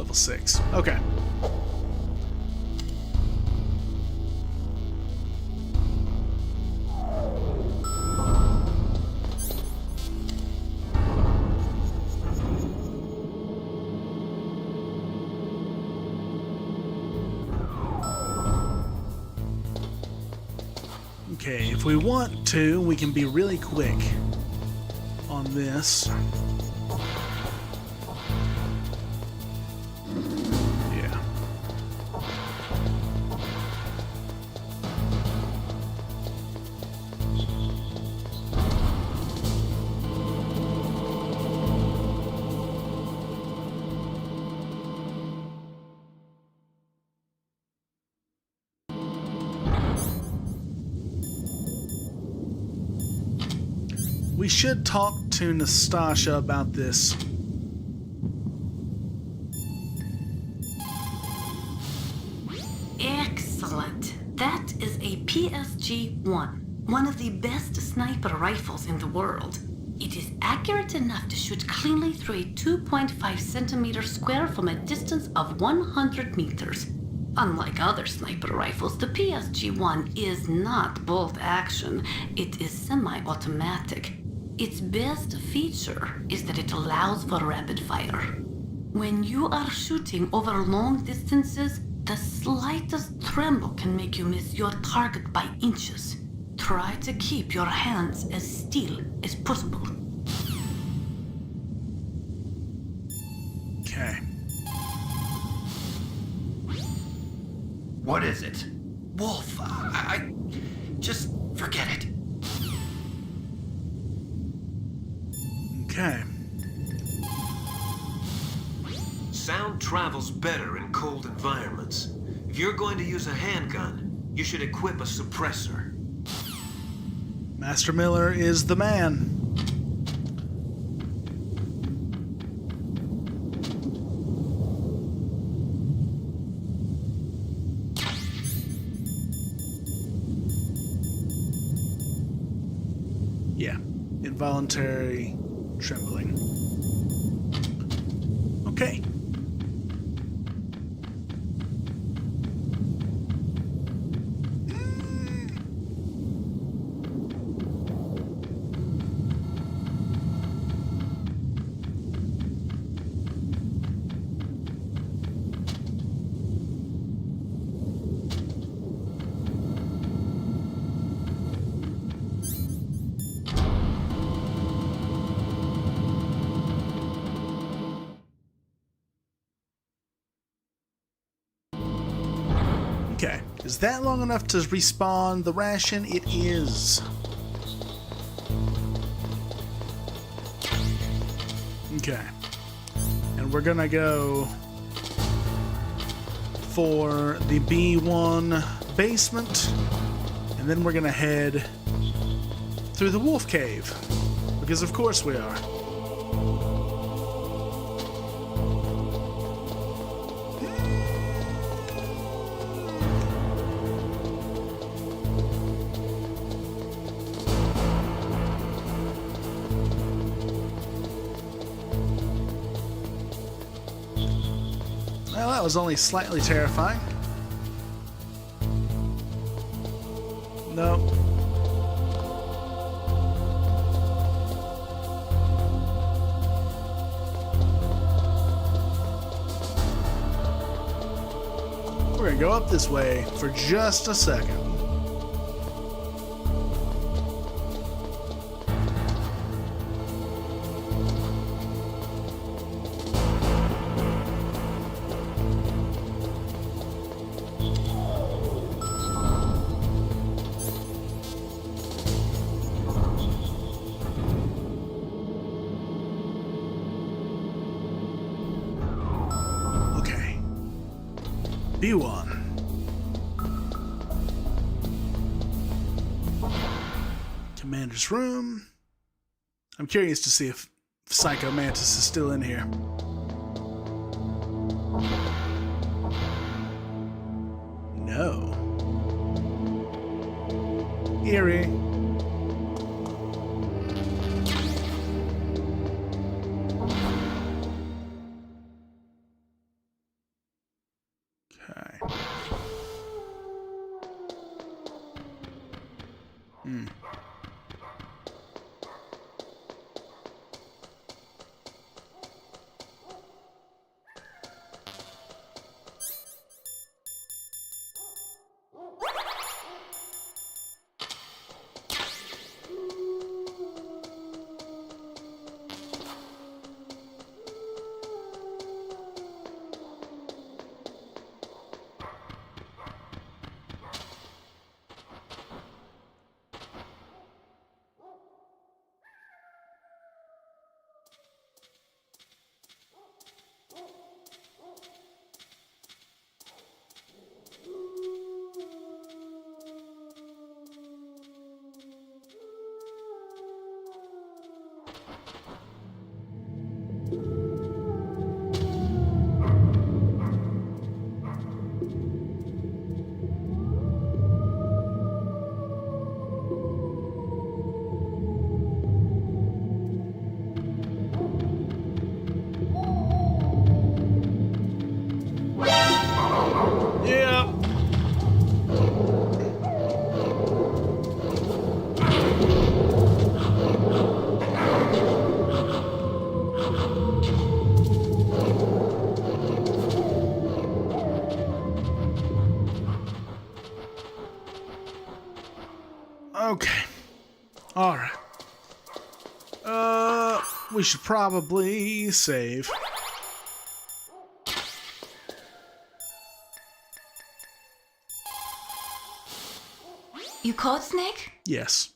Speaker 1: level 6. Okay. Okay, if we want to, we can be really quick on this. Yeah. We should talk to Nastasha about this.
Speaker 7: Excellent. That is a PSG-1, one of the best sniper rifles in the world. It is accurate enough to shoot cleanly through a 2.5 centimeter square from a distance of 100 meters. Unlike other sniper rifles, the PSG-1 is not bolt action. It is semi-automatic. Its best feature is that it allows for rapid fire. When you are shooting over long distances, the slightest tremble can make you miss your target by inches. Try to keep your hands as still as possible.
Speaker 1: Okay.
Speaker 20: What is it? Wolf, I just forget it.
Speaker 1: Okay.
Speaker 8: Sound travels better in cold environments. If you're going to use a handgun, you should equip a suppressor.
Speaker 1: Master Miller is the man. Yeah, involuntary trembling. Okay. Okay, is that long enough to respawn the ration? It is. Okay, and we're gonna go for the B1 basement, and then we're gonna head through the wolf cave, because of course we are. Well, that was only slightly terrifying. Nope. We're gonna go up this way for just a second. B1. Commander's room. I'm curious to see if Psycho Mantis is still in here. No. Eerie. Yeah. Okay. All right. We should probably save.
Speaker 5: You caught Snake?
Speaker 1: Yes.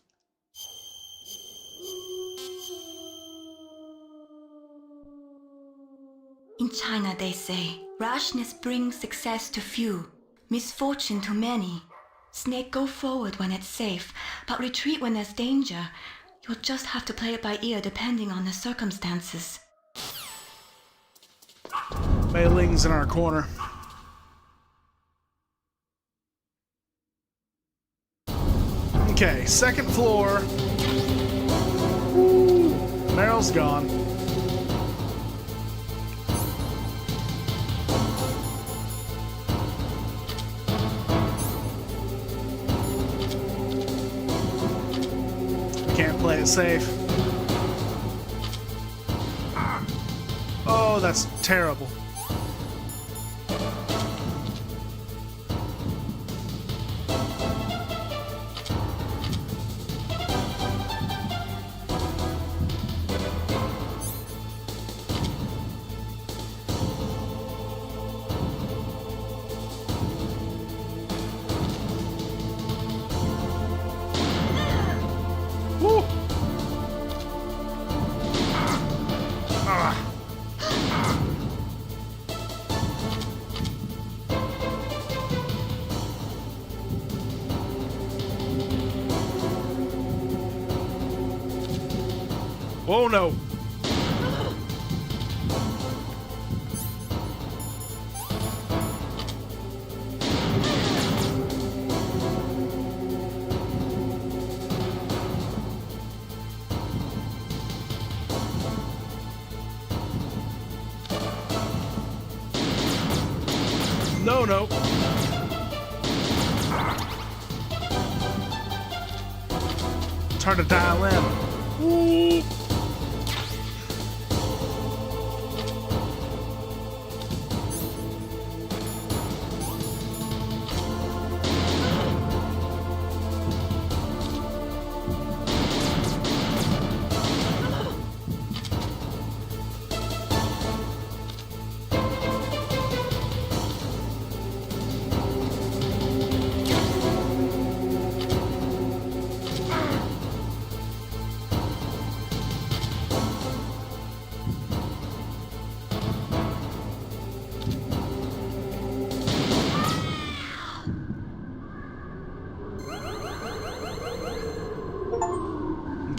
Speaker 5: In China, they say, rashness brings success to few, misfortune to many. Snake, go forward when it's safe, but retreat when there's danger. You'll just have to play it by ear depending on the circumstances.
Speaker 1: Mei Ling's in our corner. Okay, second floor. Woo. Meryl's gone. Can't play it safe. Oh, that's terrible. Oh no. No, no. It's hard to dial in. Ooh.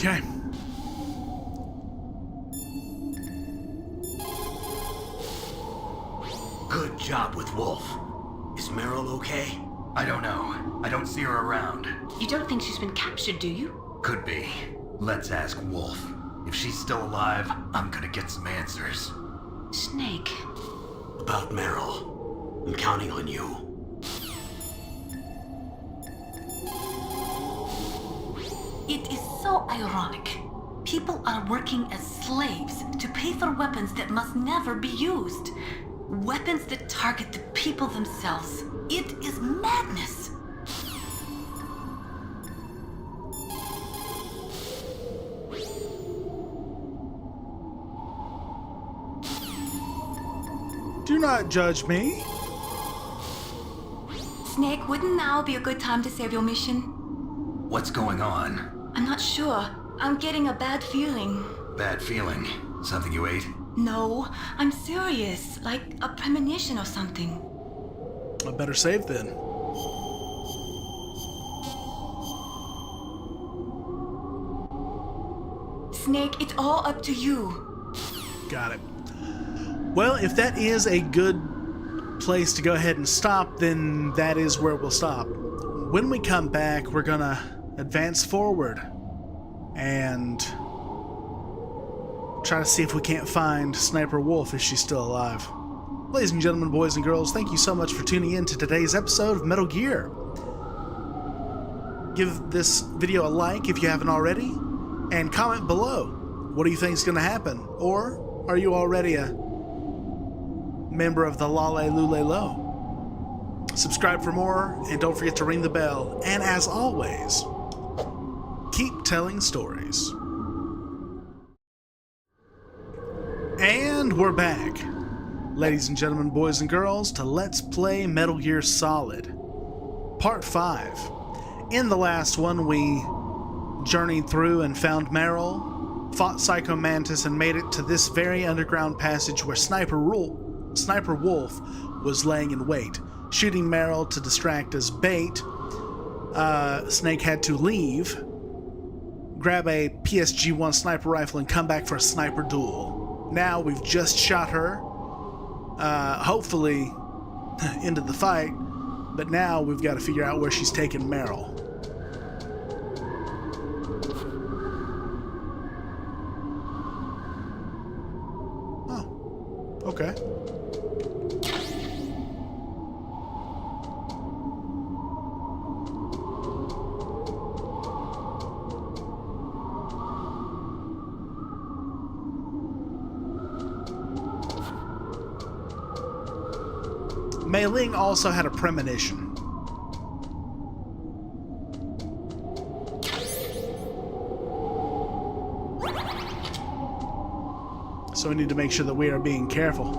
Speaker 1: Okay.
Speaker 11: Good job with Wolf. Is Meryl okay?
Speaker 13: I don't know. I don't see her around.
Speaker 4: You don't think she's been captured, do you?
Speaker 13: Could be. Let's ask Wolf. If she's still alive, I'm gonna get some answers.
Speaker 4: Snake.
Speaker 11: About Meryl. I'm counting on you.
Speaker 7: ironic. People are working as slaves to pay for weapons that must never be used. Weapons that target the people themselves. It is madness.
Speaker 1: Do not judge me.
Speaker 5: Snake, wouldn't now be a good time to save your mission?
Speaker 13: What's going on?
Speaker 5: I'm not sure. I'm getting a bad feeling.
Speaker 13: Bad feeling? Something you ate?
Speaker 5: No, I'm serious. Like a premonition or something.
Speaker 1: I better save then.
Speaker 5: Snake, it's all up to you.
Speaker 1: Got it. Well, if that is a good place to go ahead and stop, then that is where we'll stop. When we come back, we're gonna advance forward and try to see if we can't find Sniper Wolf if she's still alive. Ladies and gentlemen, boys and girls, thank you so much for tuning in to today's episode of Metal Gear. Give this video a like if you haven't already, and comment below. What do you think is going to happen? Or are you already a member of the Lale Lule Lo? Subscribe for more, and don't forget to ring the bell. And as always, keep telling stories. And we're back, ladies and gentlemen, boys and girls, to Let's Play Metal Gear Solid Part 5. In the last one, we journeyed through and found Meryl, fought Psycho Mantis, and made it to this very underground passage where Sniper Wolf was laying in wait, shooting Meryl to distract as bait. Snake had to leave, grab a PSG-1 sniper rifle, and come back for a sniper duel. Now we've just shot her, hopefully into the fight, but now we've got to figure out where she's taken Meryl. Oh, okay. Mei Ling also had a premonition. So we need to make sure that we are being careful.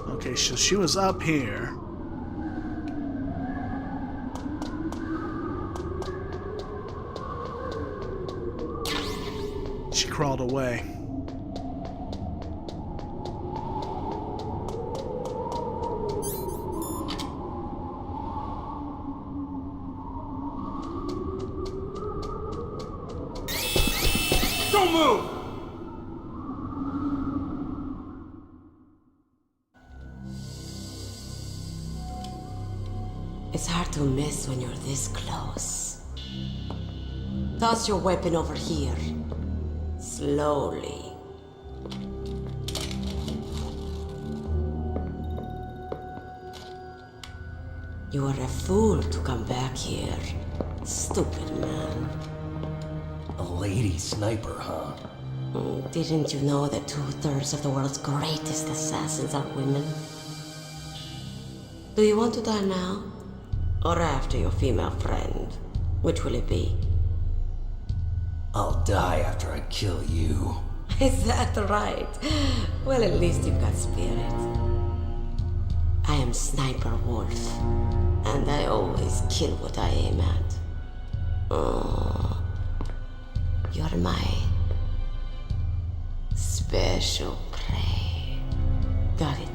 Speaker 1: Okay, so she was up here. She crawled away.
Speaker 15: Don't move!
Speaker 21: It's hard to miss when you're this close. Toss your weapon over here. Slowly. You are a fool to come back here. Stupid man.
Speaker 22: A lady sniper, huh?
Speaker 21: Didn't you know that 2/3 of the world's greatest assassins are women? Do you want to die now? Or after your female friend? Which will it be?
Speaker 22: I'll die after I kill you.
Speaker 21: Is that right? Well, at least you've got spirit. I am Sniper Wolf, and I always kill what I aim at. Oh, you're my special prey. Got it.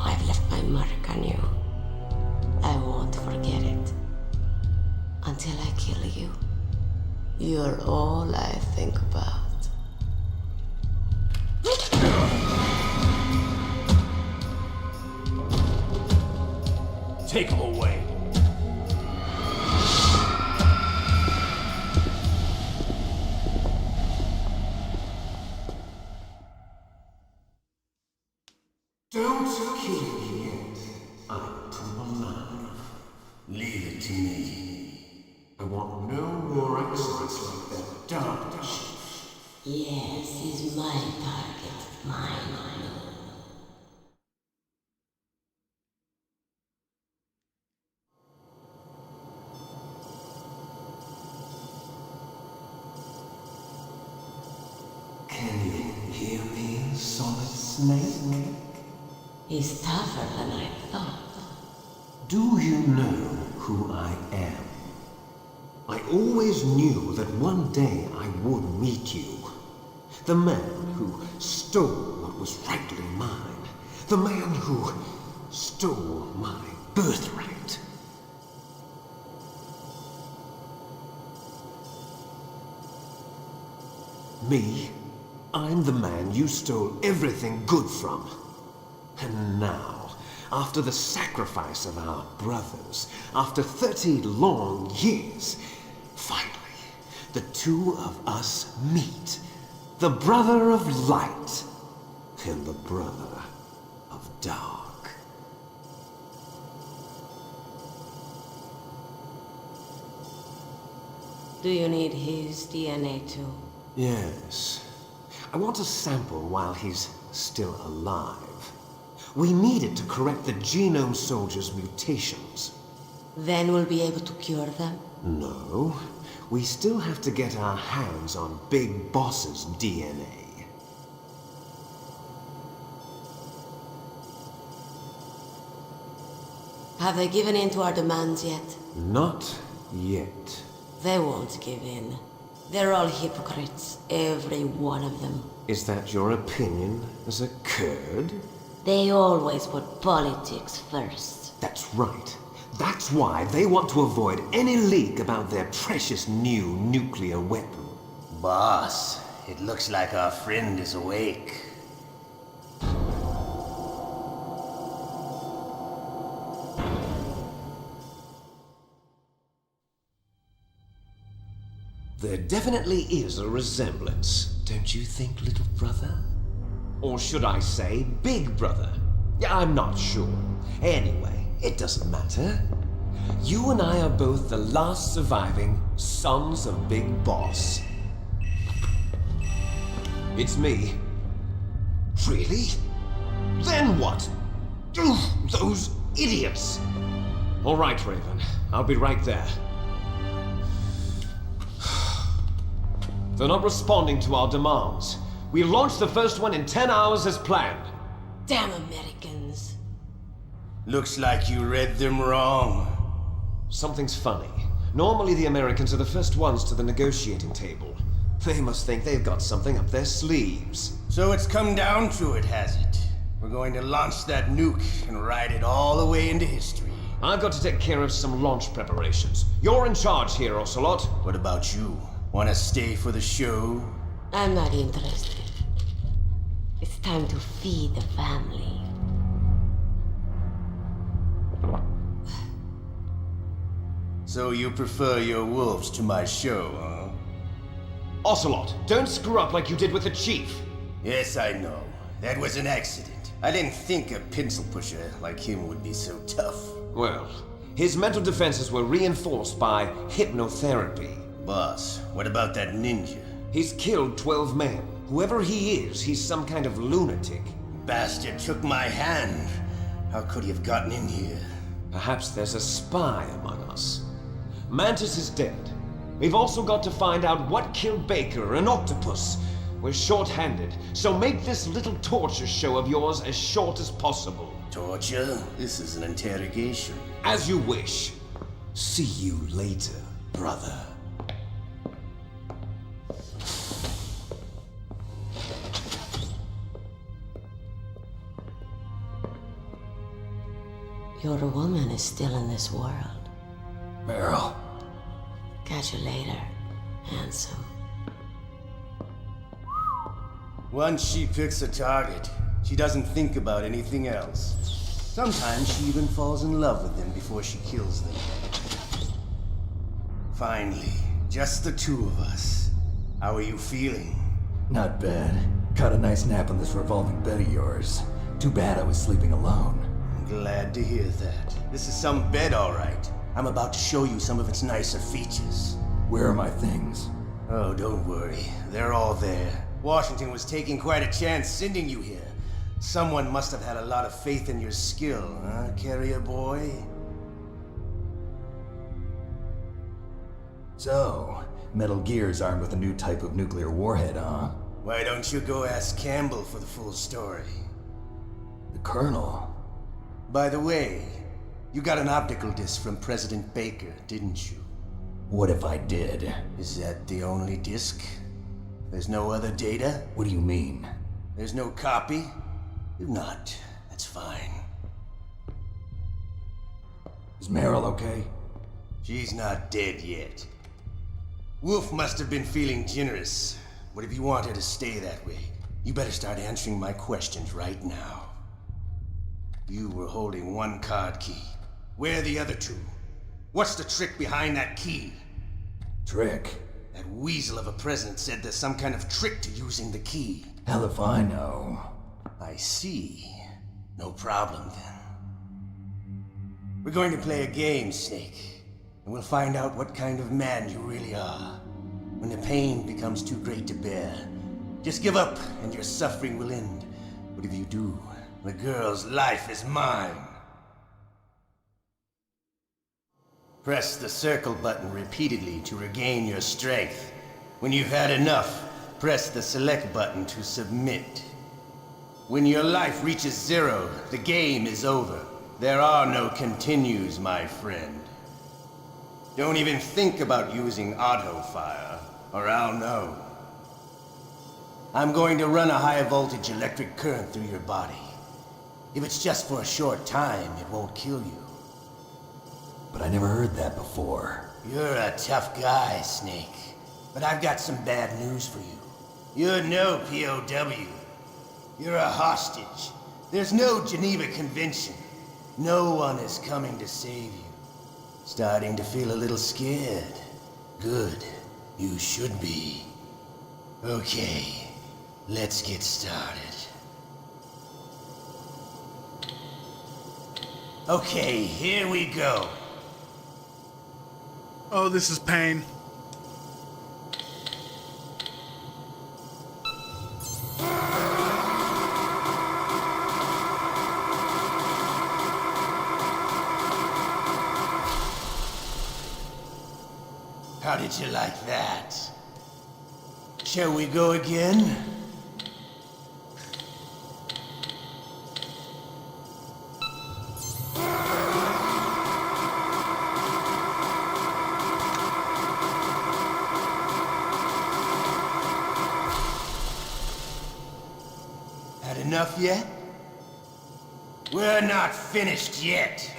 Speaker 21: I've left my mark on you. I won't forget it. Until I kill you. You're all I think about.
Speaker 15: Take him away.
Speaker 18: Don't kill me yet. I'm too alive. Leave it to me. I want no more excellence like that DARPA shit.
Speaker 21: Yes, he's my target. Mine.
Speaker 18: Can you hear me, Solid Snake?
Speaker 21: He's tougher than I thought.
Speaker 15: Do you know who I am? I always knew that one day I would meet you. The man who stole what was rightly mine. The man who stole my birthright. Me? I'm the man you stole everything good from. And now, after the sacrifice of our brothers, after 30 long years, finally, the two of us meet. The brother of light and the brother of dark.
Speaker 21: Do you need his DNA too?
Speaker 15: Yes. I want a sample while he's still alive. We need it to correct the Genome Soldier's mutations.
Speaker 21: Then we'll be able to cure them?
Speaker 15: No. We still have to get our hands on Big Boss's DNA.
Speaker 21: Have they given in to our demands yet?
Speaker 15: Not yet.
Speaker 21: They won't give in. They're all hypocrites, every one of them.
Speaker 15: Is that your opinion as a Kurd?
Speaker 21: They always put politics first.
Speaker 15: That's right. That's why they want to avoid any leak about their precious new nuclear weapon.
Speaker 10: Boss, it looks like our friend is awake.
Speaker 15: There definitely is a resemblance, don't you think, little brother? Or should I say, big brother? I'm not sure. Anyway, it doesn't matter. You and I are both the last surviving sons of Big Boss. It's me. Really? Then what? Those idiots! All right, Raven. I'll be right there. They're not responding to our demands. We launched the first one in 10 hours as planned.
Speaker 21: Damn Americans.
Speaker 10: Looks like you read them wrong.
Speaker 15: Something's funny. Normally the Americans are the first ones to the negotiating table. They must think they've got something up their sleeves.
Speaker 10: So it's come down to it, has it? We're going to launch that nuke and ride it all the way into history.
Speaker 15: I've got to take care of some launch preparations. You're in charge here, Ocelot.
Speaker 10: What about you? Want to stay for the show?
Speaker 21: I'm not interested. It's time to feed the family.
Speaker 10: So you prefer your wolves to my show, huh?
Speaker 15: Ocelot, don't screw up like you did with the chief.
Speaker 10: Yes, I know. That was an accident. I didn't think a pencil pusher like him would be so tough.
Speaker 15: Well, his mental defenses were reinforced by hypnotherapy.
Speaker 10: Boss, what about that ninja?
Speaker 15: He's killed 12 men. Whoever he is, he's some kind of lunatic.
Speaker 10: Bastard took my hand. How could he have gotten in here?
Speaker 15: Perhaps there's a spy among us. Mantis is dead. We've also got to find out what killed Baker and Octopus. We're short-handed, so make this little torture show of yours as short as possible.
Speaker 10: Torture? This is an interrogation.
Speaker 15: As you wish. See you later, brother.
Speaker 21: Your woman is still in this world.
Speaker 13: Meryl.
Speaker 21: Catch you later, handsome.
Speaker 10: Once she picks a target, she doesn't think about anything else. Sometimes she even falls in love with them before she kills them. Finally, just the two of us. How are you feeling?
Speaker 13: Not bad. Caught a nice nap on this revolving bed of yours. Too bad I was sleeping alone.
Speaker 10: I'm glad to hear that. This is some bed, all right. I'm about to show you some of its nicer features.
Speaker 3: Where are my things?
Speaker 10: Oh, don't worry. They're all there. Washington was taking quite a chance sending you here. Someone must have had a lot of faith in your skill, huh, carrier boy?
Speaker 3: So, Metal Gear's armed with a new type of nuclear warhead, huh?
Speaker 10: Why don't you go ask Campbell for the full story?
Speaker 3: The Colonel?
Speaker 10: By the way, you got an optical disc from President Baker, didn't you?
Speaker 3: What if I did?
Speaker 10: Is that the only disc? There's no other data?
Speaker 3: What do you mean?
Speaker 10: There's no copy? If not, that's fine.
Speaker 3: Is Meryl okay?
Speaker 10: She's not dead yet. Wolf must have been feeling generous. But if you want her to stay that way, you better start answering my questions right now. You were holding one card key. Where are the other two? What's the trick behind that key?
Speaker 3: Trick?
Speaker 10: That weasel of a president said there's some kind of trick to using the key.
Speaker 3: Hell if I know.
Speaker 10: I see. No problem then. We're going to play a game, Snake. And we'll find out what kind of man you really are. When the pain becomes too great to bear, just give up and your suffering will end. But if you do, the girl's life is mine. Press the circle button repeatedly to regain your strength. When you've had enough, press the select button to submit. When your life reaches 0, the game is over. There are no continues, my friend. Don't even think about using auto fire, or I'll know. I'm going to run a high voltage electric current through your body. If it's just for a short time, it won't kill you.
Speaker 3: But I never heard that before.
Speaker 10: You're a tough guy, Snake. But I've got some bad news for you. You're no POW. You're a hostage. There's no Geneva Convention. No one is coming to save you. Starting to feel a little scared. Good. You should be. Okay, let's get started. Okay, here we go.
Speaker 1: Oh, this is pain.
Speaker 10: How did you like that? Shall we go again? Had enough yet? We're not finished yet.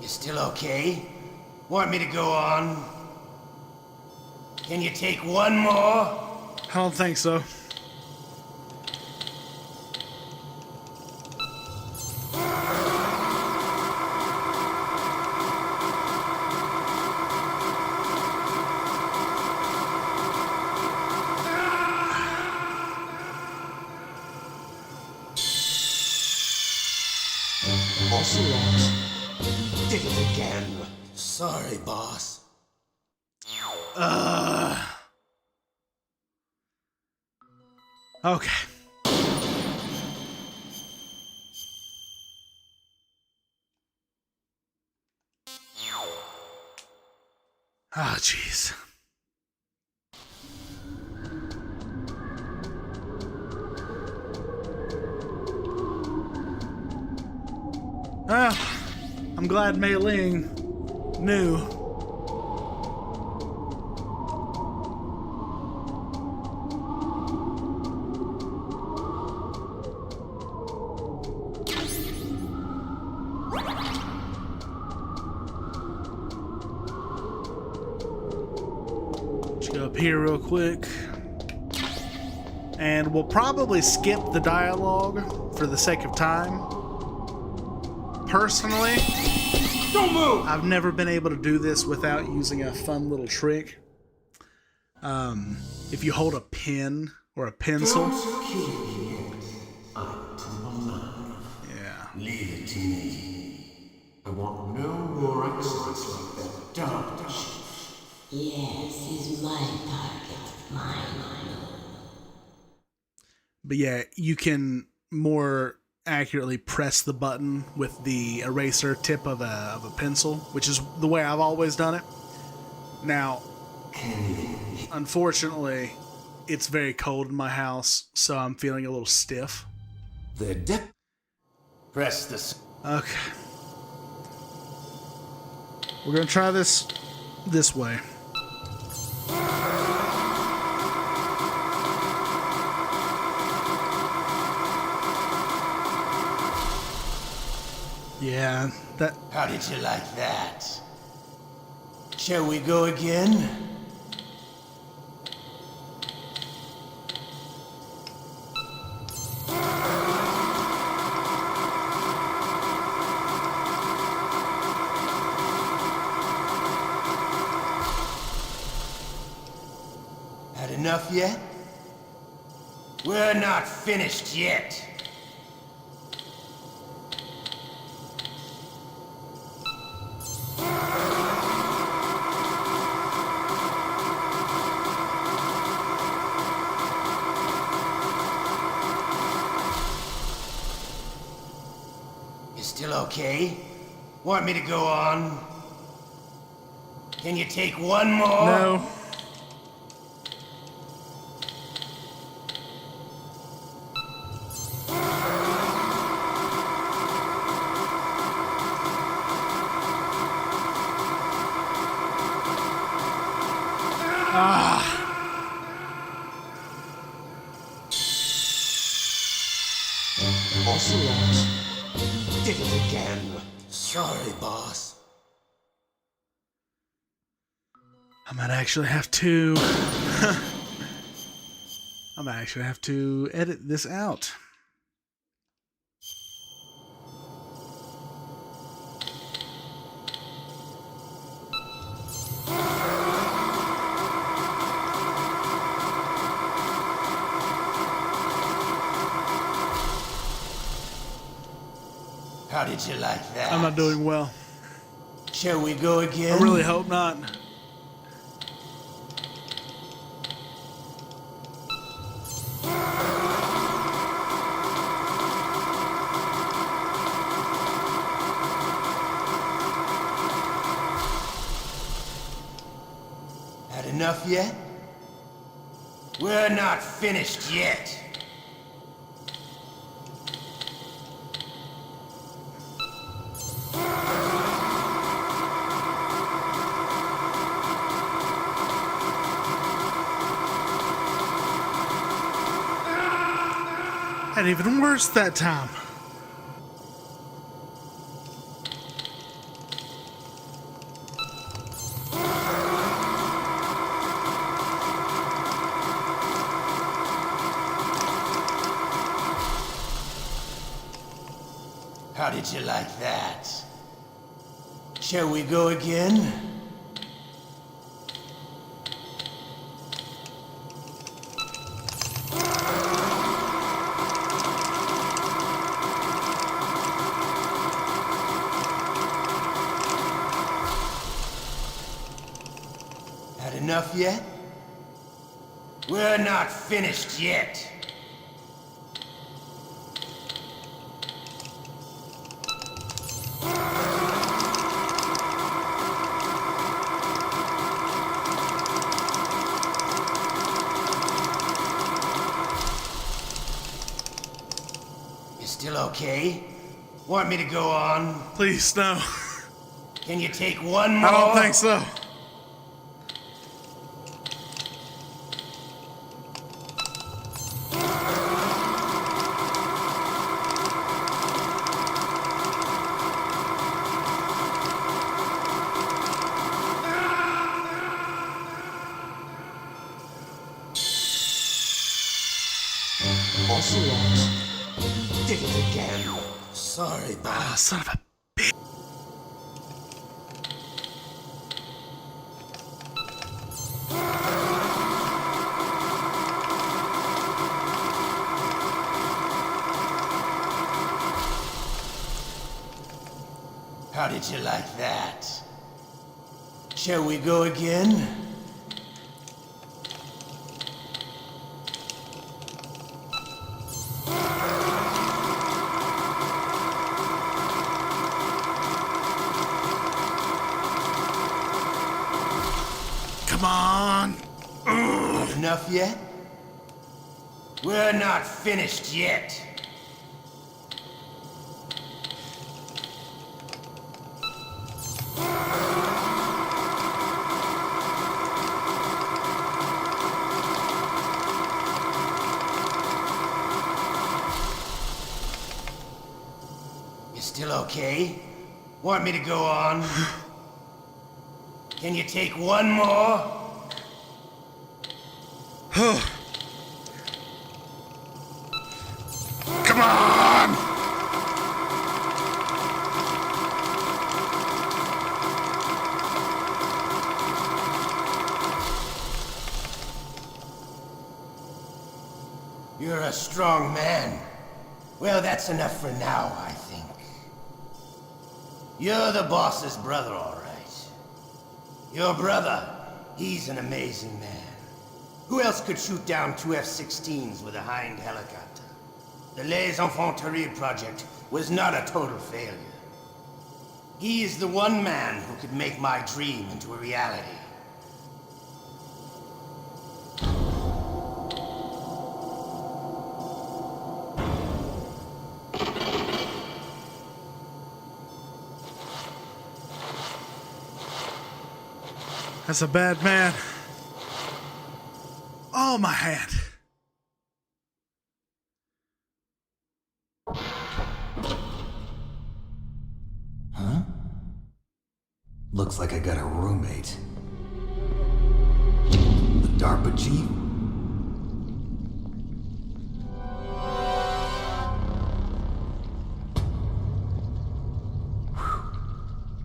Speaker 10: You still okay? Want me to go on? Can you take one more?
Speaker 1: I don't think so.
Speaker 15: Ocelot did it again.
Speaker 10: Sorry, boss.
Speaker 1: Okay. Oh, jeez. Well, I'm glad Mei Ling knew. Let's go up here real quick. And we'll probably skip the dialogue for the sake of time. Personally,
Speaker 16: Don't move!
Speaker 1: I've never been able to do this without using a fun little trick. If you hold a pen or a pencil. Yeah.
Speaker 15: Leave it to me. I want no more accidents like that DARPA chief.
Speaker 21: Yes, he's my target. Mine.
Speaker 1: But yeah, you can more accurately press the button with the eraser tip of a pencil, which is the way I've always done it. Now, unfortunately, it's very cold in my house, so I'm feeling a little stiff.
Speaker 10: Press this.
Speaker 1: Okay. We're gonna try this way. Yeah, that...
Speaker 10: How did you like that? Shall we go again? Had enough yet? We're not finished yet. Still okay? Want me to go on? Can you take one more?
Speaker 1: No.
Speaker 15: Ocelot did it again.
Speaker 10: Sorry, boss.
Speaker 1: I might actually have to... I might actually have to edit this out.
Speaker 10: How did you like that?
Speaker 1: I'm not doing well.
Speaker 10: Shall we go again?
Speaker 1: I really hope not.
Speaker 10: Had enough yet? We're not finished yet.
Speaker 1: And even worse that time.
Speaker 10: How did you like that? Shall we go again? Had enough yet? We're not finished yet. You still okay? Want me to go on?
Speaker 1: Please, no.
Speaker 10: Can you take one more?
Speaker 1: I don't think so.
Speaker 15: Ocelot did it again.
Speaker 10: Sorry, boss.
Speaker 1: Son of a bitch.
Speaker 10: How did you like that? Shall we go again?
Speaker 1: Come on!
Speaker 10: Not enough yet? We're not finished yet. You still okay? Want me to go on? Can you take one more?
Speaker 1: Come on!
Speaker 10: You're a strong man. Well, that's enough for now, I think. You're the boss's brother, all right. Your brother, he's an amazing man. Who else could shoot down 2 F-16s with a Hind helicopter? The Les Enfants Terribles project was not a total failure. He is the one man who could make my dream into a reality.
Speaker 1: That's a bad man. Oh, my hand.
Speaker 3: Huh? Looks like I got a roommate. The DARPA chief?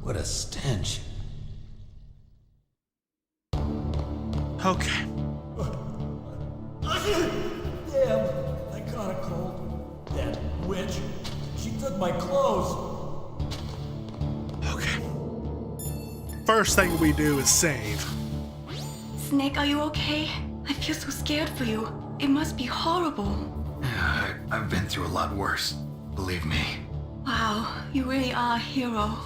Speaker 3: What a stench.
Speaker 1: Okay.
Speaker 2: Damn, I caught a cold. That witch. She took my clothes.
Speaker 1: Okay. First thing we do is save.
Speaker 5: Snake, are you okay? I feel so scared for you. It must be horrible.
Speaker 13: Yeah, I've been through a lot worse. Believe me.
Speaker 5: Wow, you really are a hero.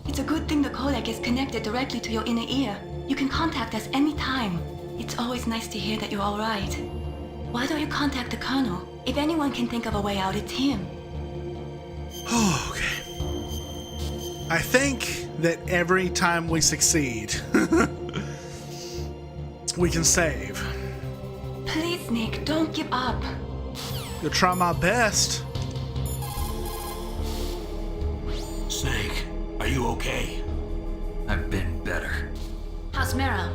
Speaker 5: It's a good thing the codec is connected directly to your inner ear. You can contact us anytime. It's always nice to hear that you're all right. Why don't you contact the Colonel? If anyone can think of a way out, it's him.
Speaker 1: Okay. I think that every time we succeed, we can save.
Speaker 5: Please, Nick, don't give up.
Speaker 1: I'll try my best.
Speaker 11: Snake, are you okay?
Speaker 13: I've been better.
Speaker 12: How's Meryl?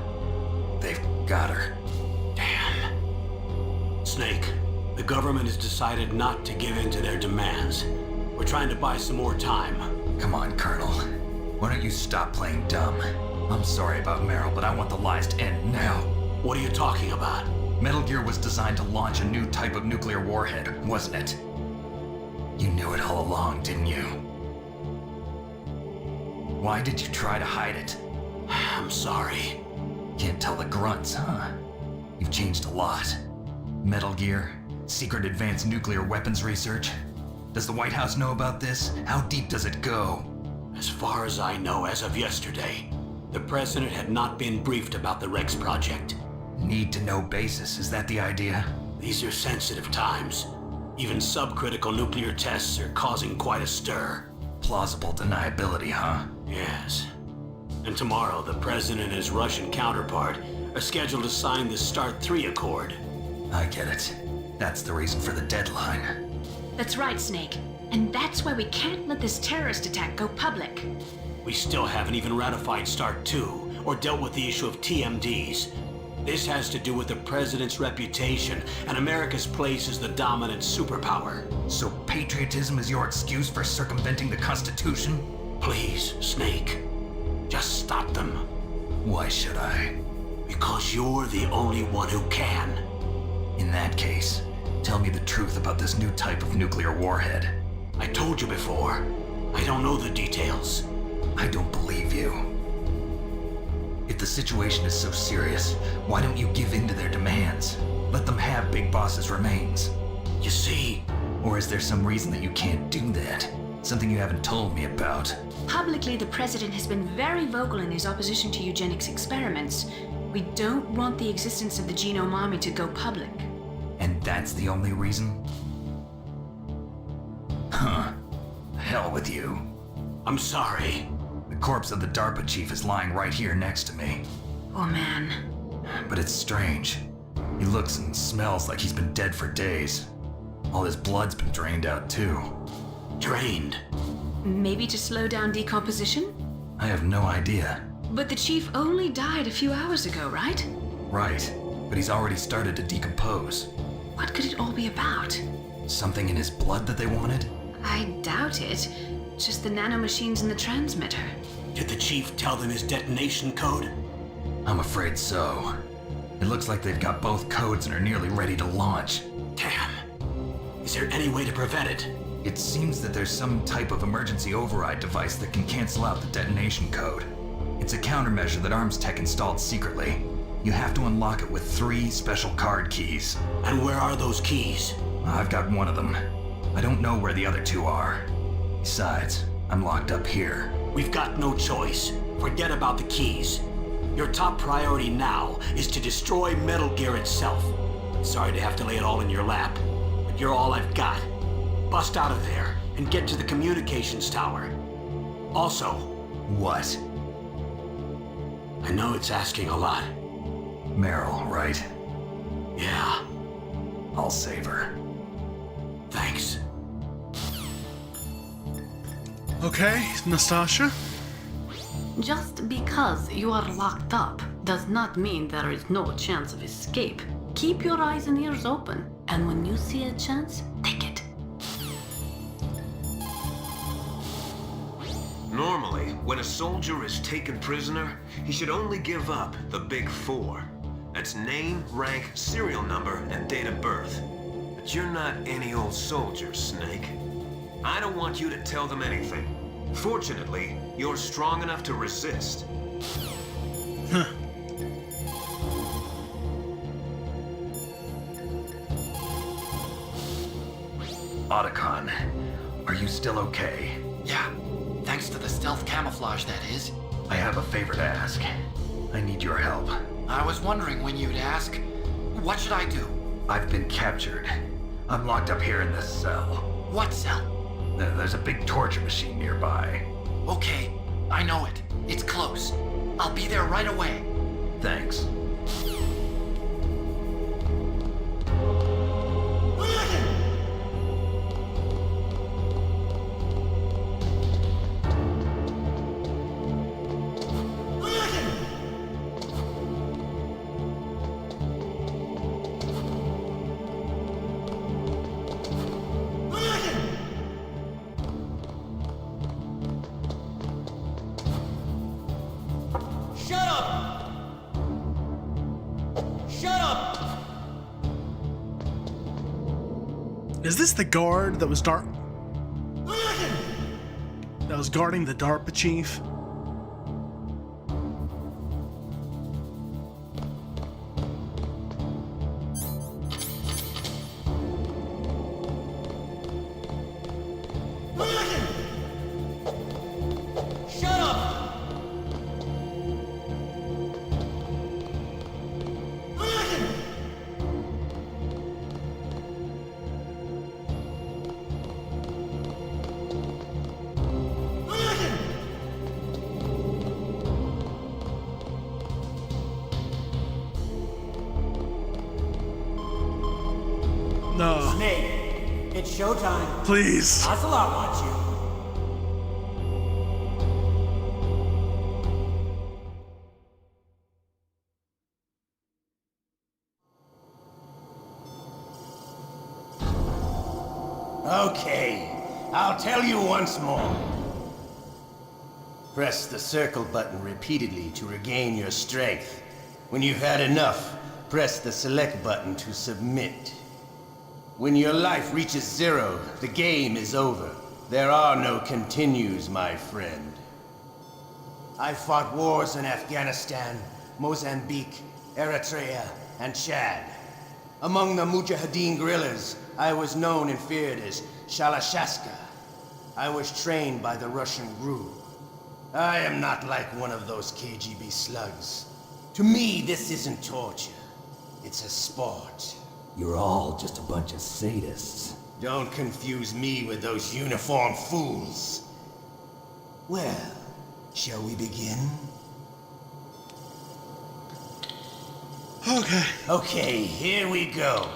Speaker 13: They've got her.
Speaker 11: Damn. Snake, the government has decided not to give in to their demands. We're trying to buy some more time.
Speaker 13: Come on, Colonel. Why don't you stop playing dumb? I'm sorry about Meryl, but I want the lies to end now.
Speaker 11: What are you talking about?
Speaker 13: Metal Gear was designed to launch a new type of nuclear warhead, wasn't it? You knew it all along, didn't you? Why did you try to hide it?
Speaker 11: I'm sorry.
Speaker 13: Can't tell the grunts, huh? You've changed a lot. Metal Gear, secret advanced nuclear weapons research. Does the White House know about this? How deep does it go?
Speaker 11: As far as I know, as of yesterday, the president had not been briefed about the Rex project.
Speaker 13: Need-to-know basis, is that the idea?
Speaker 11: These are sensitive times. Even subcritical nuclear tests are causing quite a stir.
Speaker 13: Plausible deniability, huh?
Speaker 11: Yes. And tomorrow, the president and his Russian counterpart are scheduled to sign the START 3 Accord.
Speaker 13: I get it. That's the reason for the deadline.
Speaker 12: That's right, Snake. And that's why we can't let this terrorist attack go public.
Speaker 11: We still haven't even ratified START 2 or dealt with the issue of TMDs. This has to do with the president's reputation and America's place as the dominant superpower.
Speaker 13: So patriotism is your excuse for circumventing the Constitution?
Speaker 11: Please, Snake. Just stop them.
Speaker 13: Why should I?
Speaker 11: Because you're the only one who can.
Speaker 13: In that case, tell me the truth about this new type of nuclear warhead.
Speaker 11: I told you before. I don't know the details.
Speaker 13: I don't believe you. If the situation is so serious, why don't you give in to their demands? Let them have Big Boss's remains.
Speaker 11: You see...
Speaker 13: Or is there some reason that you can't do that? Something you haven't told me about?
Speaker 4: Publicly, the president has been very vocal in his opposition to eugenics experiments. We don't want the existence of the Genome Army to go public.
Speaker 13: And that's the only reason? Huh. Hell with you.
Speaker 11: I'm sorry.
Speaker 13: The corpse of the DARPA chief is lying right here next to me.
Speaker 4: Oh man.
Speaker 13: But it's strange. He looks and smells like he's been dead for days. All his blood's been drained out too.
Speaker 11: Drained?
Speaker 4: Maybe to slow down decomposition?
Speaker 13: I have no idea.
Speaker 4: But the chief only died a few hours ago, right?
Speaker 13: Right, but he's already started to decompose.
Speaker 4: What could it all be about?
Speaker 13: Something in his blood that they wanted?
Speaker 4: I doubt it. Just the nanomachines in the transmitter.
Speaker 11: Did the chief tell them his detonation code?
Speaker 13: I'm afraid so. It looks like they've got both codes and are nearly ready to launch.
Speaker 11: Damn. Is there any way to prevent it?
Speaker 13: It seems that there's some type of emergency override device that can cancel out the detonation code. It's a countermeasure that ArmsTech installed secretly. You have to unlock it with 3 special card keys.
Speaker 11: And where are those keys?
Speaker 13: I've got one of them. I don't know where the other 2 are. Besides, I'm locked up here.
Speaker 11: We've got no choice. Forget about the keys. Your top priority now is to destroy Metal Gear itself. Sorry to have to lay it all in your lap, but you're all I've got. Bust out of there and get to the communications tower. Also...
Speaker 13: What?
Speaker 11: I know it's asking a lot.
Speaker 13: Meryl, right?
Speaker 11: Yeah.
Speaker 13: I'll save her.
Speaker 11: Thanks.
Speaker 1: Okay, Nastasha?
Speaker 7: Just because you are locked up does not mean there is no chance of escape. Keep your eyes and ears open, and when you see a chance, take it.
Speaker 8: Normally, when a soldier is taken prisoner, he should only give up the big 4. That's name, rank, serial number, and date of birth. But you're not any old soldier, Snake. I don't want you to tell them anything. Fortunately, you're strong enough to resist.
Speaker 1: Huh.
Speaker 13: Otacon, are you still okay?
Speaker 20: Yeah, thanks to the stealth camouflage, that is.
Speaker 13: I have a favor to ask. I need your help.
Speaker 20: I was wondering when you'd ask. What should I do?
Speaker 13: I've been captured. I'm locked up here in this cell.
Speaker 20: What cell?
Speaker 13: There's a big torture machine nearby.
Speaker 20: Okay, I know it. It's close. I'll be there right away.
Speaker 13: Thanks.
Speaker 2: Shut up! Shut up!
Speaker 1: Is this the guard that was guarding the DARPA chief?
Speaker 2: Shut up!
Speaker 1: No.
Speaker 2: Snake, it's showtime.
Speaker 1: Please.
Speaker 2: Ocelot wants you.
Speaker 10: Okay, I'll tell you once more. Press the circle button repeatedly to regain your strength. When you've had enough, press the select button to submit. When your life reaches 0, the game is over. There are no continues, my friend. I fought wars in Afghanistan, Mozambique, Eritrea, and Chad. Among the Mujahideen guerrillas, I was known and feared as Shalashaska. I was trained by the Russian GRU. I am not like one of those KGB slugs. To me, this isn't torture. It's a sport.
Speaker 22: You're all just a bunch of sadists.
Speaker 10: Don't confuse me with those uniformed fools. Well, shall we begin?
Speaker 1: Okay.
Speaker 10: Okay, here we go.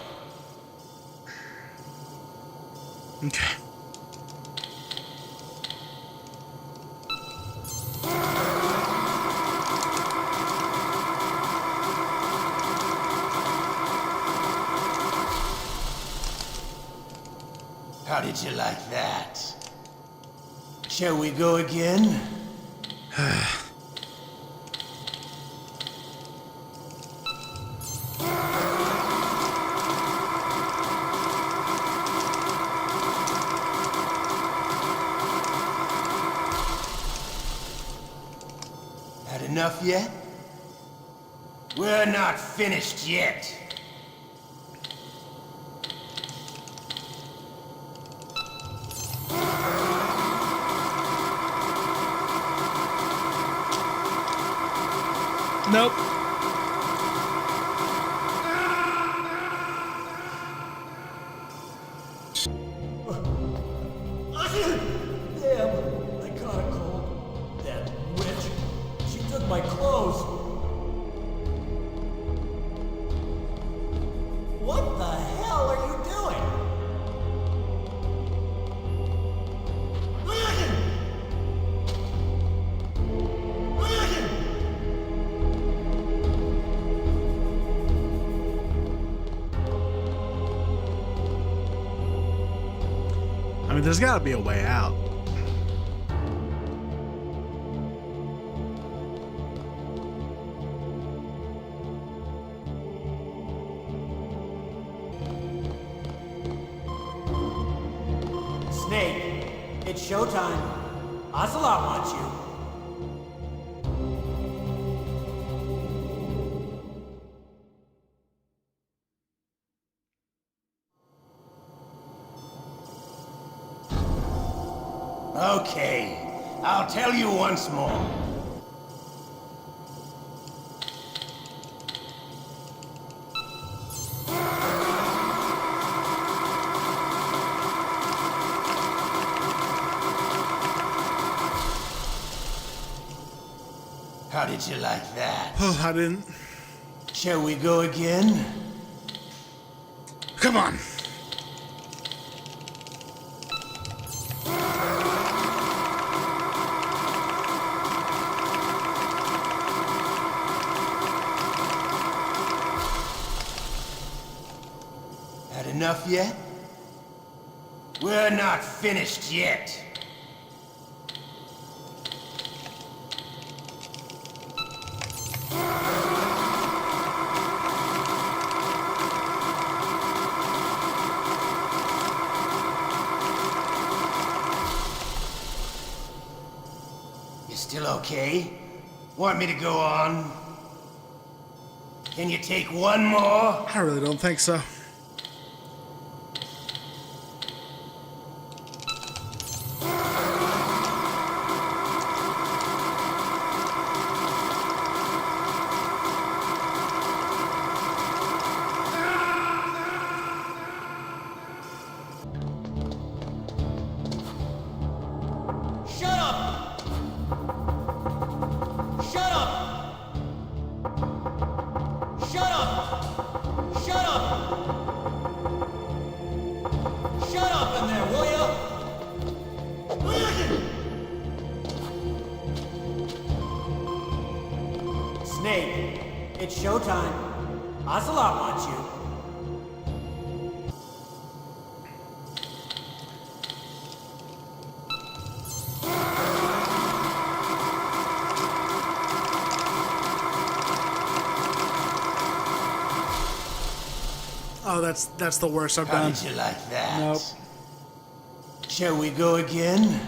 Speaker 1: Okay.
Speaker 10: How did you like that? Shall we go again? Had enough yet? We're not finished yet.
Speaker 1: Nope.
Speaker 2: Damn, I caught a cold. That witch. She took my clothes. What the hell are you doing?
Speaker 1: I mean, there's got to be a way out.
Speaker 2: Snake, it's showtime. Ocelot wants you.
Speaker 10: Okay, I'll tell you once more. How did you like that?
Speaker 1: Oh, I didn't.
Speaker 10: Shall we go again?
Speaker 1: Come on.
Speaker 10: Had enough yet? We're not finished yet. You still okay? Want me to go on? Can you take one more?
Speaker 1: I really don't think so.
Speaker 2: Shut up! Shut up! Shut up! Shut up! Shut up in there, will ya? Snake, it's showtime. Ocelot wants you.
Speaker 1: Oh, that's the worst I've
Speaker 10: How
Speaker 1: done.
Speaker 10: did you like that?
Speaker 1: Nope.
Speaker 10: Shall we go again?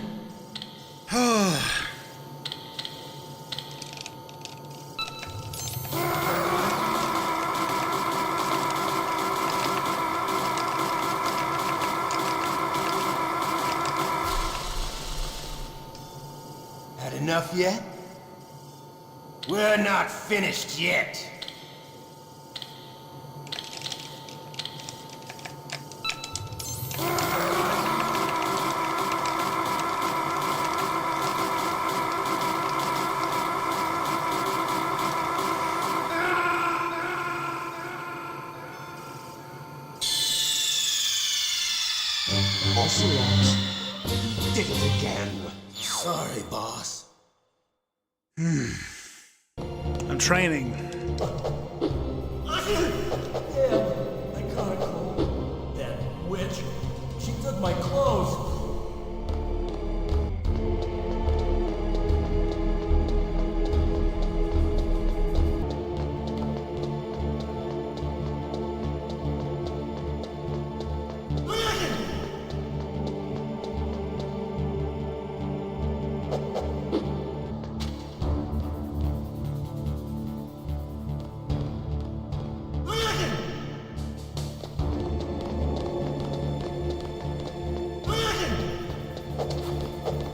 Speaker 10: enough yet? We're not finished yet.
Speaker 15: Ocelot did it again.
Speaker 10: Sorry, boss.
Speaker 1: I'm training.
Speaker 2: Damn, I caught a cold. That witch. She took my clothes.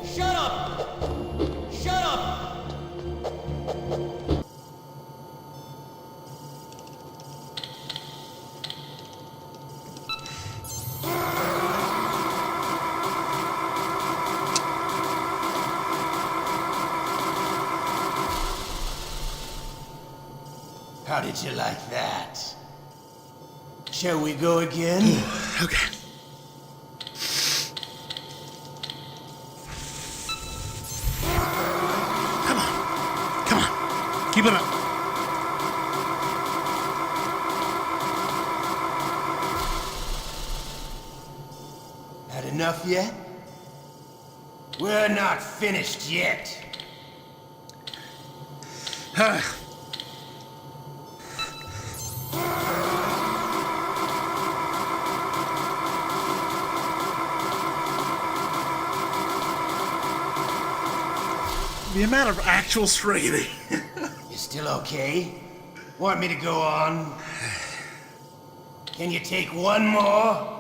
Speaker 2: Shut up! Shut up!
Speaker 10: How did you like that? Shall we go again?
Speaker 1: Okay. Come on. Keep it up.
Speaker 10: Had enough yet? We're not finished yet.
Speaker 1: The amount of actual straightening.
Speaker 10: You still okay? Want me to go on? Can you take one more?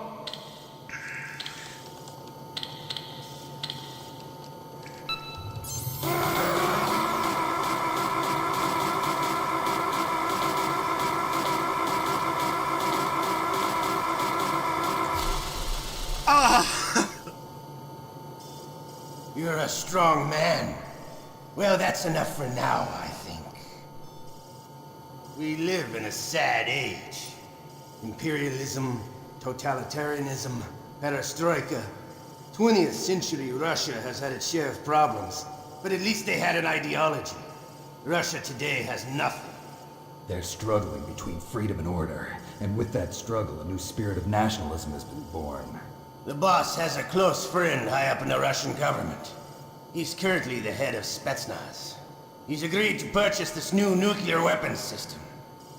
Speaker 10: You're a strong man. Well, that's enough for now, I think. We live in a sad age. Imperialism, totalitarianism, perestroika. 20th century Russia has had its share of problems, but at least they had an ideology. Russia today has nothing.
Speaker 3: They're struggling between freedom and order, and with that struggle, a new spirit of nationalism has been born.
Speaker 10: The boss has a close friend high up in the Russian government. He's currently the head of Spetsnaz. He's agreed to purchase this new nuclear weapons system.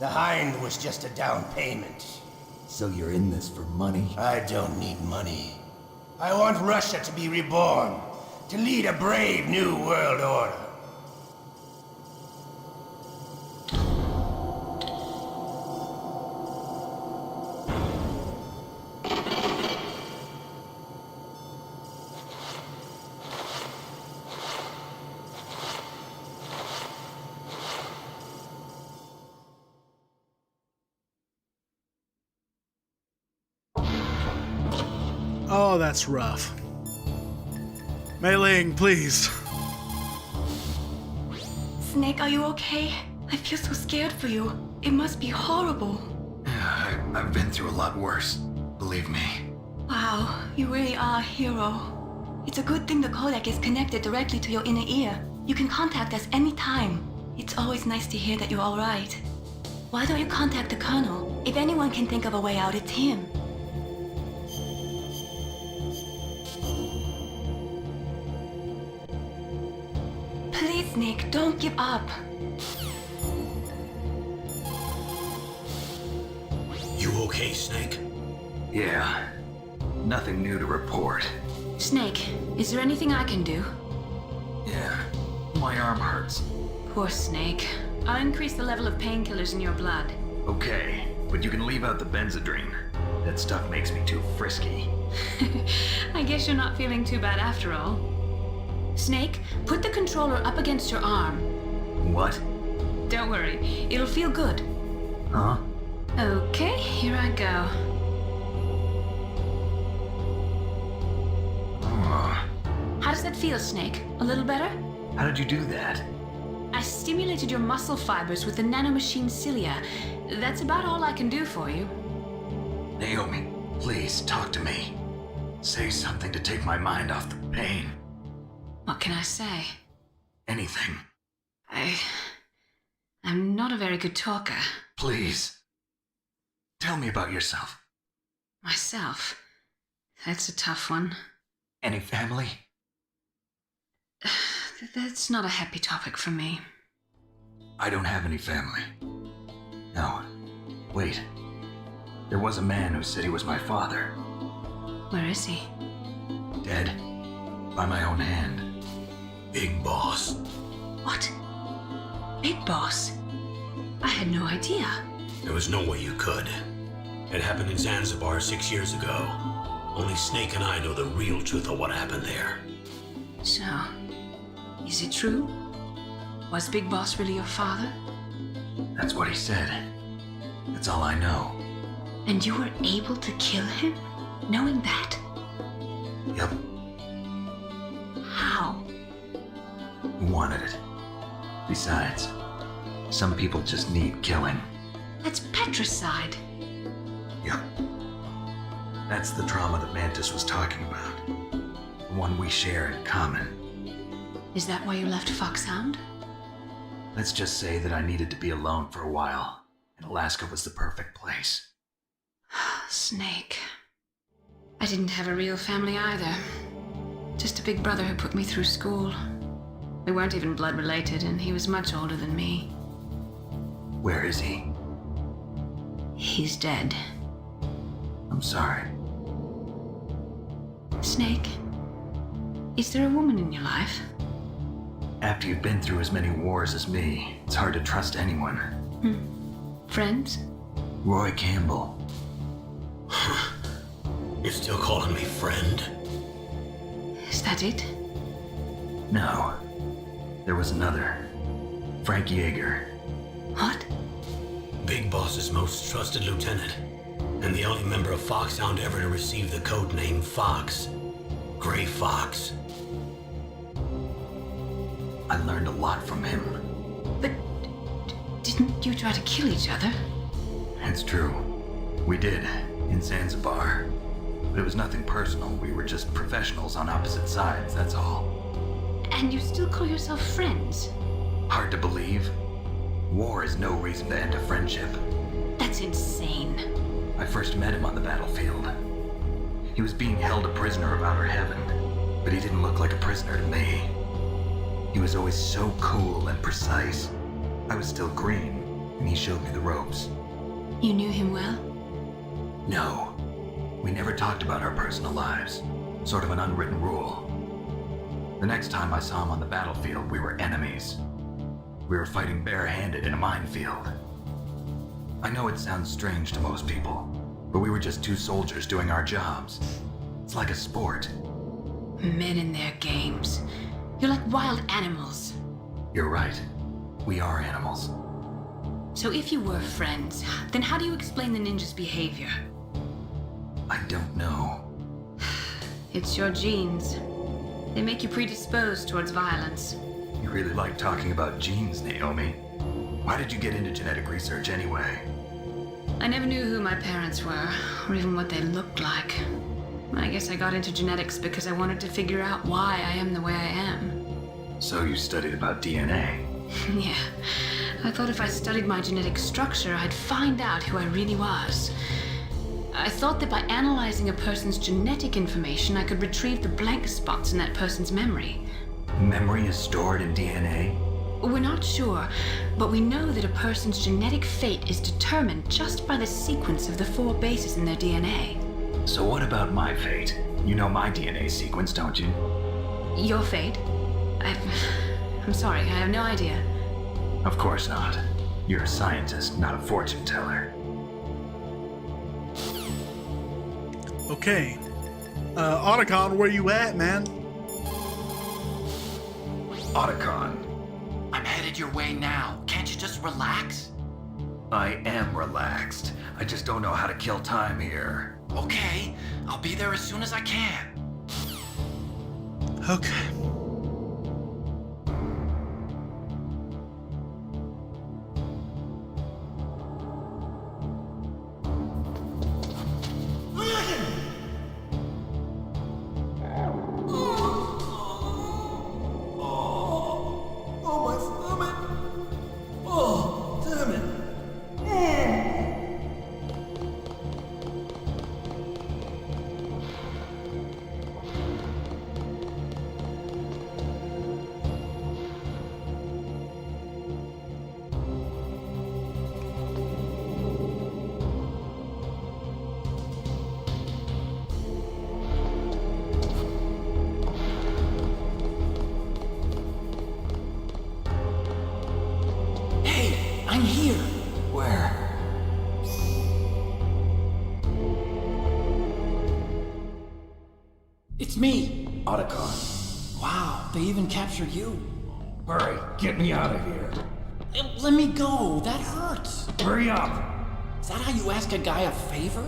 Speaker 10: The Hind was just a down payment.
Speaker 3: So you're in this for money?
Speaker 10: I don't need money. I want Russia to be reborn, to lead a brave new world order.
Speaker 1: Oh, that's rough. Mei Ling, please.
Speaker 5: Snake, are you okay? I feel so scared for you. It must be horrible.
Speaker 13: I've been through a lot worse. Believe me.
Speaker 5: Wow, you really are a hero. It's a good thing the codec is connected directly to your inner ear. You can contact us anytime. It's always nice to hear that you're alright. Why don't you contact the Colonel? If anyone can think of a way out, it's him. Please, Snake, don't give up.
Speaker 11: You okay, Snake?
Speaker 13: Yeah. Nothing new to report.
Speaker 4: Snake, is there anything I can do?
Speaker 13: Yeah. My arm hurts.
Speaker 4: Poor Snake. I'll increase the level of painkillers in your blood.
Speaker 13: Okay, but you can leave out the Benzedrine. That stuff makes me too frisky.
Speaker 4: I guess you're not feeling too bad after all. Snake, put the controller up against your arm.
Speaker 13: What?
Speaker 4: Don't worry, it'll feel good.
Speaker 13: Huh?
Speaker 4: Okay, here I go. How does that feel, Snake? A little better?
Speaker 13: How did you do that?
Speaker 4: I stimulated your muscle fibers with the nanomachine cilia. That's about all I can do for you.
Speaker 13: Naomi, please talk to me. Say something to take my mind off the pain.
Speaker 4: What can I say?
Speaker 13: Anything.
Speaker 4: I'm not a very good talker.
Speaker 13: Please. Tell me about yourself.
Speaker 4: Myself? That's a tough one.
Speaker 13: Any family?
Speaker 4: That's not a happy topic for me.
Speaker 13: I don't have any family. No. Wait. There was a man who said he was my father.
Speaker 4: Where is he?
Speaker 13: Dead. By my own hand.
Speaker 11: Big Boss.
Speaker 4: What? Big Boss? I had no idea.
Speaker 11: There was no way you could. It happened in Zanzibar 6 years ago. Only Snake and I know the real truth of what happened there.
Speaker 4: So, is it true? Was Big Boss really your father?
Speaker 13: That's what he said. That's all I know.
Speaker 4: And you were able to kill him, knowing that?
Speaker 13: Yep.
Speaker 4: How?
Speaker 13: He wanted it. Besides, some people just need killing.
Speaker 4: That's patricide.
Speaker 13: Yep. That's the trauma that Mantis was talking about. The one we share in common.
Speaker 4: Is that why you left Foxhound?
Speaker 13: Let's just say that I needed to be alone for a while, and Alaska was the perfect place.
Speaker 4: Snake. I didn't have a real family either. Just a big brother who put me through school. We weren't even blood related, and he was much older than me.
Speaker 13: Where is he?
Speaker 4: He's dead.
Speaker 13: I'm sorry.
Speaker 4: Snake, is there a woman in your life?
Speaker 13: After you've been through as many wars as me, it's hard to trust anyone.
Speaker 4: Friends?
Speaker 13: Roy Campbell.
Speaker 11: You're still calling me friend?
Speaker 4: Is that it?
Speaker 13: No. There was another. Frank Yeager.
Speaker 4: What?
Speaker 11: Big Boss's most trusted lieutenant, and the only member of Foxhound ever to receive the code name Fox. Gray Fox.
Speaker 13: I learned a lot from him.
Speaker 4: But didn't you try to kill each other?
Speaker 13: It's true. We did, in Zanzibar. But it was nothing personal. We were just professionals on opposite sides, that's all.
Speaker 4: And you still call yourself friends?
Speaker 13: Hard to believe. War is no reason to end a friendship.
Speaker 4: That's insane.
Speaker 13: I first met him on the battlefield. He was being held a prisoner of outer heaven, but he didn't look like a prisoner to me. He was always so cool and precise. I was still green, and he showed me the ropes.
Speaker 4: You knew him well?
Speaker 13: No. We never talked about our personal lives. Sort of an unwritten rule. The next time I saw him on the battlefield, we were enemies. We were fighting barehanded in a minefield. I know it sounds strange to most people, but we were just two soldiers doing our jobs. It's like a sport.
Speaker 4: Men in their games. You're like wild animals.
Speaker 13: You're right. We are animals.
Speaker 4: So if you were friends, then how do you explain the ninja's behavior?
Speaker 13: I don't know.
Speaker 4: It's your genes. They make you predisposed towards violence.
Speaker 13: You really like talking about genes, Naomi. Why did you get into genetic research anyway?
Speaker 4: I never knew who my parents were, or even what they looked like. I guess I got into genetics because I wanted to figure out why I am the way I am.
Speaker 13: So you studied about DNA?
Speaker 4: Yeah. I thought if I studied my genetic structure, I'd find out who I really was. I thought that by analyzing a person's genetic information, I could retrieve the blank spots in that person's memory.
Speaker 13: Memory is stored in DNA?
Speaker 4: We're not sure, but we know that a person's genetic fate is determined just by the sequence of the 4 bases in their DNA.
Speaker 13: So what about my fate? You know my DNA sequence, don't you?
Speaker 4: Your fate? I'm sorry, I have no idea.
Speaker 13: Of course not. You're a scientist, not a fortune teller.
Speaker 1: Okay. Otacon, where you at, man?
Speaker 13: Otacon.
Speaker 20: I'm headed your way now. Can't you just relax?
Speaker 13: I am relaxed. I just don't know how to kill time here.
Speaker 20: Okay, I'll be there as soon as I can.
Speaker 1: Okay.
Speaker 2: Oh, my stomach! Oh, damn it!
Speaker 20: Hey, I'm here.
Speaker 13: Where?
Speaker 19: It's me.
Speaker 13: Otacon.
Speaker 19: Wow, they even captured you.
Speaker 13: Hurry, get me out of here.
Speaker 19: Let me go. That hurts.
Speaker 13: Hurry up.
Speaker 19: Is that how you ask a guy a favor?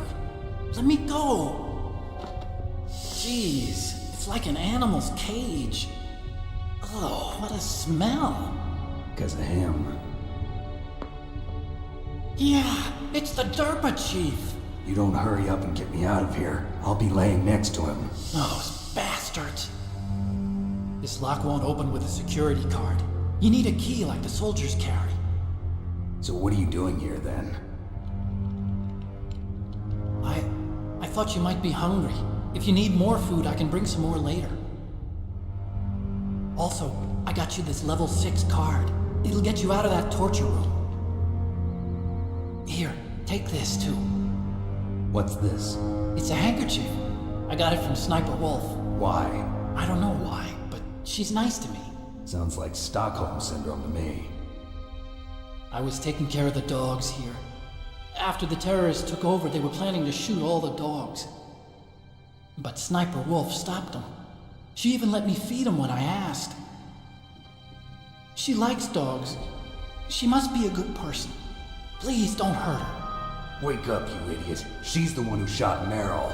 Speaker 19: Let me go. Jeez, it's like an animal's cage. Oh, what a smell.
Speaker 13: Because of him.
Speaker 19: Yeah, it's the DARPA chief.
Speaker 13: You don't hurry up and get me out of here, I'll be laying next to him.
Speaker 19: Those bastards. This lock won't open with a security card. You need a key like the soldiers carry.
Speaker 13: So what are you doing here then?
Speaker 19: I thought you might be hungry. If you need more food, I can bring some more later. Also, I got you this level 6 card. It'll get you out of that torture room. Here, take this too.
Speaker 13: What's this?
Speaker 19: It's a handkerchief. I got it from Sniper Wolf.
Speaker 13: Why?
Speaker 19: I don't know why, but she's nice to me.
Speaker 13: Sounds like Stockholm Syndrome to me.
Speaker 19: I was taking care of the dogs here. After the terrorists took over, they were planning to shoot all the dogs. But Sniper Wolf stopped them. She even let me feed them when I asked. She likes dogs. She must be a good person. Please don't hurt her.
Speaker 13: Wake up, you idiot. She's the one who shot Meryl.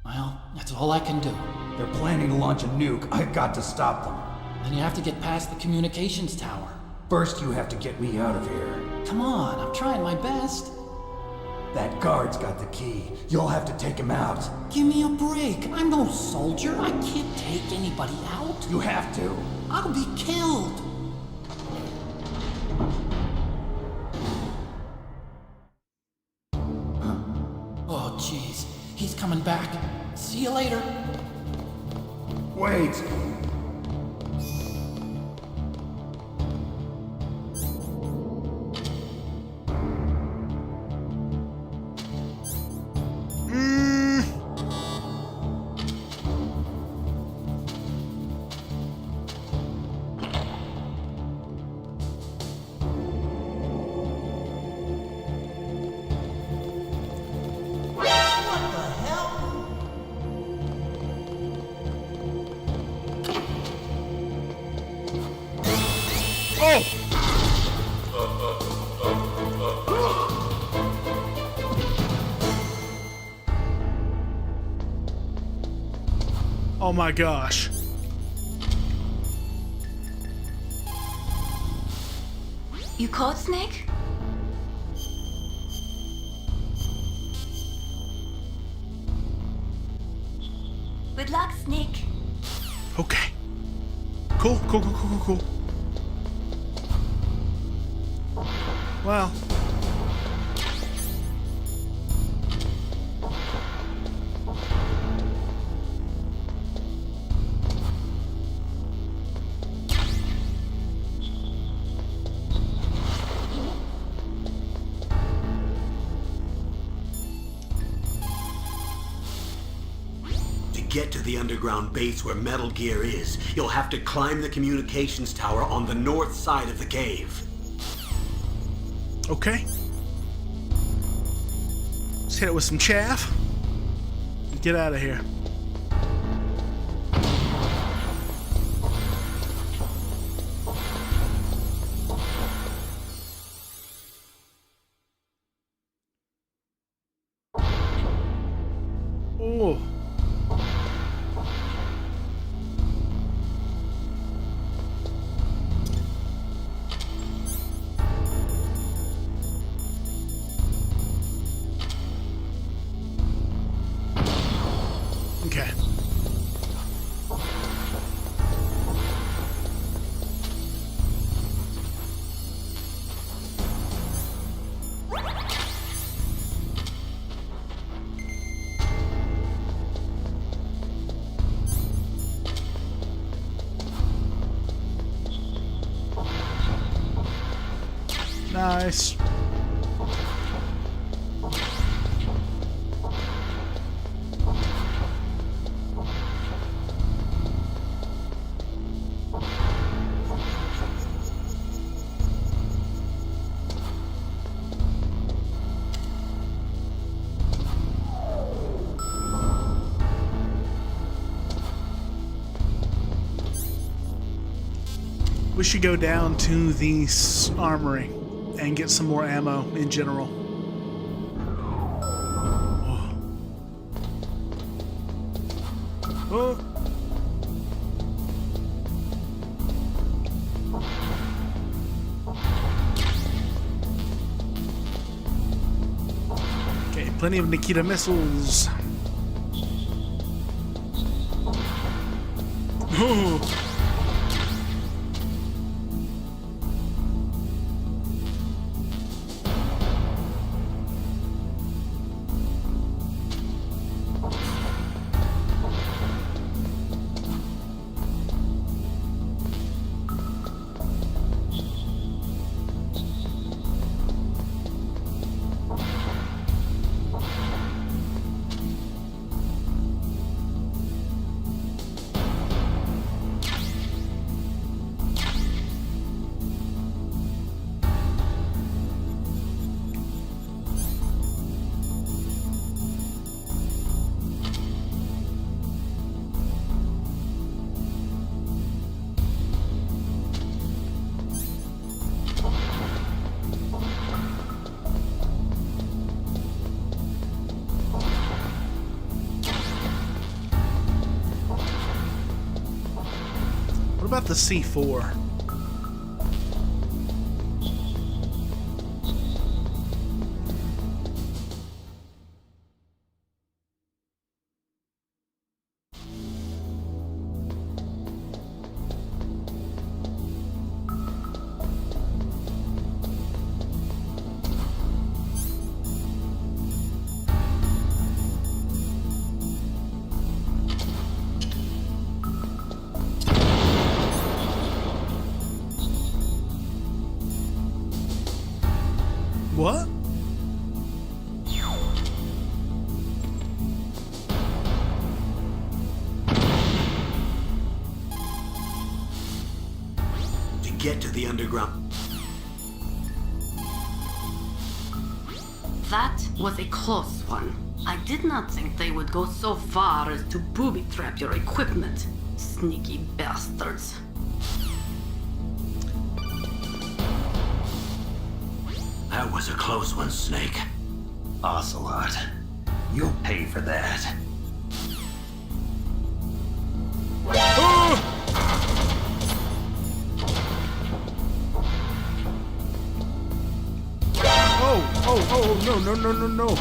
Speaker 19: Well, that's all I can do.
Speaker 13: They're planning to launch a nuke. I've got to stop them.
Speaker 19: Then you have to get past the communications tower.
Speaker 13: First, you have to get me out of here.
Speaker 19: Come on, I'm trying my best.
Speaker 13: That guard's got the key. You'll have to take him out.
Speaker 19: Give me a break. I'm no soldier. I can't take anybody out.
Speaker 13: You have to.
Speaker 19: I'll be killed. Oh, jeez. He's coming back. See you later.
Speaker 13: Wait.
Speaker 1: Oh my gosh.
Speaker 5: You caught Snake? Good luck, Snake.
Speaker 1: Okay. Cool. Well.
Speaker 11: To get to the underground base where Metal Gear is, you'll have to climb the communications tower on the north side of the cave.
Speaker 1: Okay. Let's hit it with some chaff. And get out of here. Nice. We should go down to the armory and get some more ammo in general. Oh. Okay, plenty of Nikita missiles. Oh. What about the C4? What?
Speaker 11: To get to the underground.
Speaker 7: That was a close one. I did not think they would go so far as to booby-trap your equipment. Sneaky bastards.
Speaker 11: That was a close one, Snake.
Speaker 13: Ocelot, you'll pay for that.
Speaker 1: Oh, no.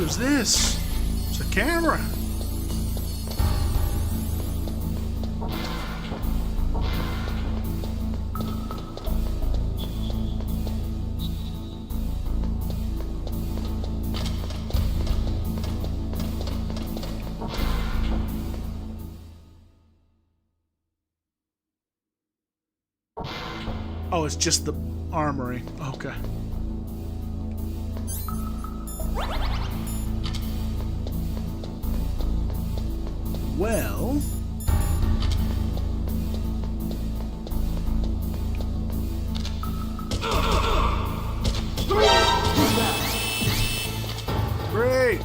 Speaker 1: What's this? It's a camera. Oh, it's just the armory. Okay. Well, great.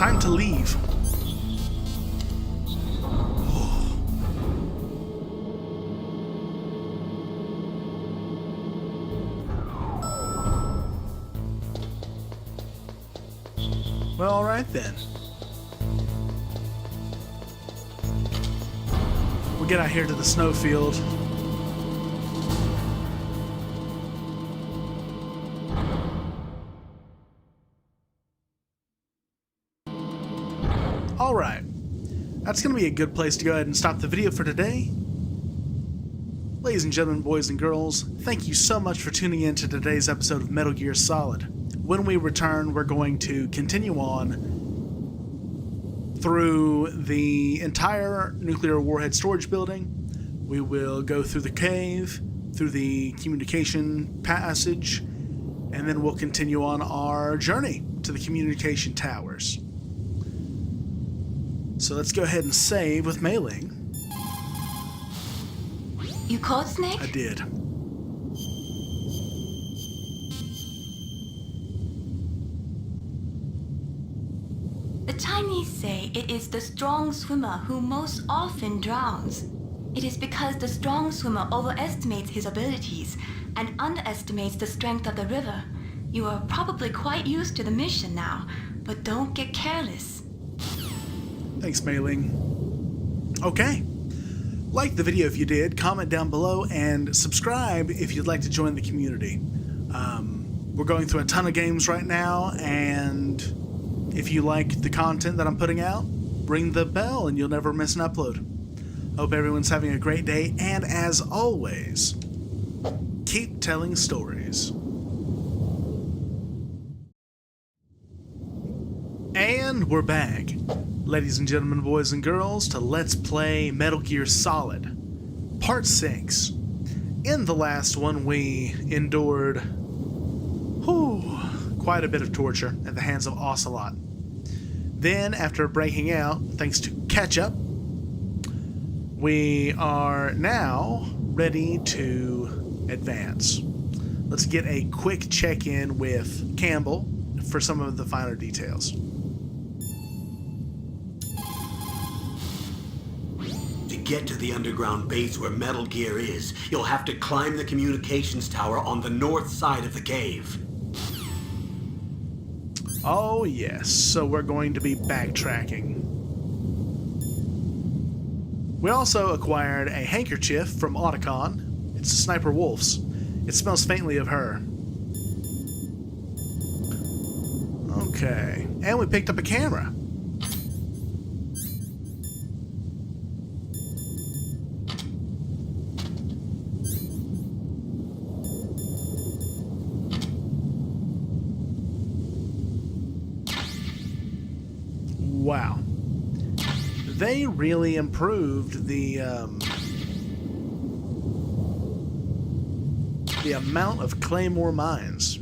Speaker 1: time to leave. Well, alright then. We'll get out here to the snowfield. Alright. That's going to be a good place to go ahead and stop the video for today. Ladies and gentlemen, boys and girls, thank you so much for tuning in to today's episode of Metal Gear Solid. When we return, we're going to continue on through the entire nuclear warhead storage building. We will go through the cave, through the communication passage, and then we'll continue on our journey to the communication towers. So let's go ahead and save with mailing.
Speaker 5: You called, Snake?
Speaker 1: I did.
Speaker 5: The Chinese say it is the strong swimmer who most often drowns. It is because the strong swimmer overestimates his abilities and underestimates the strength of the river. You are probably quite used to the mission now, but don't get careless.
Speaker 1: Thanks, Mailing. Okay. Like the video if you did, comment down below, and subscribe if you'd like to join the community. We're going through a ton of games right now, and if you like the content that I'm putting out, ring the bell and you'll never miss an upload. Hope everyone's having a great day, and as always, keep telling stories. And we're back, ladies and gentlemen, boys and girls, to Let's Play Metal Gear Solid, Part 6. In the last one, we endured quite a bit of torture at the hands of Ocelot. Then, after breaking out, thanks to Ketchup, we are now ready to advance. Let's get a quick check-in with Campbell for some of the finer details.
Speaker 11: To get to the underground base where Metal Gear is, you'll have to climb the communications tower on the north side of the cave.
Speaker 1: Oh yes, so we're going to be backtracking. We also acquired a handkerchief from Otacon. It's Sniper Wolf's. It smells faintly of her. Okay, and we picked up a camera. Wow. They really improved the amount of Claymore mines.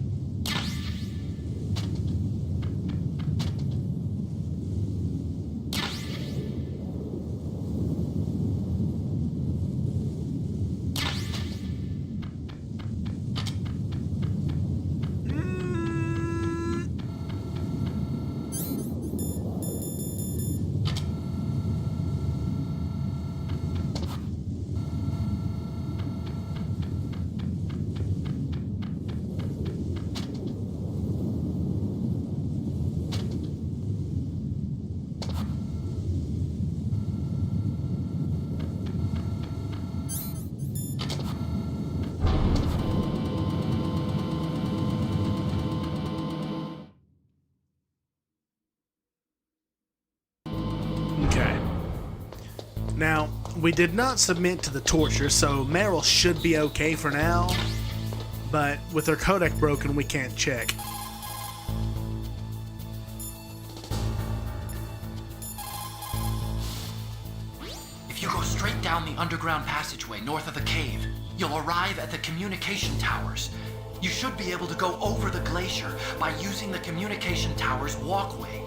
Speaker 1: Now, we did not submit to the torture, so Meryl should be okay for now, but with her codec broken, we can't check.
Speaker 20: If you go straight down the underground passageway north of the cave, you'll arrive at the communication towers. You should be able to go over the glacier by using the communication towers walkway.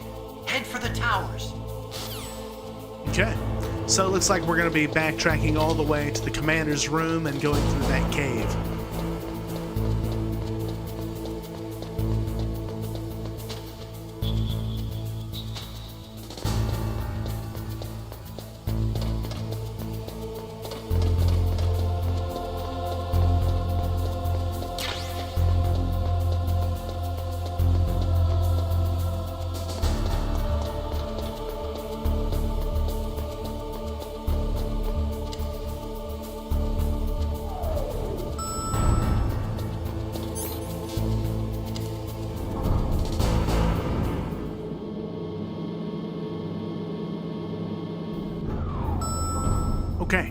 Speaker 20: Head for the towers.
Speaker 1: Okay, so it looks like we're going to be backtracking all the way to the commander's room and going through that cave. Okay.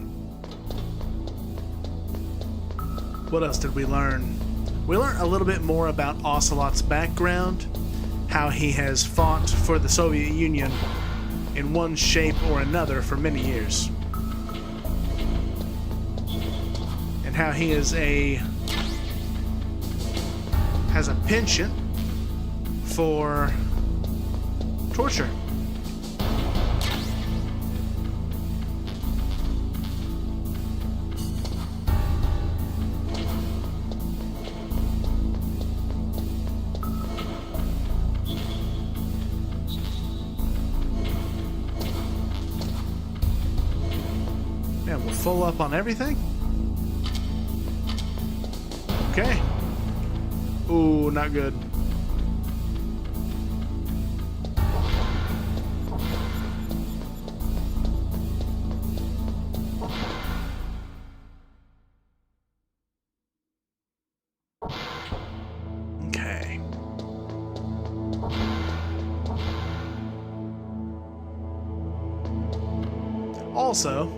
Speaker 1: What else did we learn? We learned a little bit more about Ocelot's background, how he has fought for the Soviet Union in one shape or another for many years. And how he is has a penchant for torture. Yeah, we're full up on everything? Okay. Ooh, not good. Okay. Also,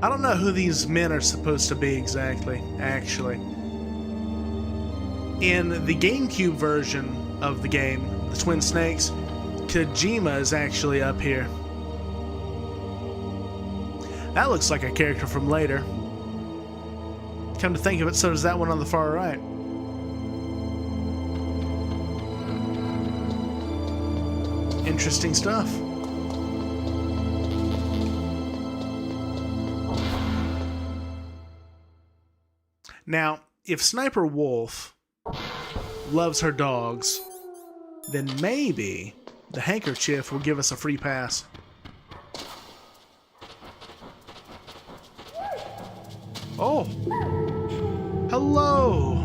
Speaker 1: I don't know who these men are supposed to be exactly, actually. In the GameCube version of the game, the Twin Snakes, Kojima is actually up here. That looks like a character from later. Come to think of it, so does that one on the far right. Interesting stuff. Now, if Sniper Wolf loves her dogs, then maybe the handkerchief will give us a free pass. Oh! Hello!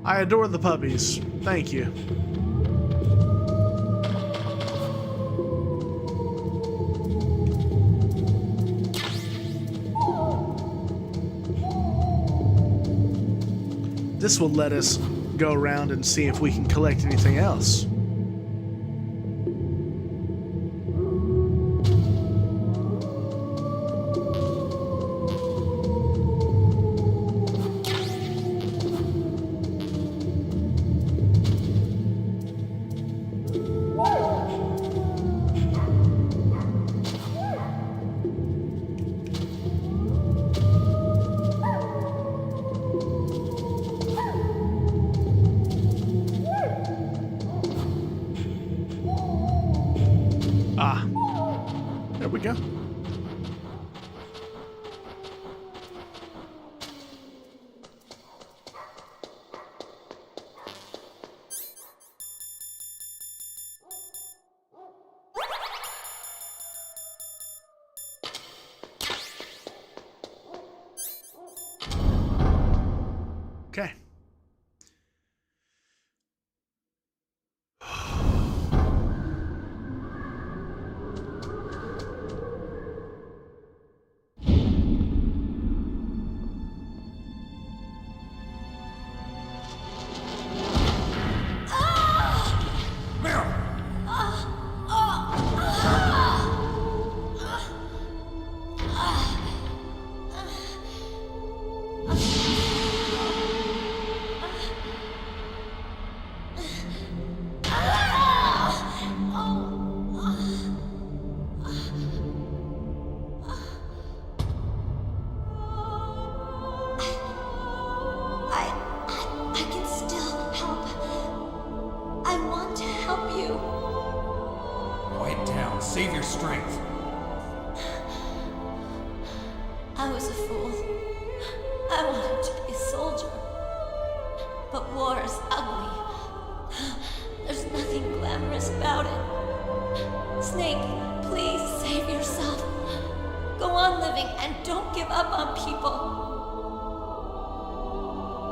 Speaker 1: I adore the puppies. Thank you. This will let us go around and see if we can collect anything else. There we go. Okay.
Speaker 3: Save your strength.
Speaker 12: I was a fool. I wanted to be a soldier. But war is ugly. There's nothing glamorous about it. Snake, please save yourself. Go on living and don't give up on people.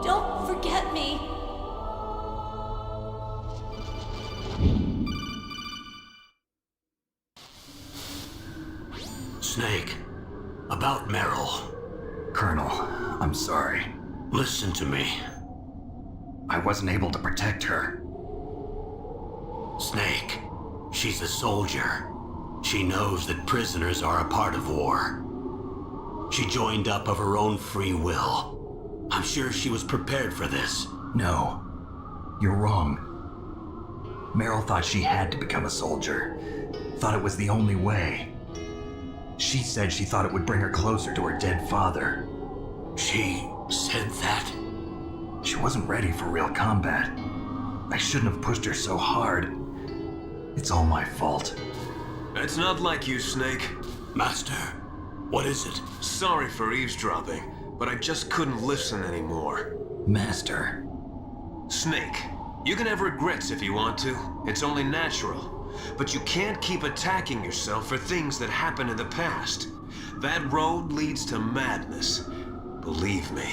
Speaker 12: Don't forget me.
Speaker 11: Snake, about Meryl.
Speaker 13: Colonel, I'm sorry.
Speaker 11: Listen to me.
Speaker 13: I wasn't able to protect her.
Speaker 11: Snake, she's a soldier. She knows that prisoners are a part of war. She joined up of her own free will. I'm sure she was prepared for this.
Speaker 13: No, you're wrong. Meryl thought she had to become a soldier. Thought it was the only way. She said she thought it would bring her closer to her dead father.
Speaker 11: She said that?
Speaker 13: She wasn't ready for real combat. I shouldn't have pushed her so hard. It's all my fault.
Speaker 8: It's not like you, Snake.
Speaker 11: Master, what is it?
Speaker 8: Sorry for eavesdropping, but I just couldn't listen anymore.
Speaker 13: Master.
Speaker 8: Snake, you can have regrets if you want to. It's only natural. But you can't keep attacking yourself for things that happened in the past. That road leads to madness. Believe me.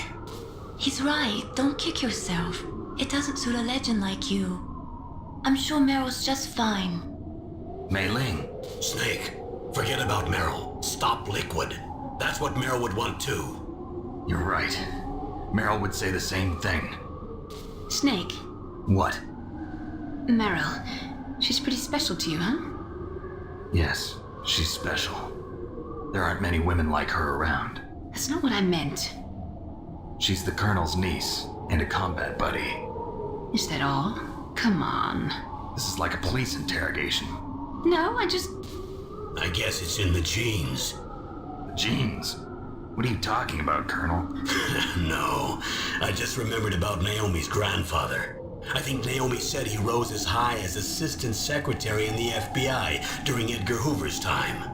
Speaker 5: He's right. Don't kick yourself. It doesn't suit a legend like you. I'm sure Meryl's just fine.
Speaker 13: Mei Ling.
Speaker 11: Snake, forget about Meryl. Stop Liquid. That's what Meryl would want too.
Speaker 13: You're right. Meryl would say the same thing.
Speaker 4: Snake.
Speaker 13: What?
Speaker 4: Meryl. She's pretty special to you, huh?
Speaker 13: Yes, she's special. There aren't many women like her around.
Speaker 4: That's not what I meant.
Speaker 13: She's the Colonel's niece and a combat buddy.
Speaker 4: Is that all? Come on.
Speaker 13: This is like a police interrogation.
Speaker 4: No,
Speaker 11: I guess it's in the genes.
Speaker 13: The genes? What are you talking about, Colonel?
Speaker 11: No, I just remembered about Naomi's grandfather. I think Naomi said he rose as high as assistant secretary in the FBI during Edgar Hoover's time.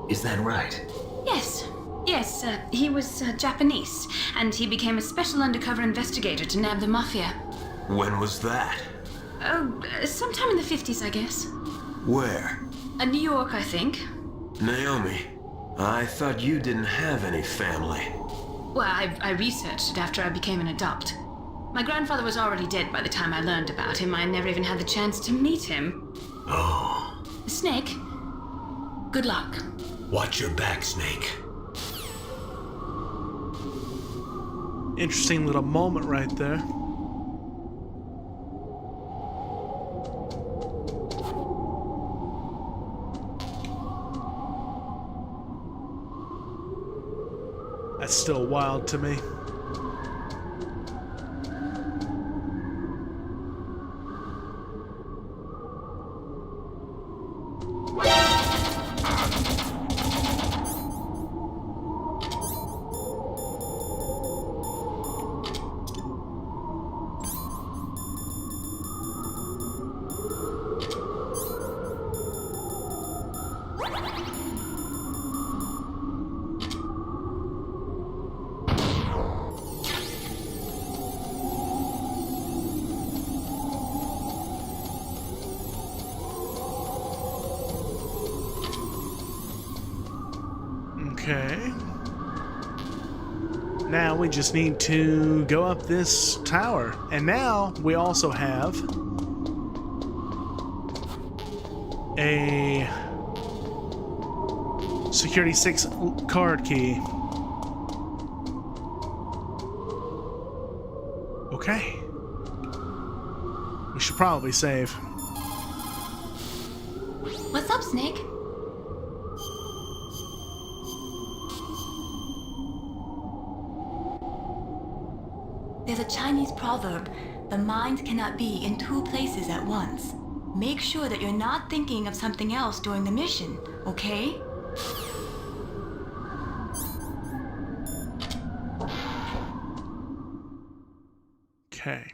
Speaker 13: Is that right?
Speaker 4: Yes. Yes, he was Japanese, and he became a special undercover investigator to nab the mafia.
Speaker 8: When was that?
Speaker 4: Oh, sometime in the 50s, I guess.
Speaker 8: Where?
Speaker 4: New York, I think.
Speaker 8: Naomi, I thought you didn't have any family.
Speaker 4: Well, I researched it after I became an adopt. My grandfather was already dead by the time I learned about him. I never even had the chance to meet him.
Speaker 11: Oh.
Speaker 4: Snake, good luck.
Speaker 11: Watch your back, Snake.
Speaker 1: Interesting little moment right there. That's still wild to me. Okay. Now we just need to go up this tower. And now we also have a Security 6 card key. Okay. We should probably save.
Speaker 4: What's up, Snake?
Speaker 5: There's a Chinese proverb, the mind cannot be in two places at once. Make sure that you're not thinking of something else during the mission, okay?
Speaker 1: Okay.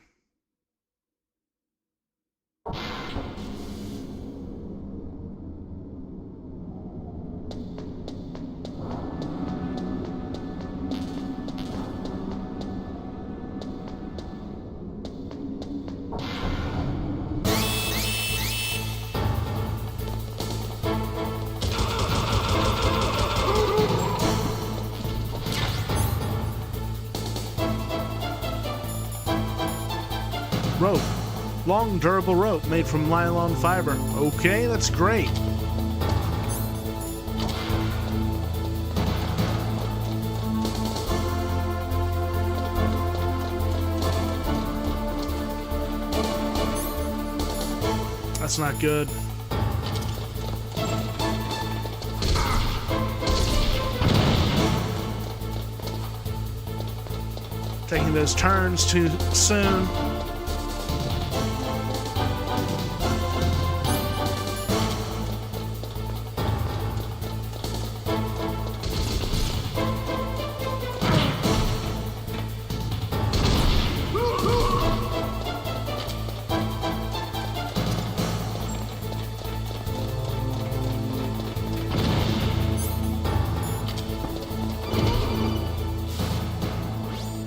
Speaker 1: Rope. Long, durable rope made from nylon fiber. Okay, that's great. That's not good. Taking those turns too soon.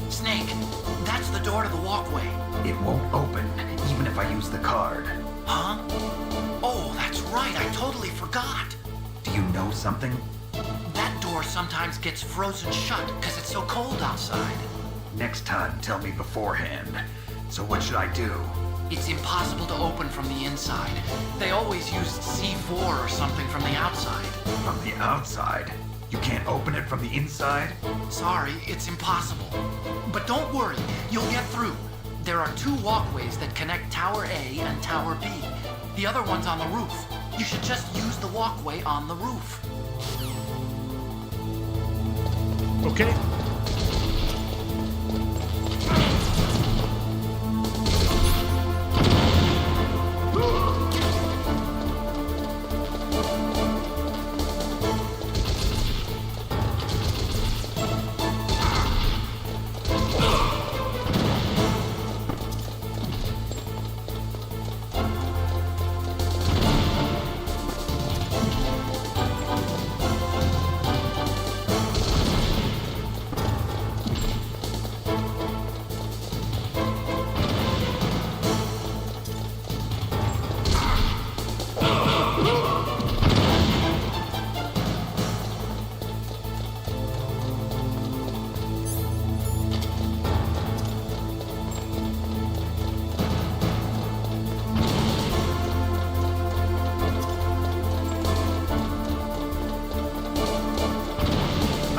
Speaker 20: Snake, that's the door to the walkway.
Speaker 13: It won't open, even if I use the card.
Speaker 20: Huh? Oh, that's right, I totally forgot.
Speaker 13: Do you know something?
Speaker 20: That door sometimes gets frozen shut because it's so cold outside.
Speaker 13: Next time, tell me beforehand. So what should I do?
Speaker 20: It's impossible to open from the inside. They always used C4 or something from the outside.
Speaker 13: From the outside? You can't open it from the inside?
Speaker 20: Sorry, it's impossible. But don't worry, you'll get through. There are 2 walkways that connect Tower A and Tower B. The other one's on the roof. You should just use the walkway on the roof.
Speaker 1: Okay.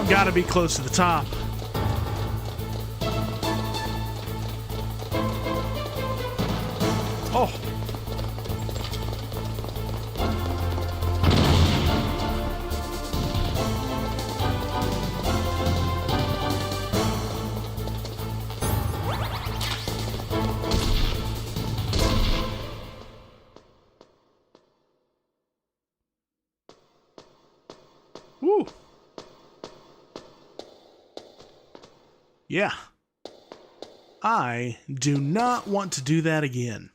Speaker 1: Gotta be close to the top. Oh. Woo. Yeah. I do not want to do that again.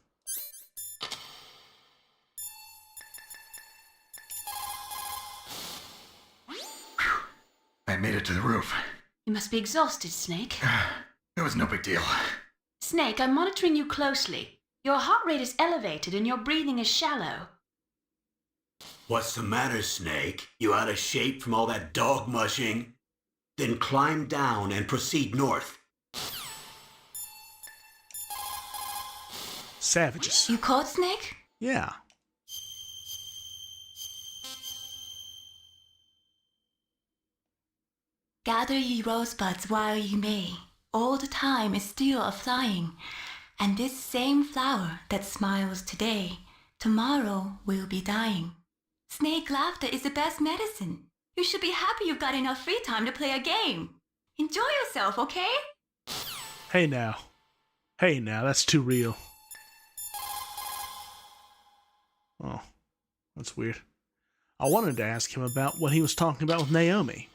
Speaker 13: I made it to the roof.
Speaker 4: You must be exhausted, Snake.
Speaker 13: It was no big deal.
Speaker 4: Snake, I'm monitoring you closely. Your heart rate is elevated and your breathing is shallow.
Speaker 11: What's the matter, Snake? You out of shape from all that dog mushing? Then climb down and proceed north.
Speaker 1: Savages.
Speaker 4: You caught Snake?
Speaker 1: Yeah.
Speaker 5: Gather ye rosebuds while ye may. Old time is still a-flying, and this same flower that smiles today, tomorrow will be dying. Snake laughter is the best medicine. You should be happy you've got enough free time to play a game. Enjoy yourself, okay?
Speaker 1: Hey now. Hey now, that's too real. Oh, that's weird. I wanted to ask him about what he was talking about with Naomi.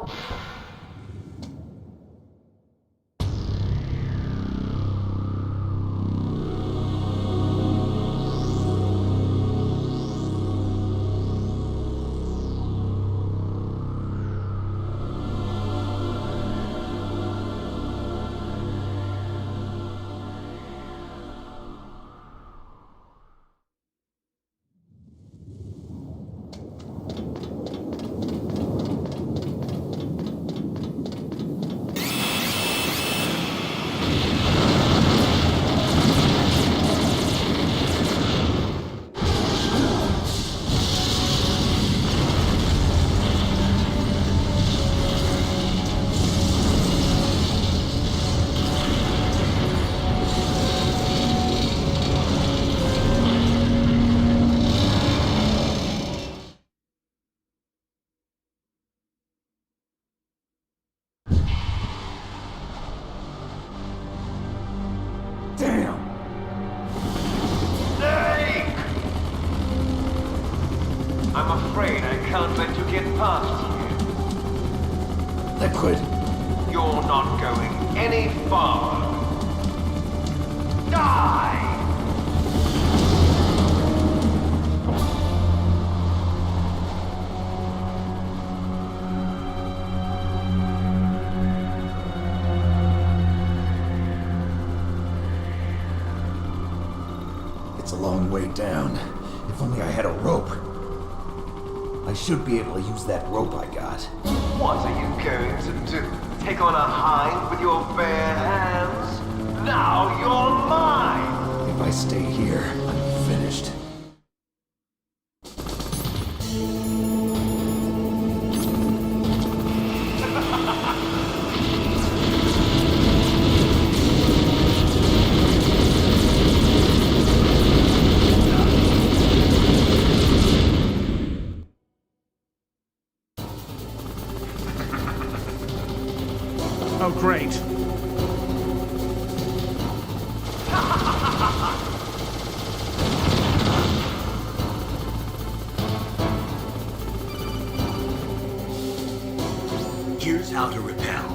Speaker 18: Damn!
Speaker 8: Snake! I'm afraid I can't let you get past here.
Speaker 18: Liquid!
Speaker 8: You're not going any farther. Die!
Speaker 18: It's a long way down. If only I had a rope. I should be able to use that rope I got.
Speaker 8: What are you going to do? Take on a hind with your bare hands? Now you're mine!
Speaker 18: If I stay here, I'm finished.
Speaker 1: Oh, great.
Speaker 11: Here's how to repel.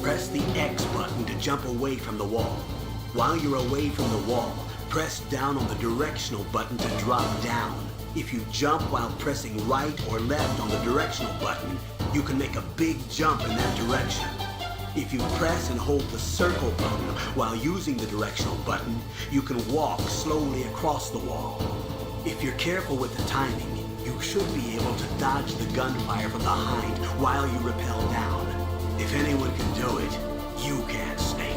Speaker 11: Press the X button to jump away from the wall. While you're away from the wall, press down on the directional button to drop down. If you jump while pressing right or left on the directional button, you can make a big jump in that direction. If you press and hold the circle button while using the directional button, you can walk slowly across the wall. If you're careful with the timing, you should be able to dodge the gunfire from behind while you rappel down. If anyone can do it, you can, Snake.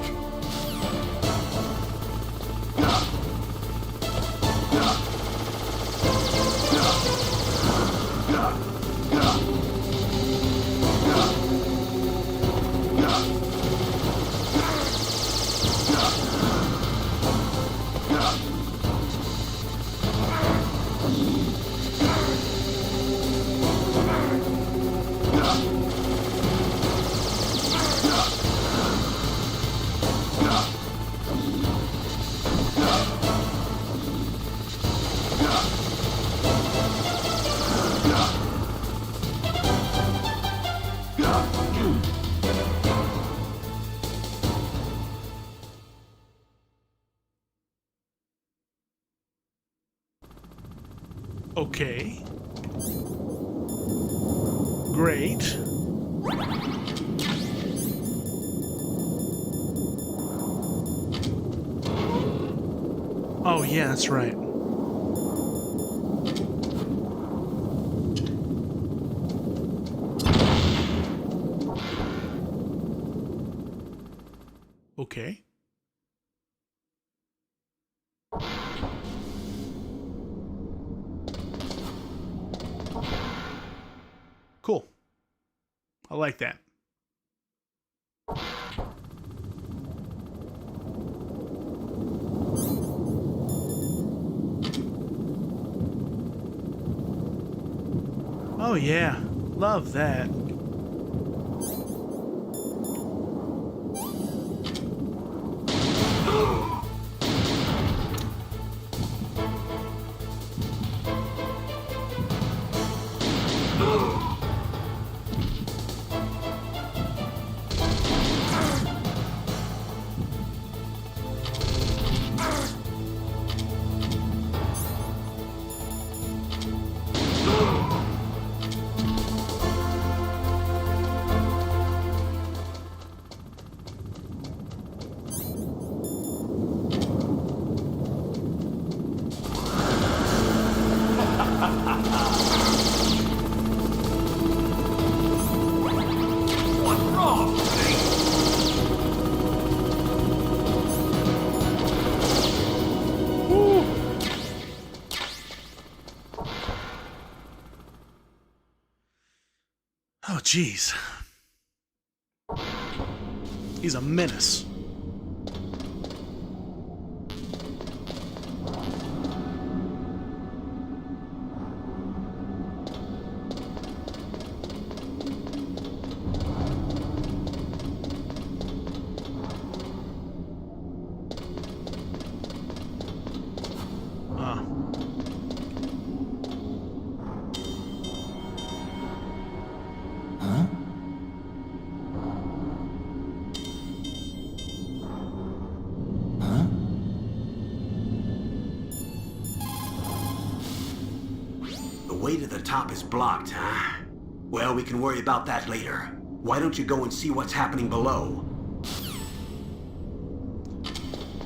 Speaker 1: Okay. Great. Oh, yeah, that's right. Okay. Cool. I like that. Oh yeah, love that. Oh, jeez. He's a menace.
Speaker 11: way to the top is blocked, huh? Well, we can worry about that later. Why don't you go and see what's happening below?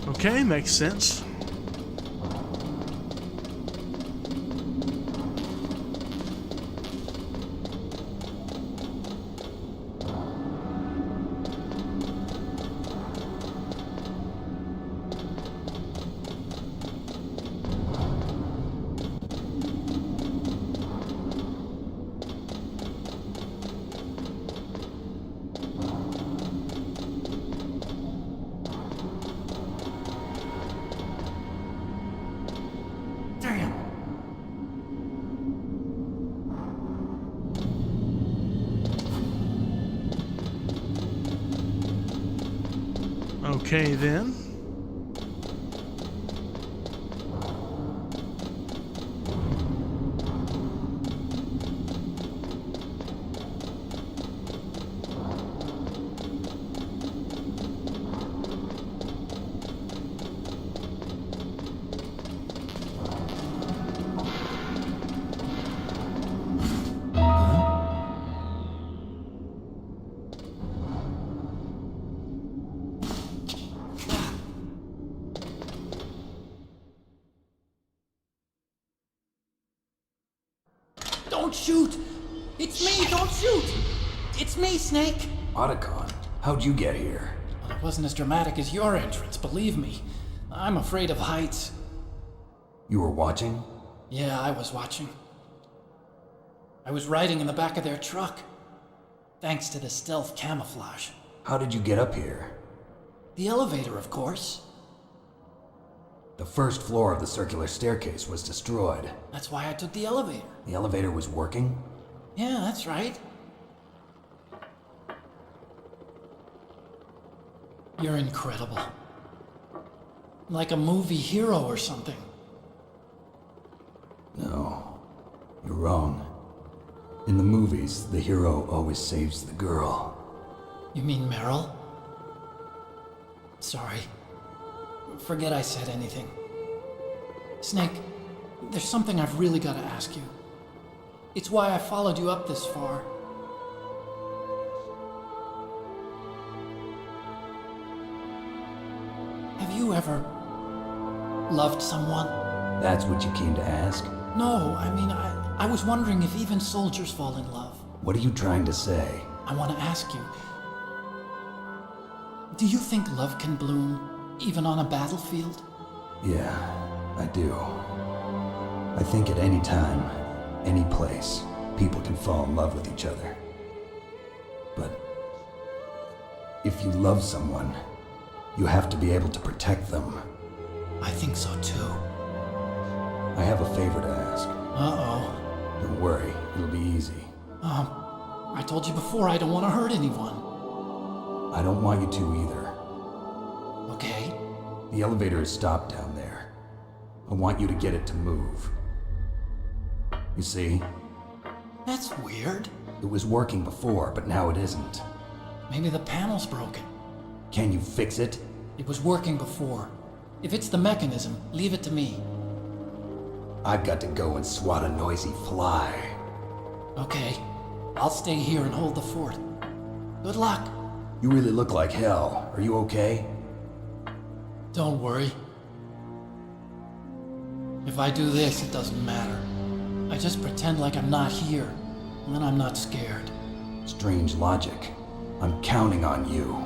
Speaker 1: Okay, makes sense. Okay, then.
Speaker 19: Don't shoot! It's me, don't shoot! It's me, Snake!
Speaker 3: Otacon, how'd you get here?
Speaker 19: Well, it wasn't as dramatic as your entrance, believe me. I'm afraid of heights.
Speaker 3: You were watching?
Speaker 19: Yeah, I was watching. I was riding in the back of their truck. Thanks to the stealth camouflage.
Speaker 3: How did you get up here?
Speaker 19: The elevator, of course.
Speaker 3: The first floor of the circular staircase was destroyed.
Speaker 19: That's why I took the elevator.
Speaker 3: The elevator was working?
Speaker 19: Yeah, that's right. You're incredible. Like a movie hero or something.
Speaker 3: No, you're wrong. In the movies, the hero always saves the girl.
Speaker 19: You mean Meryl? Sorry. Forget I said anything. Snake, there's something I've really got to ask you. It's why I followed you up this far. Have you ever loved someone?
Speaker 3: That's what you came to ask?
Speaker 19: No, I mean, I was wondering if even soldiers fall in love.
Speaker 3: What are you trying to say?
Speaker 19: I want to ask you, do you think love can bloom even on a battlefield?
Speaker 3: Yeah, I do. I think at any time, any place, people can fall in love with each other. But if you love someone, you have to be able to protect them.
Speaker 19: I think so too.
Speaker 3: I have a favor to ask.
Speaker 19: Uh-oh.
Speaker 3: Don't worry, it'll be easy.
Speaker 19: I told you before I don't want to hurt anyone.
Speaker 3: I don't want you to either.
Speaker 19: Okay.
Speaker 3: The elevator is stopped down there. I want you to get it to move. You see?
Speaker 19: That's weird.
Speaker 3: It was working before, but now it isn't.
Speaker 19: Maybe the panel's broken.
Speaker 3: Can you fix it?
Speaker 19: It was working before. If it's the mechanism, leave it to me.
Speaker 3: I've got to go and swat a noisy fly.
Speaker 19: Okay. I'll stay here and hold the fort. Good luck.
Speaker 3: You really look like hell. Are you okay?
Speaker 19: Don't worry. If I do this, it doesn't matter. I just pretend like I'm not here, and then I'm not scared.
Speaker 3: Strange logic. I'm counting on you.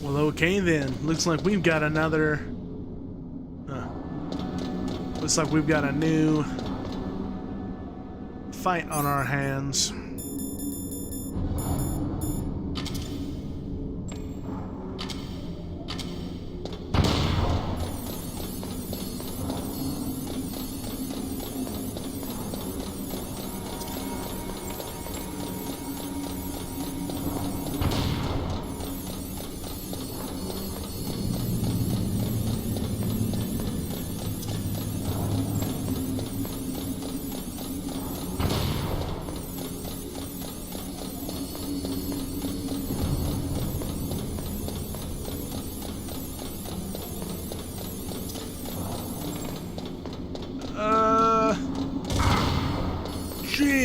Speaker 1: Well, okay then. Looks like we've got another... looks like we've got a new fight on our hands.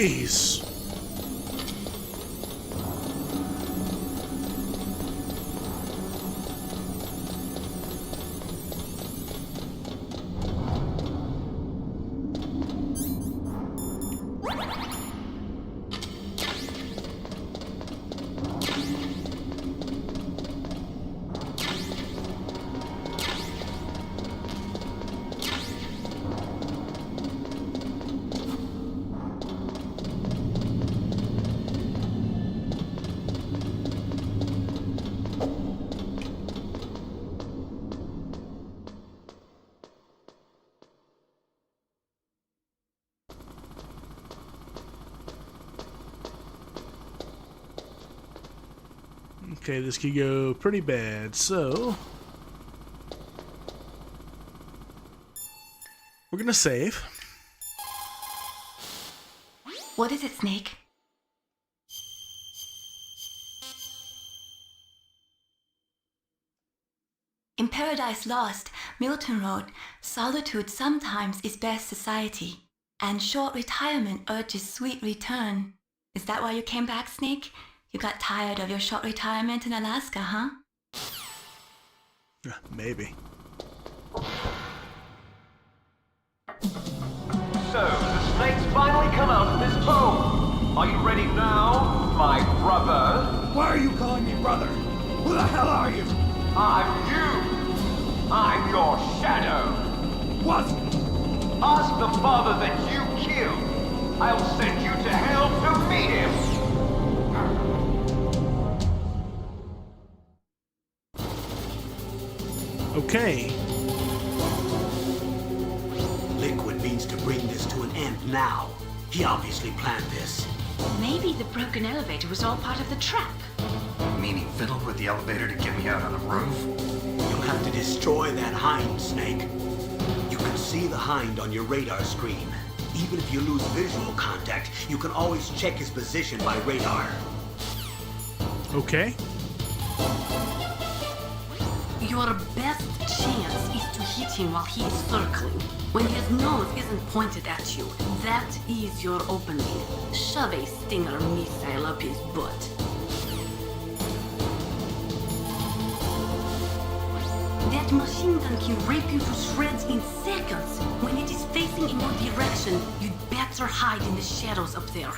Speaker 1: Jeez. Okay, this could go pretty bad, so we're gonna save.
Speaker 5: What is it, Snake? In Paradise Lost, Milton wrote, "Solitude sometimes is best society, and short retirement urges sweet return." Is that why you came back, Snake? You got tired of your short retirement in Alaska, huh?
Speaker 1: Maybe.
Speaker 6: So, the snake's finally come out of his home. Are you ready now, my brother?
Speaker 2: Why are you calling me brother? Who the hell are you?
Speaker 6: I'm you. I'm your shadow.
Speaker 2: What?
Speaker 6: Ask the father that you killed. I'll send you to hell to meet him.
Speaker 1: Okay.
Speaker 11: Liquid means to bring this to an end now. He obviously planned this.
Speaker 7: Maybe the broken elevator was all part of the trap.
Speaker 13: Meaning fiddled with the elevator to get me out on the roof?
Speaker 11: You'll have to destroy that hind, Snake. You can see the hind on your radar screen. Even if you lose visual contact, you can always check his position by radar.
Speaker 1: Okay.
Speaker 7: Your best chance is to hit him while he is circling. When his nose isn't pointed at you, that is your opening. Shove a Stinger missile up his butt. That machine gun can rip you to shreds in seconds. When it is facing in your direction, you'd better hide in the shadows up there.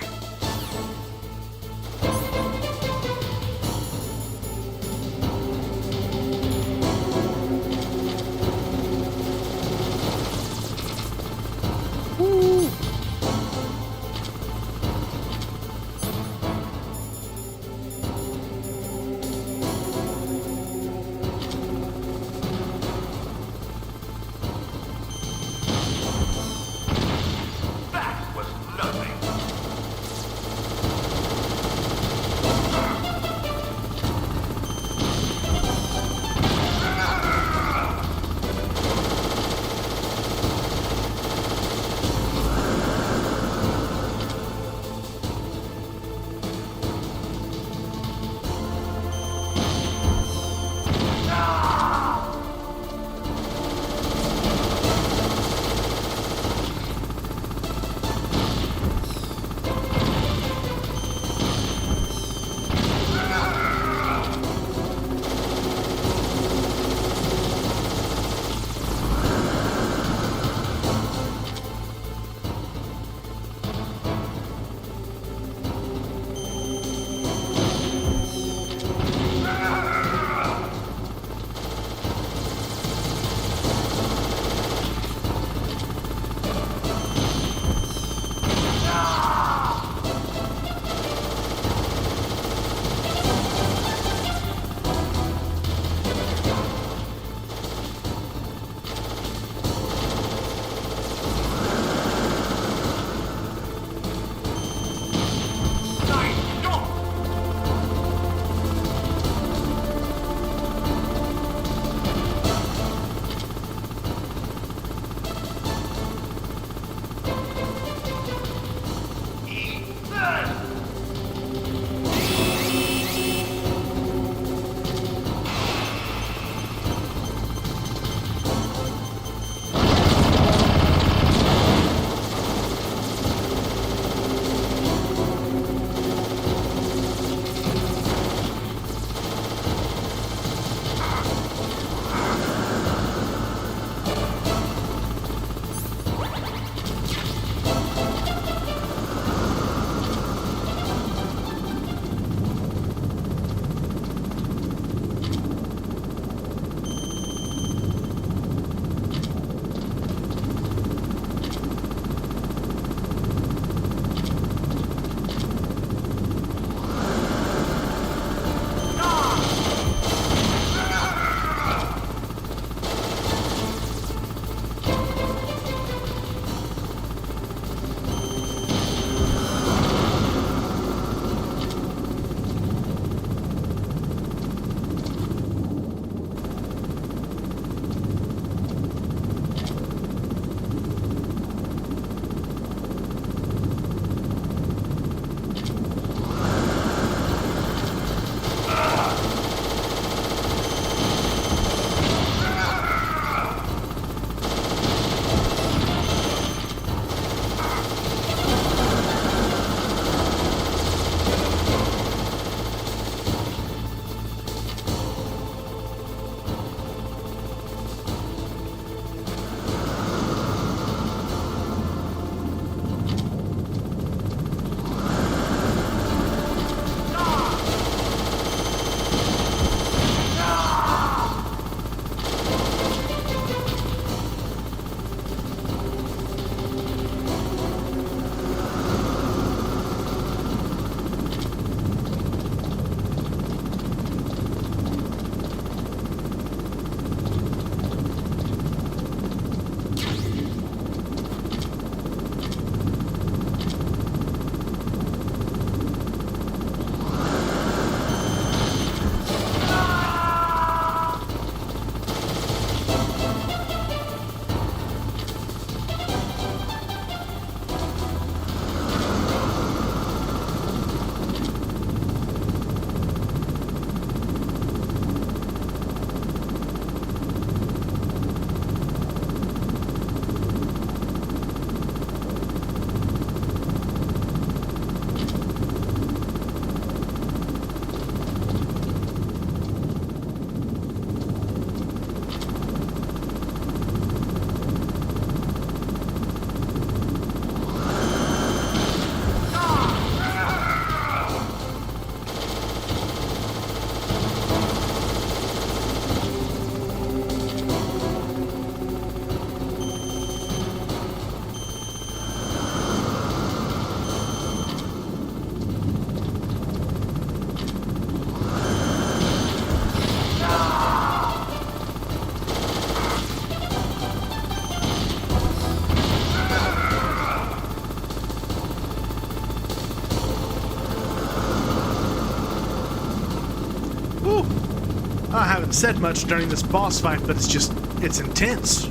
Speaker 1: said much during this boss fight, but it's intense.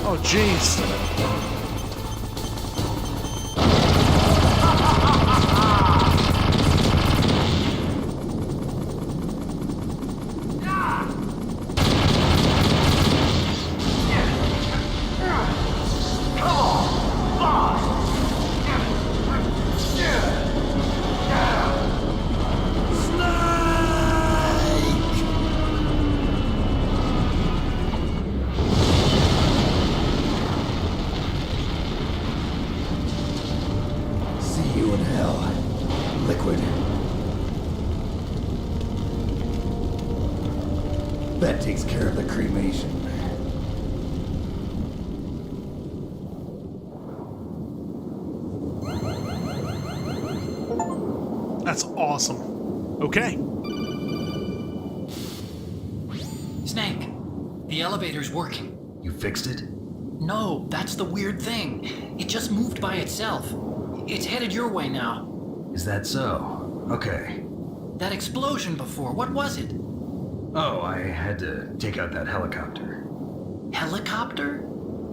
Speaker 1: Oh, jeez.
Speaker 3: That takes care of the cremation.
Speaker 1: That's awesome. Okay.
Speaker 20: Snake, the elevator's working.
Speaker 13: You fixed it?
Speaker 20: No, that's the weird thing. It just moved by itself. It's headed your way now.
Speaker 13: Is that so? Okay.
Speaker 20: That explosion before, what was it?
Speaker 13: Oh, I had to take out that helicopter.
Speaker 20: Helicopter?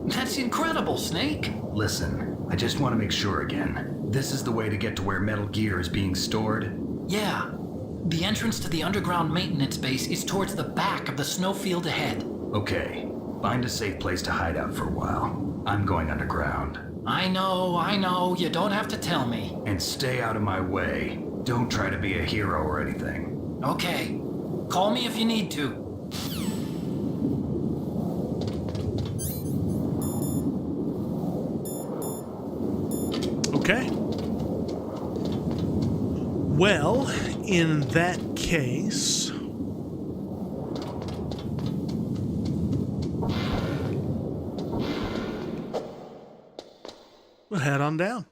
Speaker 20: That's incredible, Snake.
Speaker 13: Listen, I just want to make sure again. This is the way to get to where Metal Gear is being stored?
Speaker 20: Yeah. The entrance to the underground maintenance base is towards the back of the snowfield ahead.
Speaker 13: Okay. Find a safe place to hide out for a while. I'm going underground.
Speaker 20: I know. You don't have to tell me.
Speaker 13: And stay out of my way. Don't try to be a hero or anything.
Speaker 20: Okay. Call me if you need to.
Speaker 1: Okay. Well, in that case... we'll head on down.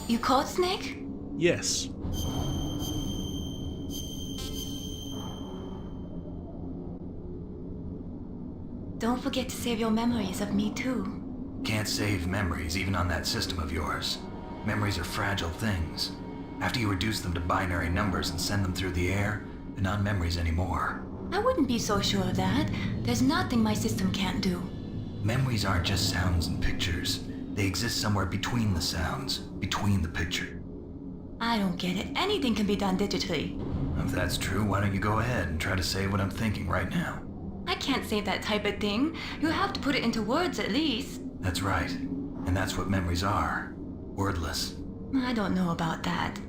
Speaker 5: You called Snake?
Speaker 1: Yes.
Speaker 5: Don't forget to save your memories of me too.
Speaker 13: Can't save memories even on that system of yours. Memories are fragile things. After you reduce them to binary numbers and send them through the air, they're not memories anymore.
Speaker 5: I wouldn't be so sure of that. There's nothing my system can't do.
Speaker 13: Memories aren't just sounds and pictures. They exist somewhere between the sounds, between the picture.
Speaker 5: I don't get it. Anything can be done digitally.
Speaker 13: If that's true, why don't you go ahead and try to say what I'm thinking right now?
Speaker 5: I can't say that type of thing. You have to put it into words at least.
Speaker 13: That's right. And that's what memories are. Wordless.
Speaker 5: I don't know about that.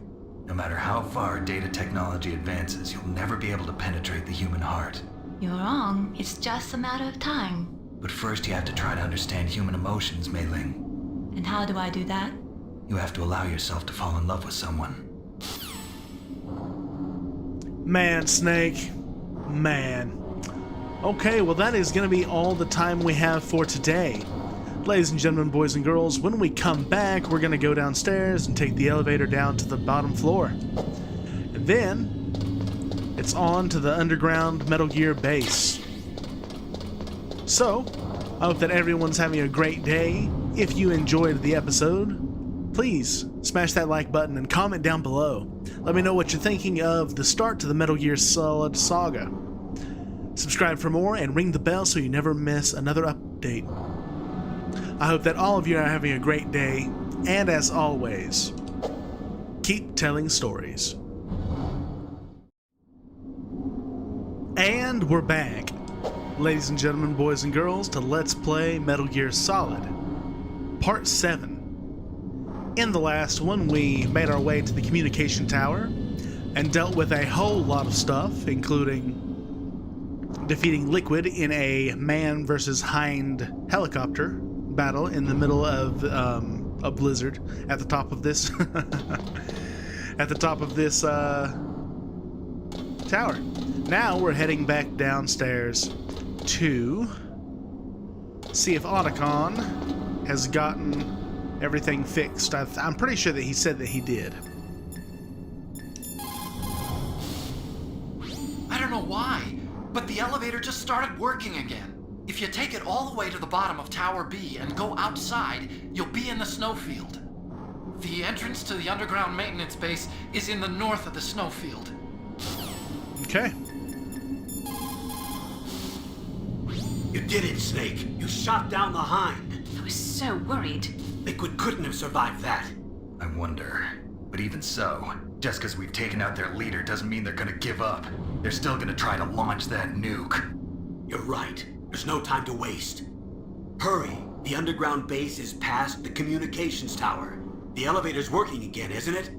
Speaker 13: No matter how far data technology advances, you'll never be able to penetrate the human heart.
Speaker 5: You're wrong. It's just a matter of time.
Speaker 13: But first you have to try to understand human emotions, Mei Ling.
Speaker 5: And how do I do that?
Speaker 13: You have to allow yourself to fall in love with someone.
Speaker 1: Man, Snake. Man. Okay, well that is going to be all the time we have for today. Ladies and gentlemen, boys and girls, when we come back, we're going to go downstairs and take the elevator down to the bottom floor. And then, it's on to the underground Metal Gear base. So, I hope that everyone's having a great day. If you enjoyed the episode, please smash that like button and comment down below. Let me know what you're thinking of the start to the Metal Gear Solid saga. Subscribe for more and ring the bell so you never miss another update. I hope that all of you are having a great day, and as always, keep telling stories. And we're back, ladies and gentlemen, boys and girls, to Let's Play Metal Gear Solid, Part 7. In the last one, we made our way to the communication tower and dealt with a whole lot of stuff, including defeating Liquid in a man versus hind helicopter battle in the middle of a blizzard at the top of this tower. Now we're heading back downstairs to see if Otacon has gotten everything fixed. I'm pretty sure that he said that he did.
Speaker 20: I don't know why, but the elevator just started working again. If you take it all the way to the bottom of Tower B and go outside, you'll be in the snowfield. The entrance to the underground maintenance base is in the north of the snowfield.
Speaker 1: Okay.
Speaker 11: You did it, Snake. You shot down the hind.
Speaker 7: I was so worried.
Speaker 11: Liquid couldn't have survived that.
Speaker 13: I wonder. But even so, just because we've taken out their leader doesn't mean they're gonna give up. They're still gonna try to launch that nuke.
Speaker 11: You're right. There's no time to waste. Hurry. The underground base is past the communications tower. The elevator's working again, isn't it?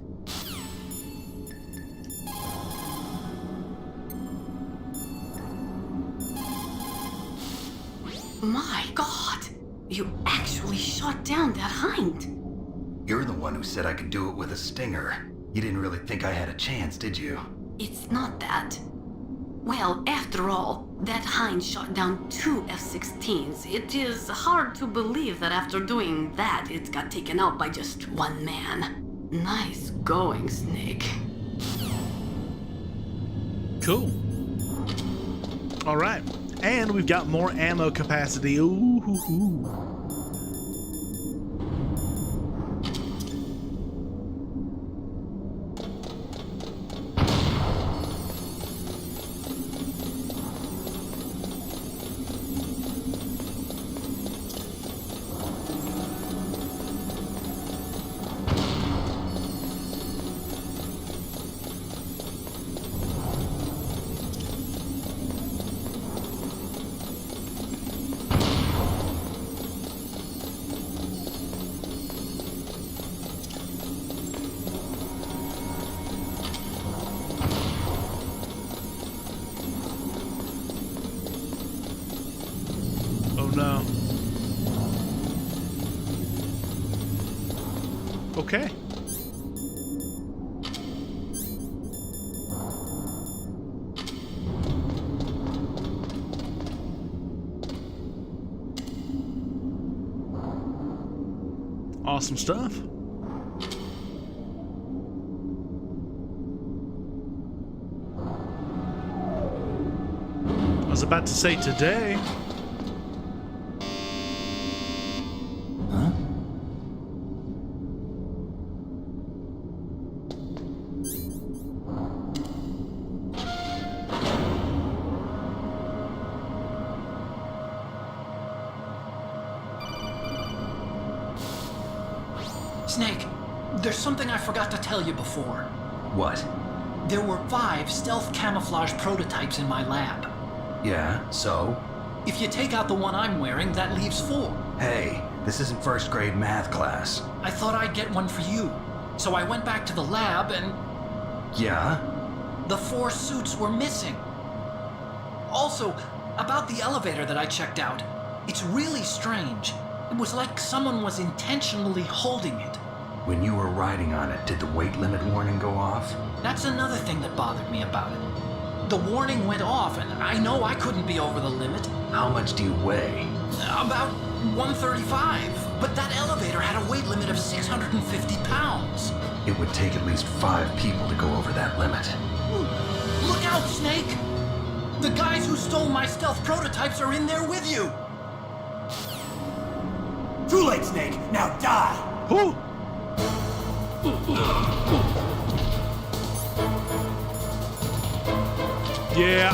Speaker 7: My God! You actually shot down that hind!
Speaker 13: You're the one who said I could do it with a stinger. You didn't really think I had a chance, did you?
Speaker 7: It's not that. Well, after all, that hind shot down 2 F-16s. It is hard to believe that after doing that, it got taken out by just one man. Nice going, Snake.
Speaker 1: Cool. All right. And we've got more ammo capacity. Ooh, hoo, hoo. No. Okay. Awesome stuff. I was about to say today.
Speaker 20: Snake, there's something I forgot to tell you before.
Speaker 13: What?
Speaker 20: There were 5 stealth camouflage prototypes in my lab.
Speaker 13: Yeah, so?
Speaker 20: If you take out the one I'm wearing, that leaves 4.
Speaker 13: Hey, this isn't first grade math class.
Speaker 20: I thought I'd get one for you. So I went back to the lab and...
Speaker 13: Yeah?
Speaker 20: The 4 suits were missing. Also, about the elevator that I checked out, it's really strange. It was like someone was intentionally holding it.
Speaker 13: When you were riding on it, did the weight limit warning go off?
Speaker 20: That's another thing that bothered me about it. The warning went off, and I know I couldn't be over the limit.
Speaker 13: How much do you weigh?
Speaker 20: About 135, but that elevator had a weight limit of 650 pounds.
Speaker 13: It would take at least 5 people to go over that limit.
Speaker 20: Look out, Snake! The guys who stole my stealth prototypes are in there with you!
Speaker 11: Too late, Snake! Now die!
Speaker 1: Who? Yeah.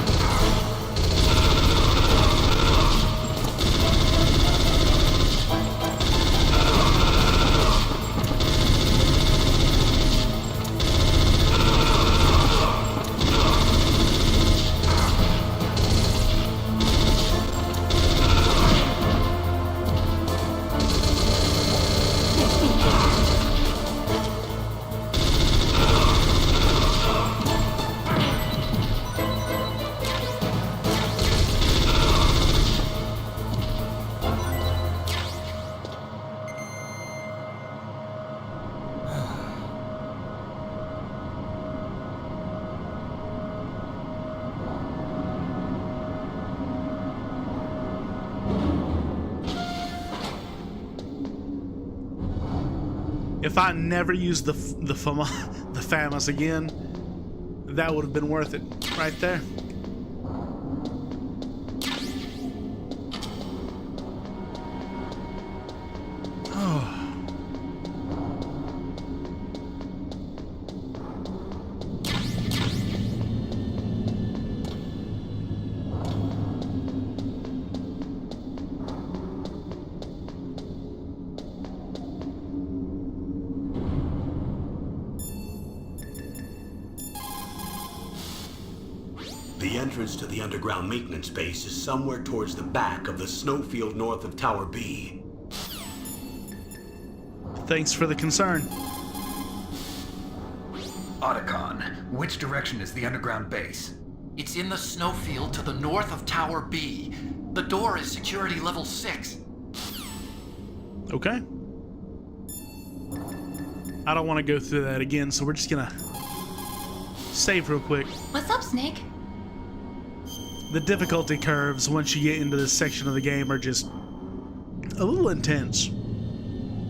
Speaker 1: If I never used the FAMAS again, that would have been worth it right there. Oh.
Speaker 11: The entrance to the underground maintenance base is somewhere towards the back of the snowfield north of Tower B.
Speaker 1: Thanks for the concern.
Speaker 13: Otacon, which direction is the underground base?
Speaker 20: It's in the snowfield to the north of Tower B. The door is security level 6.
Speaker 1: Okay. I don't want to go through that again, so we're just gonna save real quick.
Speaker 4: What's up, Snake?
Speaker 1: The difficulty curves once you get into this section of the game are just a little intense.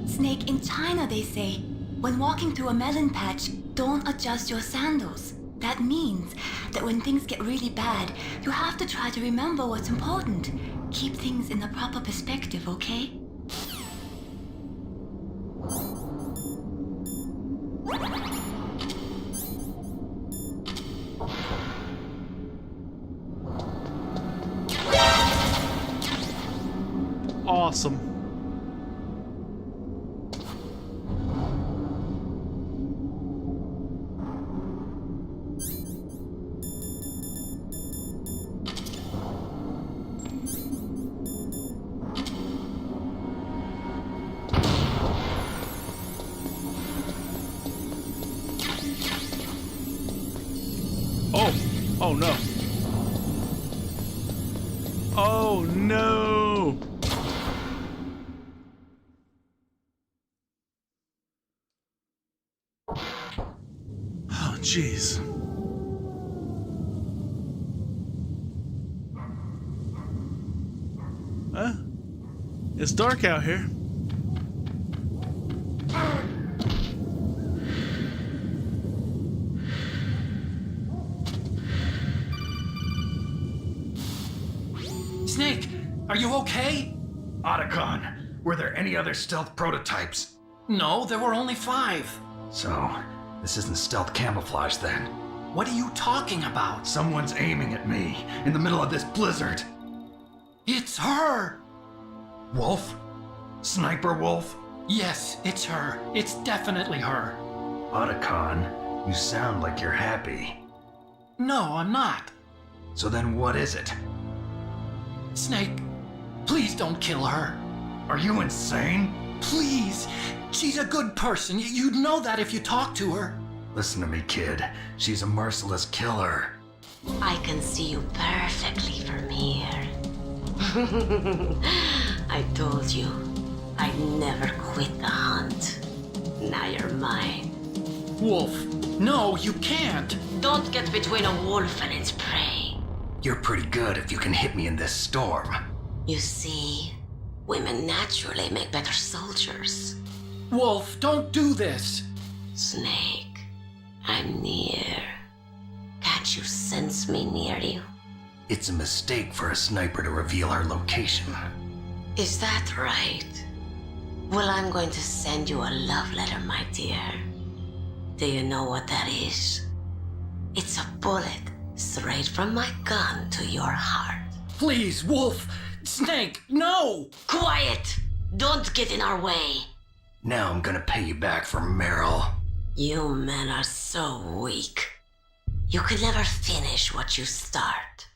Speaker 5: Snake, in China they say, when walking through a melon patch, don't adjust your sandals. That means that when things get really bad, you have to try to remember what's important. Keep things in the proper perspective, okay?
Speaker 1: Awesome. Oh no. Oh no. Oh jeez. It's dark out here.
Speaker 20: Snake, are you okay?
Speaker 13: Otacon, were there any other stealth prototypes?
Speaker 20: No, there were only 5.
Speaker 13: So, this isn't stealth camouflage then?
Speaker 20: What are you talking about?
Speaker 13: Someone's aiming at me in the middle of this blizzard.
Speaker 20: It's her!
Speaker 13: Wolf? Sniper Wolf?
Speaker 20: Yes, it's her. It's definitely her.
Speaker 13: Otacon, you sound like you're happy.
Speaker 20: No, I'm not.
Speaker 13: So then what is it?
Speaker 20: Snake, please don't kill her.
Speaker 13: Are you insane?
Speaker 20: Please. She's a good person. You'd know that if you talked to her.
Speaker 13: Listen to me, kid. She's a merciless killer.
Speaker 21: I can see you perfectly from here. I told you, I'd never quit the hunt. Now you're mine.
Speaker 20: Wolf, no, you can't.
Speaker 21: Don't get between a wolf and its prey.
Speaker 13: You're pretty good if you can hit me in this storm.
Speaker 21: You see, women naturally make better soldiers.
Speaker 20: Wolf, don't do this.
Speaker 21: Snake, I'm near. Can't you sense me near you?
Speaker 13: It's a mistake for a sniper to reveal her location.
Speaker 21: Is that right? Well, I'm going to send you a love letter, my dear. Do you know what that is? It's a bullet straight from my gun to your heart.
Speaker 20: Please, Wolf! Snake, no!
Speaker 21: Quiet! Don't get in our way.
Speaker 13: Now I'm gonna pay you back for Meryl.
Speaker 21: You men are so weak. You could never finish what you start.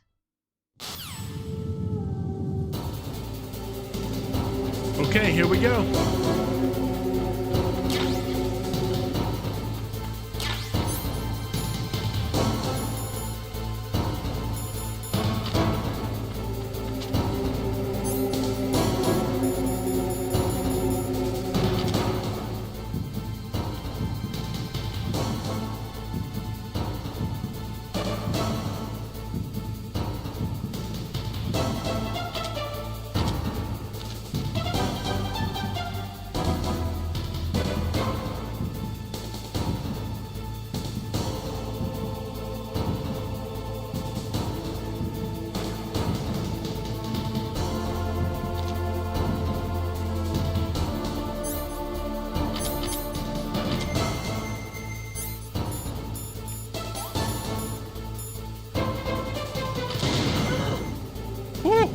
Speaker 1: Okay, here we go. Woo!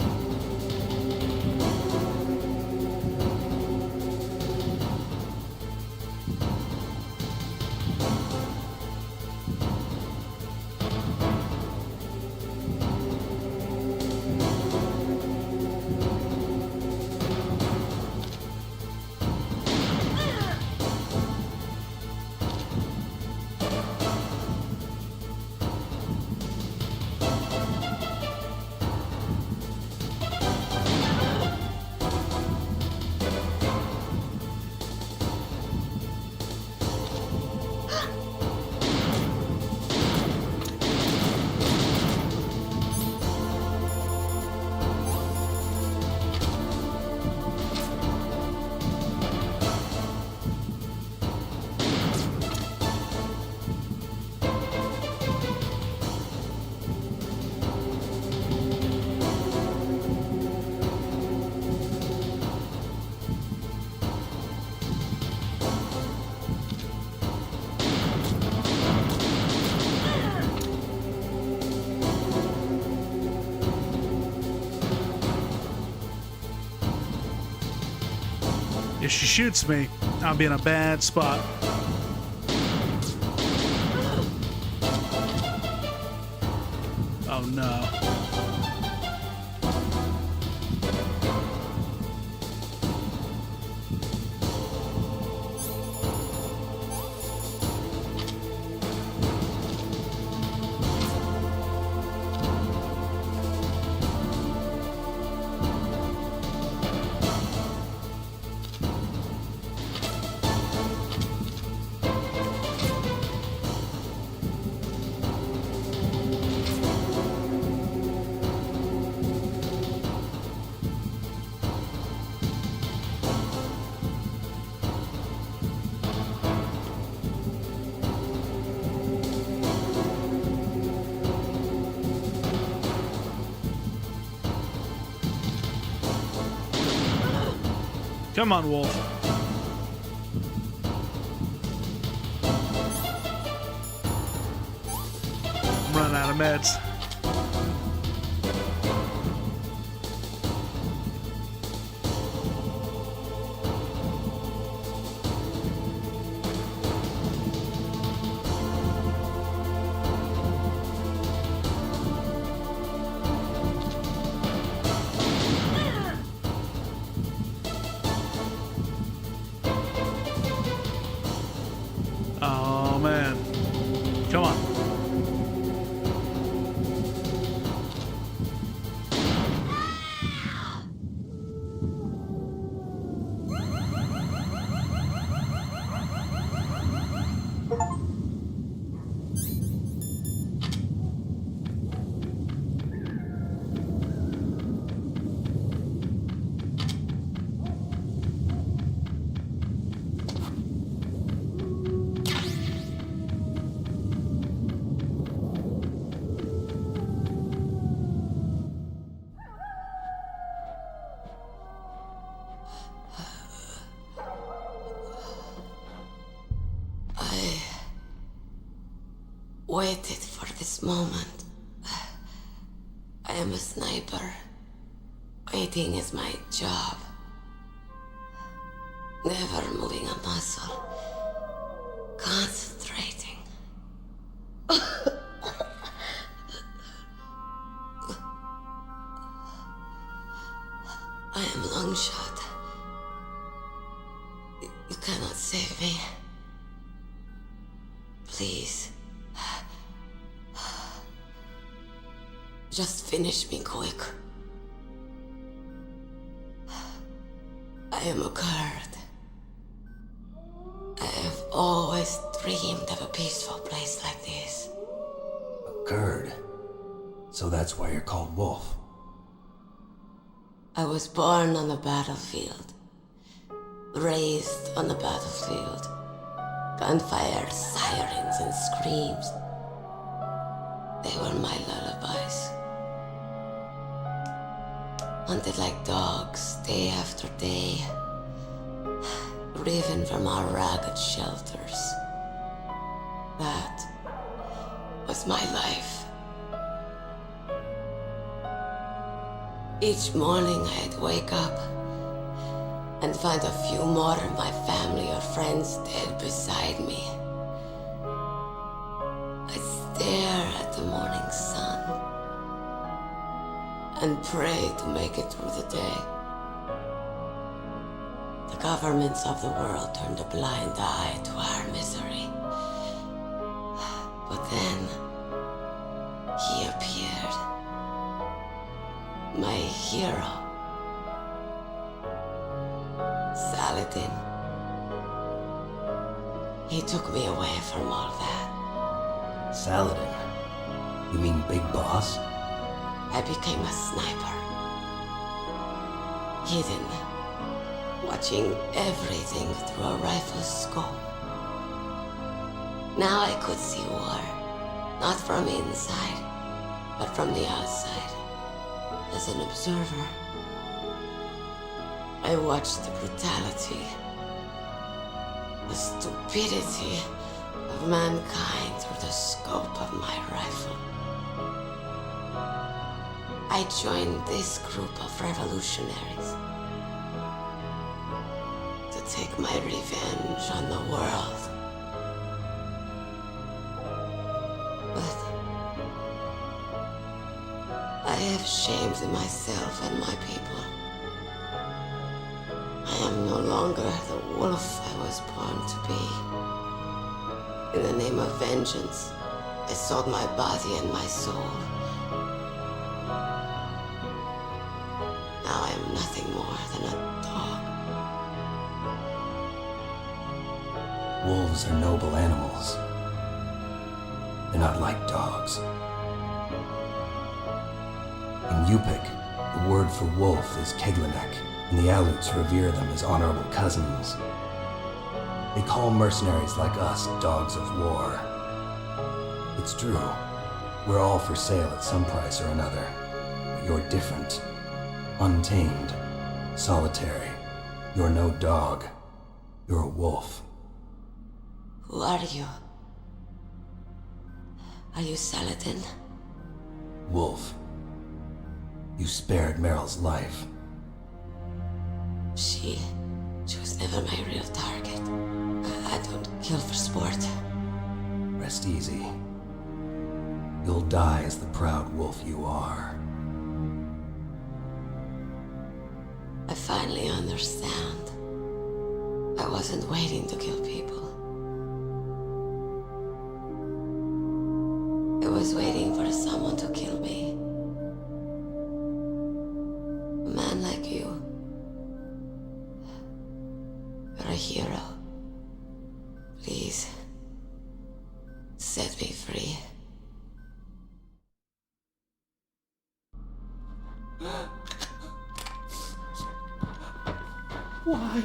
Speaker 1: If she shoots me, I'll be in a bad spot. Oh no. Come on, Wolf. I'm running out of meds. Oh man. Come on.
Speaker 21: Waited for this moment. I am a sniper. Waiting is my job. Never moving a muscle. Concentrating. I am long shot. You cannot save me. Please. Just finish me quick. I am a Kurd. I have always dreamed of a peaceful place like this.
Speaker 15: A Kurd? So that's why you're called Wolf.
Speaker 21: I was born on the battlefield. Raised on the battlefield. Gunfire, sirens, and screams. They were my lullabies. Hunted like dogs, day after day. Driven from our ragged shelters. That was my life. Each morning I'd wake up and find a few more of my family or friends dead beside me. I'd stare at the morning sun and pray to make it through the day. The governments of the world turned a blind eye to our misery. But then, he appeared. My hero. Saladin. He took me away from all that.
Speaker 22: Saladin? You mean Big Boss?
Speaker 21: I became a sniper. Hidden. Watching everything through a rifle's scope. Now I could see war. Not from inside, but from the outside. As an observer. I watched the brutality, the stupidity of mankind through the scope of my rifle. I joined this group of revolutionaries to take my revenge on the world. But I have shamed myself and my people. I am no longer the wolf I was born to be. In the name of vengeance, I sold my body and my soul. Now I am nothing more than a dog.
Speaker 22: Wolves are noble animals. They're not like dogs. In Yupik, the word for wolf is Kegluneq, and the Aleuts revere them as honorable cousins. They call mercenaries like us dogs of war. It's true, we're all for sale at some price or another, but you're different. Untamed, solitary. You're no dog. You're a wolf.
Speaker 21: Who are you? Are you Saladin?
Speaker 22: Wolf. You spared Meryl's life.
Speaker 21: She was never my real target. I don't kill for sport.
Speaker 22: Rest easy. You'll die as the proud wolf you are.
Speaker 21: I finally understand. I wasn't waiting to kill people. I was waiting for someone to kill me. A man like you. You're a hero. Please, set me free.
Speaker 19: Why?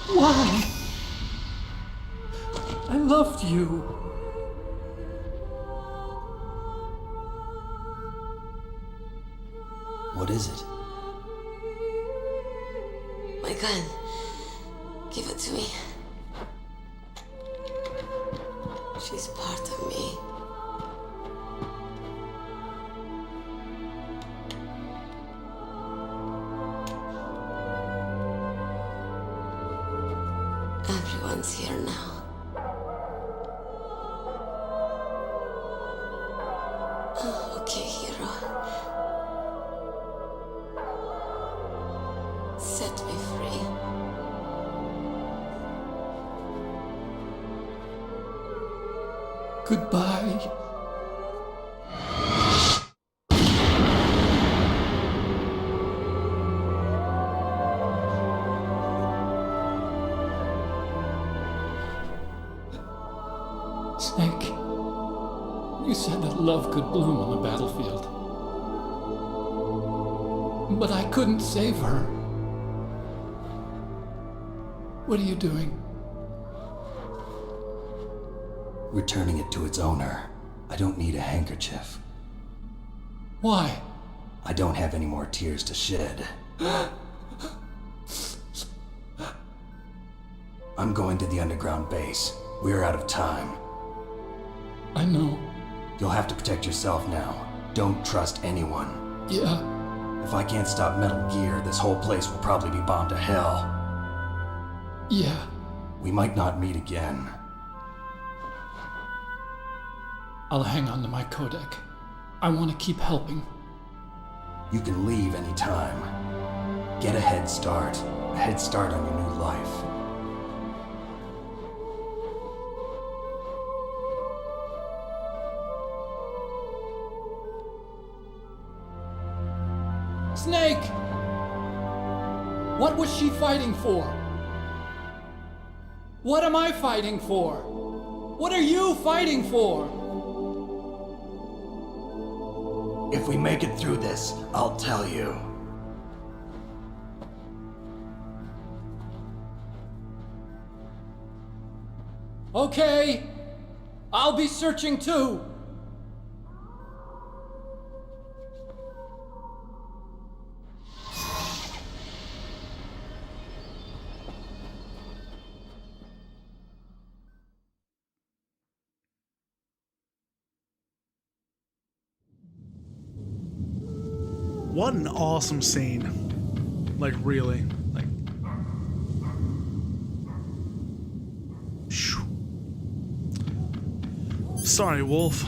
Speaker 19: Why? I loved you.
Speaker 22: What is it?
Speaker 21: My gun. Give it to me. She's part of me. Everyone's here now. Oh, okay, hero. Set me free.
Speaker 19: Goodbye. Snake, you said that love could bloom on the battlefield. But I couldn't save her. What are you doing?
Speaker 22: Returning it to its owner. I don't need a handkerchief.
Speaker 19: Why?
Speaker 22: I don't have any more tears to shed. I'm going to the underground base. We're out of time.
Speaker 19: I know.
Speaker 22: You'll have to protect yourself now. Don't trust anyone.
Speaker 19: Yeah.
Speaker 22: If I can't stop Metal Gear, this whole place will probably be bombed to hell.
Speaker 19: Yeah.
Speaker 22: We might not meet again.
Speaker 19: I'll hang on to my codec. I want to keep helping.
Speaker 22: You can leave anytime. Get a head start. A head start on your new life.
Speaker 19: Snake! What was she fighting for? What am I fighting for? What are you fighting for?
Speaker 22: If we make it through this, I'll tell you.
Speaker 19: Okay. I'll be searching too.
Speaker 1: What an awesome scene. Like, really. Like, shoo. Sorry, Wolf.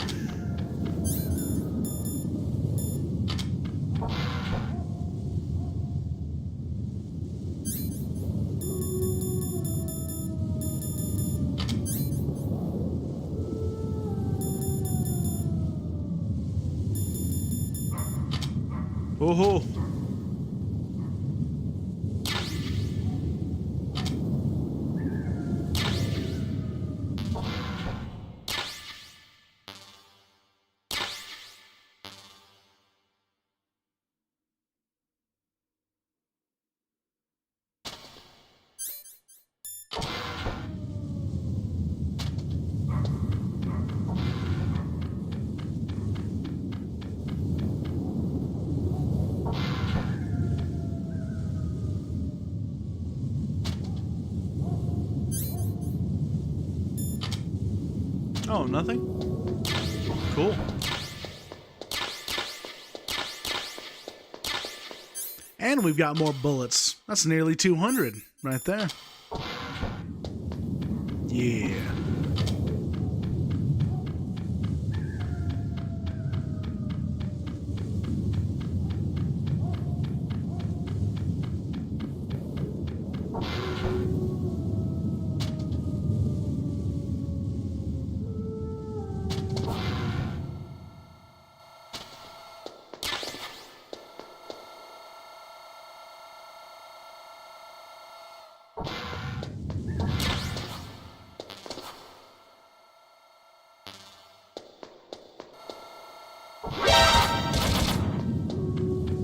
Speaker 1: Oh. Oh, nothing? Cool. And we've got more bullets. That's nearly 200 right there. Yeah.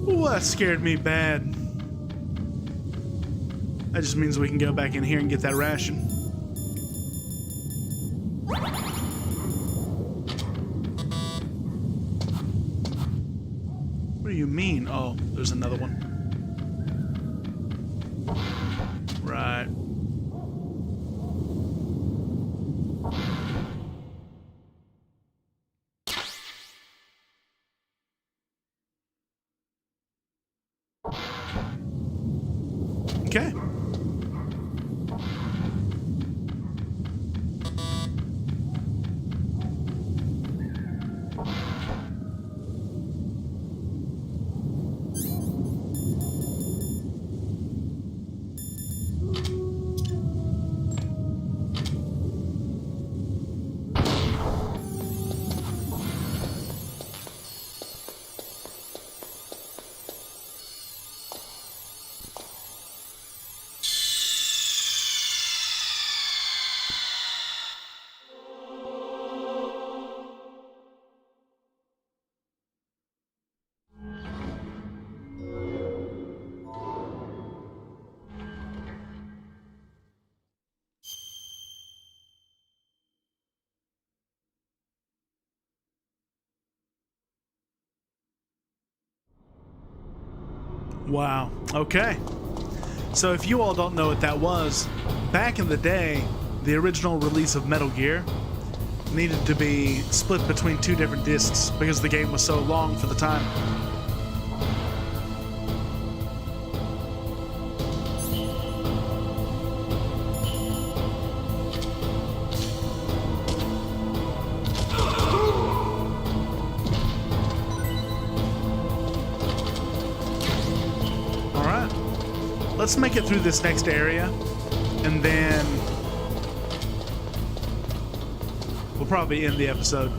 Speaker 1: Ooh, that scared me bad. That just means we can go back in here and get that ration. What do you mean? Oh, there's another one. Right. Okay. Wow. Okay. So if you all don't know what that was, back in the day, the original release of Metal Gear needed to be split between two different discs because the game was so long for the time. let's make it through this next area, and then we'll probably end the episode.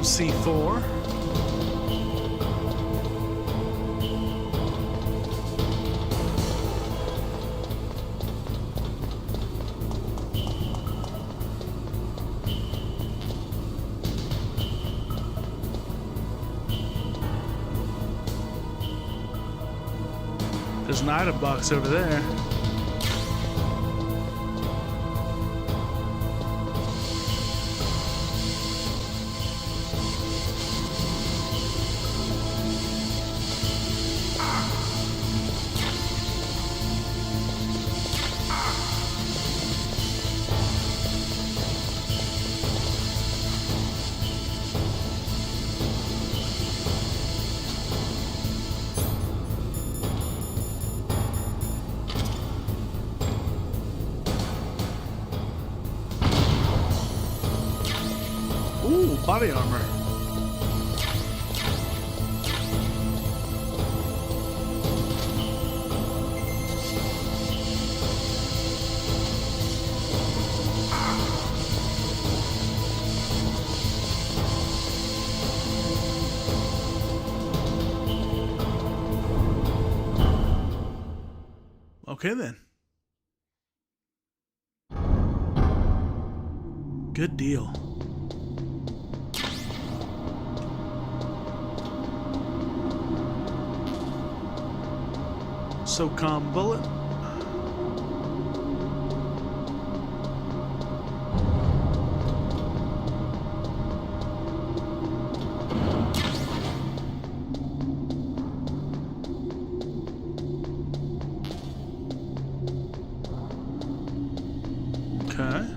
Speaker 1: C4. There's an item box over there. Ooh, body armor. Okay then. Good deal. SOCOM bullet. Okay.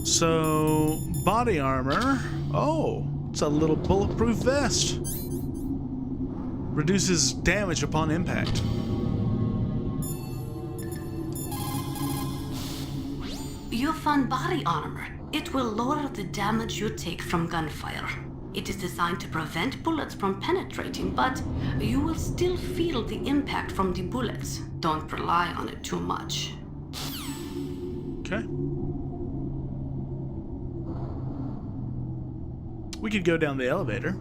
Speaker 1: So, body armor. Oh, it's a little bulletproof vest. Reduces damage upon impact.
Speaker 7: You found body armor. It will lower the damage you take from gunfire. It is designed to prevent bullets from penetrating, but you will still feel the impact from the bullets. Don't rely on it too much.
Speaker 1: Okay. We could go down the elevator.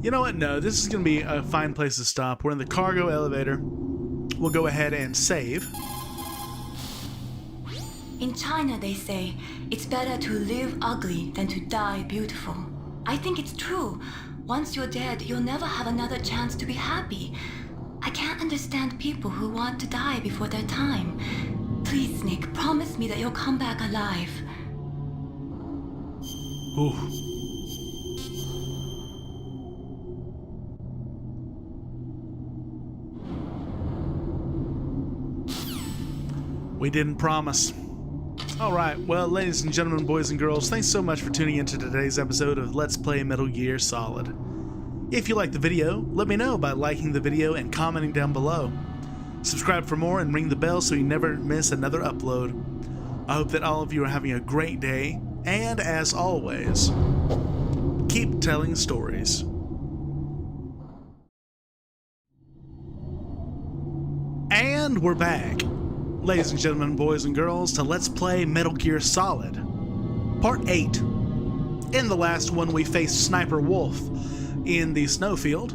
Speaker 1: You know what? No, this is going to be a fine place to stop. We're in the cargo elevator. We'll go ahead and save.
Speaker 5: In China, they say, it's better to live ugly than to die beautiful. I think it's true. Once you're dead, you'll never have another chance to be happy. I can't understand people who want to die before their time. Please, Nick, promise me that you'll come back alive.
Speaker 1: Ooh. We didn't promise. Alright, well, ladies and gentlemen, boys and girls, thanks so much for tuning into today's episode of Let's Play Metal Gear Solid. If you liked the video, let me know by liking the video and commenting down below. Subscribe for more and ring the bell so you never miss another upload. I hope that all of you are having a great day, and as always, keep telling stories. And we're back, ladies and gentlemen, boys and girls, to Let's Play Metal Gear Solid, Part 8. In the last one, we faced Sniper Wolf in the snowfield,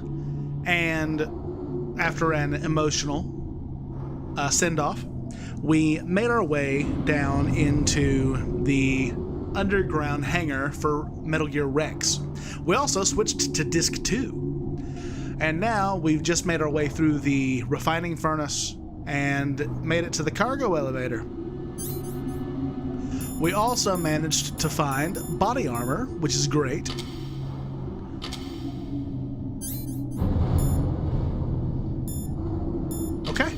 Speaker 1: and after an emotional send-off, we made our way down into the underground hangar for Metal Gear Rex. We also switched to Disc 2. And now we've just made our way through the refining furnace and made it to the cargo elevator. We also managed to find body armor, which is great. Okay,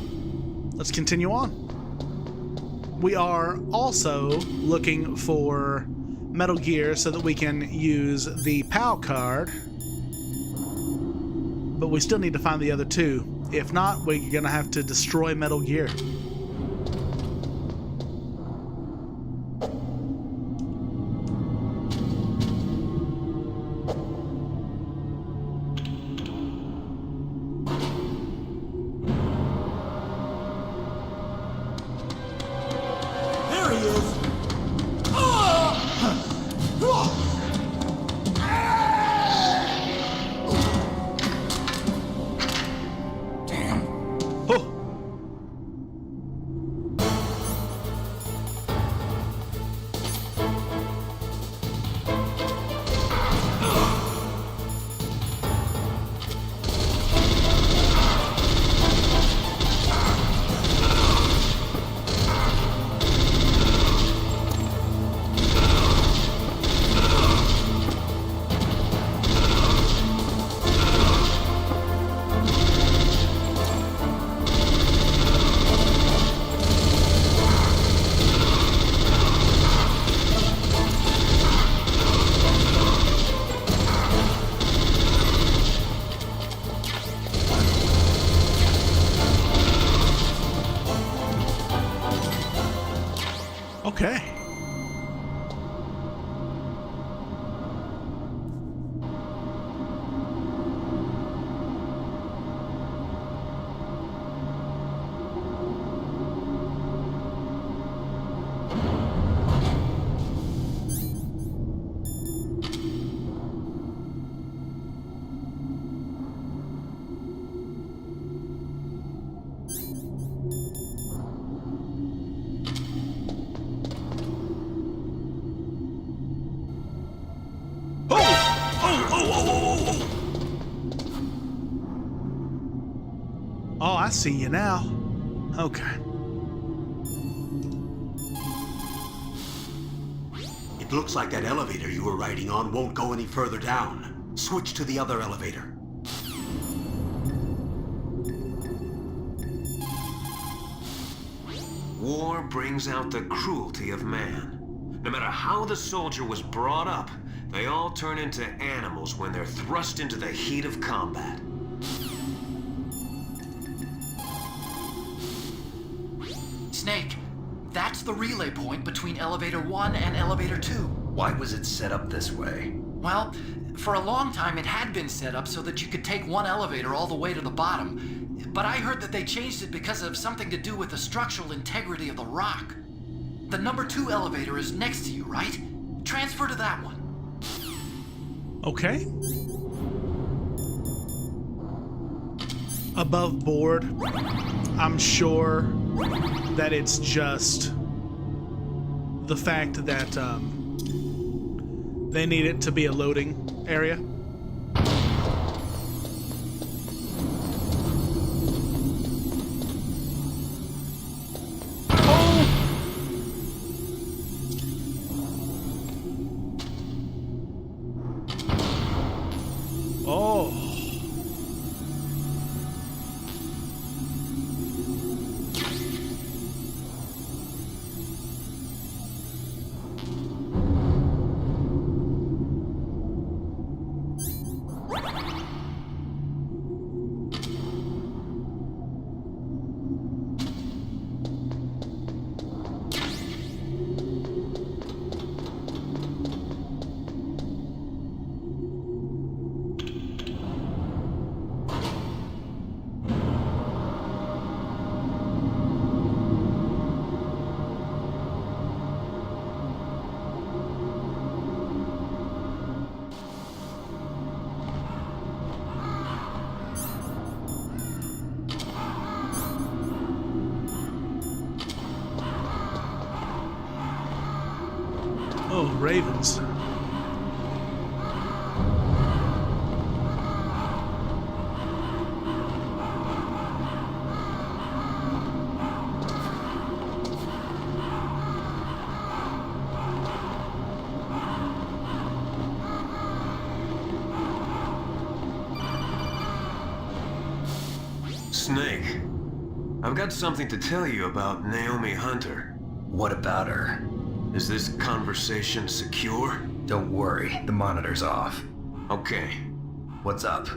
Speaker 1: let's continue on. We are also looking for Metal Gear so that we can use the POW card, but we still need to find the other two. If not, we're gonna have to destroy Metal Gear.
Speaker 2: There he is!
Speaker 1: Okay. Oh, I see you now. Okay.
Speaker 11: It looks like that elevator you were riding on won't go any further down. Switch to the other elevator.
Speaker 8: War brings out the cruelty of man. No matter how the soldier was brought up, they all turn into animals when they're thrust into the heat of combat.
Speaker 20: Snake, that's the relay point between Elevator 1 and Elevator 2.
Speaker 13: Why was it set up this way?
Speaker 20: Well, for a long time it had been set up so that you could take one elevator all the way to the bottom. But I heard that they changed it because of something to do with the structural integrity of the rock. The number 2 elevator is next to you, right? Transfer to that one.
Speaker 1: Okay. Above board, I'm sure that it's just the fact that they need it to be a loading area. Oh. Ravens.
Speaker 8: Snake, I've got something to tell you about Naomi Hunter.
Speaker 13: What about her?
Speaker 8: Is this conversation secure?
Speaker 13: Don't worry, the monitor's off.
Speaker 8: Okay.
Speaker 13: What's up?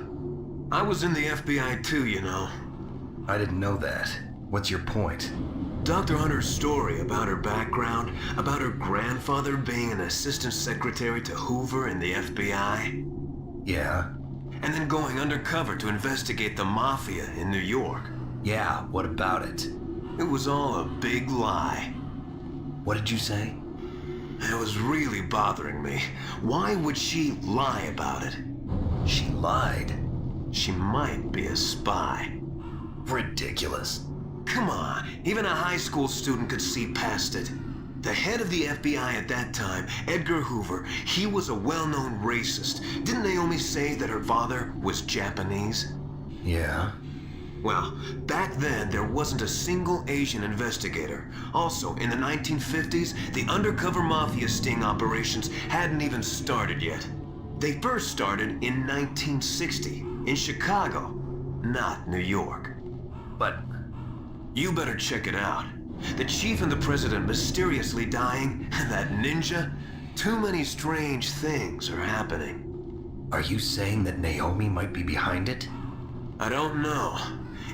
Speaker 8: I was in the FBI too, you know.
Speaker 13: I didn't know that. What's your point?
Speaker 8: Dr. Hunter's story about her background, about her grandfather being an assistant secretary to Hoover in the FBI.
Speaker 13: Yeah?
Speaker 8: And then going undercover to investigate the mafia in New York.
Speaker 13: Yeah, what about it?
Speaker 8: It was all a big lie.
Speaker 13: What did you say?
Speaker 8: It was really bothering me. Why would she lie about it?
Speaker 13: She lied?
Speaker 8: She might be a spy.
Speaker 13: Ridiculous.
Speaker 8: Come on, even a high school student could see past it. The head of the FBI at that time, Edgar Hoover, he was a well-known racist. Didn't Naomi say that her father was Japanese?
Speaker 13: Yeah.
Speaker 8: Well, back then, there wasn't a single Asian investigator. Also, in the 1950s, the undercover mafia sting operations hadn't even started yet. They first started in 1960, in Chicago, not New York.
Speaker 13: But
Speaker 8: you better check it out. The chief and the president mysteriously dying, and that ninja. Too many strange things are happening.
Speaker 13: Are you saying that Naomi might be behind it?
Speaker 8: I don't know.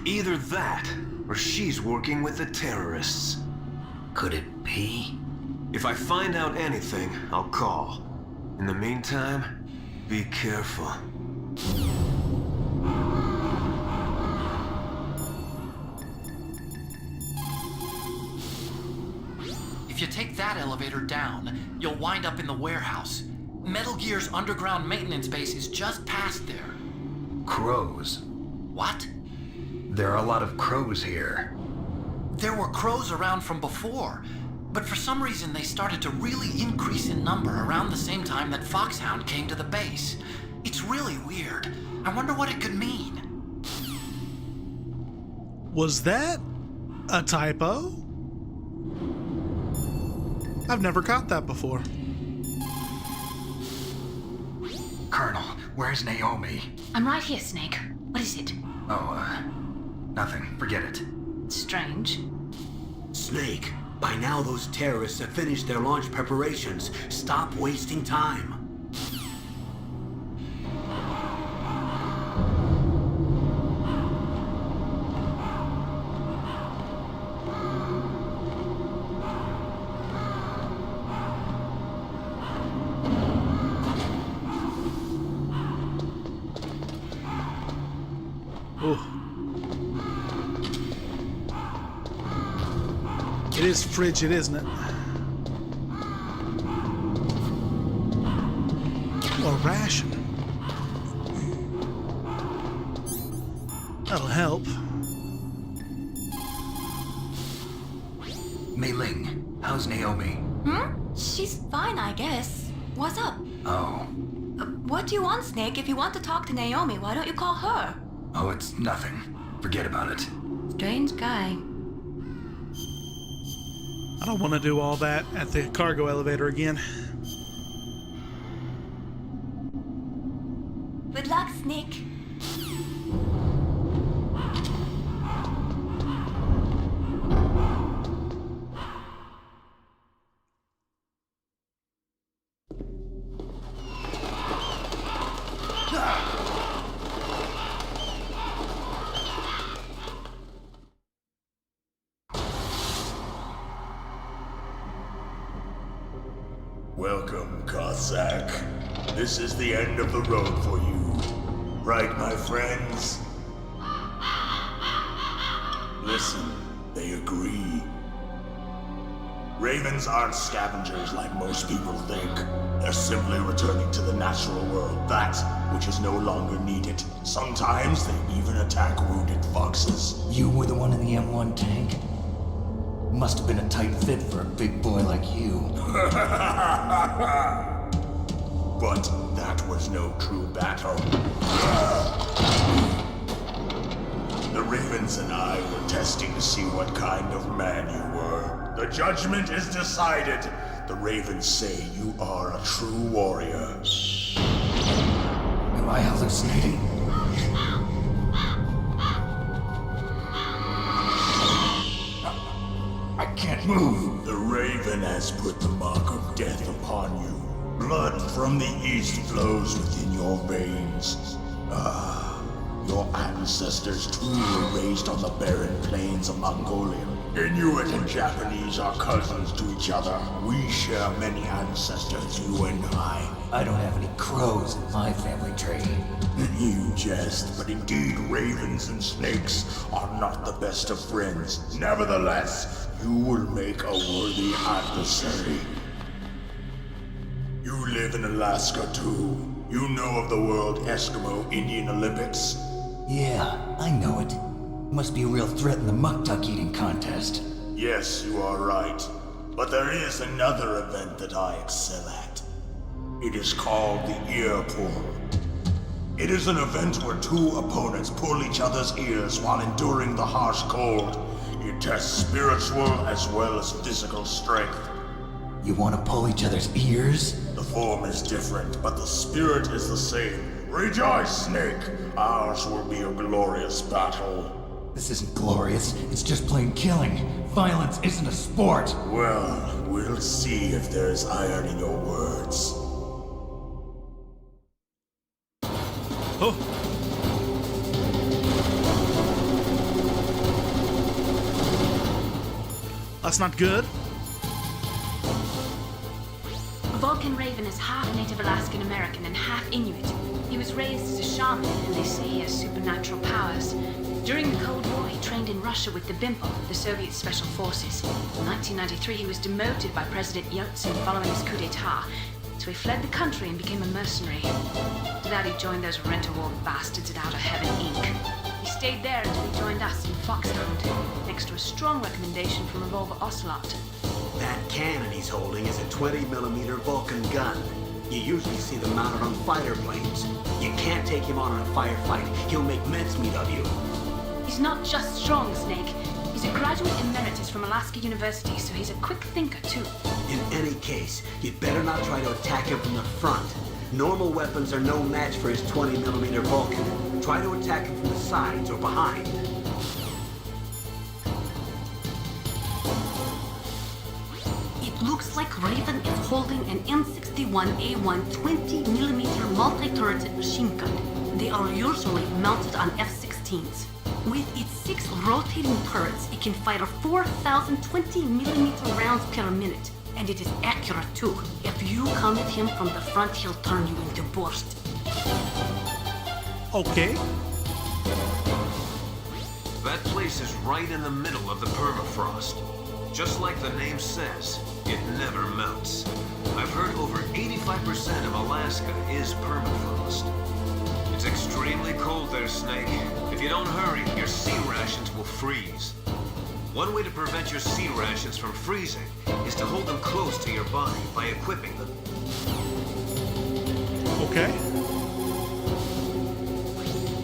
Speaker 8: Either that, or she's working with the terrorists.
Speaker 13: Could it be?
Speaker 8: If I find out anything, I'll call. In the meantime, be careful.
Speaker 20: If you take that elevator down, you'll wind up in the warehouse. Metal Gear's underground maintenance base is just past there.
Speaker 13: Crows.
Speaker 20: What?
Speaker 13: There are a lot of crows here.
Speaker 20: There were crows around from before, but for some reason they started to really increase in number around the same time that Foxhound came to the base. It's really weird. I wonder what it could mean.
Speaker 1: Was that a typo? I've never caught that before.
Speaker 13: Colonel, where's Naomi?
Speaker 4: I'm right here, Snake. What is it?
Speaker 13: Oh, nothing. Forget it.
Speaker 4: Strange.
Speaker 11: Snake, by now those terrorists have finished their launch preparations. Stop wasting time.
Speaker 1: It is frigid, isn't it? Or ration. That'll help.
Speaker 13: Mei Ling, how's Naomi?
Speaker 5: She's fine, I guess. What's up?
Speaker 13: Oh.
Speaker 5: What do you want, Snake? If you want to talk to Naomi, why don't you call her?
Speaker 13: Oh, it's nothing. Forget about it.
Speaker 5: Strange guy.
Speaker 1: I don't want to do all that at the cargo elevator again.
Speaker 5: Good luck, Snake.
Speaker 18: Welcome, Cossack. This is the end of the road for you. Right, my friends? Listen, they agree. Ravens aren't scavengers like most people think. They're simply returning to the natural world, that which is no longer needed. Sometimes they even attack wounded foxes.
Speaker 22: You were the one in the M1 tank?
Speaker 3: Must have been a tight fit for a big boy like you.
Speaker 16: But that was no true battle. The Ravens and I were testing to see what kind of man you were. The judgment is decided. The Ravens say you are a true warrior.
Speaker 3: Am I hallucinating? I can't move.
Speaker 16: The Raven has put the mark of death upon you. Blood from the east flows within your veins. Your ancestors too were raised on the barren plains of Mongolia. Inuit and Japanese are cousins to each other. We share many ancestors, you and I.
Speaker 3: I don't have any crows in my family tree.
Speaker 16: You jest, but indeed ravens and snakes are not the best of friends. Nevertheless, you will make a worthy adversary. You live in Alaska too. You know of the World Eskimo Indian Olympics?
Speaker 3: Yeah, I know it. Must be a real threat in the muck-duck eating contest.
Speaker 16: Yes, you are right. But there is another event that I excel at. It is called the ear pull. It is an event where two opponents pull each other's ears while enduring the harsh cold. It tests spiritual as well as physical strength.
Speaker 3: You want to pull each other's ears?
Speaker 16: The form is different, but the spirit is the same. Rejoice, Snake! Ours will be a glorious battle.
Speaker 3: This isn't glorious, it's just plain killing. Violence isn't a sport.
Speaker 16: Well, we'll see if there's iron in your words.
Speaker 1: Oh. That's not good.
Speaker 4: Vulcan Raven is half Native Alaskan American and half Inuit. He was raised as a shaman, and they say he has supernatural powers. During the Cold War, he trained in Russia with the BIMPO, the Soviet Special Forces. In 1993, he was demoted by President Yeltsin following his coup d'etat, so he fled the country and became a mercenary. After that, he joined those rent-a-war bastards at Outer Heaven, Inc. He stayed there until he joined us in Foxhound, next to a strong recommendation from Revolver Ocelot.
Speaker 11: That cannon he's holding is a 20mm Vulcan gun. You usually see them mounted on fighter planes. You can't take him on in a firefight. He'll make mincemeat of you.
Speaker 4: He's not just strong, Snake. He's a graduate emeritus from Alaska University, so he's a quick thinker, too.
Speaker 11: In any case, you'd better not try to attack him from the front. Normal weapons are no match for his 20mm Vulcan. Try to attack him from the sides or behind.
Speaker 7: It looks like Raven is holding an M61A1 20mm multi-turreted machine gun. They are usually mounted on F-16s. With its 6 rotating turrets, it can fire 4,000 20mm rounds per minute. And it is accurate too. If you come at him from the front, he'll turn you into borscht.
Speaker 1: Okay.
Speaker 8: That place is right in the middle of the permafrost. Just like the name says, it never melts. I've heard over 85% of Alaska is permafrost. It's extremely cold there, Snake. If you don't hurry, your sea rations will freeze. One way to prevent your sea rations from freezing is to hold them close to your body by equipping them.
Speaker 1: Okay.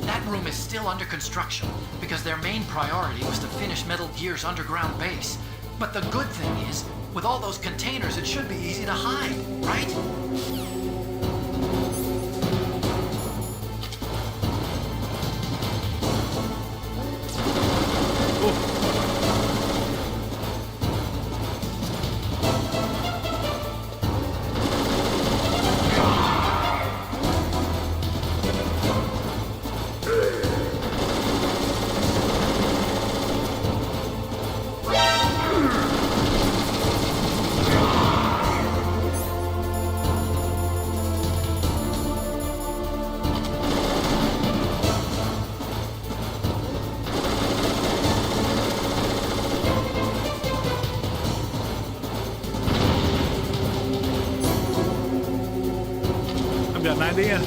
Speaker 20: That room is still under construction because their main priority was to finish Metal Gear's underground base. But the good thing is, with all those containers, it should be easy to hide, right?
Speaker 1: I've got an idea.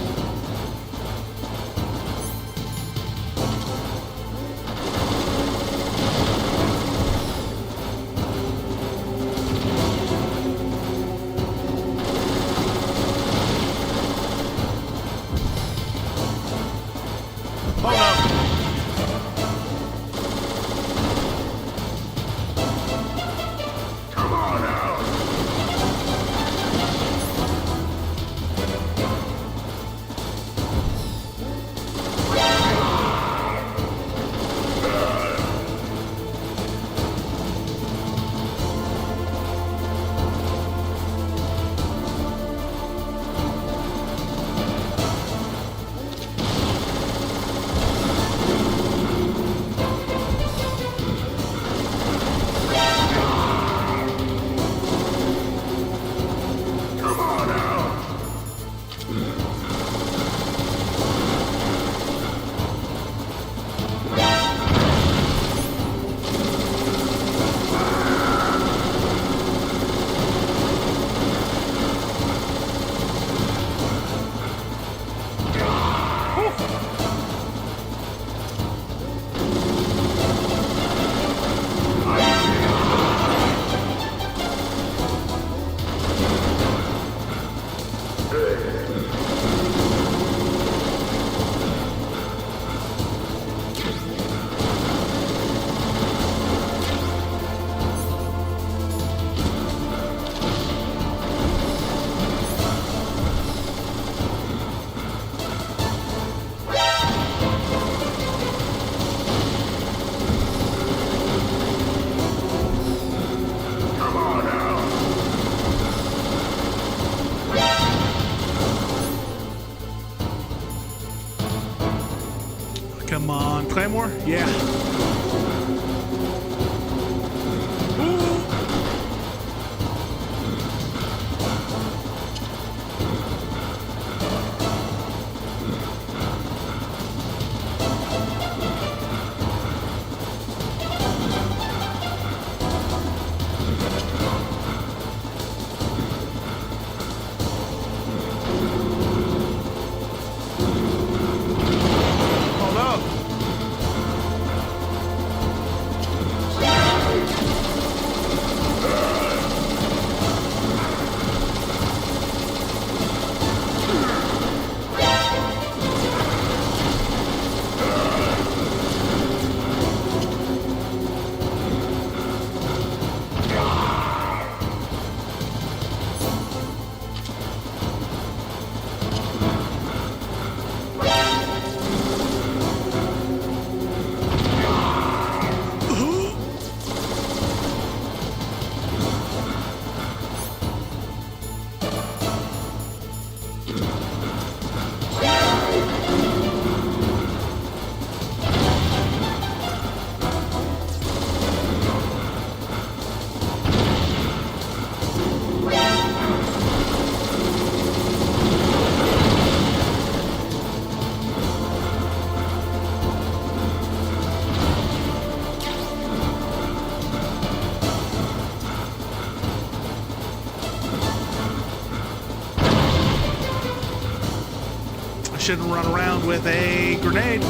Speaker 1: Come on, Claymore? Yeah. Shouldn't run around with a grenade.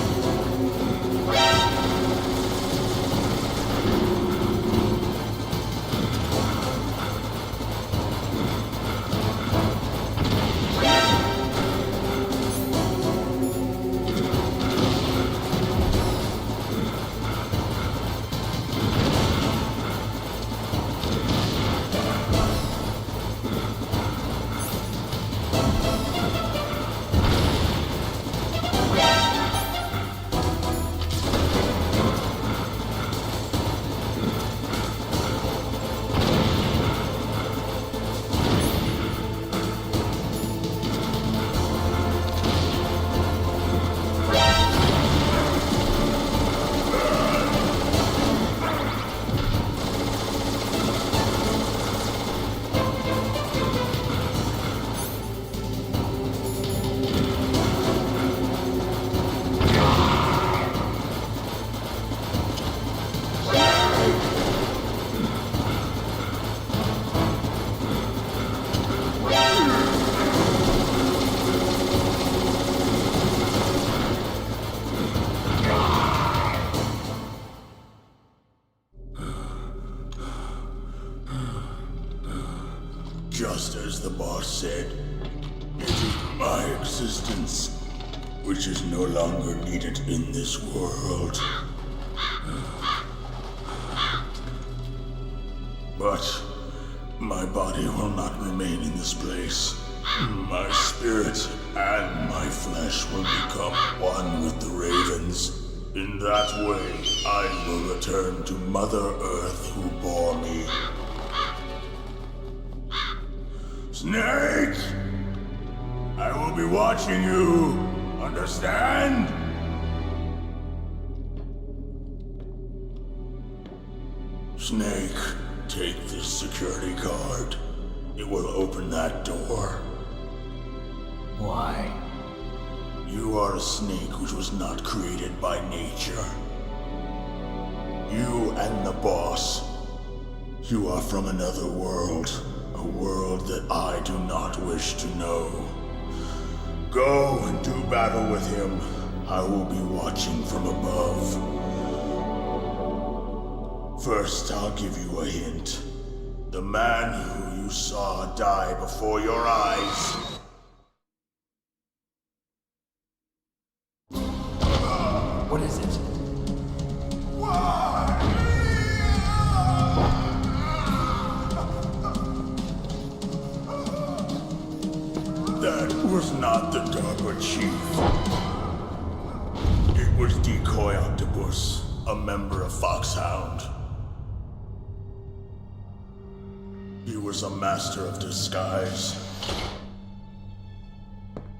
Speaker 16: Just as the boss said, it is my existence which is no longer needed in this world. But my body will not remain in this place. My spirit and my flesh will become one with the ravens. In that way, I will return to Mother Earth who bore me. Snake! I will be watching you. Understand? Snake, take this security card. It will open that door.
Speaker 22: Why?
Speaker 16: You are a snake which was not created by nature. You and the boss. You are from another world. A world that I do not wish to know. Go and do battle with him. I will be watching from above. First, I'll give you a hint. The man who you saw die before your eyes.
Speaker 22: What is it?
Speaker 16: That was not the DARPA chief. It was Decoy Octopus, a member of Foxhound. He was a master of disguise.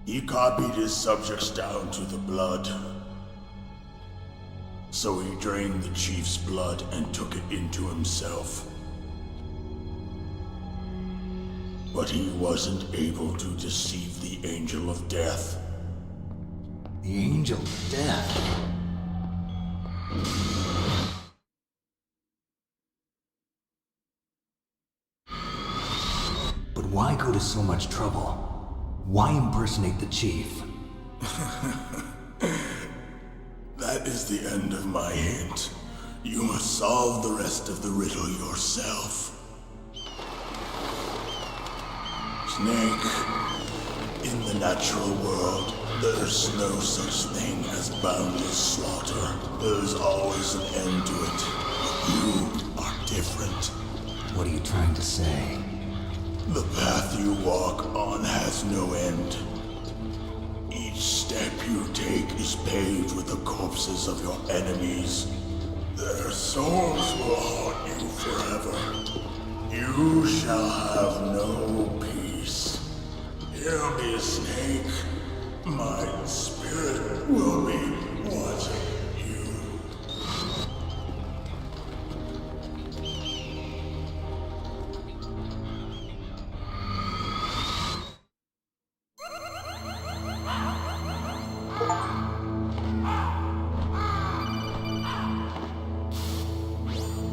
Speaker 16: He copied his subjects down to the blood.
Speaker 9: So he drained the chief's blood and took it into himself. But he wasn't able to deceive the Angel of Death.
Speaker 22: The Angel of Death? But why go to so much trouble? Why impersonate the chief?
Speaker 9: That is the end of my hint. You must solve the rest of the riddle yourself. Snake, in the natural world, there's no such thing as boundless slaughter. There's always an end to it. But you are different.
Speaker 22: What are you trying to say?
Speaker 9: The path you walk on has no end. Each step you take is paved with the corpses of your enemies. Their souls will haunt you forever. You shall have no peace. Hear me, Snake. My spirit will be watching you.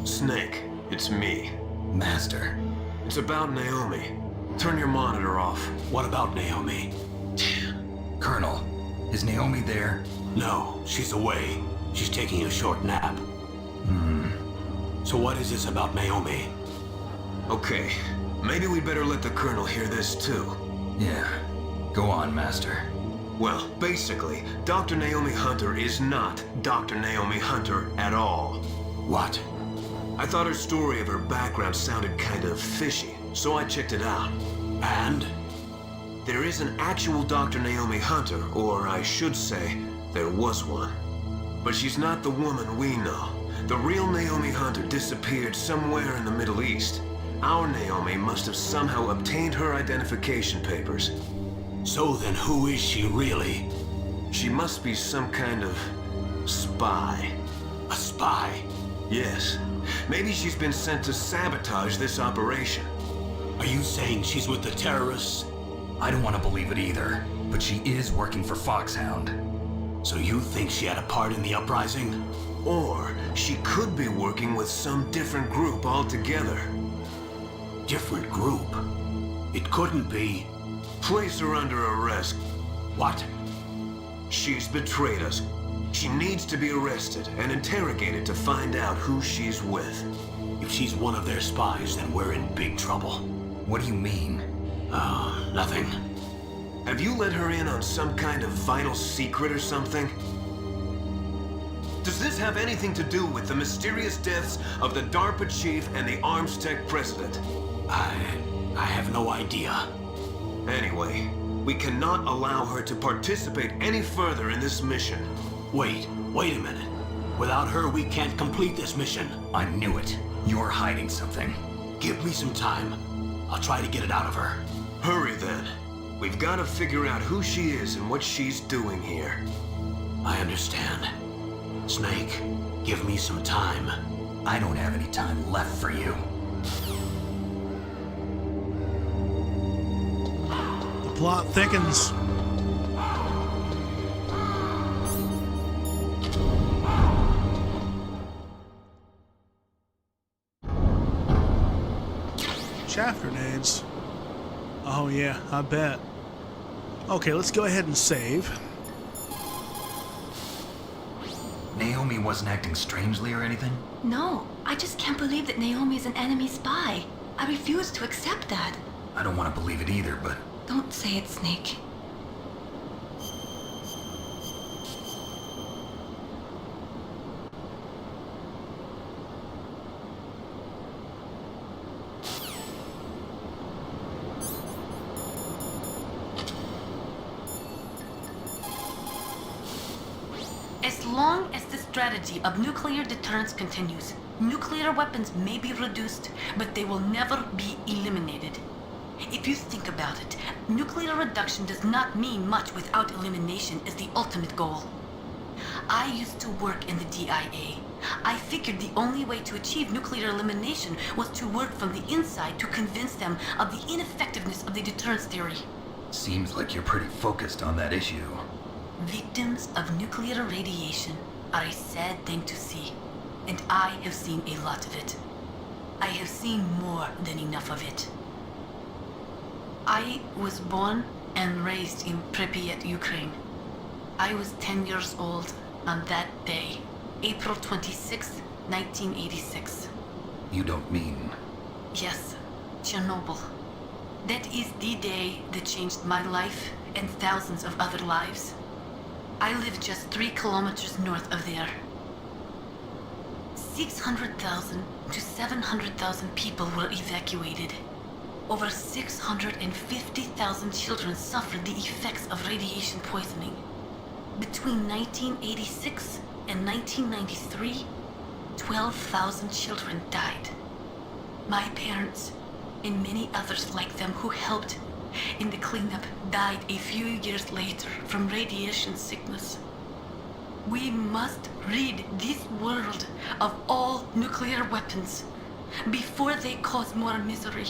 Speaker 8: Snake, it's me.
Speaker 22: Master.
Speaker 8: It's about Naomi. Turn your monitor off.
Speaker 11: What about Naomi?
Speaker 22: Colonel, is Naomi there?
Speaker 11: No, she's away. She's taking a short nap. So what is this about Naomi?
Speaker 8: Okay, maybe we'd better let the Colonel hear this too.
Speaker 22: Yeah. Go on, Master.
Speaker 8: Well, basically, Dr. Naomi Hunter is not Dr. Naomi Hunter at all.
Speaker 11: What?
Speaker 8: I thought her story of her background sounded kind of fishy, so I checked it out.
Speaker 11: And?
Speaker 8: There is an actual Dr. Naomi Hunter, or I should say, there was one. But she's not the woman we know. The real Naomi Hunter disappeared somewhere in the Middle East. Our Naomi must have somehow obtained her identification papers.
Speaker 11: So then who is she really?
Speaker 8: She must be some kind of spy.
Speaker 11: A spy?
Speaker 8: Yes. Maybe she's been sent to sabotage this operation.
Speaker 11: Are you saying she's with the terrorists?
Speaker 22: I don't want to believe it either, but she is working for Foxhound.
Speaker 11: So you think she had a part in the uprising?
Speaker 8: Or she could be working with some different group altogether.
Speaker 11: Different group? It couldn't be.
Speaker 8: Place her under arrest.
Speaker 11: What?
Speaker 8: She's betrayed us. She needs to be arrested and interrogated to find out who she's with.
Speaker 11: If she's one of their spies, then we're in big trouble.
Speaker 22: What do you mean?
Speaker 11: Nothing.
Speaker 8: Have you let her in on some kind of vital secret or something? Does this have anything to do with the mysterious deaths of the DARPA chief and the ArmsTech president?
Speaker 11: I have no idea.
Speaker 8: Anyway, we cannot allow her to participate any further in this mission.
Speaker 11: Wait a minute. Without her, we can't complete this mission.
Speaker 22: I knew it. You're hiding something.
Speaker 11: Give me some time. I'll try to get it out of her.
Speaker 8: Hurry then. We've got to figure out who she is and what she's doing here.
Speaker 11: I understand. Snake, give me some time.
Speaker 22: I don't have any time left for you.
Speaker 1: The plot thickens. Chaff grenades. Oh yeah, I bet. Okay, let's go ahead and save.
Speaker 22: Naomi wasn't acting strangely or anything?
Speaker 5: No, I just can't believe that Naomi is an enemy spy. I refuse to accept that.
Speaker 22: I don't want to believe it either, but...
Speaker 5: Don't say it, Snake.
Speaker 7: As long as the strategy of nuclear deterrence continues, nuclear weapons may be reduced, but they will never be eliminated. If you think about it, nuclear reduction does not mean much without elimination as the ultimate goal. I used to work in the DIA. I figured the only way to achieve nuclear elimination was to work from the inside to convince them of the ineffectiveness of the deterrence theory.
Speaker 13: Seems like you're pretty focused on that issue.
Speaker 7: Victims of nuclear radiation are a sad thing to see, and I have seen a lot of it. I have seen more than enough of it. I was born and raised in Pripyat, Ukraine. I was 10 years old on that day, April 26, 1986.
Speaker 13: You don't mean...
Speaker 7: Yes, Chernobyl. That is the day that changed my life and thousands of other lives. I live just 3 kilometers north of there. 600,000 to 700,000 people were evacuated. Over 650,000 children suffered the effects of radiation poisoning. Between 1986 and 1993, 12,000 children died. My parents, and many others like them who helped in the cleanup, died a few years later from radiation sickness. We must rid this world of all nuclear weapons before they cause more misery,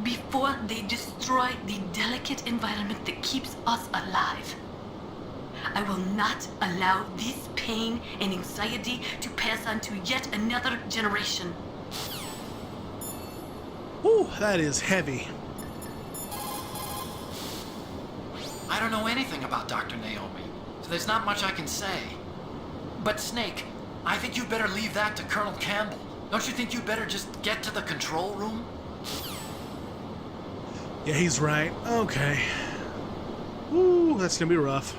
Speaker 7: before they destroy the delicate environment that keeps us alive. I will not allow this pain and anxiety to pass on to yet another generation.
Speaker 1: Ooh, that is heavy.
Speaker 20: I don't know anything about Dr. Naomi, so there's not much I can say. But Snake, I think you better leave that to Colonel Campbell. Don't you think you better just get to the control room?
Speaker 1: Yeah, he's right. Okay. Ooh, that's gonna be rough.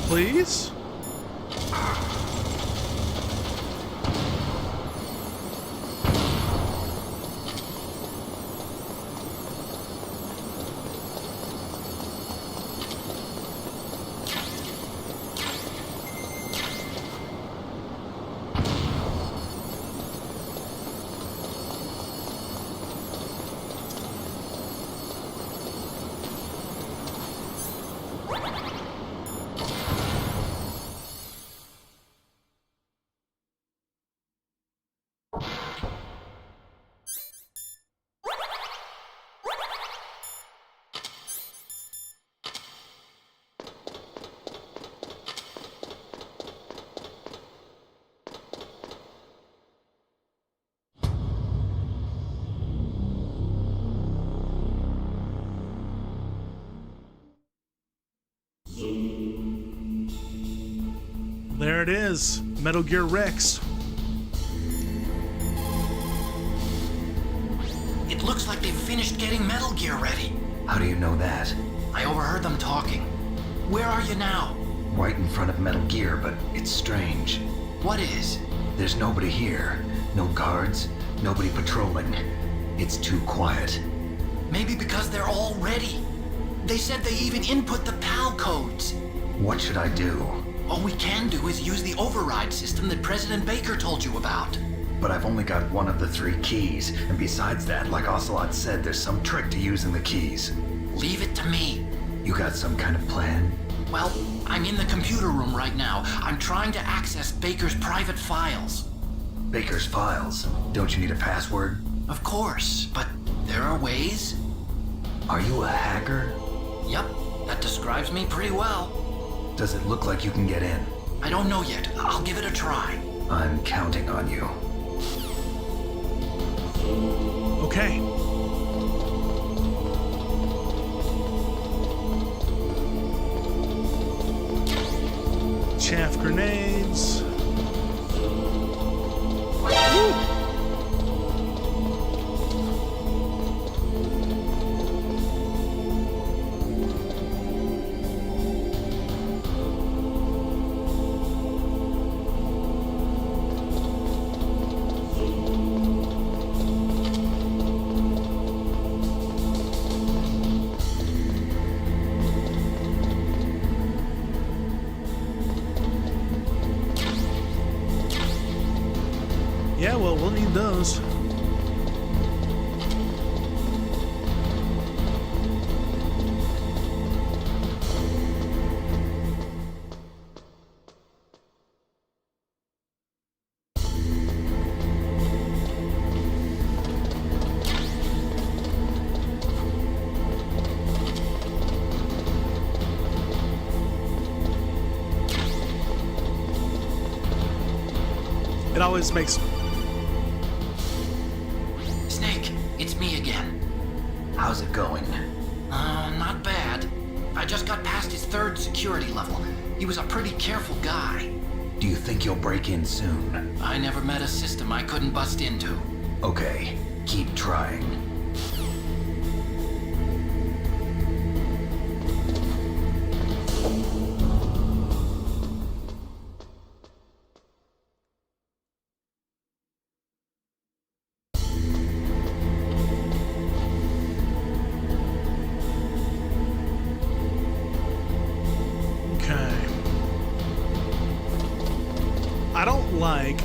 Speaker 1: Please? There it is, Metal Gear Rex.
Speaker 20: It looks like they've finished getting Metal Gear ready.
Speaker 13: How do you know that?
Speaker 20: I overheard them talking. Where are you now?
Speaker 13: Right in front of Metal Gear, but it's strange.
Speaker 20: What is?
Speaker 13: There's nobody here. No guards, nobody patrolling. It's too quiet.
Speaker 20: Maybe because they're all ready. They said they even input the PAL codes.
Speaker 13: What should I do?
Speaker 20: All we can do is use the override system that President Baker told you about.
Speaker 13: But I've only got one of the 3 keys, and besides that, like Ocelot said, there's some trick to using the keys.
Speaker 20: Leave it to me.
Speaker 13: You got some kind of plan?
Speaker 20: Well, I'm in the computer room right now. I'm trying to access Baker's private files.
Speaker 13: Baker's files? Don't you need a password?
Speaker 20: Of course, but there are ways.
Speaker 13: Are you a hacker?
Speaker 20: Yep, that describes me pretty well.
Speaker 13: Does it look like you can get in?
Speaker 20: I don't know yet. I'll give it a try.
Speaker 13: I'm counting on you.
Speaker 1: Okay. Chaff grenades. Woo! always makes...
Speaker 20: Snake, it's me again.
Speaker 13: How's it going?
Speaker 20: Not bad. I just got past his 3rd security level. He was a pretty careful guy.
Speaker 13: Do you think you'll break in soon?
Speaker 20: I never met a system I couldn't bust into.
Speaker 13: Okay, keep trying.
Speaker 1: I don't like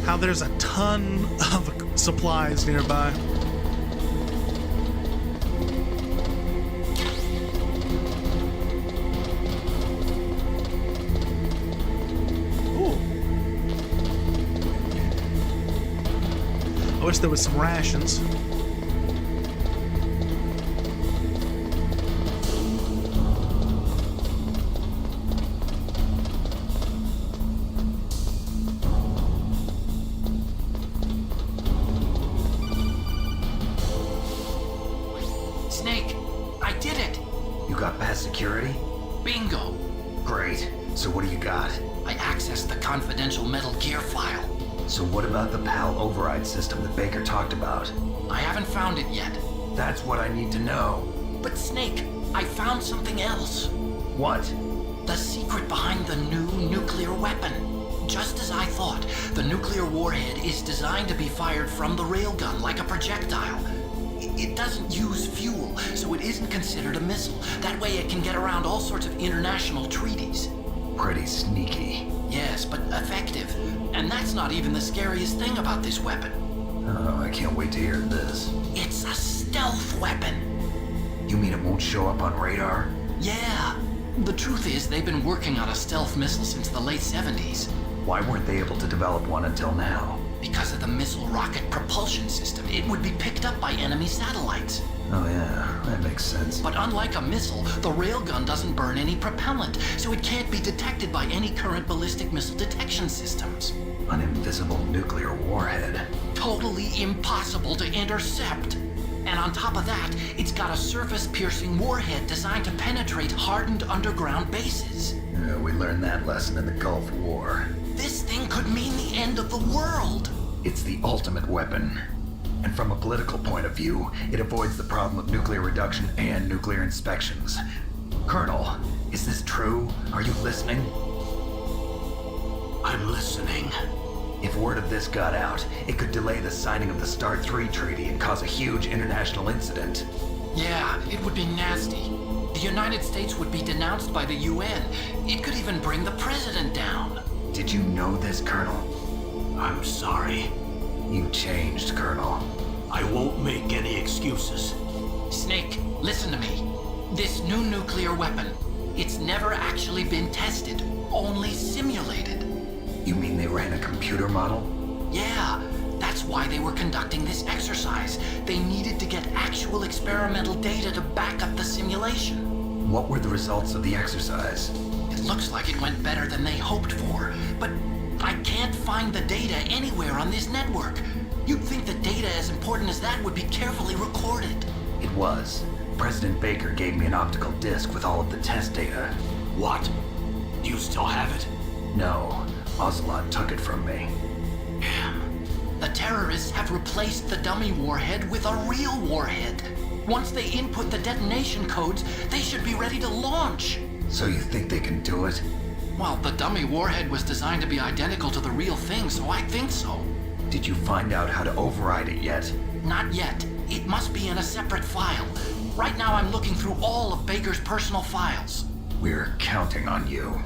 Speaker 1: how there's a ton of supplies nearby. Ooh. I wish there was some rations.
Speaker 13: Security?
Speaker 20: Bingo.
Speaker 13: Great. So what do you got?
Speaker 20: I accessed the confidential Metal Gear file.
Speaker 13: So what about the PAL override system that Baker talked about?
Speaker 20: I haven't found it yet.
Speaker 13: That's what I need to know.
Speaker 20: But Snake, I found something else.
Speaker 13: What?
Speaker 20: The secret behind the new nuclear weapon. Just as I thought, the nuclear warhead is designed to be fired from the railgun like a projectile. It doesn't use fuel, so it isn't considered a missile. That way it can get around all sorts of international treaties.
Speaker 13: Pretty sneaky.
Speaker 20: Yes, but effective. And that's not even the scariest thing about this weapon.
Speaker 13: Oh, I can't wait to hear this.
Speaker 20: It's a stealth weapon.
Speaker 13: You mean it won't show up on radar?
Speaker 20: Yeah. The truth is, they've been working on a stealth missile since the late 70s.
Speaker 13: Why weren't they able to develop one until now?
Speaker 20: Because of the missile rocket propulsion system, it would be picked up by enemy satellites.
Speaker 13: Oh yeah, that makes sense.
Speaker 20: But unlike a missile, the railgun doesn't burn any propellant, so it can't be detected by any current ballistic missile detection systems.
Speaker 13: An invisible nuclear warhead.
Speaker 20: Totally impossible to intercept. And on top of that, it's got a surface-piercing warhead designed to penetrate hardened underground bases.
Speaker 13: We learned that lesson in the Gulf War.
Speaker 20: This thing could mean the end of the world.
Speaker 13: It's the ultimate weapon. And from a political point of view, it avoids the problem of nuclear reduction and nuclear inspections. Colonel, is this true? Are you listening?
Speaker 11: I'm listening.
Speaker 13: If word of this got out, it could delay the signing of the START 3 treaty and cause a huge international incident.
Speaker 20: Yeah, it would be nasty. The United States would be denounced by the UN. It could even bring the president down.
Speaker 13: Did you know this, Colonel?
Speaker 11: I'm sorry.
Speaker 13: You changed, Colonel.
Speaker 11: I won't make any excuses.
Speaker 20: Snake, listen to me. This new nuclear weapon, it's never actually been tested, only simulated.
Speaker 13: You mean they ran a computer model?
Speaker 20: Yeah, that's why they were conducting this exercise. They needed to get actual experimental data to back up the simulation.
Speaker 13: What were the results of the exercise?
Speaker 20: It looks like it went better than they hoped for, but I can't find the data anywhere on this network. You'd think the data as important as that would be carefully recorded.
Speaker 13: It was. President Baker gave me an optical disc with all of the test data.
Speaker 11: What? Do you still have it?
Speaker 13: No. Ocelot took it from me.
Speaker 20: Damn. The terrorists have replaced the dummy warhead with a real warhead. Once they input the detonation codes, they should be ready to launch.
Speaker 13: So you think they can do it?
Speaker 20: Well, the dummy warhead was designed to be identical to the real thing, so I think so.
Speaker 13: Did you find out how to override it yet?
Speaker 20: Not yet. It must be in a separate file. Right now I'm looking through all of Baker's personal files.
Speaker 13: We're counting on you.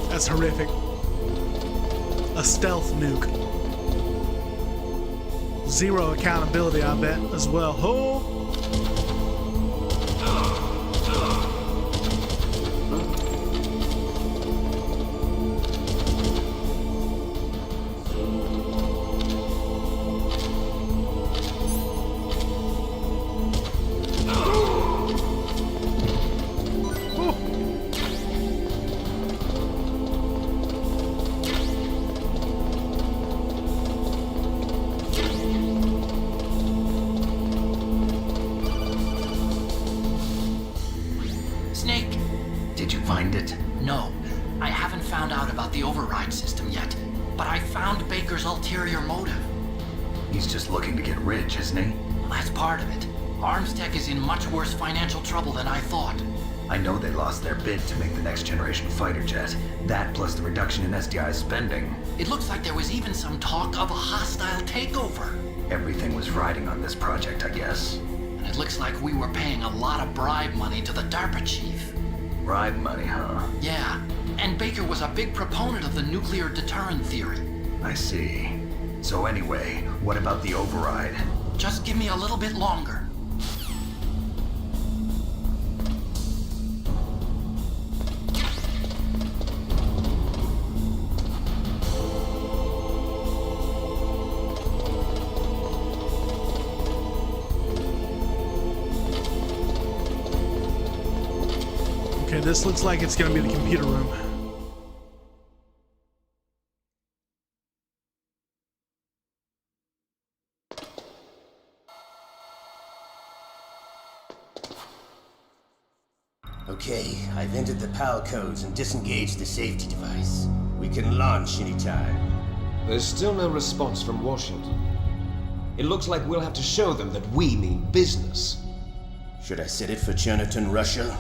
Speaker 1: That's horrific. A stealth nuke. Zero accountability, I bet, as well. Oh!
Speaker 13: find it?
Speaker 20: No, I haven't found out about the override system yet, but I found Baker's ulterior motive.
Speaker 13: He's just looking to get rich, isn't he?
Speaker 20: Well, that's part of it. ArmsTech is in much worse financial trouble than I thought.
Speaker 13: I know they lost their bid to make the next generation fighter jet. That plus the reduction in SDI spending.
Speaker 20: It looks like there was even some talk of a hostile takeover.
Speaker 13: Everything was riding on this project, I guess.
Speaker 20: And it looks like we were paying a lot of bribe money to the DARPA chief.
Speaker 13: Bribe money, huh?
Speaker 20: Yeah, and Baker was a big proponent of the nuclear deterrent theory.
Speaker 13: I see. So anyway, what about the override?
Speaker 20: Just give me a little bit longer.
Speaker 1: Okay, this looks like it's going to be the computer room.
Speaker 10: Okay, I've entered the PAL codes and disengaged the safety device. We can launch anytime.
Speaker 15: There's still no response from Washington. It looks like we'll have to show them that we mean business.
Speaker 10: Should I set it for Cherniton, Russia?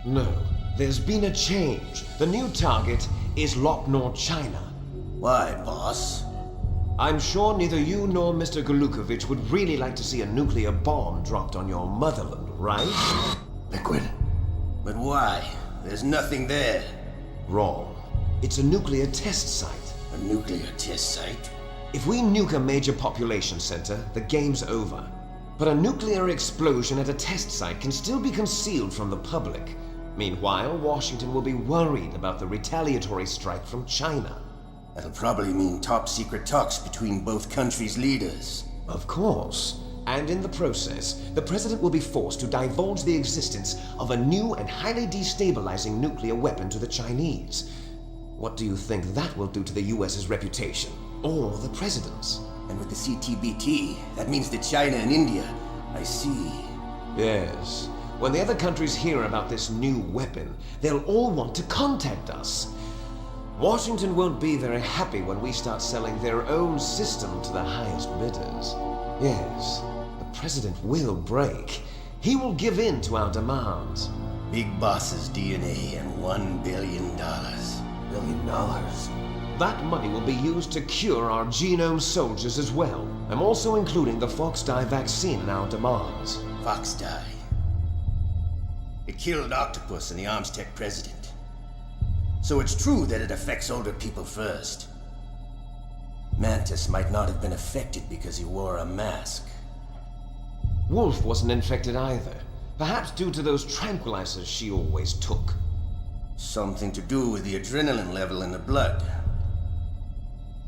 Speaker 15: No. There's been a change. The new target is Lopnor, China.
Speaker 10: Why, boss?
Speaker 15: I'm sure neither you nor Mr. Kegluneq would really like to see a nuclear bomb dropped on your motherland, right?
Speaker 10: Liquid. But why? There's nothing there.
Speaker 15: Wrong. It's a nuclear test site.
Speaker 10: A nuclear test site?
Speaker 15: If we nuke a major population center, the game's over. But a nuclear explosion at a test site can still be concealed from the public. Meanwhile, Washington will be worried about the retaliatory strike from China.
Speaker 10: That'll probably mean top-secret talks between both countries' leaders.
Speaker 15: Of course. And in the process, the president will be forced to divulge the existence of a new and highly destabilizing nuclear weapon to the Chinese. What do you think that will do to the US's reputation? Or the president's?
Speaker 10: And with the CTBT, that means that China and India. I see.
Speaker 15: Yes. When the other countries hear about this new weapon, they'll all want to contact us. Washington won't be very happy when we start selling their own system to the highest bidders. Yes, the president will break. He will give in to our demands.
Speaker 10: Big boss's DNA and $1 billion. $1 billion?
Speaker 15: That money will be used to cure our genome soldiers as well. I'm also including the Fox-Die vaccine in our demands.
Speaker 10: Fox-Die? It killed Octopus and the ArmsTech president. So it's true that it affects older people first. Mantis might not have been affected because he wore a mask.
Speaker 15: Wolf wasn't infected either. Perhaps due to those tranquilizers she always took.
Speaker 10: Something to do with the adrenaline level in the blood.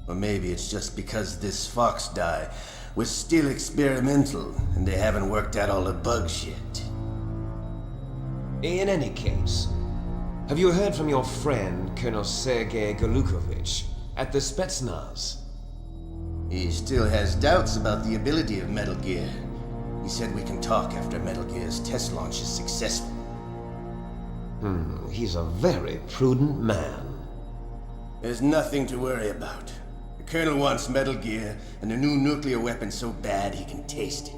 Speaker 10: Or maybe it's just because this Fox-Die was still experimental and they haven't worked out all the bugs yet.
Speaker 15: In any case, have you heard from your friend, Colonel Sergei Kegluneq, at the Spetsnaz?
Speaker 10: He still has doubts about the ability of Metal Gear. He said we can talk after Metal Gear's test launch is successful.
Speaker 15: He's a very prudent man.
Speaker 10: There's nothing to worry about. The Colonel wants Metal Gear and a new nuclear weapon so bad he can taste it.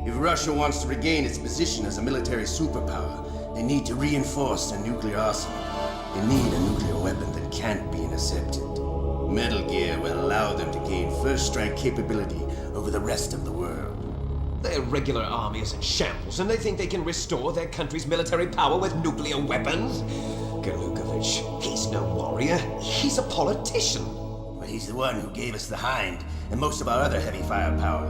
Speaker 10: If Russia wants to regain its position as a military superpower, they need to reinforce their nuclear arsenal. They need a nuclear weapon that can't be intercepted. Metal Gear will allow them to gain first strike capability over the rest of the world.
Speaker 15: Their regular army is in shambles, and they think they can restore their country's military power with nuclear weapons? Kegluneq, he's no warrior. He's a politician.
Speaker 10: But he's the one who gave us the Hind and most of our other heavy firepower.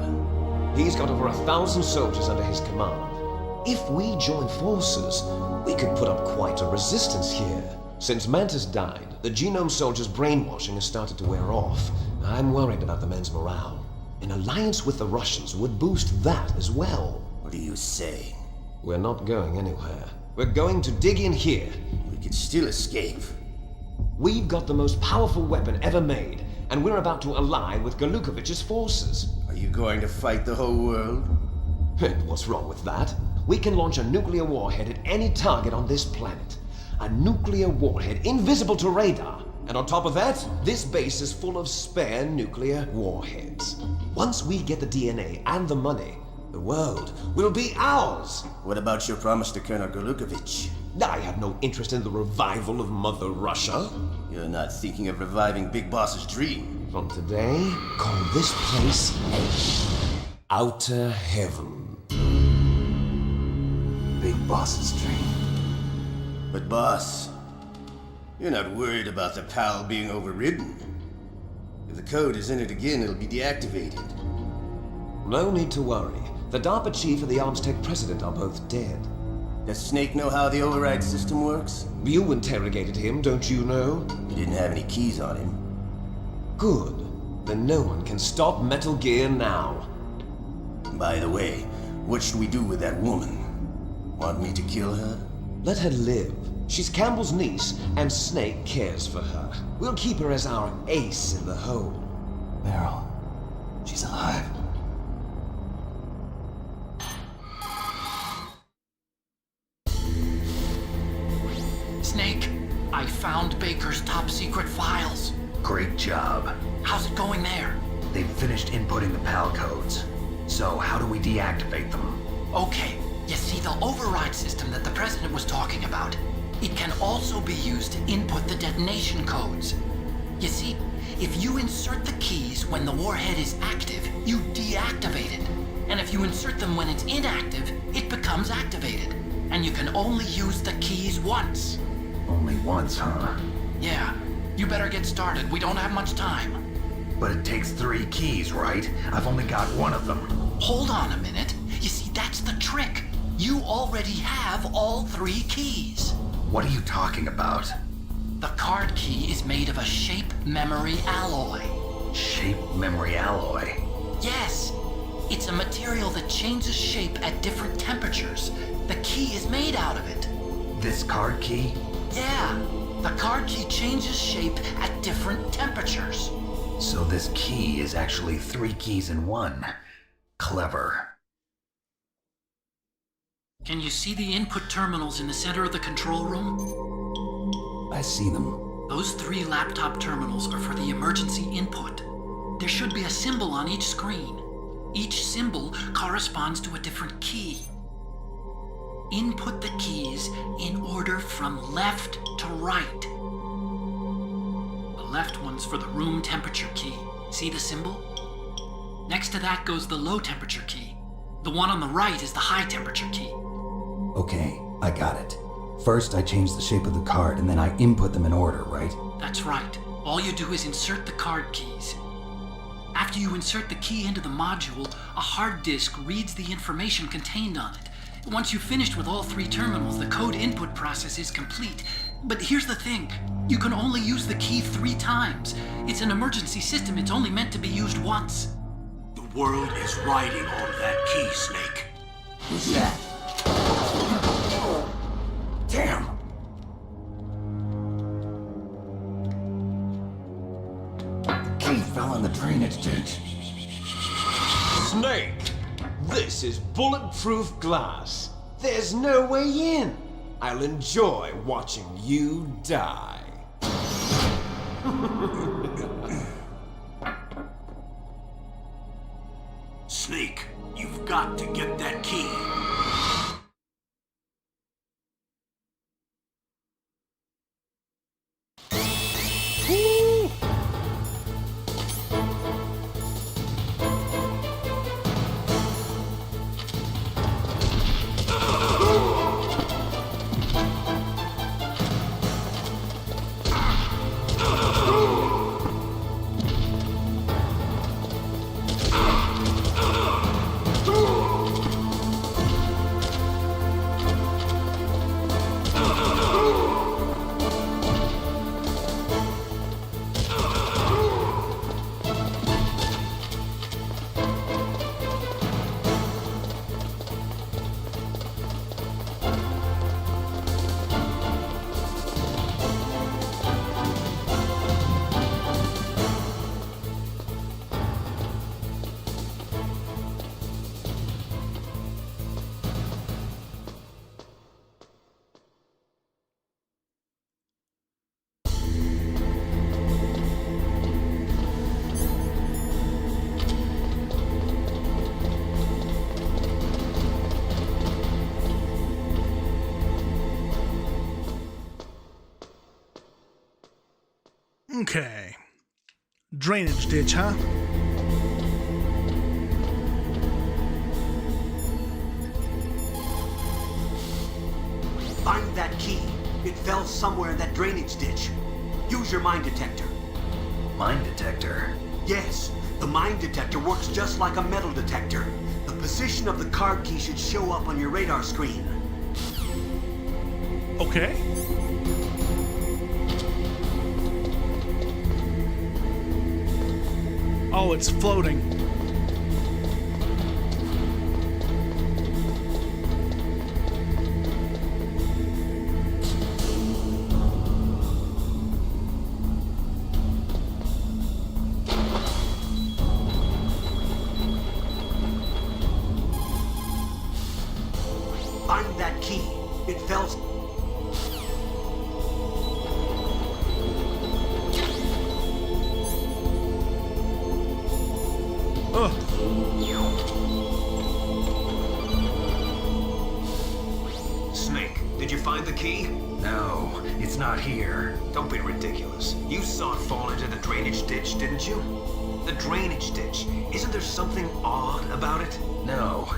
Speaker 15: He's got over 1,000 soldiers under his command. If we join forces, we could put up quite a resistance here. Since Mantis died, the genome soldiers' brainwashing has started to wear off. I'm worried about the men's morale. An alliance with the Russians would boost that as well.
Speaker 10: What are you saying?
Speaker 15: We're not going anywhere. We're going to dig in here.
Speaker 10: We could still escape.
Speaker 15: We've got the most powerful weapon ever made, and we're about to ally with Kegluneq's forces.
Speaker 10: Are you going to fight the whole world?
Speaker 15: What's wrong with that? we can launch a nuclear warhead at any target on this planet. A nuclear warhead invisible to radar. And on top of that, this base is full of spare nuclear warheads. Once we get the DNA and the money, the world will be ours.
Speaker 10: What about your promise to Colonel Kegluneq?
Speaker 15: I have no interest in the revival of Mother Russia.
Speaker 10: You're not thinking of reviving Big Boss's dream.
Speaker 15: From today, call this place Outer Heaven.
Speaker 3: Big Boss's dream.
Speaker 10: But boss, you're not worried about the PAL being overridden. If the code is in it again, it'll be deactivated.
Speaker 15: No need to worry. The DARPA chief and the ArmsTech president are both dead.
Speaker 10: Does Snake know how the override system works?
Speaker 15: You interrogated him, don't you know?
Speaker 10: He didn't have any keys on him.
Speaker 15: Good. Then no one can stop Metal Gear now.
Speaker 10: By the way, what should we do with that woman? Want me to kill her?
Speaker 15: Let her live. She's Campbell's niece, and Snake cares for her. We'll keep her as our ace in the hole.
Speaker 3: Meryl, she's alive.
Speaker 20: Snake, I found Baker's top secret files.
Speaker 13: Great job.
Speaker 20: How's it going there?
Speaker 13: They've finished inputting the PAL codes. So how do we deactivate them?
Speaker 20: Okay, you see the override system that the President was talking about? It can also be used to input the detonation codes. You see, if you insert the keys when the warhead is active, you deactivate it. And if you insert them when it's inactive, it becomes activated. And you can only use the keys once.
Speaker 13: Only once, huh?
Speaker 20: Yeah, you better get started. We don't have much time.
Speaker 13: But it takes 3 keys, right? I've only got 1 of them.
Speaker 20: Hold on a minute. You see, that's the trick. You already have all 3 keys.
Speaker 13: What are you talking about?
Speaker 20: The card key is made of a shape memory alloy.
Speaker 13: Shape memory alloy?
Speaker 20: Yes. It's a material that changes shape at different temperatures. The key is made out of it.
Speaker 13: This card key?
Speaker 20: Yeah. The card key changes shape at different temperatures.
Speaker 13: So this key is actually 3 keys in 1. Clever.
Speaker 20: Can you see the input terminals in the center of the control room?
Speaker 3: I see them.
Speaker 20: Those 3 laptop terminals are for the emergency input. There should be a symbol on each screen. Each symbol corresponds to a different key. Input the keys in order from left to right. The left one's for the room temperature key. See the symbol? Next to that goes the low temperature key. The one on the right is the high temperature key.
Speaker 3: Okay, I got it. First, I change the shape of the card, and then I input them in order, right?
Speaker 20: That's right. All you do is insert the card keys. After you insert the key into the module, a hard disk reads the information contained on it. Once you've finished with all 3 terminals, the code input process is complete. But here's the thing. You can only use the key 3 times. It's an emergency system. It's only meant to be used once.
Speaker 11: The world is riding on that key, Snake.
Speaker 10: Who's that?
Speaker 11: Damn!
Speaker 3: Key fell in the drainage ditch.
Speaker 15: Snake! This is bulletproof glass. There's no way in. I'll enjoy watching you die.
Speaker 11: Snake, you've got to get that key.
Speaker 1: Okay. Drainage ditch, huh?
Speaker 11: Find that key. It fell somewhere in that drainage ditch. Use your mine detector.
Speaker 13: Mine detector?
Speaker 11: Yes, the mine detector works just like a metal detector. The position of the card key should show up on your radar screen.
Speaker 1: Okay. Oh, it's floating.
Speaker 11: Find that key. It fell...
Speaker 8: Snake, did you find the key?
Speaker 13: No, it's not here.
Speaker 8: Don't be ridiculous. You saw it fall into the drainage ditch, didn't you? The drainage ditch. Isn't there something odd about it?
Speaker 13: No.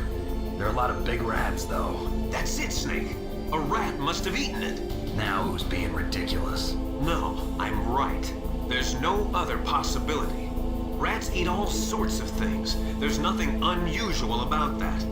Speaker 13: There are a lot of big rats, though.
Speaker 8: That's it, Snake. A rat must have eaten it.
Speaker 13: Now who's being ridiculous?
Speaker 8: No, I'm right. There's no other possibility. Rats eat all sorts of things. There's nothing unusual about that.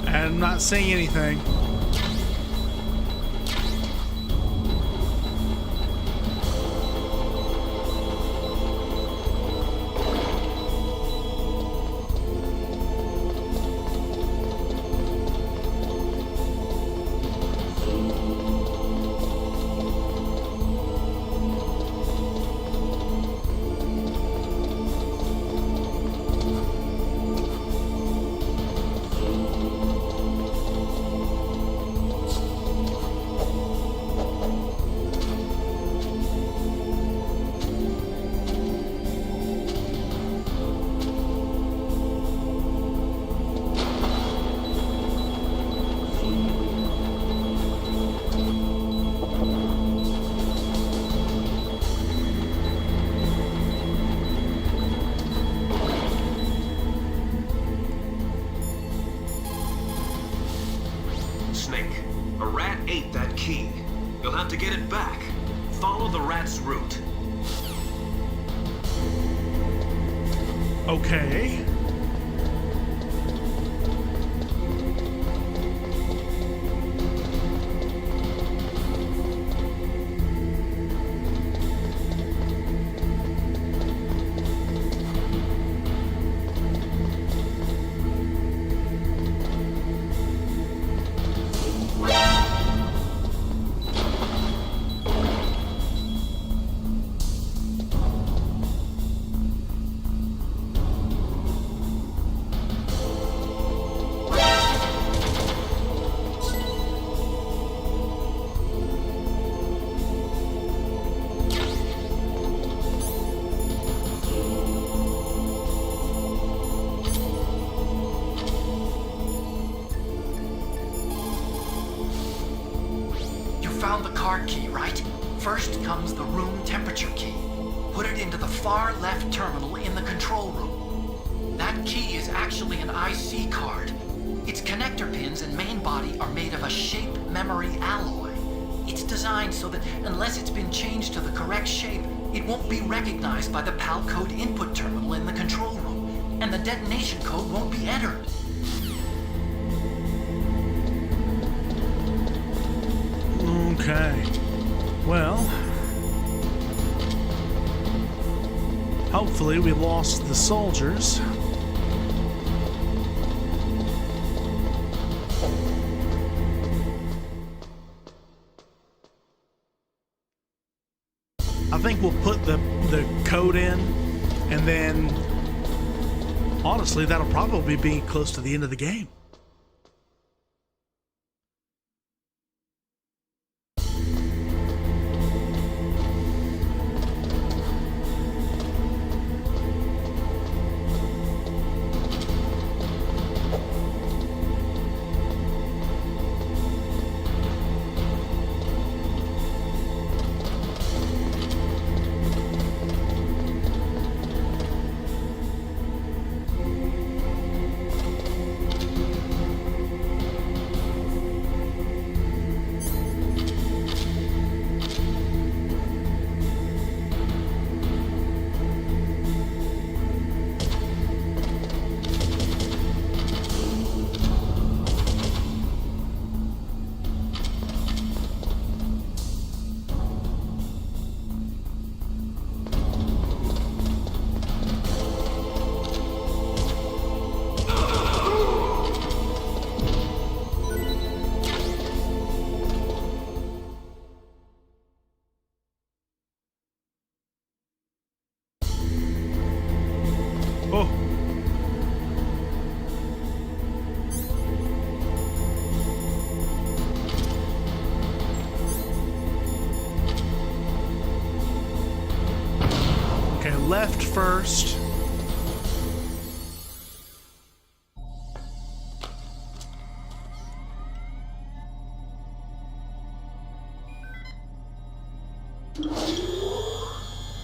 Speaker 1: I'm not saying anything.
Speaker 8: Snake, a rat ate that key. You'll have to get it back. Follow the rat's route.
Speaker 1: Okay.
Speaker 20: Found the card key, right? First comes the room temperature key. Put it into the far left terminal in the control room. That key is actually an IC card. Its connector pins and main body are made of a shape memory alloy. It's designed so that unless it's been changed to the correct shape, it won't be recognized by the PAL code input terminal in the control room, and the detonation code won't be entered.
Speaker 1: Okay. Well, Hopefully we lost the soldiers. I think we'll put the code in, and then honestly that'll probably be close to the end of the game. Left first.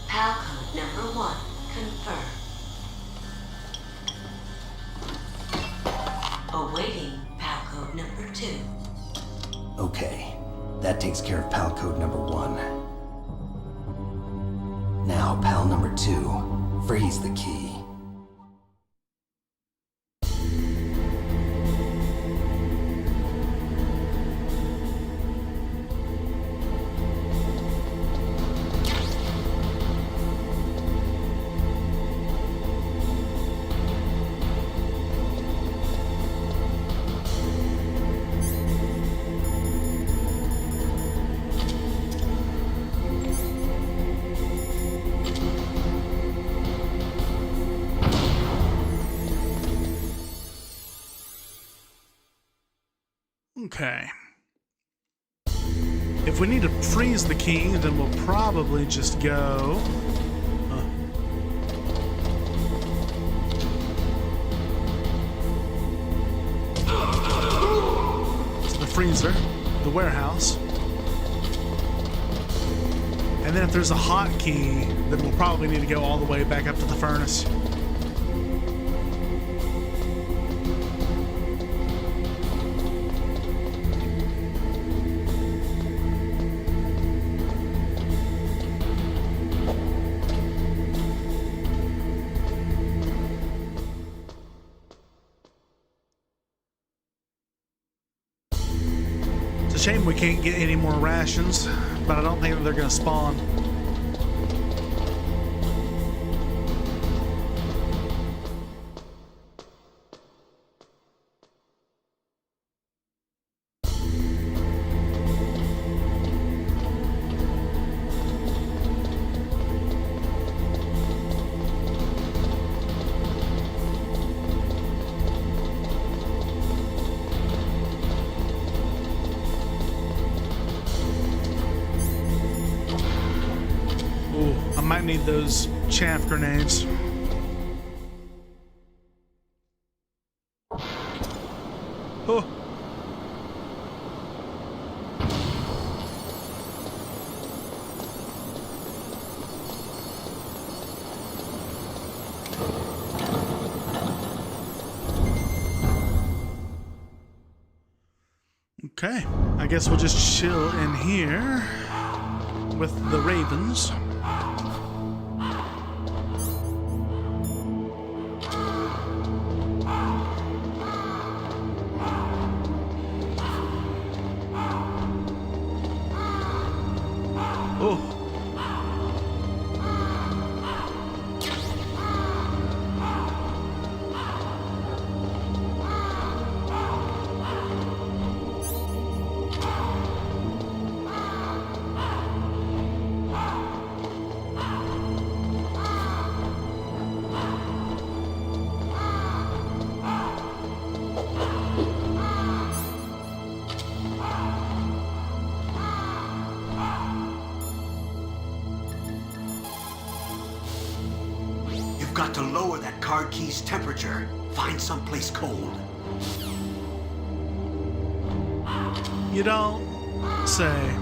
Speaker 21: PAL code number 1 confirmed. Awaiting PAL code number 2.
Speaker 22: Okay, that takes care of PAL code number 1. Now, PAL number 2, freeze the key.
Speaker 1: Okay. If we need to freeze the key, then we'll probably just go... to the freezer, the warehouse. And then if there's a hotkey, then we'll probably need to go all the way back up to the furnace. Shame we can't get any more rations, but I don't think that they're going to spawn. Might need those chaff grenades. Oh. Okay, I guess we'll just chill in here with the ravens.
Speaker 11: To lower that card key's temperature, find someplace cold.
Speaker 1: You don't say.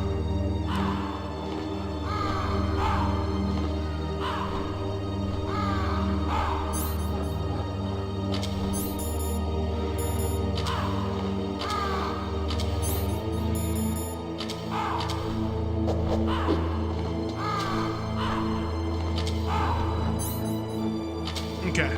Speaker 1: Okay.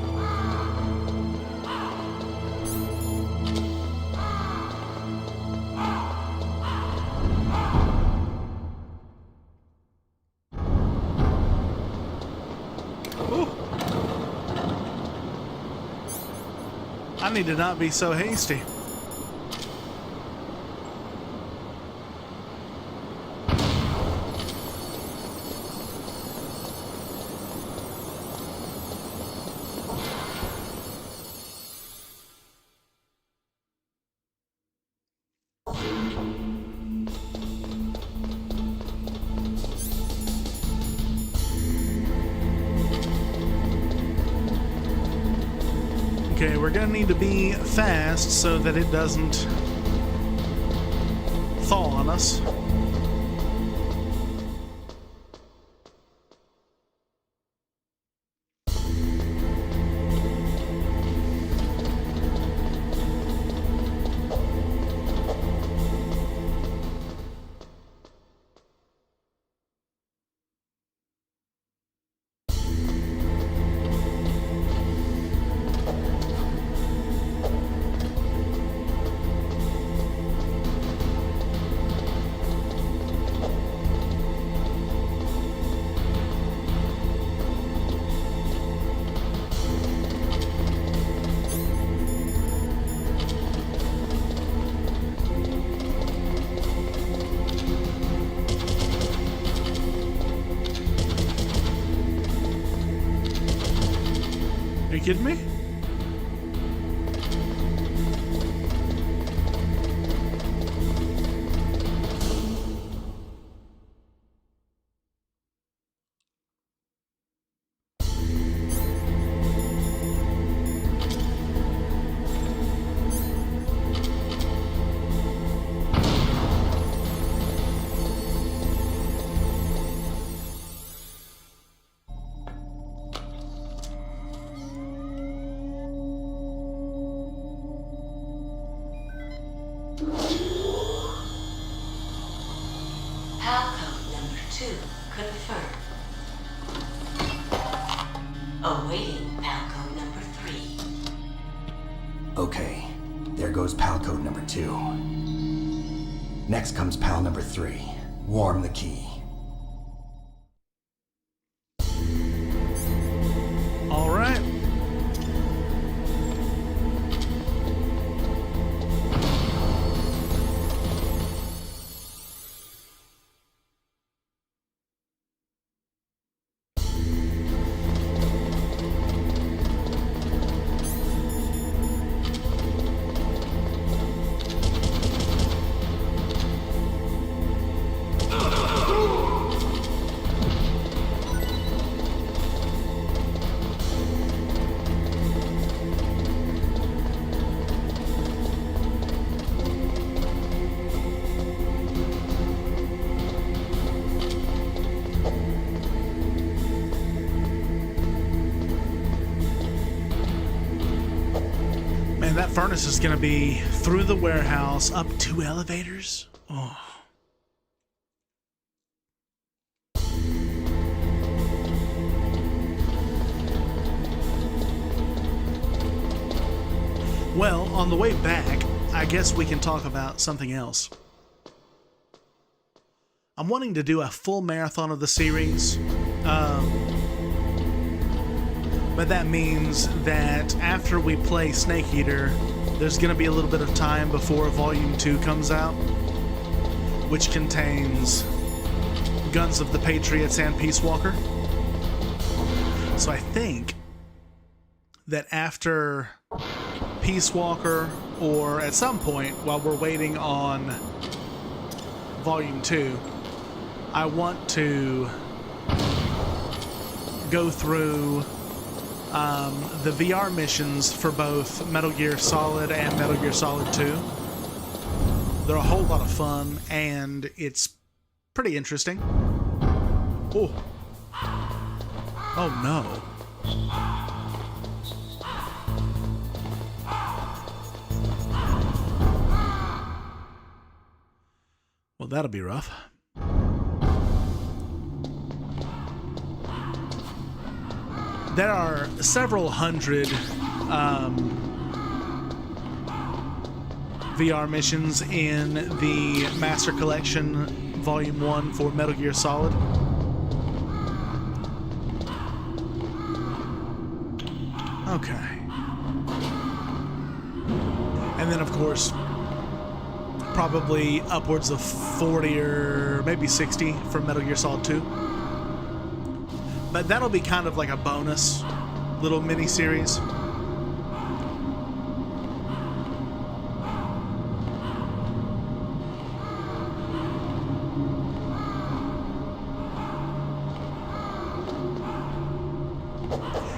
Speaker 1: I need to not be so hasty. Okay, we're gonna need to be fast so that it doesn't thaw on us. Are you kidding me?
Speaker 21: Palcode number 2 confirmed. Awaiting Palcode number 3.
Speaker 22: Okay, there goes pal code number 2. Next comes pal number 3. Warm the key.
Speaker 1: All right. Man, that furnace is going to be through the warehouse, up 2 elevators. Oh. Well, on the way back, I guess we can talk about something else. I'm wanting to do a full marathon of the series. But that means that after we play Snake Eater, there's going to be a little bit of time before Volume 2 comes out, which contains Guns of the Patriots and Peace Walker. So I think that after Peace Walker, or at some point while we're waiting on Volume 2, I want to go through the VR missions for both Metal Gear Solid and Metal Gear Solid 2. They're a whole lot of fun, and it's pretty interesting. Oh. Oh no. Well, that'll be rough. There are several hundred VR missions in the Master Collection Volume 1 for Metal Gear Solid. Okay. And then, of course, probably upwards of 40 or maybe 60 for Metal Gear Solid 2. But that'll be kind of like a bonus little mini-series.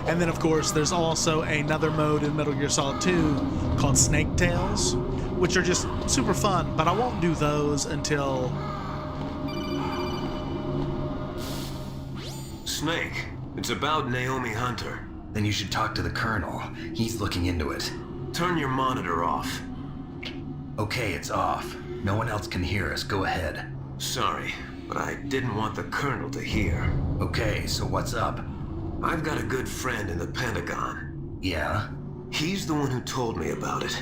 Speaker 1: And then, of course, there's also another mode in Metal Gear Solid 2 called Snake Tales, which are just super fun, but I won't do those until...
Speaker 8: Snake, it's about Naomi Hunter.
Speaker 13: Then you should talk to the Colonel. He's looking into it.
Speaker 8: Turn your monitor off.
Speaker 13: Okay, it's off. No one else can hear us. Go ahead.
Speaker 8: Sorry, but I didn't want the Colonel to hear.
Speaker 13: Okay, so what's up?
Speaker 8: I've got a good friend in the Pentagon.
Speaker 13: Yeah?
Speaker 8: He's the one who told me about it.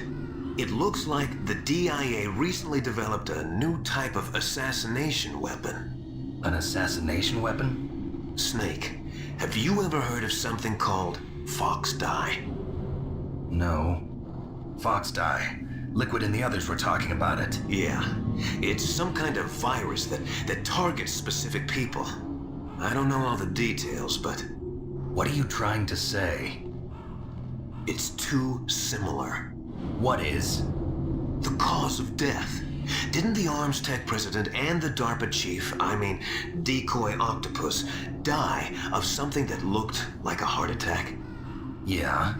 Speaker 8: It looks like the DIA recently developed a new type of assassination weapon.
Speaker 13: An assassination weapon?
Speaker 8: Snake, have you ever heard of something called Fox Dye?
Speaker 13: No. Fox Dye. Liquid and the others were talking about it.
Speaker 8: Yeah. It's some kind of virus that targets specific people. I don't know all the details, but...
Speaker 13: What are you trying to say?
Speaker 8: It's too similar.
Speaker 13: What is?
Speaker 8: The cause of death. Didn't the ArmsTech president and the DARPA chief, Decoy Octopus, die of something that looked like a heart attack?
Speaker 13: Yeah.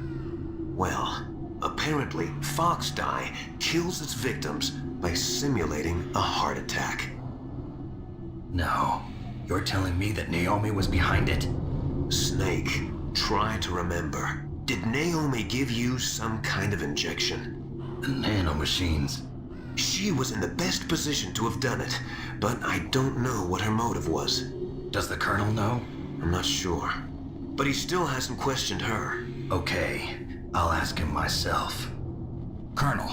Speaker 8: Well, apparently Fox Dye kills its victims by simulating a heart attack.
Speaker 13: No. You're telling me that Naomi was behind it?
Speaker 8: Snake, try to remember. Did Naomi give you some kind of injection?
Speaker 13: The nanomachines.
Speaker 8: She was in the best position to have done it, but I don't know what her motive was.
Speaker 13: Does the Colonel know?
Speaker 8: I'm not sure. But he still hasn't questioned her.
Speaker 13: Okay, I'll ask him myself. Colonel,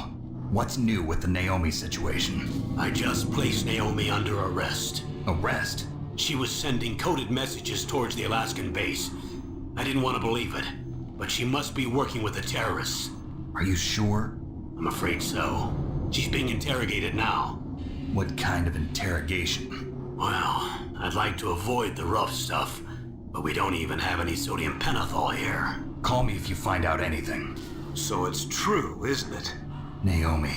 Speaker 13: what's new with the Naomi situation?
Speaker 11: I just placed Naomi under arrest.
Speaker 13: Arrest?
Speaker 11: She was sending coded messages towards the Alaskan base. I didn't want to believe it, but she must be working with the terrorists.
Speaker 13: Are you sure?
Speaker 11: I'm afraid so. She's being interrogated now.
Speaker 13: What kind of interrogation?
Speaker 11: Well, I'd like to avoid the rough stuff, but we don't even have any sodium pentothal here.
Speaker 13: Call me if you find out anything.
Speaker 8: So it's true, isn't it?
Speaker 13: Naomi,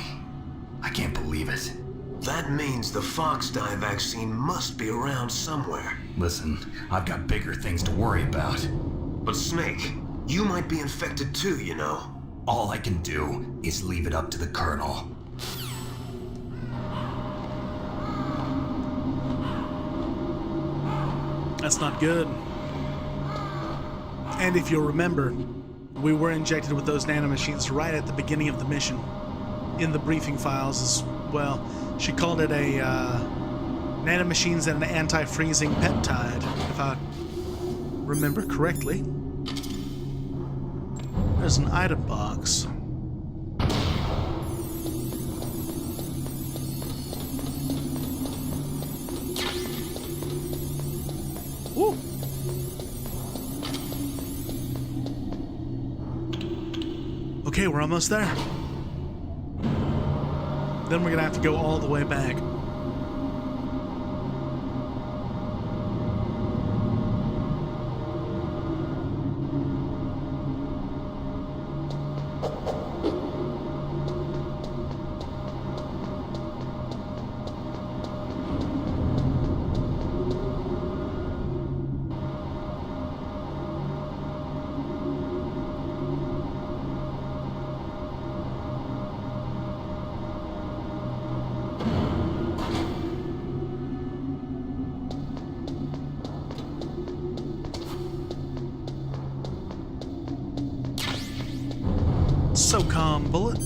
Speaker 13: I can't believe it.
Speaker 8: That means the Fox Dye vaccine must be around somewhere.
Speaker 13: Listen, I've got bigger things to worry about.
Speaker 8: But Snake, you might be infected too, you know.
Speaker 13: All I can do is leave it up to the Colonel.
Speaker 1: That's not good. And if you'll remember, we were injected with those nanomachines right at the beginning of the mission. In the briefing files as well. She called it a nanomachines and an anti-freezing peptide, if I remember correctly. There's an item box. Woo! Okay, we're almost there. Then we're gonna have to go all the way back. So calm, Bullet.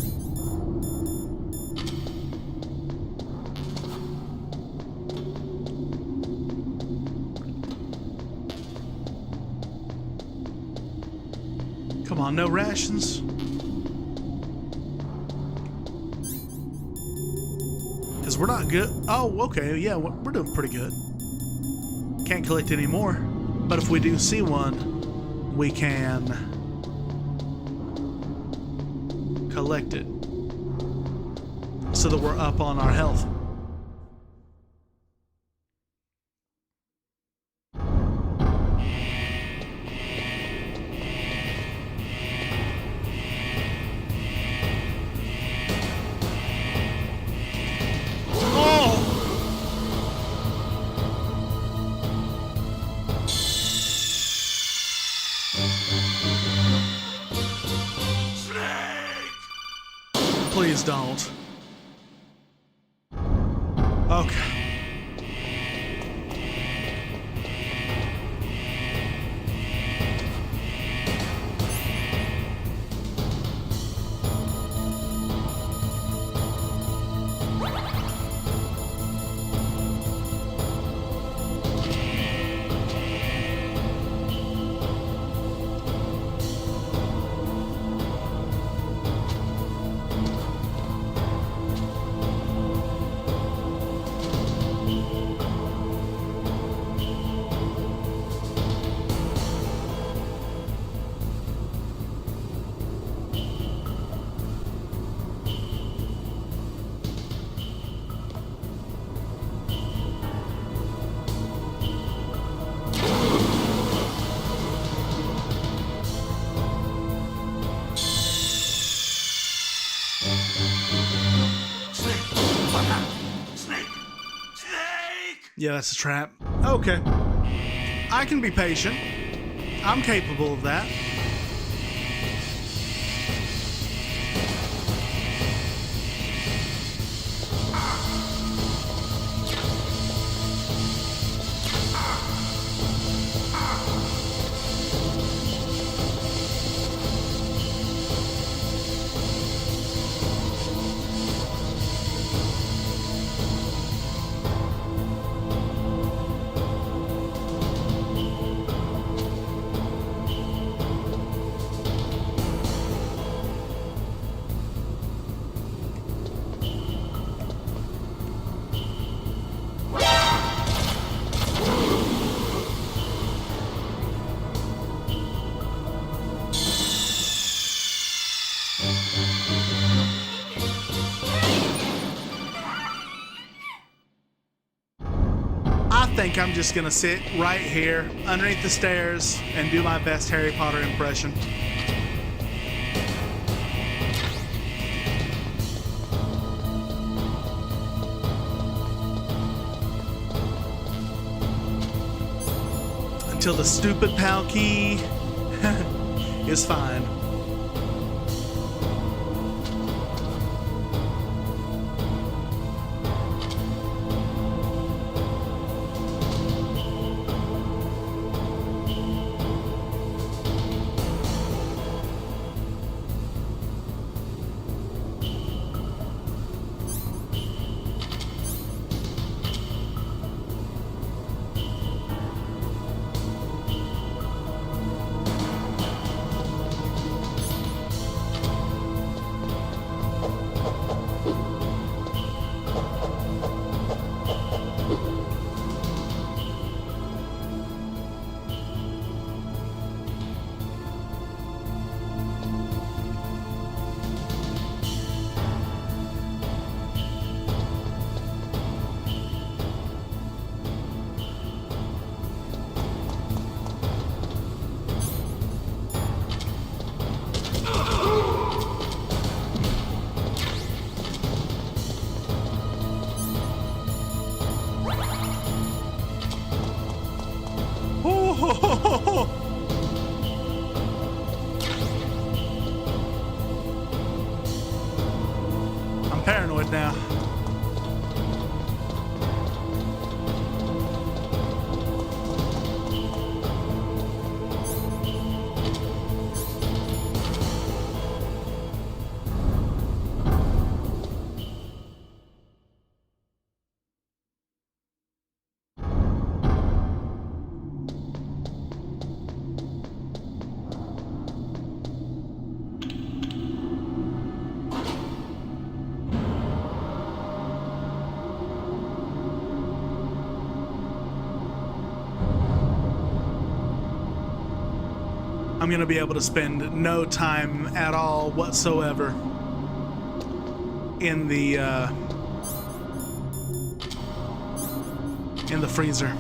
Speaker 1: Come on, no rations. Because we're not good. Oh, okay, yeah, we're doing pretty good. Can't collect any more. But if we do see one, we can collect it so that we're up on our health. Please don't. Okay. Yeah, that's a trap. Okay. I can be patient. I'm capable of that. I think I'm just gonna sit right here underneath the stairs and do my best Harry Potter impression. Until the stupid PAL key is fine. I'm paranoid now. I'm going to be able to spend no time at all whatsoever in the freezer.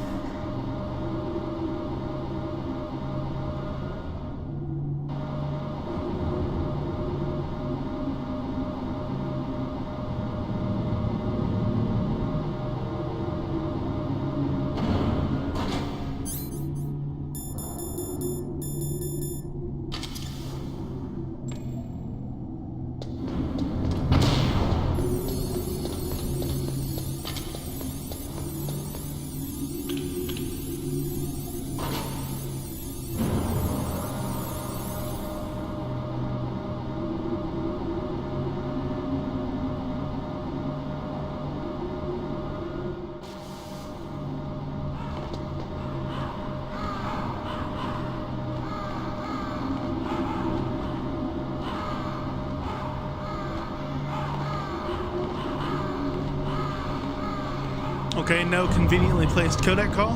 Speaker 1: Okay, no conveniently placed codec call.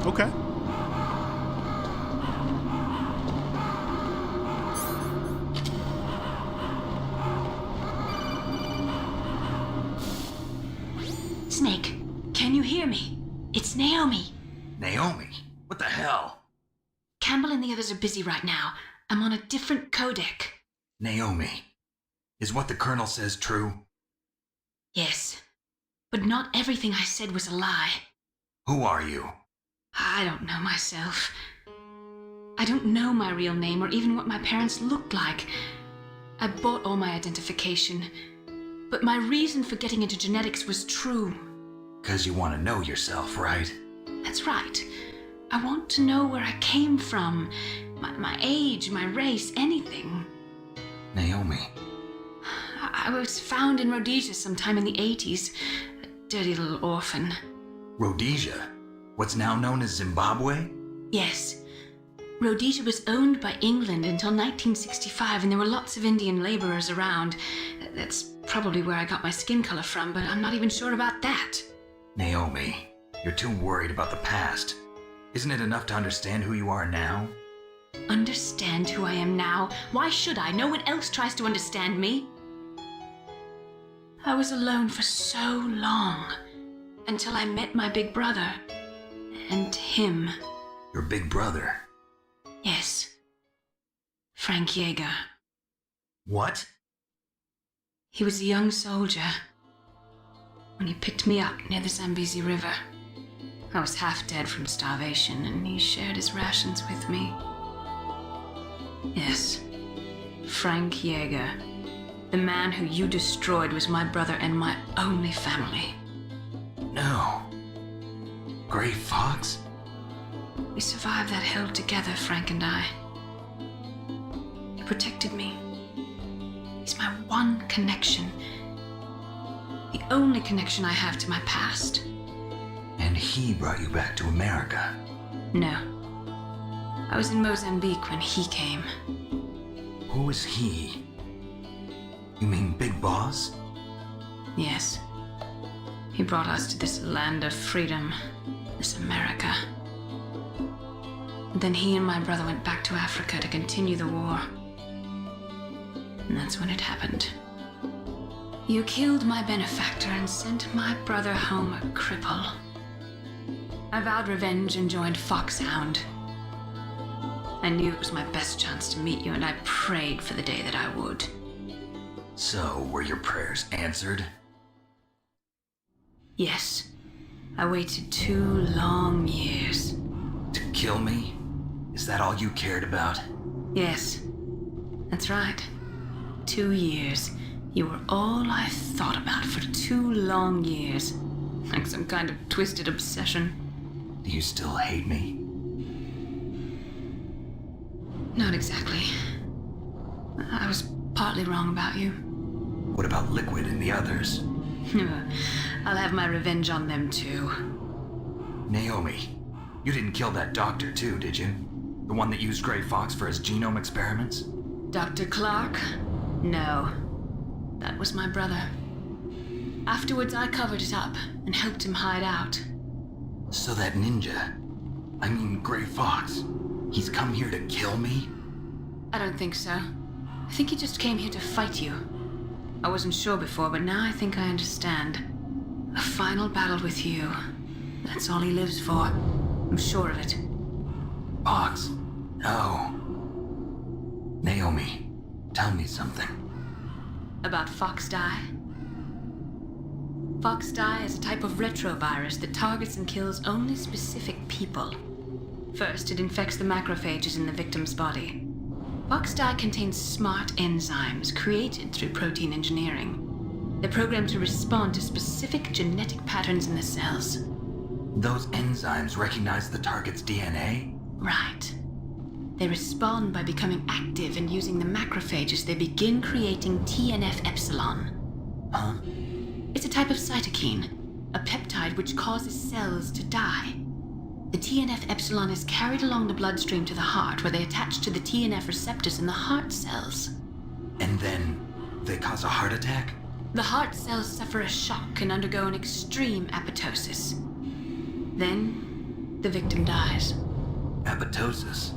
Speaker 1: Okay.
Speaker 4: Snake, can you hear me? It's Naomi.
Speaker 13: Naomi? What the hell?
Speaker 4: Campbell and the others are busy right now. I'm on a different codec.
Speaker 13: Naomi, is what the Colonel says true?
Speaker 4: Yes, but not everything I said was a lie.
Speaker 13: Who are you?
Speaker 4: I don't know myself. I don't know my real name or even what my parents looked like. I bought all my identification, but my reason for getting into genetics was true.
Speaker 13: 'Cause you want to know yourself, right?
Speaker 4: That's right. I want to know where I came from, my age, my race, anything.
Speaker 13: Naomi.
Speaker 4: I was found in Rhodesia sometime in the 80s. A dirty little orphan.
Speaker 13: Rhodesia? What's now known as Zimbabwe?
Speaker 4: Yes. Rhodesia was owned by England until 1965, and there were lots of Indian laborers around. That's probably where I got my skin color from, but I'm not even sure about that.
Speaker 13: Naomi, you're too worried about the past. Isn't it enough to understand who you are now?
Speaker 4: Understand who I am now? Why should I? No one else tries to understand me. I was alone for so long, until I met my big brother. And him.
Speaker 13: Your big brother?
Speaker 4: Yes. Frank Yeager.
Speaker 13: What?
Speaker 4: He was a young soldier when he picked me up near the Zambezi River. I was half dead from starvation, and he shared his rations with me. Yes, Frank Yeager. The man who you destroyed was my brother and my only family.
Speaker 13: No. Gray Fox?
Speaker 4: We survived that hell together, Frank and I. He protected me. He's my one connection. The only connection I have to my past.
Speaker 13: And he brought you back to America?
Speaker 4: No. I was in Mozambique when he came.
Speaker 13: Who is he? You mean Big Boss?
Speaker 4: Yes. He brought us to this land of freedom, this America. And then he and my brother went back to Africa to continue the war. And that's when it happened. You killed my benefactor and sent my brother home a cripple. I vowed revenge and joined Foxhound. I knew it was my best chance to meet you, and I prayed for the day that I would.
Speaker 13: So, were your prayers answered?
Speaker 4: Yes. I waited 2 long years.
Speaker 13: To kill me? Is that all you cared about?
Speaker 4: Yes. That's right. 2 years. You were all I thought about for 2 long years. Like some kind of twisted obsession.
Speaker 13: Do you still hate me?
Speaker 4: Not exactly. I was partly wrong about you.
Speaker 13: What about Liquid and the others?
Speaker 4: I'll have my revenge on them too.
Speaker 13: Naomi, you didn't kill that doctor too, did you? The one that used Gray Fox for his genome experiments?
Speaker 4: Dr. Clark? No. That was my brother. Afterwards, I covered it up and helped him hide out.
Speaker 13: So that ninja, I mean Gray Fox, He's come here to kill me?
Speaker 4: I don't think so. I think he just came here to fight you. I wasn't sure before, but now I think I understand. A final battle with you. That's all he lives for. I'm sure of it.
Speaker 13: Fox, no. Naomi, tell me something.
Speaker 4: About Fox-Die? Fox-Die is a type of retrovirus that targets and kills only specific people. First, it infects the macrophages in the victim's body. Fox-Die contains smart enzymes created through protein engineering. They're programmed to respond to specific genetic patterns in the cells.
Speaker 13: Those enzymes recognize the target's DNA?
Speaker 4: Right. They respond by becoming active and using the macrophages. They begin creating TNF-epsilon.
Speaker 13: Huh?
Speaker 4: It's a type of cytokine, a peptide which causes cells to die. The TNF-epsilon is carried along the bloodstream to the heart, where they attach to the TNF receptors in the heart cells.
Speaker 13: And then they cause a heart attack?
Speaker 4: The heart cells suffer a shock and undergo an extreme apoptosis. Then, the victim dies.
Speaker 13: Apoptosis?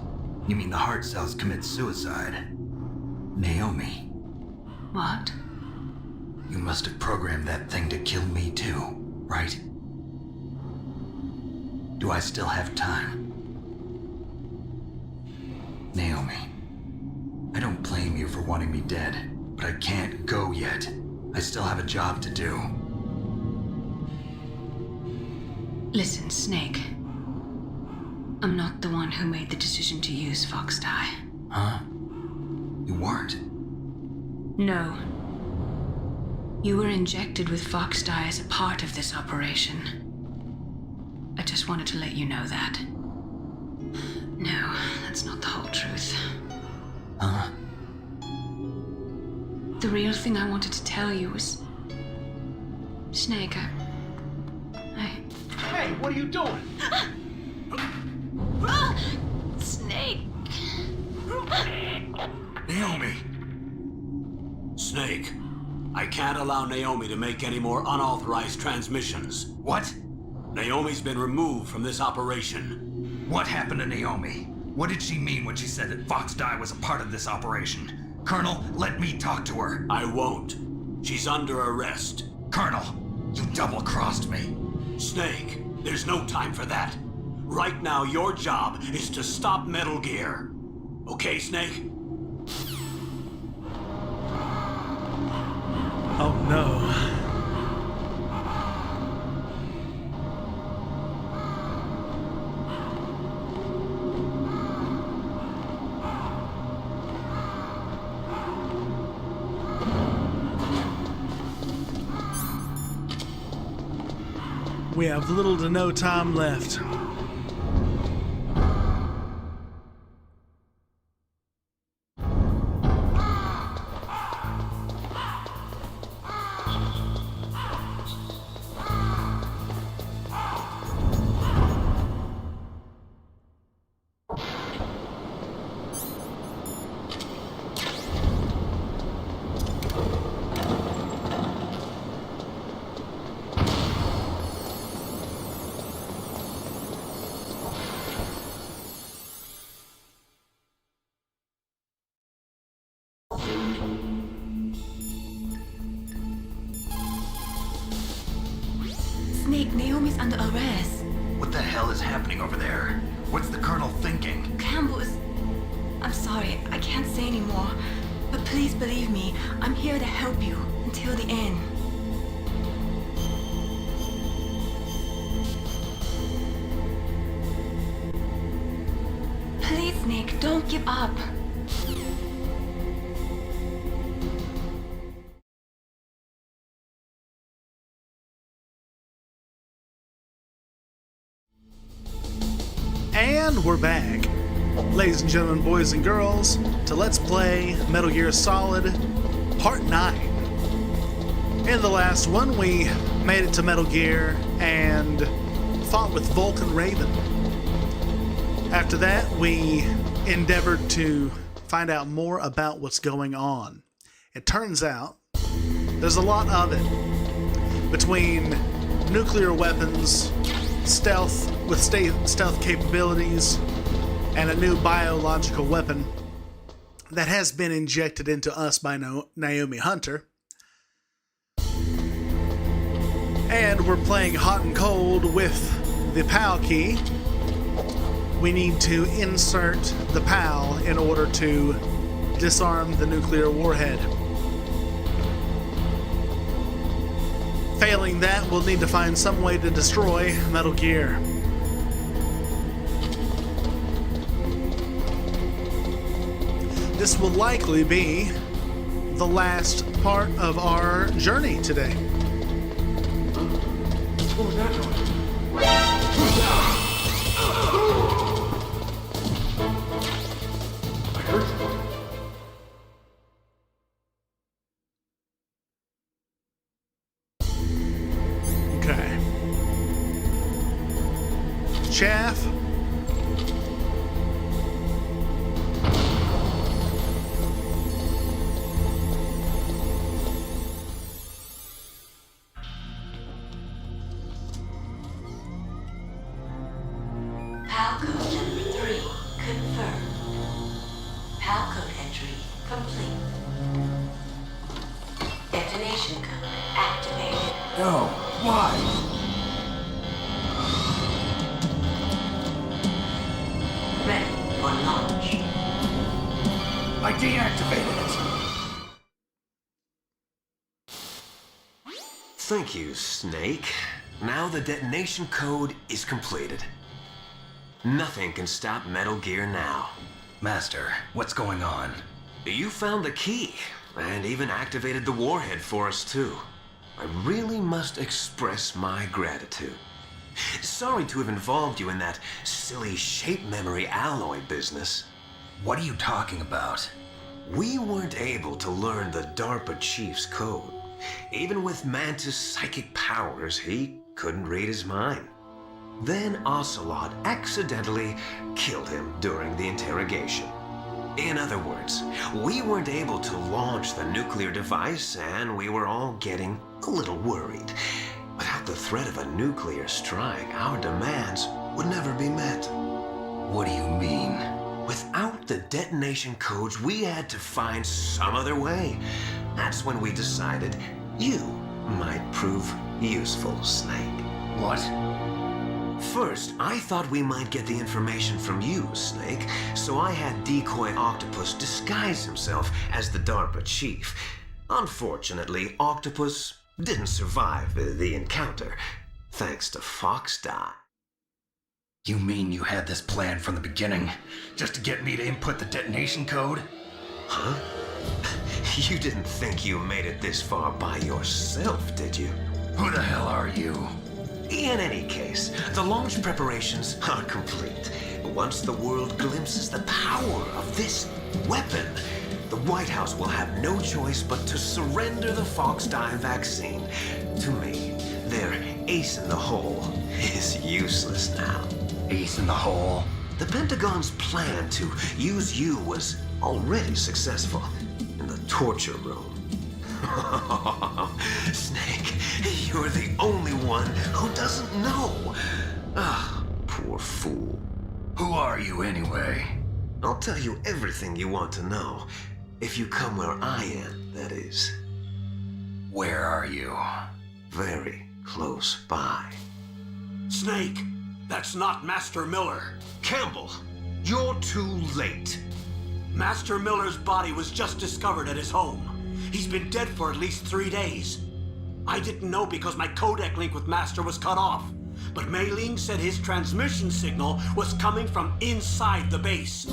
Speaker 13: You mean the heart cells commit suicide? Naomi.
Speaker 4: What?
Speaker 13: You must have programmed that thing to kill me too, right? Do I still have time? Naomi, I don't blame you for wanting me dead, but I can't go yet. I still have a job to do.
Speaker 4: Listen, Snake. I'm not the one who made the decision to use Fox-Die.
Speaker 13: Huh? You weren't?
Speaker 4: No. You were injected with Fox-Die as a part of this operation. I just wanted to let you know that. No, that's not the whole truth.
Speaker 13: Huh?
Speaker 4: The real thing I wanted to tell you was... Snake,
Speaker 6: Hey, what are you doing?
Speaker 4: Snake!
Speaker 13: Naomi!
Speaker 11: Snake, I can't allow Naomi to make any more unauthorized transmissions.
Speaker 13: What?
Speaker 11: Naomi's been removed from this operation.
Speaker 13: What happened to Naomi? What did she mean when she said that Fox-Die was a part of this operation? Colonel, let me talk to her.
Speaker 11: I won't. She's under arrest.
Speaker 13: Colonel, you double-crossed me.
Speaker 11: Snake, there's no time for that. Right now, your job is to stop Metal Gear. Okay, Snake?
Speaker 1: Oh no. We have little to no time left.
Speaker 5: Snake, Naomi's under arrest.
Speaker 13: What the hell is happening over there? What's the Colonel thinking?
Speaker 5: Campbell is... I'm sorry, I can't say anymore. But please believe me, I'm here to help you until the end. Please, Snake, don't give up.
Speaker 1: And we're back, ladies and gentlemen, boys and girls, to Let's Play Metal Gear Solid Part 9. In the last one, we made it to Metal Gear and fought with Vulcan Raven. After that, we endeavored to find out more about what's going on. It turns out there's a lot of it between nuclear weapons, stealth with stealth capabilities, and a new biological weapon that has been injected into us by Naomi Hunter. And we're playing hot and cold with the PAL key. We need to insert the PAL in order to disarm the nuclear warhead. Failing that, we'll need to find some way to destroy Metal Gear. This will likely be the last part of our journey today.
Speaker 6: What was that noise? I heard something.
Speaker 1: Okay. Chaff.
Speaker 21: PAL code number 3 confirmed. PAL code entry complete. Detonation code activated.
Speaker 3: No, why?
Speaker 21: Ready for launch.
Speaker 3: I deactivated it.
Speaker 8: Thank you, Snake. Now the detonation code is completed. Nothing can stop Metal Gear now.
Speaker 13: Master, what's going on?
Speaker 8: You found the key, and even activated the warhead for us too. I really must express my gratitude. Sorry to have involved you in that silly shape memory alloy business.
Speaker 13: What are you talking about?
Speaker 8: We weren't able to learn the DARPA chief's code. Even with Mantis' psychic powers, he couldn't read his mind. Then Ocelot accidentally killed him during the interrogation. In other words, we weren't able to launch the nuclear device, and we were all getting a little worried. Without the threat of a nuclear strike, our demands would never be met.
Speaker 13: What do you mean?
Speaker 8: Without the detonation codes, we had to find some other way. That's when we decided you might prove useful, Snake.
Speaker 13: What?
Speaker 8: First, I thought we might get the information from you, Snake, so I had Decoy Octopus disguise himself as the DARPA chief. Unfortunately, Octopus didn't survive the encounter, thanks to Fox Die.
Speaker 13: You mean you had this plan from the beginning, just to get me to input the detonation code?
Speaker 8: Huh? You didn't think you made it this far by yourself, did you?
Speaker 13: Who the hell are you?
Speaker 8: In any case, the launch preparations are complete. Once the world glimpses the power of this weapon, the White House will have no choice but to surrender the Fox Die vaccine to me. Their ace in the hole is useless now.
Speaker 13: Ace in the hole?
Speaker 8: The Pentagon's plan to use you was already successful in the torture room. Snake, you're the only one who doesn't know. Ah, poor fool.
Speaker 13: Who are you anyway?
Speaker 8: I'll tell you everything you want to know. If you come where I am, that is.
Speaker 13: Where are you?
Speaker 8: Very close by.
Speaker 11: Snake, that's not Master Miller.
Speaker 8: Campbell, you're too late.
Speaker 11: Master Miller's body was just discovered at his home. He's been dead for at least 3 days. I didn't know because my codec link with Master was cut off. But Mei Ling said his transmission signal was coming from inside the base.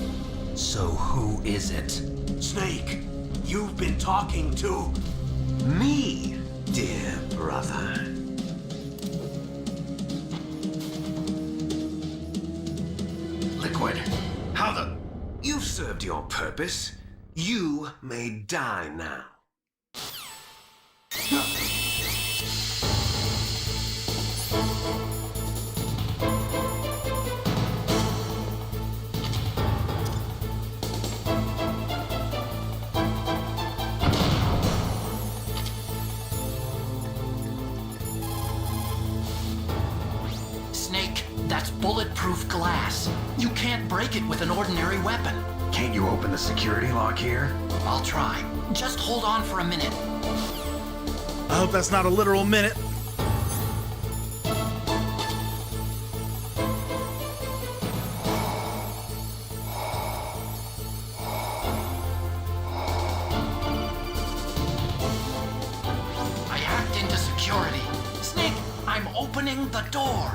Speaker 13: So who is it?
Speaker 11: Snake, you've been talking to...
Speaker 8: me, dear brother.
Speaker 13: Liquid, how the...
Speaker 8: You've served your purpose. You may die now.
Speaker 20: Snake, that's bulletproof glass. You can't break break it with an ordinary weapon.
Speaker 13: Can't you open the security lock here?
Speaker 20: I'll try. Just hold on for a minute.
Speaker 1: I hope that's not a literal minute.
Speaker 20: I hacked into security. Snake, I'm opening the door.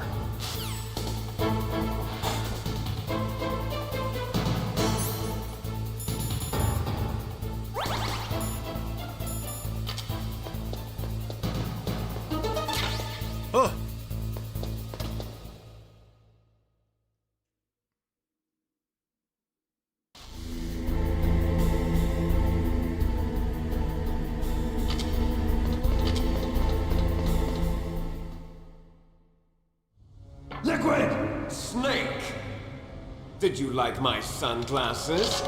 Speaker 1: Oh.
Speaker 15: Liquid! Snake! Did you like my sunglasses?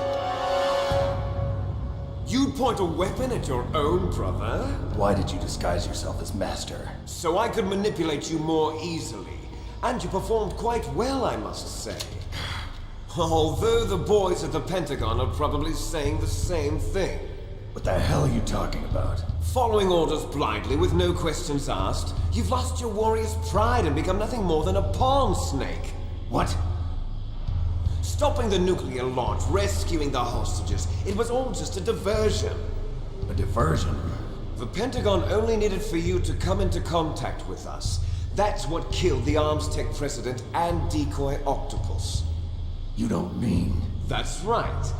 Speaker 15: You'd point a weapon at your own brother?
Speaker 22: Why did you disguise yourself as Master?
Speaker 15: So I could manipulate you more easily. And you performed quite well, I must say. Although the boys at the Pentagon are probably saying the same thing.
Speaker 22: What the hell are you talking about?
Speaker 15: Following orders blindly with no questions asked, you've lost your warrior's pride and become nothing more than a pawn, Snake.
Speaker 22: What?
Speaker 15: Stopping the nuclear launch, rescuing the hostages, it was all just a diversion.
Speaker 22: A diversion?
Speaker 15: The Pentagon only needed for you to come into contact with us. That's what killed the ArmsTech president and decoy octopus.
Speaker 22: You don't mean...
Speaker 15: That's right.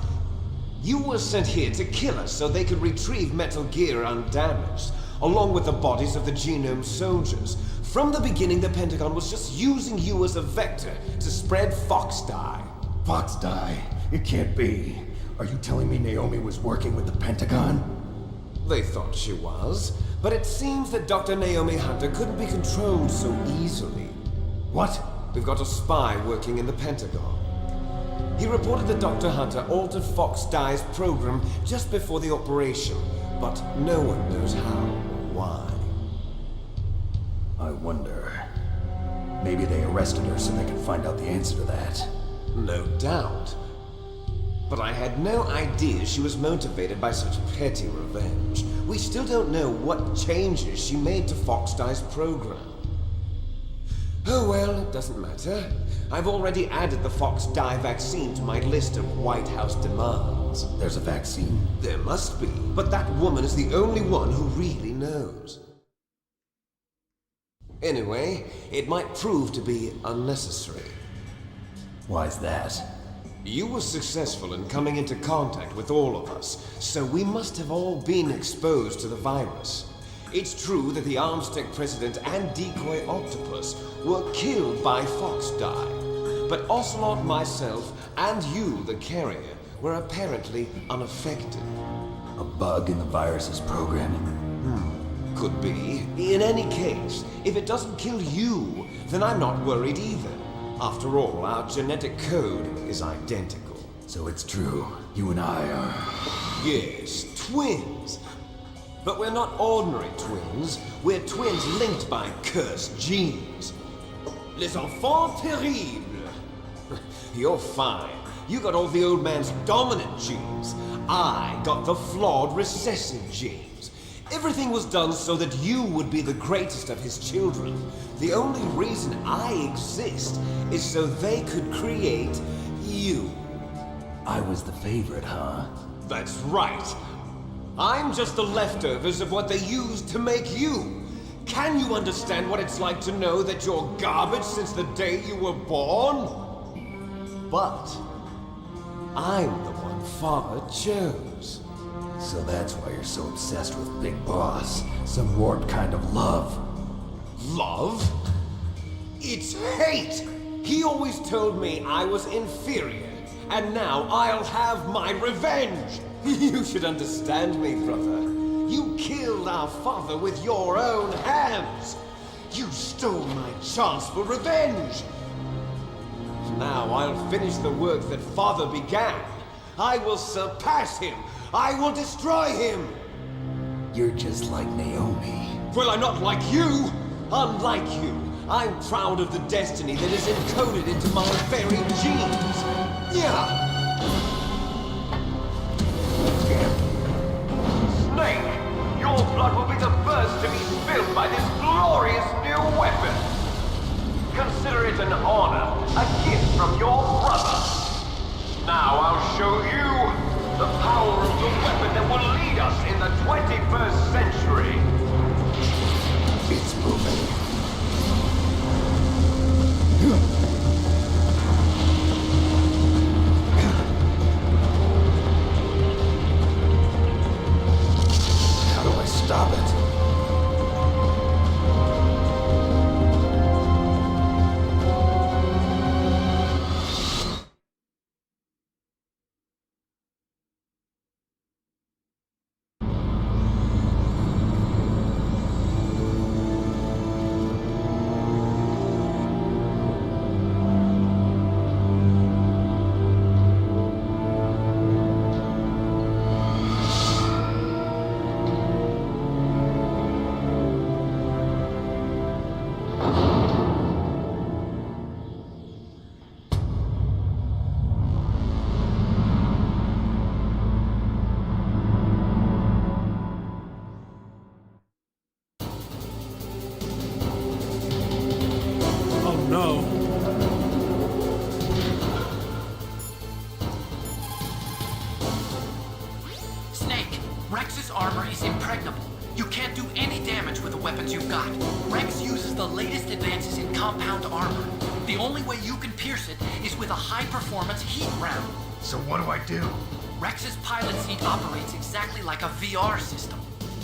Speaker 15: You were sent here to kill us so they could retrieve Metal Gear undamaged, along with the bodies of the Genome soldiers. From the beginning, the Pentagon was just using you as a vector to spread Fox dye.
Speaker 22: Fox dye? It can't be. Are you telling me Naomi was working with the Pentagon?
Speaker 15: They thought she was, but it seems that Dr. Naomi Hunter couldn't be controlled so easily.
Speaker 22: What?
Speaker 15: We've got a spy working in the Pentagon. He reported that Dr. Hunter altered Fox Dye's program just before the operation, but no one knows how or why.
Speaker 22: I wonder... Maybe they arrested her so they could find out the answer to that.
Speaker 15: No doubt. But I had no idea she was motivated by such petty revenge. We still don't know what changes she made to Fox Dye's program. Oh well, it doesn't matter. I've already added the Fox Dye vaccine to my list of White House demands.
Speaker 22: There's a vaccine?
Speaker 15: There must be, but that woman is the only one who really knows. Anyway, it might prove to be unnecessary.
Speaker 22: Why's that?
Speaker 15: You were successful in coming into contact with all of us, so we must have all been exposed to the virus. It's true that the ArmsTech president and decoy octopus were killed by Fox Dye, but Ocelot, myself, and you, the carrier, were apparently unaffected.
Speaker 22: A bug in the virus's programming?
Speaker 15: Could be. In any case, if it doesn't kill you, then I'm not worried either. After all, our genetic code is identical.
Speaker 22: So it's true. You and I are...
Speaker 15: Yes, twins. But we're not ordinary twins. We're twins linked by cursed genes. Les enfants terribles. You're fine. You got all the old man's dominant genes. I got the flawed recessive genes. Everything was done so that you would be the greatest of his children. The only reason I exist is so they could create you.
Speaker 22: I was the favorite, huh?
Speaker 15: That's right. I'm just the leftovers of what they used to make you. Can you understand what it's like to know that you're garbage since the day you were born? But I'm the one Father chose.
Speaker 22: So that's why you're so obsessed with Big Boss. Some warped kind of love.
Speaker 15: Love? It's hate! He always told me I was inferior, and now I'll have my revenge! You should understand me, brother. You killed our father with your own hands! You stole my chance for revenge! Now I'll finish the work that Father began. I will surpass him! I will destroy him!
Speaker 22: You're just like Naomi.
Speaker 15: Well, I'm not like you! Unlike you, I'm proud of the destiny that is encoded into my very genes!
Speaker 6: Snake, your blood will be the first to be spilled by this glorious new weapon. Consider it an honor, a gift from your brother. Now I'll show you the power of the weapon that will lead us in the 21st century.
Speaker 9: It's moving. How do I stop it?
Speaker 1: Oh no.
Speaker 20: Snake, Rex's armor is impregnable. You can't do any damage with the weapons you've got. Rex uses the latest advances in compound armor. The only way you can pierce it is with a high-performance heat round.
Speaker 13: So what do I do?
Speaker 20: Rex's pilot seat operates exactly like a VR system.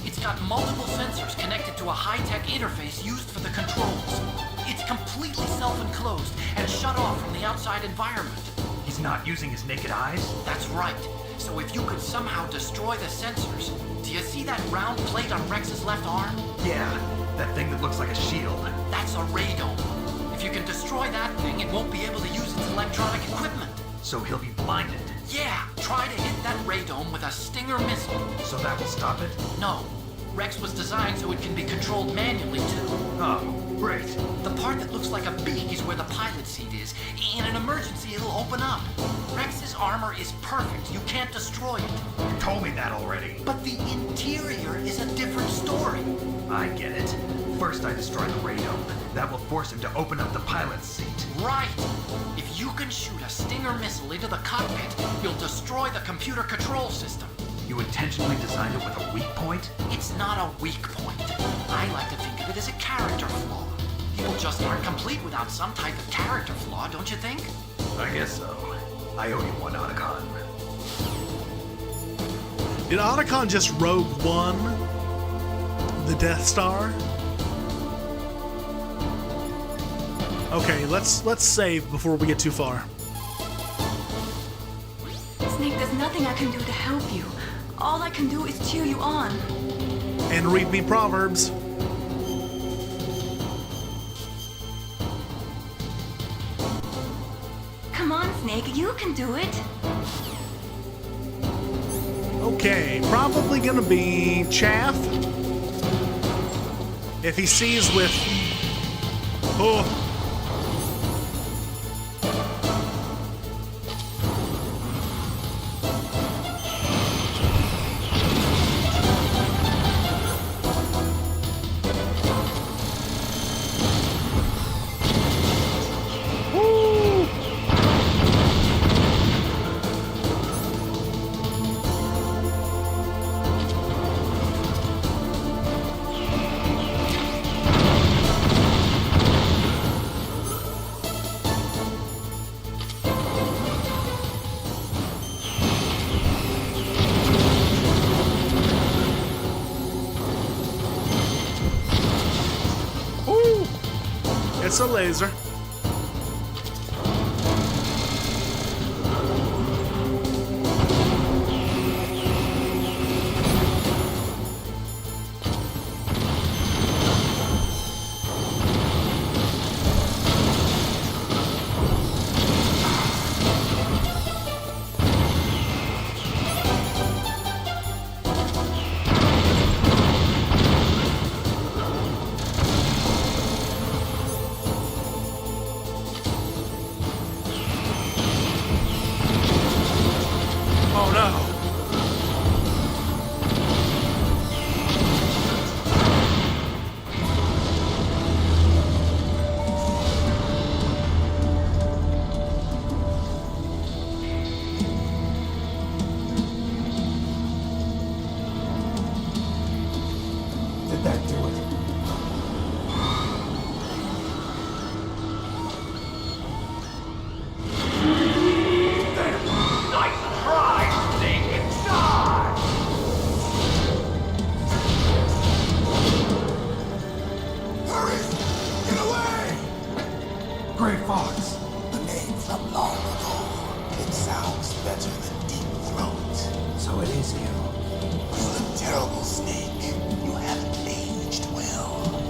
Speaker 20: It's got multiple sensors connected to a high-tech interface used for the controls. It's completely self-enclosed and shut off from the outside environment.
Speaker 13: He's not using his naked eyes?
Speaker 20: That's right. So if you could somehow destroy the sensors... Do you see that round plate on Rex's left arm?
Speaker 13: Yeah, that thing that looks like a shield.
Speaker 20: That's a radome. If you can destroy that thing, it won't be able to use its electronic equipment.
Speaker 13: So he'll be blinded.
Speaker 20: Yeah, try to hit that radome with a Stinger missile.
Speaker 13: So that will stop it?
Speaker 20: No. Rex was designed so it can be controlled manually, too.
Speaker 13: Oh, great.
Speaker 20: The part that looks like a beak is where the pilot seat is. In an emergency, it'll open up. Rex's armor is perfect. You can't destroy it.
Speaker 13: You told me that already.
Speaker 20: But the interior is a different story.
Speaker 13: I get it. First I destroy the radome. That will force him to open up the pilot's seat.
Speaker 20: Right. If you can shoot a Stinger missile into the cockpit, you'll destroy the computer control system.
Speaker 13: You intentionally designed it with a weak point?
Speaker 20: It's not a weak point. I like to think of it as a character flaw. People just aren't complete without some type of character flaw, don't you think?
Speaker 13: I guess so. I owe you one, Otacon.
Speaker 1: Did Otacon just Rogue One the Death Star? Okay, let's save before we get too far.
Speaker 5: Snake, there's nothing I can do to help you. All I can do is cheer you on.
Speaker 1: And read me Proverbs.
Speaker 5: Come on, Snake, you can do it.
Speaker 1: Okay, probably gonna be Chaff. If he sees with... Oh. It's a laser.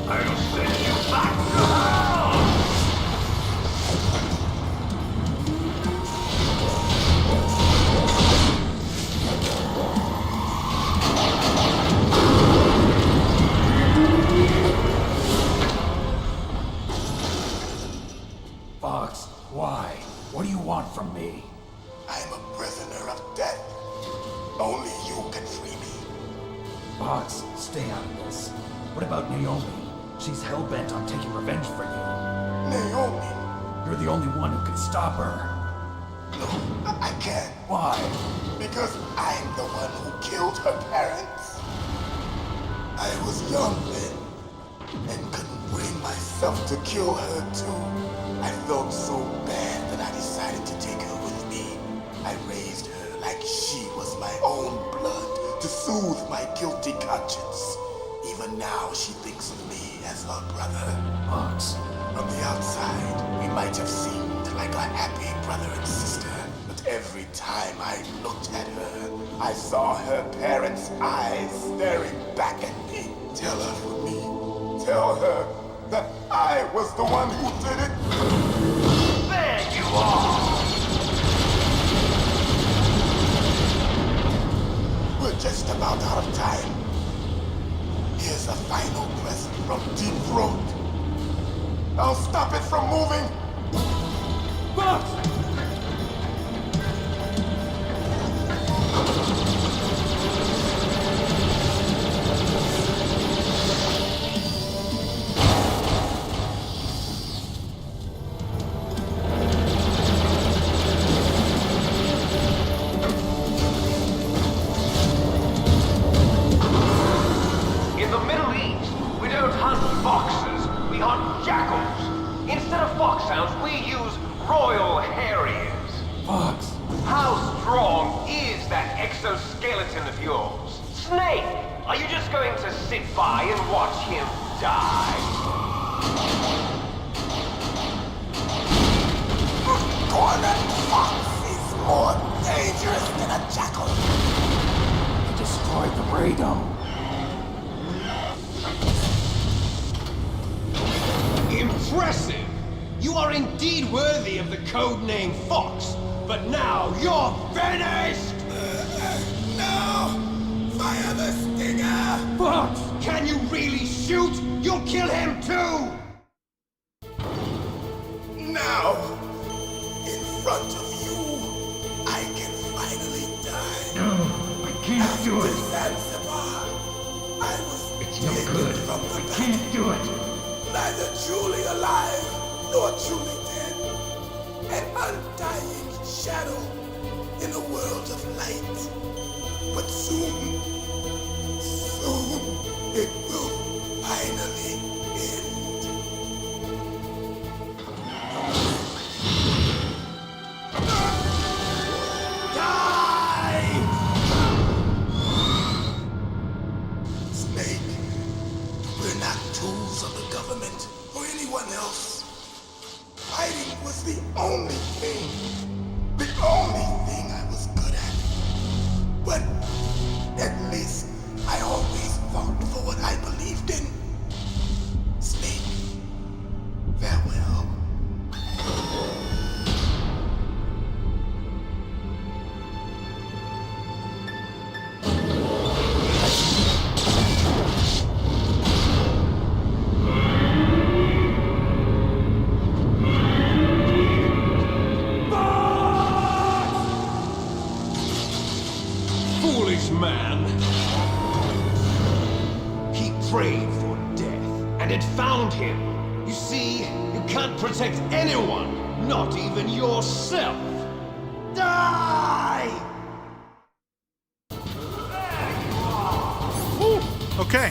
Speaker 6: I'll send you back to hell!
Speaker 14: Fox, why? What do you want from me?
Speaker 9: I'm a prisoner of death. Only you can free me.
Speaker 14: Fox, stay out of this. What about Naomi? She's hell-bent on taking revenge for you.
Speaker 9: Naomi?
Speaker 14: You're the only one who can stop her.
Speaker 9: No, I can't.
Speaker 14: Why?
Speaker 9: Because I'm the one who killed her parents. I was young then, and couldn't bring myself to kill her too. I felt so bad that I decided to take her with me. I raised her like she was my own blood to soothe my guilty conscience. Even now, she thinks of me as her brother.
Speaker 14: Fox.
Speaker 9: From the outside, we might have seemed like a happy brother and sister, but every time I looked at her, I saw her parents' eyes staring back at me. Tell her for me. Tell her that I was the one who did it.
Speaker 6: There you are!
Speaker 9: We're just about out of time. Here's a final present from Deep Throat. I'll stop it from moving. Fox!
Speaker 6: In the Middle East, we don't hunt foxes, we hunt jackals. Instead of foxhounds, we use Royal Harriers.
Speaker 14: Fox!
Speaker 6: How strong is that exoskeleton of yours? Snake, are you just going to sit by and watch him die?
Speaker 9: Cornered fox is more dangerous than a jackal.
Speaker 14: He destroyed the radome.
Speaker 10: Impressive! You are indeed worthy of the codename Fox, but now you're finished!
Speaker 9: No! Fire the stinger!
Speaker 10: Fox! Can you really shoot? You'll kill him too!
Speaker 9: Now, in front of you, I can finally die.
Speaker 14: No, I can't do it.
Speaker 9: Zanzibar, I was
Speaker 14: It's no
Speaker 9: taken
Speaker 14: good.
Speaker 9: from the
Speaker 14: I can't do it.
Speaker 9: neither truly alive nor truly dead. An undying shadow in a world of light. But soon it will finally end. Die! Snake, we're not tools of the government or anyone else. Fighting was the only thing I was good at. But at least I always fought for what I believed in. Snake, farewell.
Speaker 10: Foolish man! He prayed for death, and it found him. You see, you can't protect anyone, not even yourself. Die!
Speaker 1: Okay.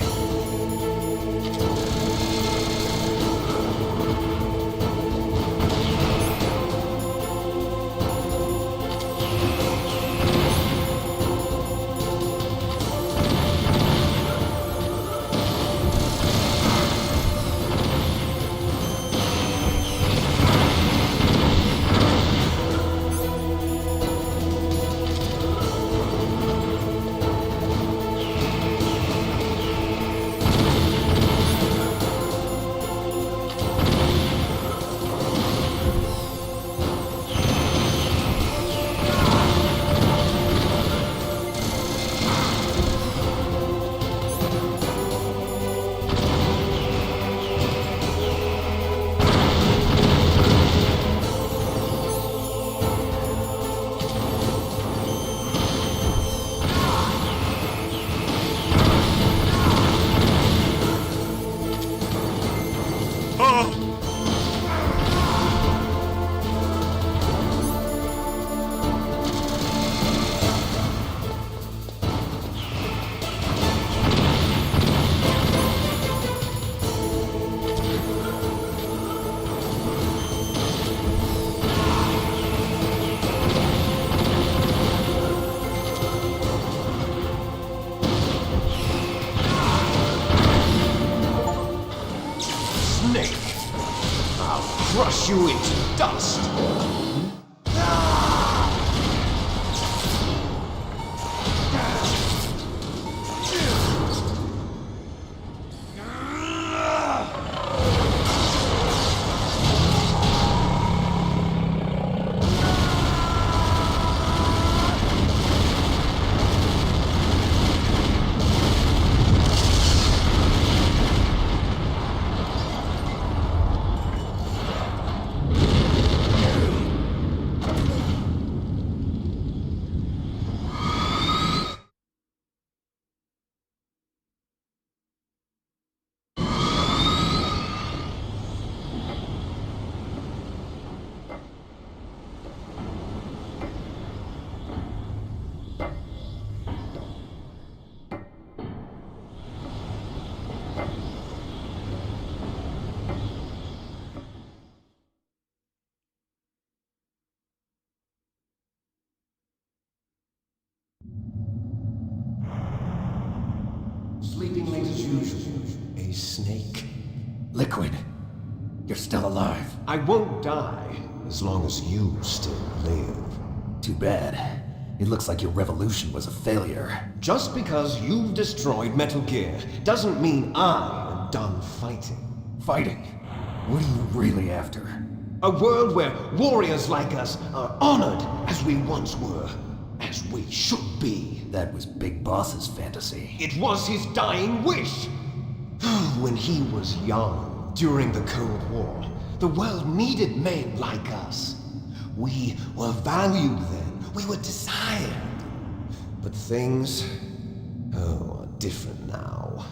Speaker 15: crush you into dust.
Speaker 14: Sleeping late as usual. A snake.
Speaker 22: Liquid, you're still alive.
Speaker 15: I won't die as long as you still live.
Speaker 22: Too bad. It looks like your revolution was a failure.
Speaker 15: Just because you've destroyed Metal Gear doesn't mean I am done fighting.
Speaker 22: Fighting? What are you really after?
Speaker 15: A world where warriors like us are honored as we once were. As we should be.
Speaker 22: That was Big Boss's fantasy.
Speaker 15: It was his dying wish. When he was young, during the Cold War, the world needed men like us. We were valued then. We were desired. But things, are different now.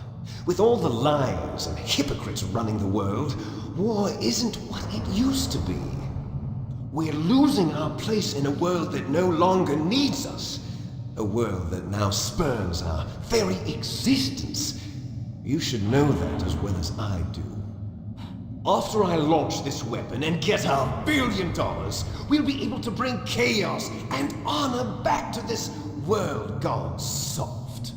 Speaker 15: With all the liars and hypocrites running the world, war isn't what it used to be. We're losing our place in a world that no longer needs us. A world that now spurns our very existence. You should know that as well as I do. After I launch this weapon and get our $1 billion, we'll be able to bring chaos and honor back to this world gone soft.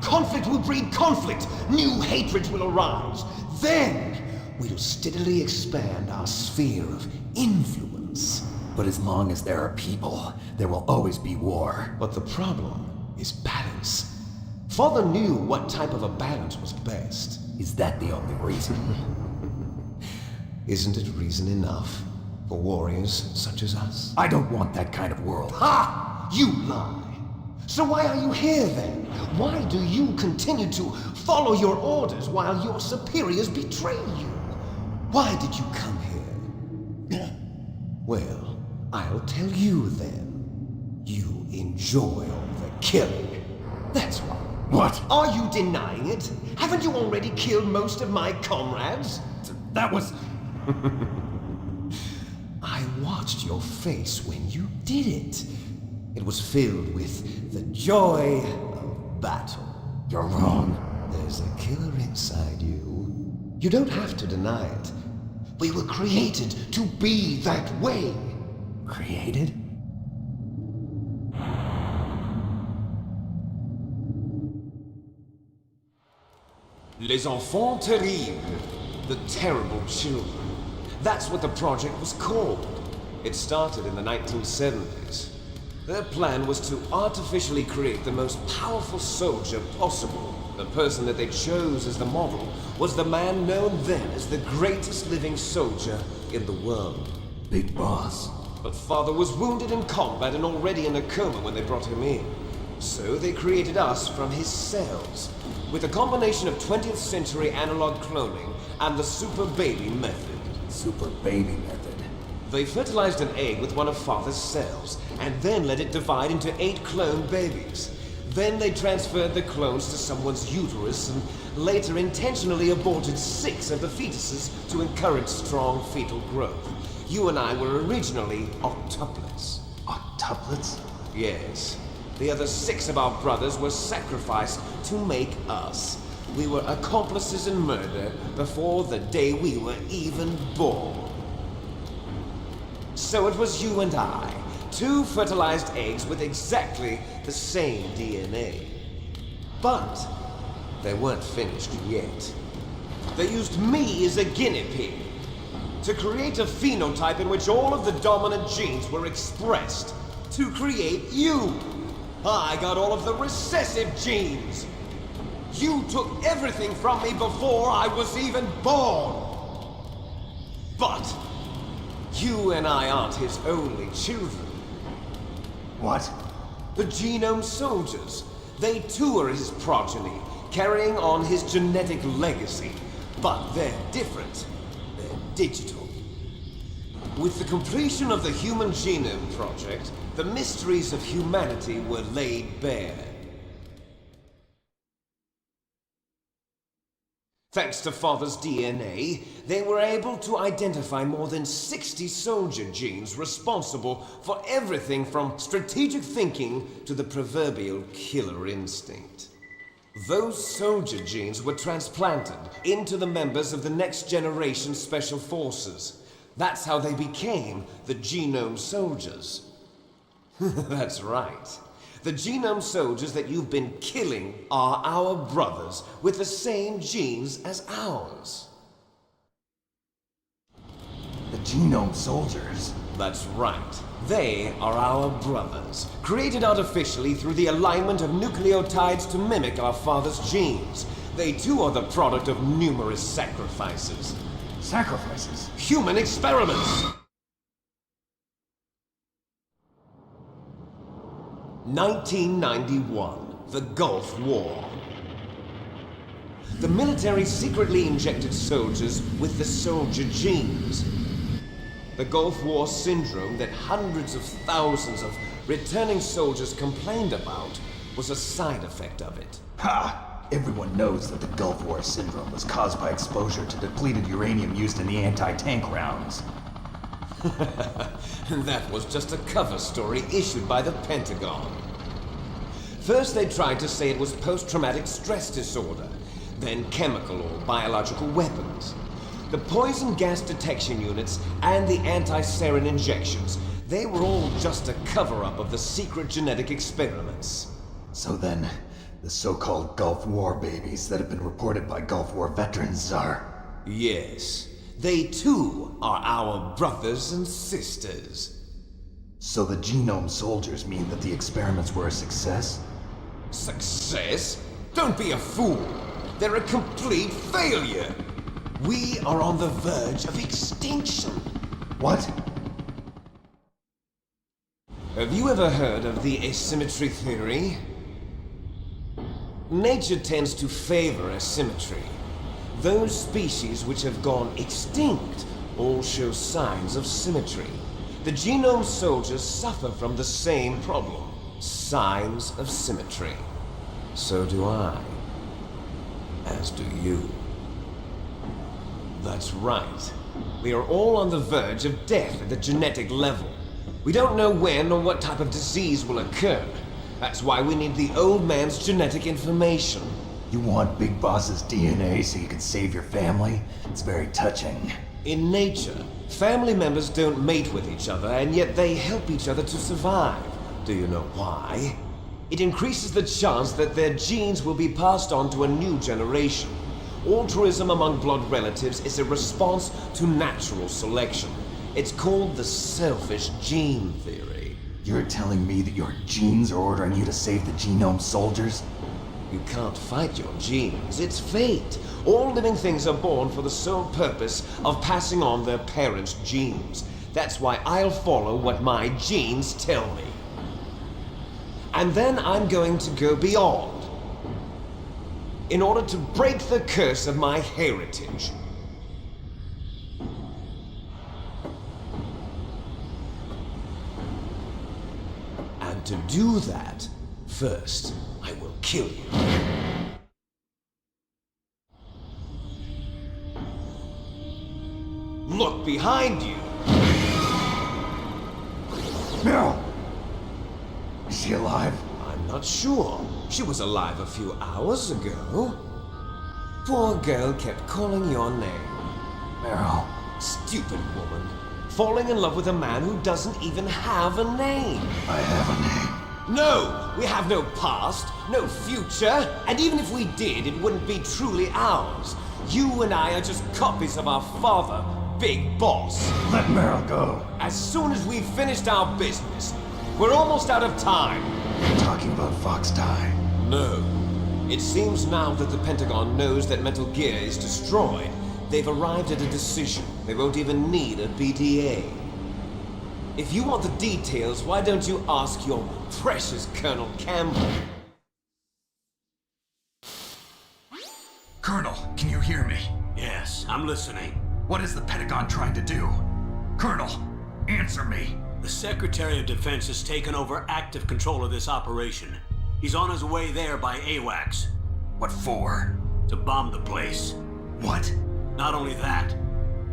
Speaker 15: Conflict will breed conflict. New hatreds will arise. Then we'll steadily expand our sphere of influence.
Speaker 22: But as long as there are people, there will always be war.
Speaker 15: But the problem is balance. Father knew what type of a balance was best.
Speaker 22: Is that the only reason?
Speaker 15: Isn't it reason enough for warriors such as us?
Speaker 22: I don't want that kind of world.
Speaker 15: Ha! You lie! So why are you here then? Why do you continue to follow your orders while your superiors betray you? Why did you come here? Well, I'll tell you then. You enjoy all the killing. That's why.
Speaker 22: What?
Speaker 15: Are you denying it? Haven't you already killed most of my comrades?
Speaker 22: That was...
Speaker 15: I watched your face when you did it. It was filled with the joy of battle.
Speaker 22: You're wrong.
Speaker 15: There's a killer inside you. You don't have to deny it. We were created to be that way.
Speaker 22: Created?
Speaker 15: Les enfants terribles. The terrible children. That's what the project was called. It started in the 1970s. Their plan was to artificially create the most powerful soldier possible. The person that they chose as the model was the man known then as the greatest living soldier in the world.
Speaker 22: Big Boss.
Speaker 15: But Father was wounded in combat and already in a coma when they brought him in. So they created us from his cells, with a combination of 20th century analog cloning and the super baby method.
Speaker 22: Super baby method.
Speaker 15: They fertilized an egg with one of Father's cells, and then let it divide into 8 clone babies. Then they transferred the clones to someone's uterus, and later intentionally aborted 6 of the fetuses to encourage strong fetal growth. You and I were originally octuplets.
Speaker 22: Octuplets?
Speaker 15: Yes. The other 6 of our brothers were sacrificed to make us. We were accomplices in murder before the day we were even born. So it was you and I, 2 fertilized eggs with exactly the same DNA. But they weren't finished yet. They used me as a guinea pig. to create a phenotype in which all of the dominant genes were expressed. To create you. I got all of the recessive genes. You took everything from me before I was even born. But you and I aren't his only children.
Speaker 13: What?
Speaker 15: The Genome Soldiers. They too are his progeny, carrying on his genetic legacy. But they're different. They're digital. With the completion of the Human Genome Project, the mysteries of humanity were laid bare. Thanks to Father's DNA, they were able to identify more than 60 soldier genes responsible for everything from strategic thinking to the proverbial killer instinct. Those soldier genes were transplanted into the members of the next generation Special Forces. That's how they became the Genome Soldiers. That's right. The Genome Soldiers that you've been killing are our brothers with the same genes as ours.
Speaker 13: The Genome Soldiers?
Speaker 15: That's right. They are our brothers, created artificially through the alignment of nucleotides to mimic our father's genes. They too are the product of numerous sacrifices.
Speaker 13: Sacrifices?
Speaker 15: Human experiments! 1991, the Gulf War. The military secretly injected soldiers with the soldier genes. The Gulf War syndrome that hundreds of thousands of returning soldiers complained about was a side effect of it.
Speaker 13: Ha! Everyone knows that the Gulf War syndrome was caused by exposure to depleted uranium used in the anti-tank rounds.
Speaker 15: That was just a cover story issued by the Pentagon. First they tried to say it was post-traumatic stress disorder, then chemical or biological weapons. The poison gas detection units and the anti-sarin injections, they were all just a cover-up of the secret genetic experiments.
Speaker 13: So then, the so-called Gulf War babies that have been reported by Gulf War veterans are...
Speaker 15: Yes. They too are our brothers and sisters.
Speaker 13: So the Genome Soldiers mean that the experiments were a success?
Speaker 15: Success? Don't be a fool! They're a complete failure! We are on the verge of extinction!
Speaker 13: What?
Speaker 15: Have you ever heard of the asymmetry theory? Nature tends to favor asymmetry. Those species which have gone extinct all show signs of symmetry. The Genome Soldiers suffer from the same problem. Signs of symmetry. So do I. As do you. That's right. We are all on the verge of death at the genetic level. We don't know when or what type of disease will occur. That's why we need the old man's genetic information.
Speaker 13: You want Big Boss's DNA so you can save your family? It's very touching.
Speaker 15: In nature, family members don't mate with each other, and yet they help each other to survive. Do you know why? It increases the chance that their genes will be passed on to a new generation. Altruism among blood relatives is a response to natural selection. It's called the selfish gene theory.
Speaker 13: You're telling me that your genes are ordering you to save the Genome Soldiers?
Speaker 15: You can't fight your genes. It's fate. All living things are born for the sole purpose of passing on their parents' genes. That's why I'll follow what my genes tell me. And then I'm going to go beyond. In order to break the curse of my heritage. And to do that, first, I will kill you. Look behind you!
Speaker 13: Meryl! Is she alive?
Speaker 15: I'm not sure. She was alive a few hours ago. Poor girl kept calling your name.
Speaker 13: Meryl.
Speaker 15: Stupid woman. Falling in love with a man who doesn't even have a name.
Speaker 13: I have a name.
Speaker 15: No! We have no past, no future, and even if we did, it wouldn't be truly ours. You and I are just copies of our father,
Speaker 12: big boss.
Speaker 14: Let Meryl go.
Speaker 12: As soon as we've finished our business, we're almost out of time.
Speaker 14: You're talking about Fox Die.
Speaker 12: No. It seems now that the Pentagon knows that Metal Gear is destroyed, they've arrived at a decision. They won't even need a PTA. If you want the details, why don't you ask your precious Colonel Campbell?
Speaker 13: Colonel, can you hear me?
Speaker 11: Yes, I'm listening.
Speaker 13: What is the Pentagon trying to do? Colonel, answer me.
Speaker 11: The Secretary of Defense has taken over active control of this operation. He's on his way there by AWACS.
Speaker 13: What for?
Speaker 11: To bomb the place.
Speaker 13: What?
Speaker 11: Not only that,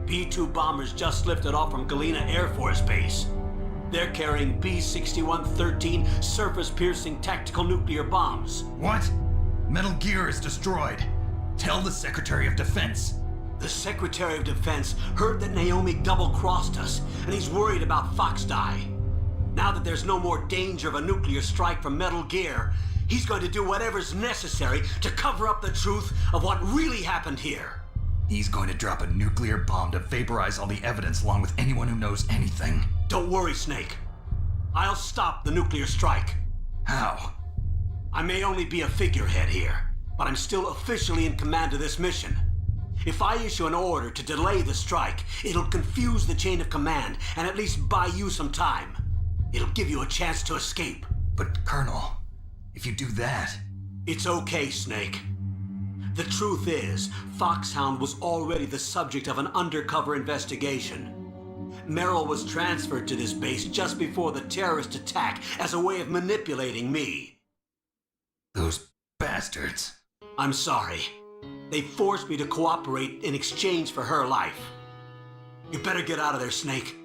Speaker 11: B-2 bombers just lifted off from Kegluneq Air Force Base. They're carrying B-6113 surface-piercing tactical nuclear bombs.
Speaker 13: What? Metal Gear is destroyed. Tell the Secretary of Defense.
Speaker 11: The Secretary of Defense heard that Naomi double-crossed us, and he's worried about Fox Die. Now that there's no more danger of a nuclear strike from Metal Gear, he's going to do whatever's necessary to cover up the truth of what really happened here.
Speaker 13: He's going to drop a nuclear bomb to vaporize all the evidence along with anyone who knows anything.
Speaker 11: Don't worry, Snake. I'll stop the nuclear strike.
Speaker 13: How?
Speaker 11: I may only be a figurehead here, but I'm still officially in command of this mission. If I issue an order to delay the strike, it'll confuse the chain of command and at least buy you some time. It'll give you a chance to escape.
Speaker 13: But, Colonel, if you do that...
Speaker 11: It's okay, Snake. The truth is, Foxhound was already the subject of an undercover investigation. Meryl was transferred to this base just before the terrorist attack as a way of manipulating me.
Speaker 13: Those bastards.
Speaker 11: I'm sorry. They forced me to cooperate in exchange for her life. You better get out of there, Snake.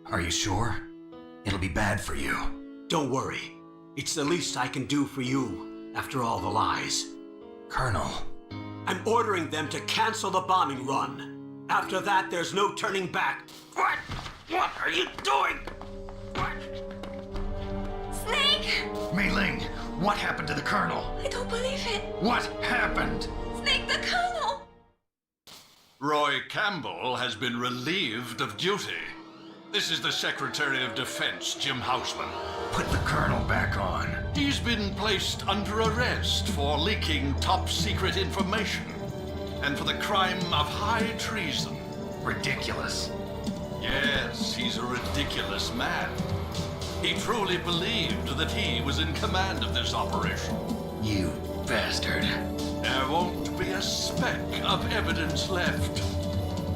Speaker 13: Are you sure? It'll be bad for you.
Speaker 11: Don't worry. It's the least I can do for you, after all the lies.
Speaker 13: Colonel.
Speaker 11: I'm ordering them to cancel the bombing run. After that, there's no turning back. What? What are you doing? What?
Speaker 5: Snake!
Speaker 13: Mei Ling, what happened to the Colonel?
Speaker 5: I don't believe it.
Speaker 13: What happened?
Speaker 5: Snake, the Colonel!
Speaker 17: Roy Campbell has been relieved of duty. This is the Secretary of Defense, Jim Houseman.
Speaker 13: Put the Colonel back on.
Speaker 17: He's been placed under arrest for leaking top-secret information and for the crime of high treason.
Speaker 13: Ridiculous.
Speaker 17: Yes, he's a ridiculous man. He truly believed that he was in command of this operation.
Speaker 13: You bastard.
Speaker 17: There won't be a speck of evidence left.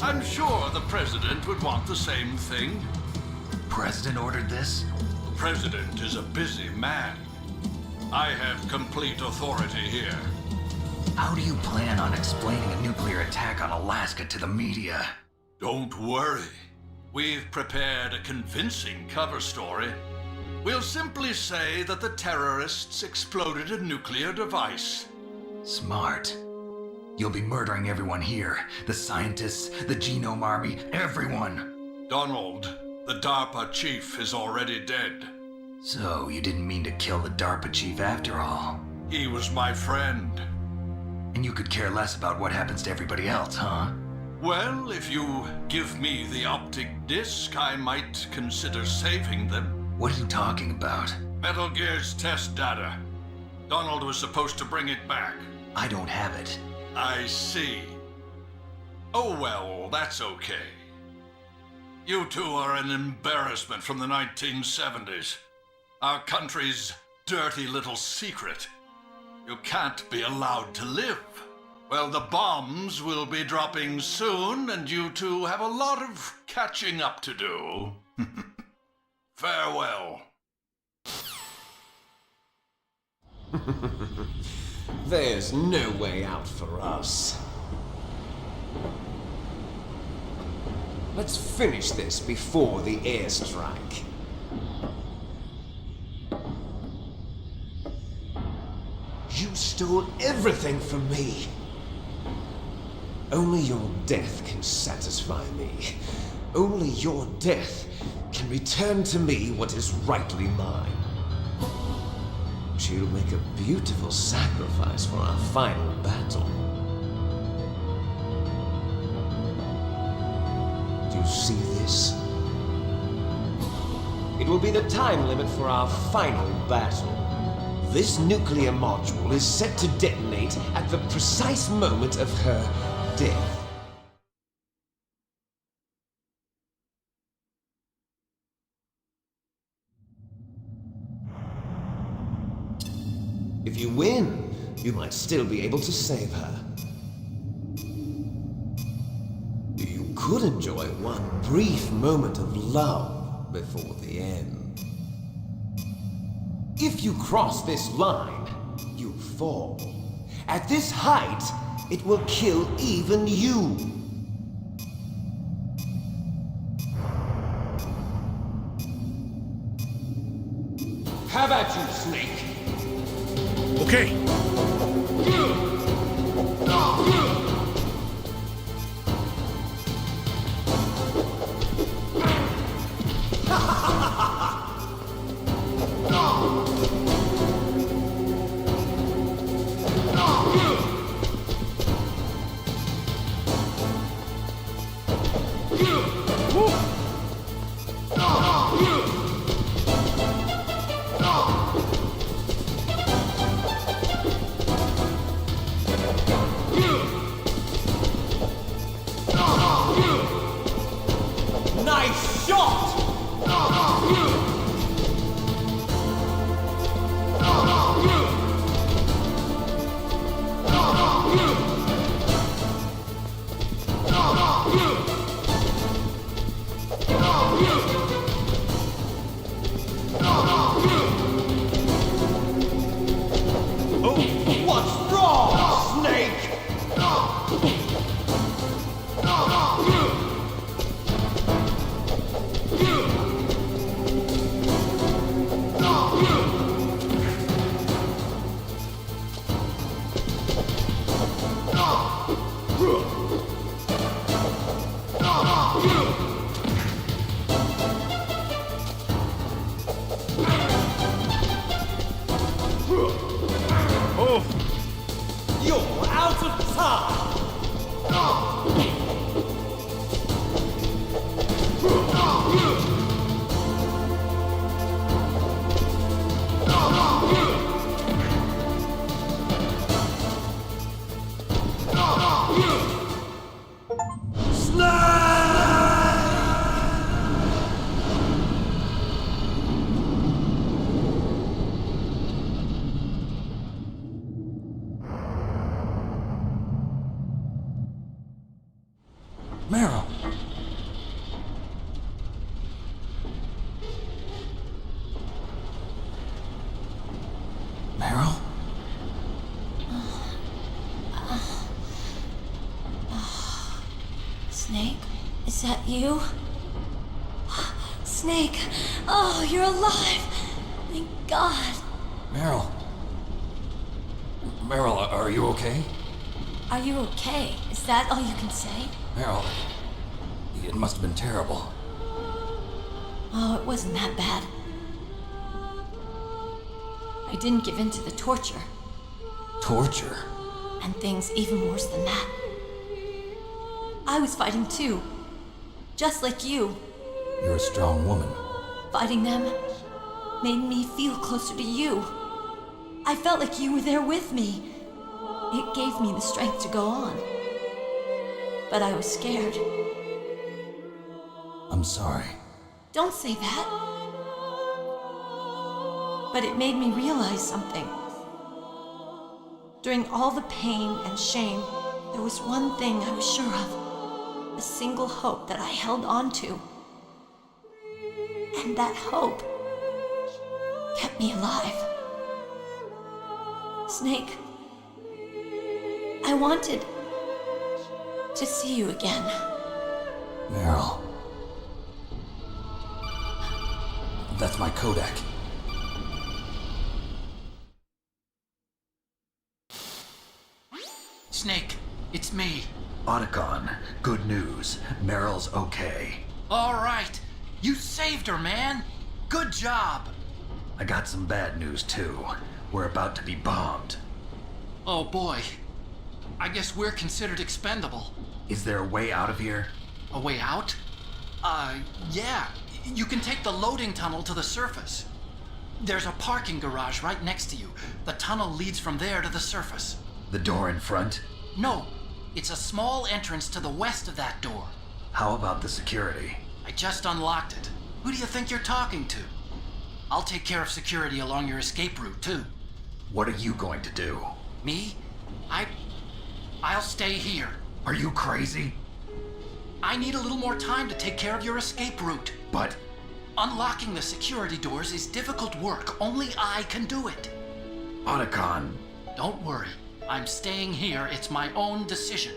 Speaker 17: I'm sure the President would want the same thing.
Speaker 13: President ordered this?
Speaker 17: The President is a busy man. I have complete authority here.
Speaker 13: How do you plan on explaining a nuclear attack on Alaska to the media?
Speaker 17: Don't worry. We've prepared a convincing cover story. We'll simply say that the terrorists exploded a nuclear device.
Speaker 13: Smart. You'll be murdering everyone here. The scientists, the Genome Army, everyone.
Speaker 17: Donald, the DARPA chief, is already dead.
Speaker 13: So, you didn't mean to kill the DARPA chief after all?
Speaker 17: He was my friend.
Speaker 13: And you could care less about what happens to everybody else, huh?
Speaker 17: Well, if you give me the optic disc, I might consider saving them.
Speaker 13: What are you talking about?
Speaker 17: Metal Gear's test data. Donald was supposed to bring it back.
Speaker 13: I don't have it.
Speaker 17: I see. Oh well, that's okay. You two are an embarrassment from the 1970s. Our country's dirty little secret. You can't be allowed to live. Well, the bombs will be dropping soon, and you two have a lot of catching up to do. Farewell.
Speaker 12: There's no way out for us. Let's finish this before the airstrike. You stole everything from me. Only your death can satisfy me. Only your death can return to me what is rightly mine. She'll make a beautiful sacrifice for our final battle.
Speaker 15: you see this? It will be the time limit for our final battle. This nuclear module is set to detonate at the precise moment of her death. If you win, you might still be able to save her. You could enjoy one brief moment of love before the end. If you cross this line, you fall. At this height, it will kill even you. Have at you, Snake.
Speaker 1: Okay.
Speaker 15: Nice shot! Oh, what's wrong, Snake? You're out of time!
Speaker 22: Meryl! Meryl?
Speaker 4: Snake, is that you? Snake, oh, you're alive! Thank God.
Speaker 22: Meryl? Meryl, are you okay?
Speaker 4: Are you okay? Is that all you can say?
Speaker 22: Meryl, it must have been terrible.
Speaker 4: Oh, it wasn't that bad. I didn't give in to the torture.
Speaker 22: Torture?
Speaker 4: And things even worse than that. I was fighting too. Just like you.
Speaker 22: You're a strong woman.
Speaker 4: Fighting them made me feel closer to you. I felt like you were there with me. It gave me the strength to go on. But I was scared.
Speaker 22: I'm sorry.
Speaker 4: Don't say that. But it made me realize something. During all the pain and shame, there was one thing I was sure of. A single hope that I held on to. And that hope kept me alive. Snake, I wanted to see you again.
Speaker 22: Meryl. That's my codec.
Speaker 20: Snake, it's me.
Speaker 13: Otacon, good news. Meryl's okay.
Speaker 20: All right. You saved her, man. Good job.
Speaker 13: I got some bad news, too. We're about to be bombed.
Speaker 20: Oh, boy. I guess we're considered expendable.
Speaker 13: Is there a way out of here?
Speaker 20: A way out? Yeah. You can take the loading tunnel to the surface. There's a parking garage right next to you. The tunnel leads from there to the surface.
Speaker 13: The door in front?
Speaker 20: No, it's a small entrance to the west of that door.
Speaker 13: How about the security?
Speaker 20: I just unlocked it. Who do you think you're talking to? I'll take care of security along your escape route, too.
Speaker 13: What are you going to do?
Speaker 20: Me? I'll stay here.
Speaker 13: Are you crazy?
Speaker 20: I need a little more time to take care of your escape route.
Speaker 13: But...
Speaker 20: Unlocking the security doors is difficult work. Only I can do it.
Speaker 13: Otacon.
Speaker 20: Don't worry. I'm staying here. It's my own decision.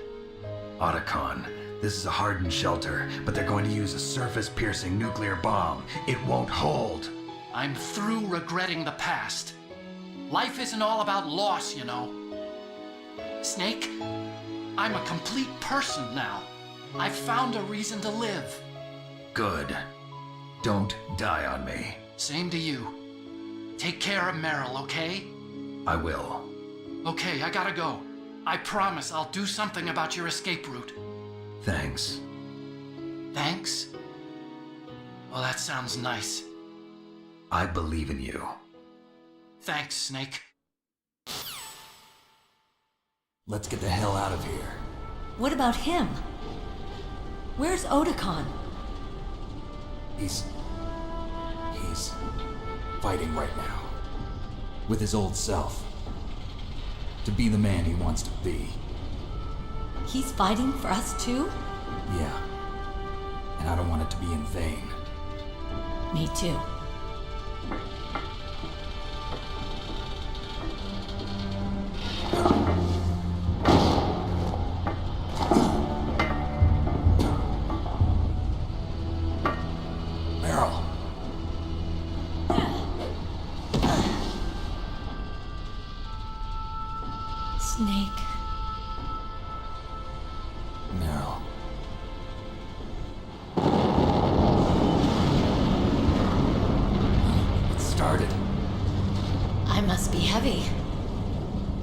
Speaker 13: Otacon, this is a hardened shelter, but they're going to use a surface-piercing nuclear bomb. It won't hold.
Speaker 20: I'm through regretting the past. Life isn't all about loss, you know. Snake, I'm a complete person now. I've found a reason to live.
Speaker 13: Good. Don't die on me.
Speaker 20: Same to you. Take care of Meryl, okay?
Speaker 13: I will.
Speaker 20: Okay, I gotta go. I promise I'll do something about your escape route.
Speaker 13: Thanks.
Speaker 20: Thanks? Well, that sounds nice.
Speaker 13: I believe in you.
Speaker 20: Thanks, Snake.
Speaker 22: Let's get the hell out of here.
Speaker 2: What about him? Where's Otacon?
Speaker 22: He's fighting right now. With his old self. To be the man he wants to be.
Speaker 2: He's fighting for us too?
Speaker 22: Yeah. And I don't want it to be in vain.
Speaker 2: Me too.
Speaker 22: Meryl.
Speaker 2: Snake.
Speaker 22: Meryl. It started.
Speaker 2: I must be heavy.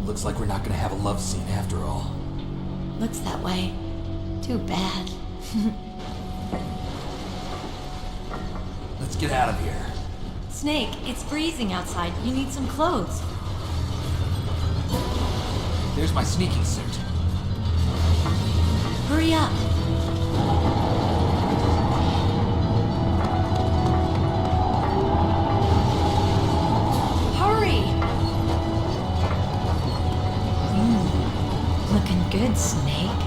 Speaker 22: Looks like we're not gonna have a love scene after all.
Speaker 2: Looks that way. Too bad.
Speaker 22: Let's get out of here.
Speaker 2: Snake, it's freezing outside. You need some clothes.
Speaker 22: There's my sneaking suit.
Speaker 2: Hurry up. Hurry! Looking good, Snake.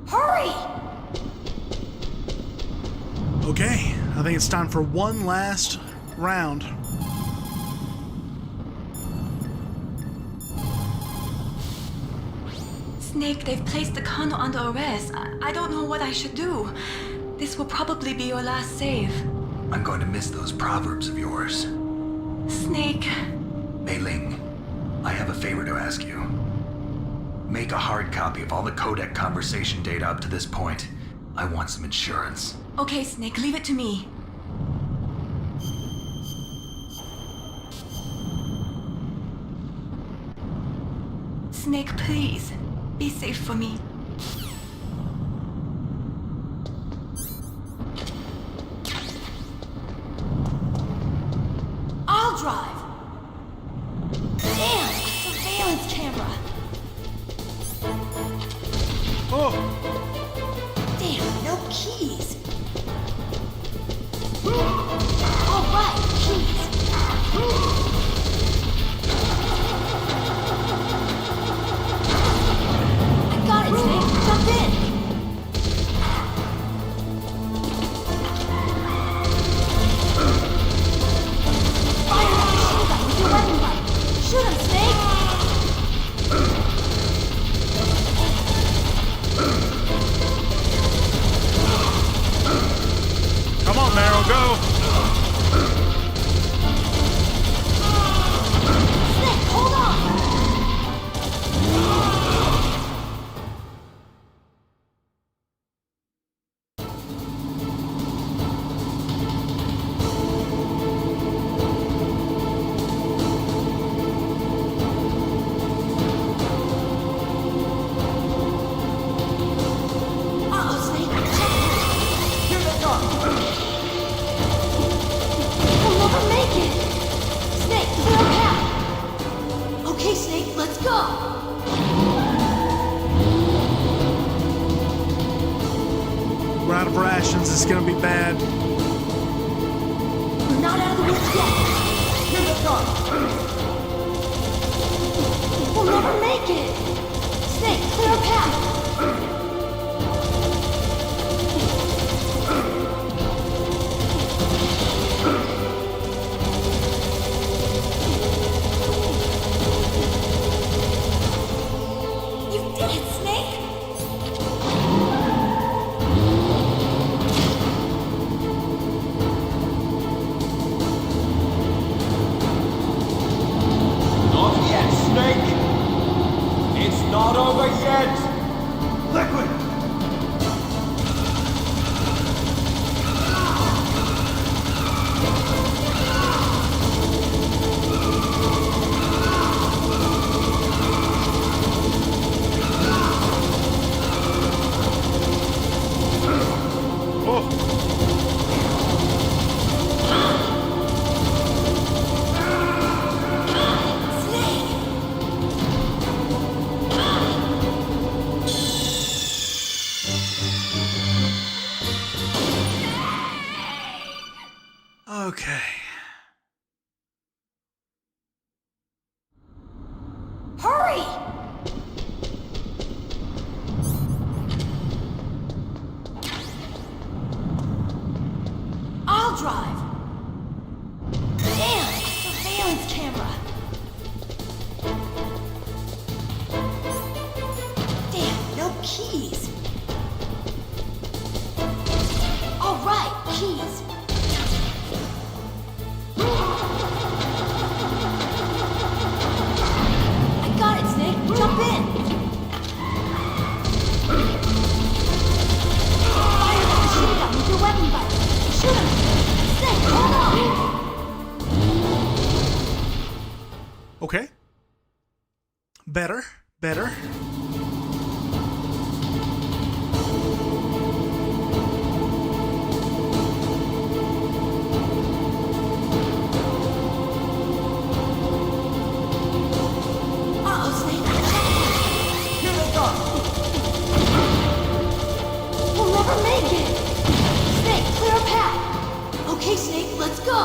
Speaker 2: Hurry!
Speaker 1: Okay, I think it's time for one last round.
Speaker 5: Snake, they've placed the Colonel under arrest. I don't know what I should do. This will probably be your last save.
Speaker 13: I'm going to miss those proverbs of yours.
Speaker 5: Snake.
Speaker 13: Mei Ling, I have a favor to ask you. Make a hard copy of all the codec conversation data up to this point. I want some insurance.
Speaker 5: Okay, Snake, leave it to me. Snake, please. Be safe for me.
Speaker 2: I'll drive. Damn, surveillance camera.
Speaker 1: Oh!
Speaker 2: Damn, no keys. All right, keys. I got it, Snake. Jump in. Fire the machine gun with your weapon light. Shoot him, Snake.
Speaker 1: Come on, Meryl, go! We're out of rations. It's gonna be bad.
Speaker 2: We're not out of the woods yet. Here they come. We'll never make it. Snake, clear a path. You did it, Snake!
Speaker 12: Not yet, Snake! It's not over yet!
Speaker 16: Liquid!
Speaker 1: Okay.
Speaker 2: Hurry! I'll drive. Damn, a surveillance camera. Damn, no keys. All right, keys. I got it, Snake. Jump in. Fire the machine gun with your weapon butt. Shoot him. Snake, hold on.
Speaker 1: Okay. Better. Better.
Speaker 2: Uh-oh, Snake. Here they come. We'll never make it. Snake, clear a path. Okay, Snake, let's go.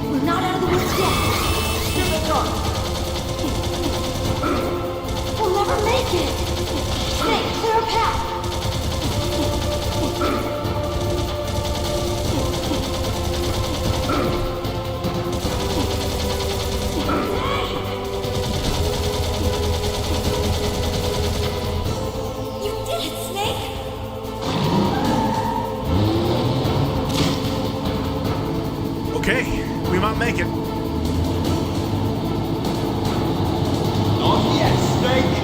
Speaker 2: We're not out of the woods yet. Here they come. We'll never make it. Snake, clear a path. You did it, Snake!
Speaker 1: Okay. We might make it.
Speaker 12: Not yet, Snake!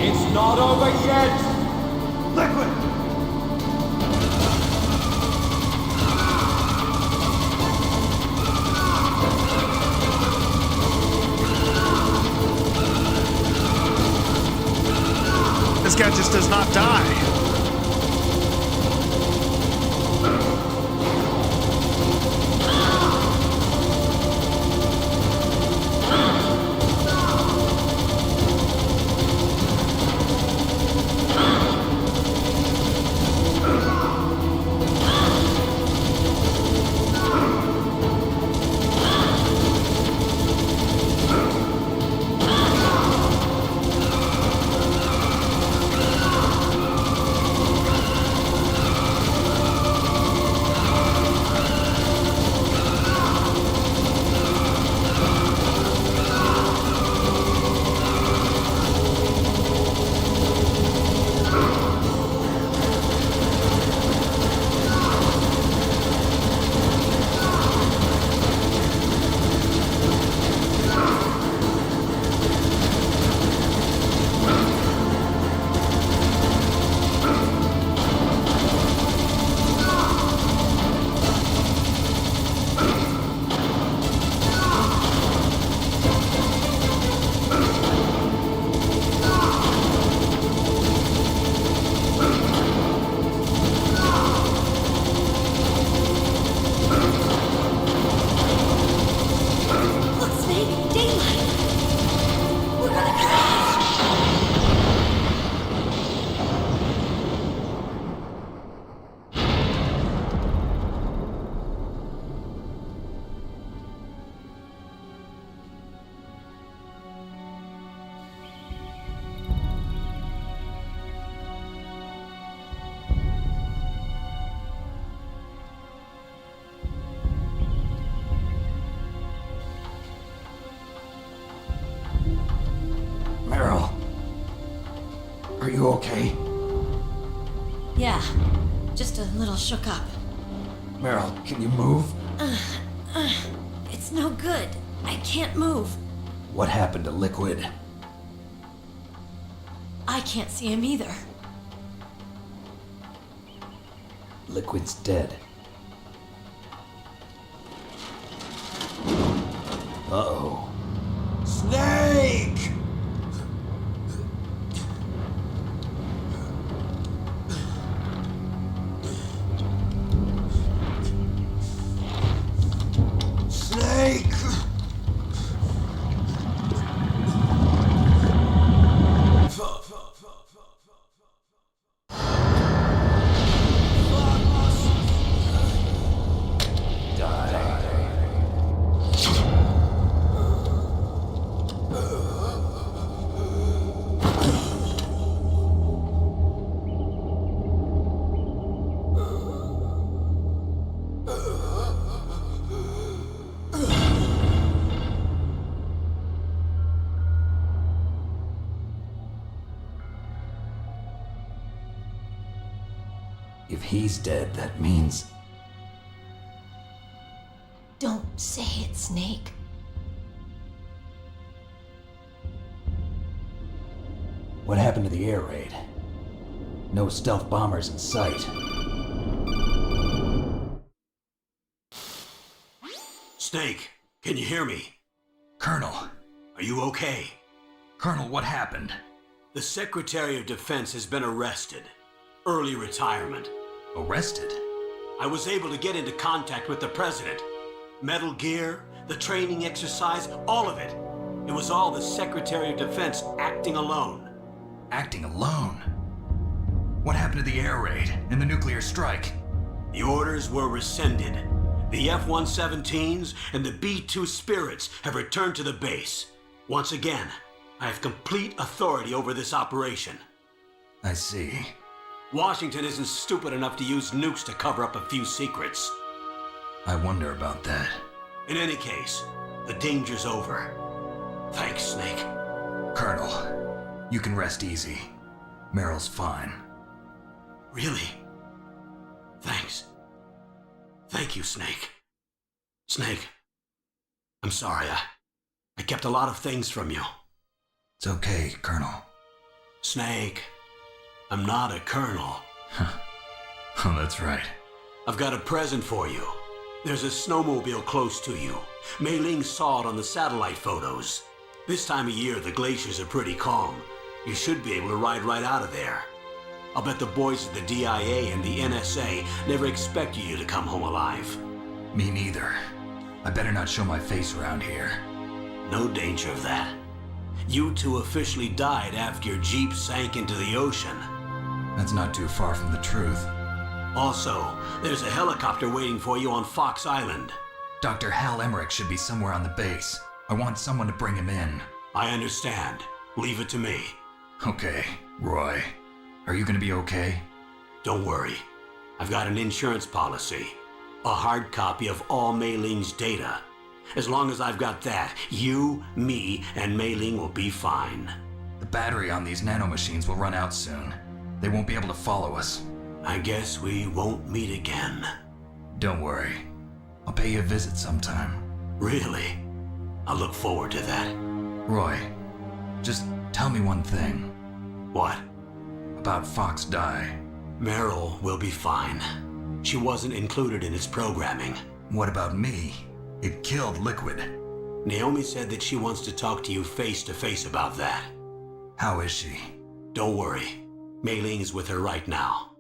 Speaker 12: It's not over yet!
Speaker 16: Liquid!
Speaker 1: This guy just does not die.
Speaker 2: daylight! We're gonna crash!
Speaker 14: Meryl. Are you okay?
Speaker 2: Yeah, just a little shook up.
Speaker 14: Meryl, can you move?
Speaker 2: It's no good. I can't move.
Speaker 14: What happened to Liquid?
Speaker 2: I can't see him either.
Speaker 14: Liquid's dead. Uh-oh.
Speaker 10: Snake! Snake!
Speaker 14: If he's dead, that means...
Speaker 2: Don't say it, Snake.
Speaker 14: What happened to the air raid? No stealth bombers in sight.
Speaker 11: Snake, can you hear me?
Speaker 13: Colonel.
Speaker 11: Are you okay?
Speaker 13: Colonel, what happened?
Speaker 11: The Secretary of Defense has been arrested. Early retirement.
Speaker 13: Arrested?
Speaker 11: I was able to get into contact with the President. Metal Gear, the training exercise, all of it. It was all the Secretary of Defense acting alone.
Speaker 13: Acting alone? What happened to the air raid and the nuclear strike?
Speaker 11: The orders were rescinded. The F-117s and the B-2 Spirits have returned to the base. Once again, I have complete authority over this operation.
Speaker 13: I see.
Speaker 11: Washington isn't stupid enough to use nukes to cover up a few secrets.
Speaker 13: I wonder about that.
Speaker 11: In any case, the danger's over. Thanks, Snake.
Speaker 13: Colonel, you can rest easy. Meryl's fine.
Speaker 11: Really? Thanks. Thank you, Snake. Snake, I'm sorry. I kept a lot of things from you.
Speaker 13: It's okay, Colonel.
Speaker 11: Snake, I'm not a colonel.
Speaker 13: Oh, that's right.
Speaker 11: I've got a present for you. There's a snowmobile close to you. Mei Ling saw it on the satellite photos. This time of year, the glaciers are pretty calm. You should be able to ride right out of there. I'll bet the boys at the DIA and the NSA never expected you to come home alive.
Speaker 13: Me neither. I better not show my face around here.
Speaker 11: No danger of that. You two officially died after your Jeep sank into the ocean.
Speaker 13: That's not too far from the truth.
Speaker 11: Also, there's a helicopter waiting for you on Fox Island.
Speaker 13: Dr. Hal Emmerich should be somewhere on the base. I want someone to bring him in.
Speaker 11: I understand. Leave it to me.
Speaker 13: Okay, Roy. Are you gonna be okay?
Speaker 11: Don't worry. I've got an insurance policy. A hard copy of all Mei Ling's data. As long as I've got that, you, me, and Mei Ling will be fine.
Speaker 13: The battery on these nanomachines will run out soon. They won't be able to follow us.
Speaker 11: I guess we won't meet again.
Speaker 13: Don't worry. I'll pay you a visit sometime.
Speaker 11: Really? I'll look forward to that.
Speaker 13: Roy, just tell me one thing.
Speaker 11: What?
Speaker 13: About Fox Die.
Speaker 11: Meryl will be fine. She wasn't included in its programming.
Speaker 13: What about me? It killed Liquid.
Speaker 11: Naomi said that she wants to talk to you face to face about that.
Speaker 13: How is she?
Speaker 11: Don't worry. Mei Ling's with her right now.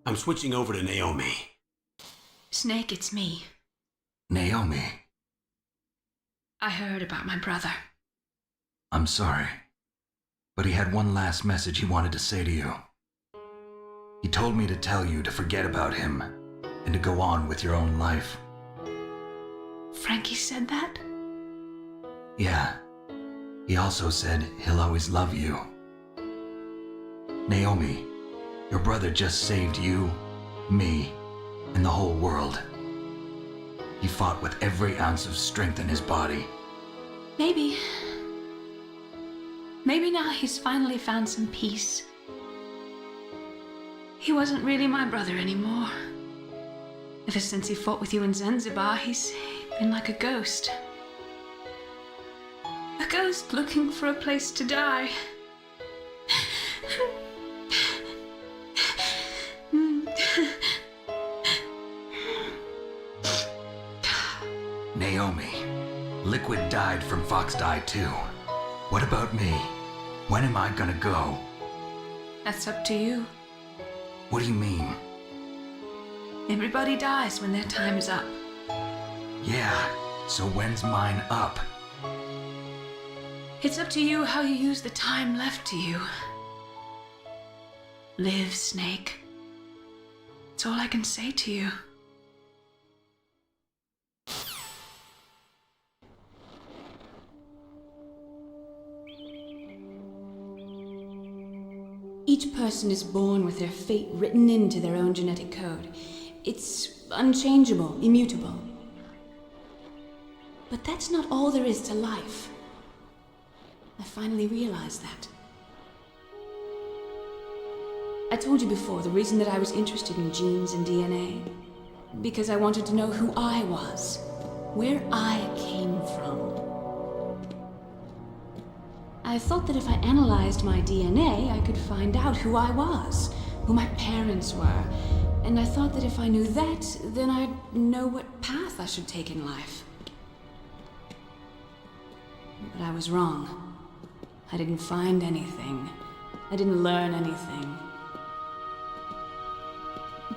Speaker 11: I'm switching over to Naomi.
Speaker 4: Snake, it's me.
Speaker 13: Naomi.
Speaker 4: I heard about my brother.
Speaker 13: I'm sorry, but he had one last message he wanted to say to you. He told me to tell you to forget about him and to go on with your own life.
Speaker 4: Frankie said that?
Speaker 13: Yeah. He also said he'll always love you. Naomi, your brother just saved you, me, and the whole world. He fought with every ounce of strength in his body.
Speaker 4: Maybe now he's finally found some peace. He wasn't really my brother anymore. Ever since he fought with you in Zanzibar, he's been like a ghost. A ghost looking for a place to die.
Speaker 13: Naomi, Liquid died from Fox died too. What about me? When am I gonna go?
Speaker 4: That's up to you.
Speaker 13: What do you mean?
Speaker 4: Everybody dies when their time is up.
Speaker 13: Yeah, so when's mine up?
Speaker 4: It's up to you how you use the time left to you. Live, Snake. That's all I can say to you. Each person is born with their fate written into their own genetic code. It's unchangeable, immutable. But that's not all there is to life. I finally realized that. I told you before the reason that I was interested in genes and DNA. Because I wanted to know who I was, where I came from. I thought that if I analyzed my DNA, I could find out who I was, who my parents were, and I thought that if I knew that, then I'd know what path I should take in life. But I was wrong. I didn't find anything. I didn't learn anything.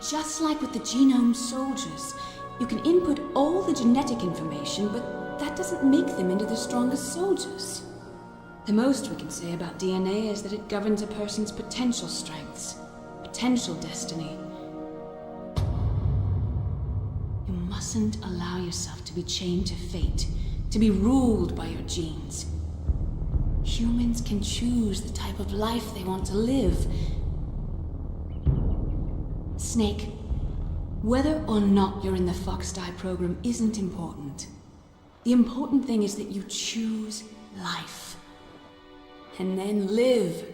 Speaker 4: Just like with the genome soldiers, you can input all the genetic information, but that doesn't make them into the strongest soldiers. The most we can say about DNA is that it governs a person's potential strengths, potential destiny. You mustn't allow yourself to be chained to fate, to be ruled by your genes. Humans can choose the type of life they want to live. Snake, whether or not you're in the Fox Die program isn't important. The important thing is that you choose life. And then live.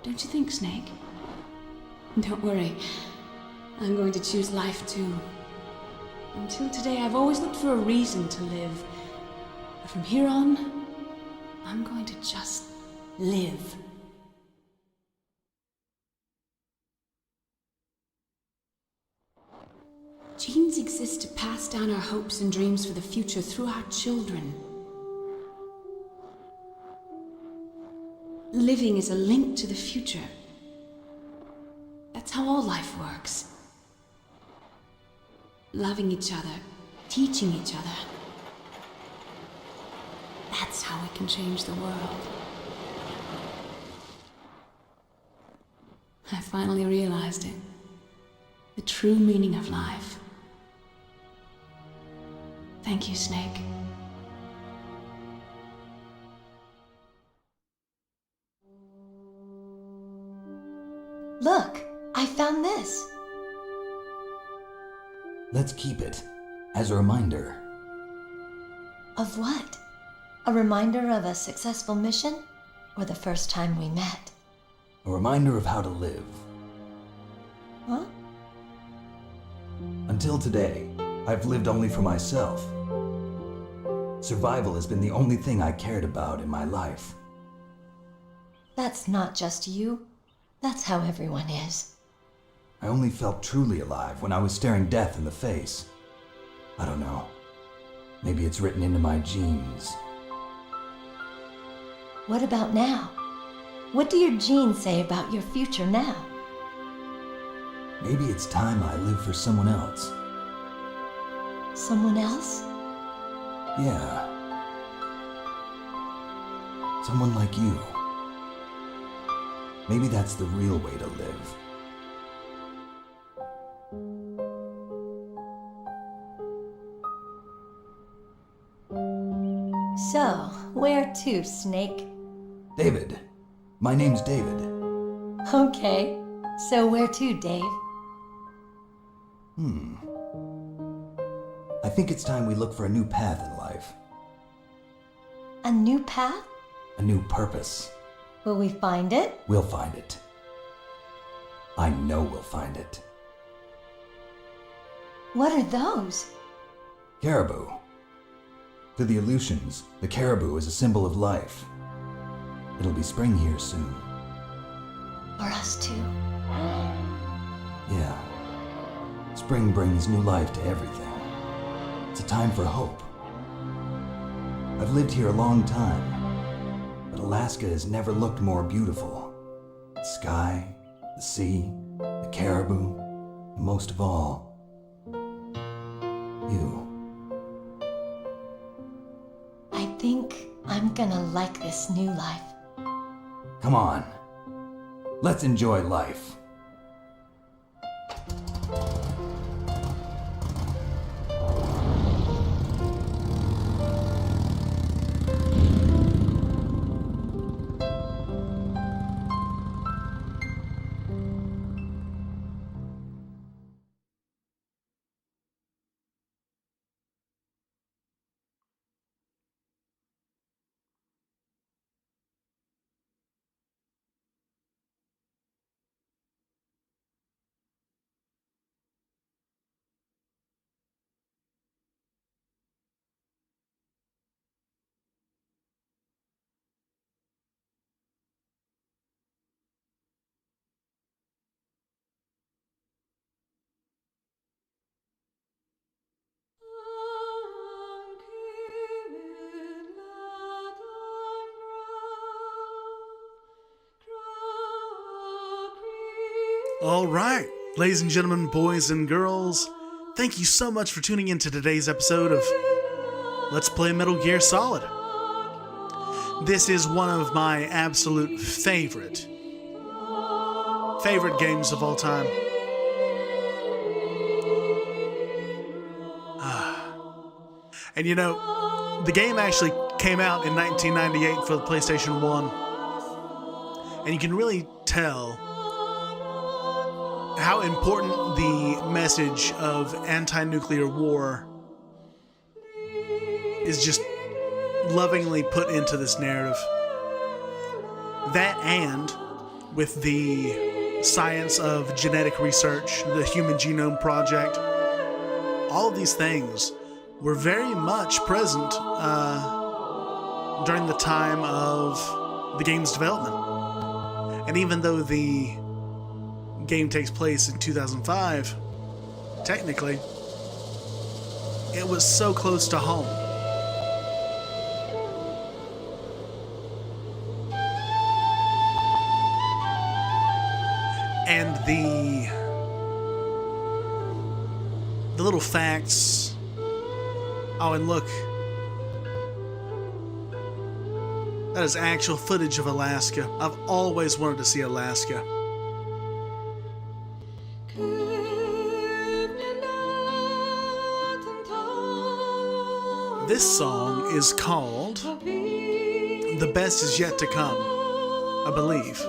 Speaker 4: Don't you think, Snake? Don't worry. I'm going to choose life too. Until today, I've always looked for a reason to live. But from here on, I'm going to just live. Genes exist to pass down our hopes and dreams for the future through our children. Living is a link to the future. That's how all life works. Loving each other, teaching each other. That's how we can change the world. I finally realized it. The true meaning of life. Thank you, Snake.
Speaker 2: Look, I found this.
Speaker 22: Let's keep it as a reminder.
Speaker 2: Of what? A reminder of a successful mission? Or the first time we met?
Speaker 22: A reminder of how to live.
Speaker 2: Huh?
Speaker 22: Until today, I've lived only for myself. Survival has been the only thing I cared about in my life.
Speaker 2: That's not just you. That's how everyone is.
Speaker 22: I only felt truly alive when I was staring death in the face. I don't know. Maybe it's written into my genes.
Speaker 2: What about now? What do your genes say about your future now?
Speaker 22: Maybe it's time I live for someone else.
Speaker 2: Someone else?
Speaker 22: Yeah, Someone like you. Maybe that's the real way to live.
Speaker 2: So, where to, Snake?
Speaker 22: David. My name's David.
Speaker 2: Okay. So where to, Dave?
Speaker 22: I think it's time we look for a new path in life.
Speaker 2: A new path?
Speaker 22: A new purpose.
Speaker 2: Will we find it?
Speaker 22: We'll find it. I know we'll find it.
Speaker 2: What are those?
Speaker 22: Caribou. To the Aleutians, the caribou is a symbol of life. It'll be spring here soon.
Speaker 2: For us too.
Speaker 22: Yeah. Spring brings new life to everything. It's a time for hope. I've lived here a long time, but Alaska has never looked more beautiful. The sky, the sea, the caribou, and most of all, you.
Speaker 2: I think I'm gonna like this new life.
Speaker 22: Come on. Let's enjoy life.
Speaker 1: All right, ladies and gentlemen, boys and girls, thank you so much for tuning in to today's episode of Let's Play Metal Gear Solid. This is one of my absolute favorite games of all time. And you know, the game actually came out in 1998 for the PlayStation 1. And you can really tell how important the message of anti-nuclear war is just lovingly put into this narrative. That, and with the science of genetic research, the Human Genome Project, all of these things were very much present during the time of the game's development. And even though the game takes place in 2005, technically, it was so close to home. And the little facts. Oh, and look. That is actual footage of Alaska. I've always wanted to see Alaska. This song is called The Best Is Yet to Come, I believe.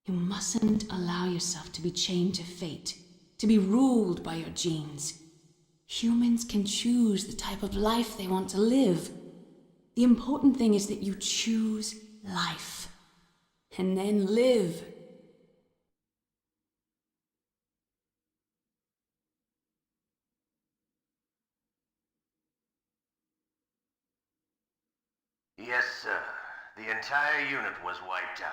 Speaker 4: You mustn't allow yourself to be chained to fate, to be ruled by your genes. Humans can choose the type of life they want to live. The important thing is that you choose life, and then live.
Speaker 10: Yes, sir. The entire unit was wiped out.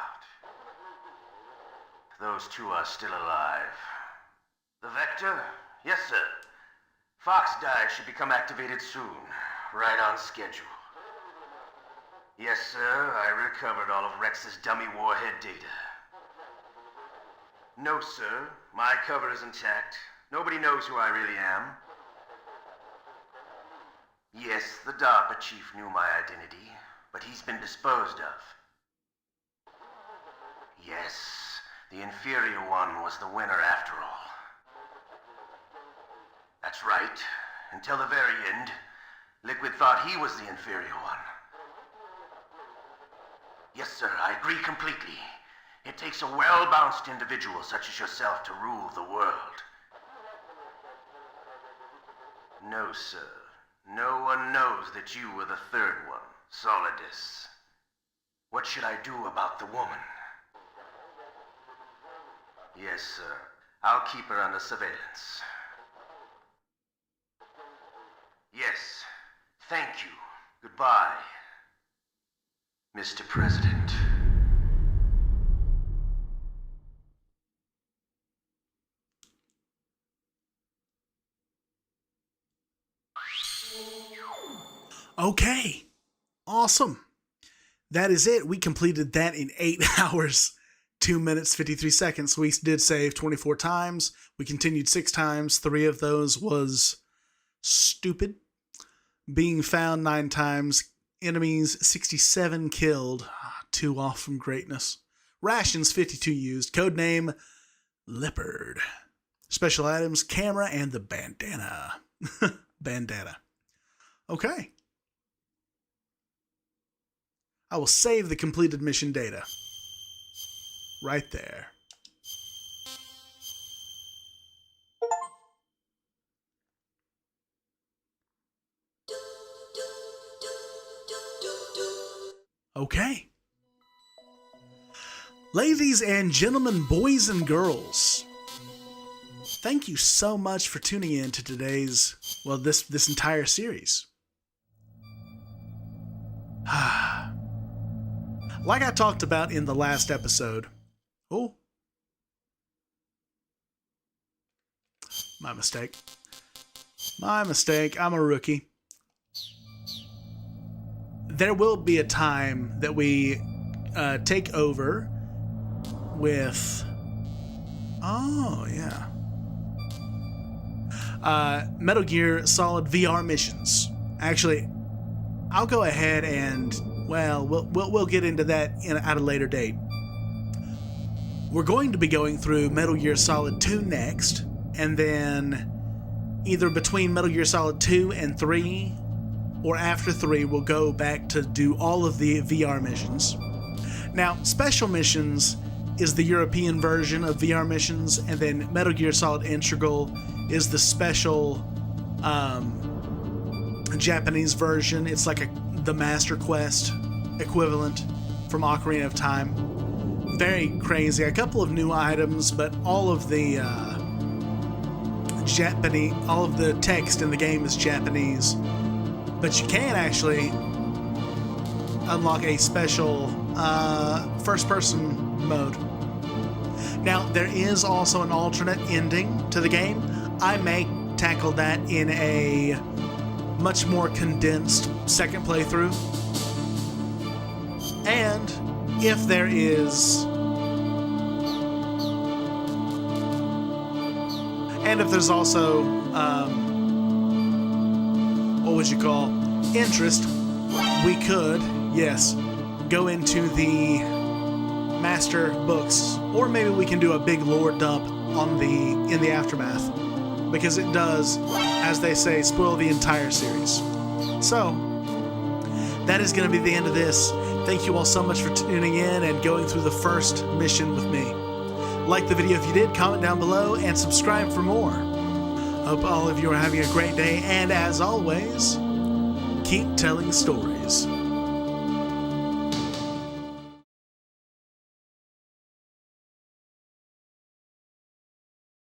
Speaker 10: Those two are still alive. The Vector? Yes, sir. Fox dive should become activated soon. Right on schedule. Yes, sir. I recovered all of Rex's dummy warhead data. No, sir. My cover is intact. Nobody knows who I really am. Yes, the DARPA chief knew my identity, but he's been disposed of. Yes, the inferior one was the winner after all. That's right. Until the very end, Liquid thought he was the inferior one. Yes, sir, I agree completely. It takes a well-balanced individual such as yourself to rule the world. No, sir. No one knows that you were the third one, Solidus. What should I do about the woman? Yes, sir. I'll keep her under surveillance. Yes. Thank you. Goodbye, Mr. President.
Speaker 1: Okay. Awesome. That is it. We completed that in 8 hours, 2 minutes, 53 seconds. We did save 24 times. We continued 6 times. 3 of those was stupid. Being found 9 times. Enemies 67 killed. 2 off from greatness. Rations 52 used. Codename Leopard. Special items, camera, and the bandana. Bandana. Okay. I will save the completed mission data. Right there. Okay. Ladies and gentlemen, boys and girls, thank you so much for tuning in to today's, well, this entire series. Like I talked about in the last episode. Oh. My mistake. My mistake. I'm a rookie. There will be a time that we take over with... Oh, yeah. Metal Gear Solid VR missions. Actually, I'll go ahead and, well, we'll get into that at a later date. We're going to be going through Metal Gear Solid 2 next, and then either between Metal Gear Solid 2 and 3, or after 3, we'll go back to do all of the VR missions. Now, Special Missions is the European version of VR missions, and then Metal Gear Solid Integral is the special Japanese version. It's like the Master Quest equivalent from Ocarina of Time. Very crazy. A couple of new items, but all of the all of the text in the game is Japanese. But you can actually unlock a special first-person mode. Now, there is also an alternate ending to the game. I may tackle that in a much more condensed second playthrough. And if there is... And if there's also... what would you call interest, we could, yes, go into the master books, or maybe we can do a big lore dump on in the aftermath, because it does, as they say, spoil the entire series. So that is going to be the end of this. Thank you all so much for tuning in and going through the first mission with me. Like the video if you did, comment down below, and subscribe for more. Hope all of you are having a great day, and as always, keep telling stories.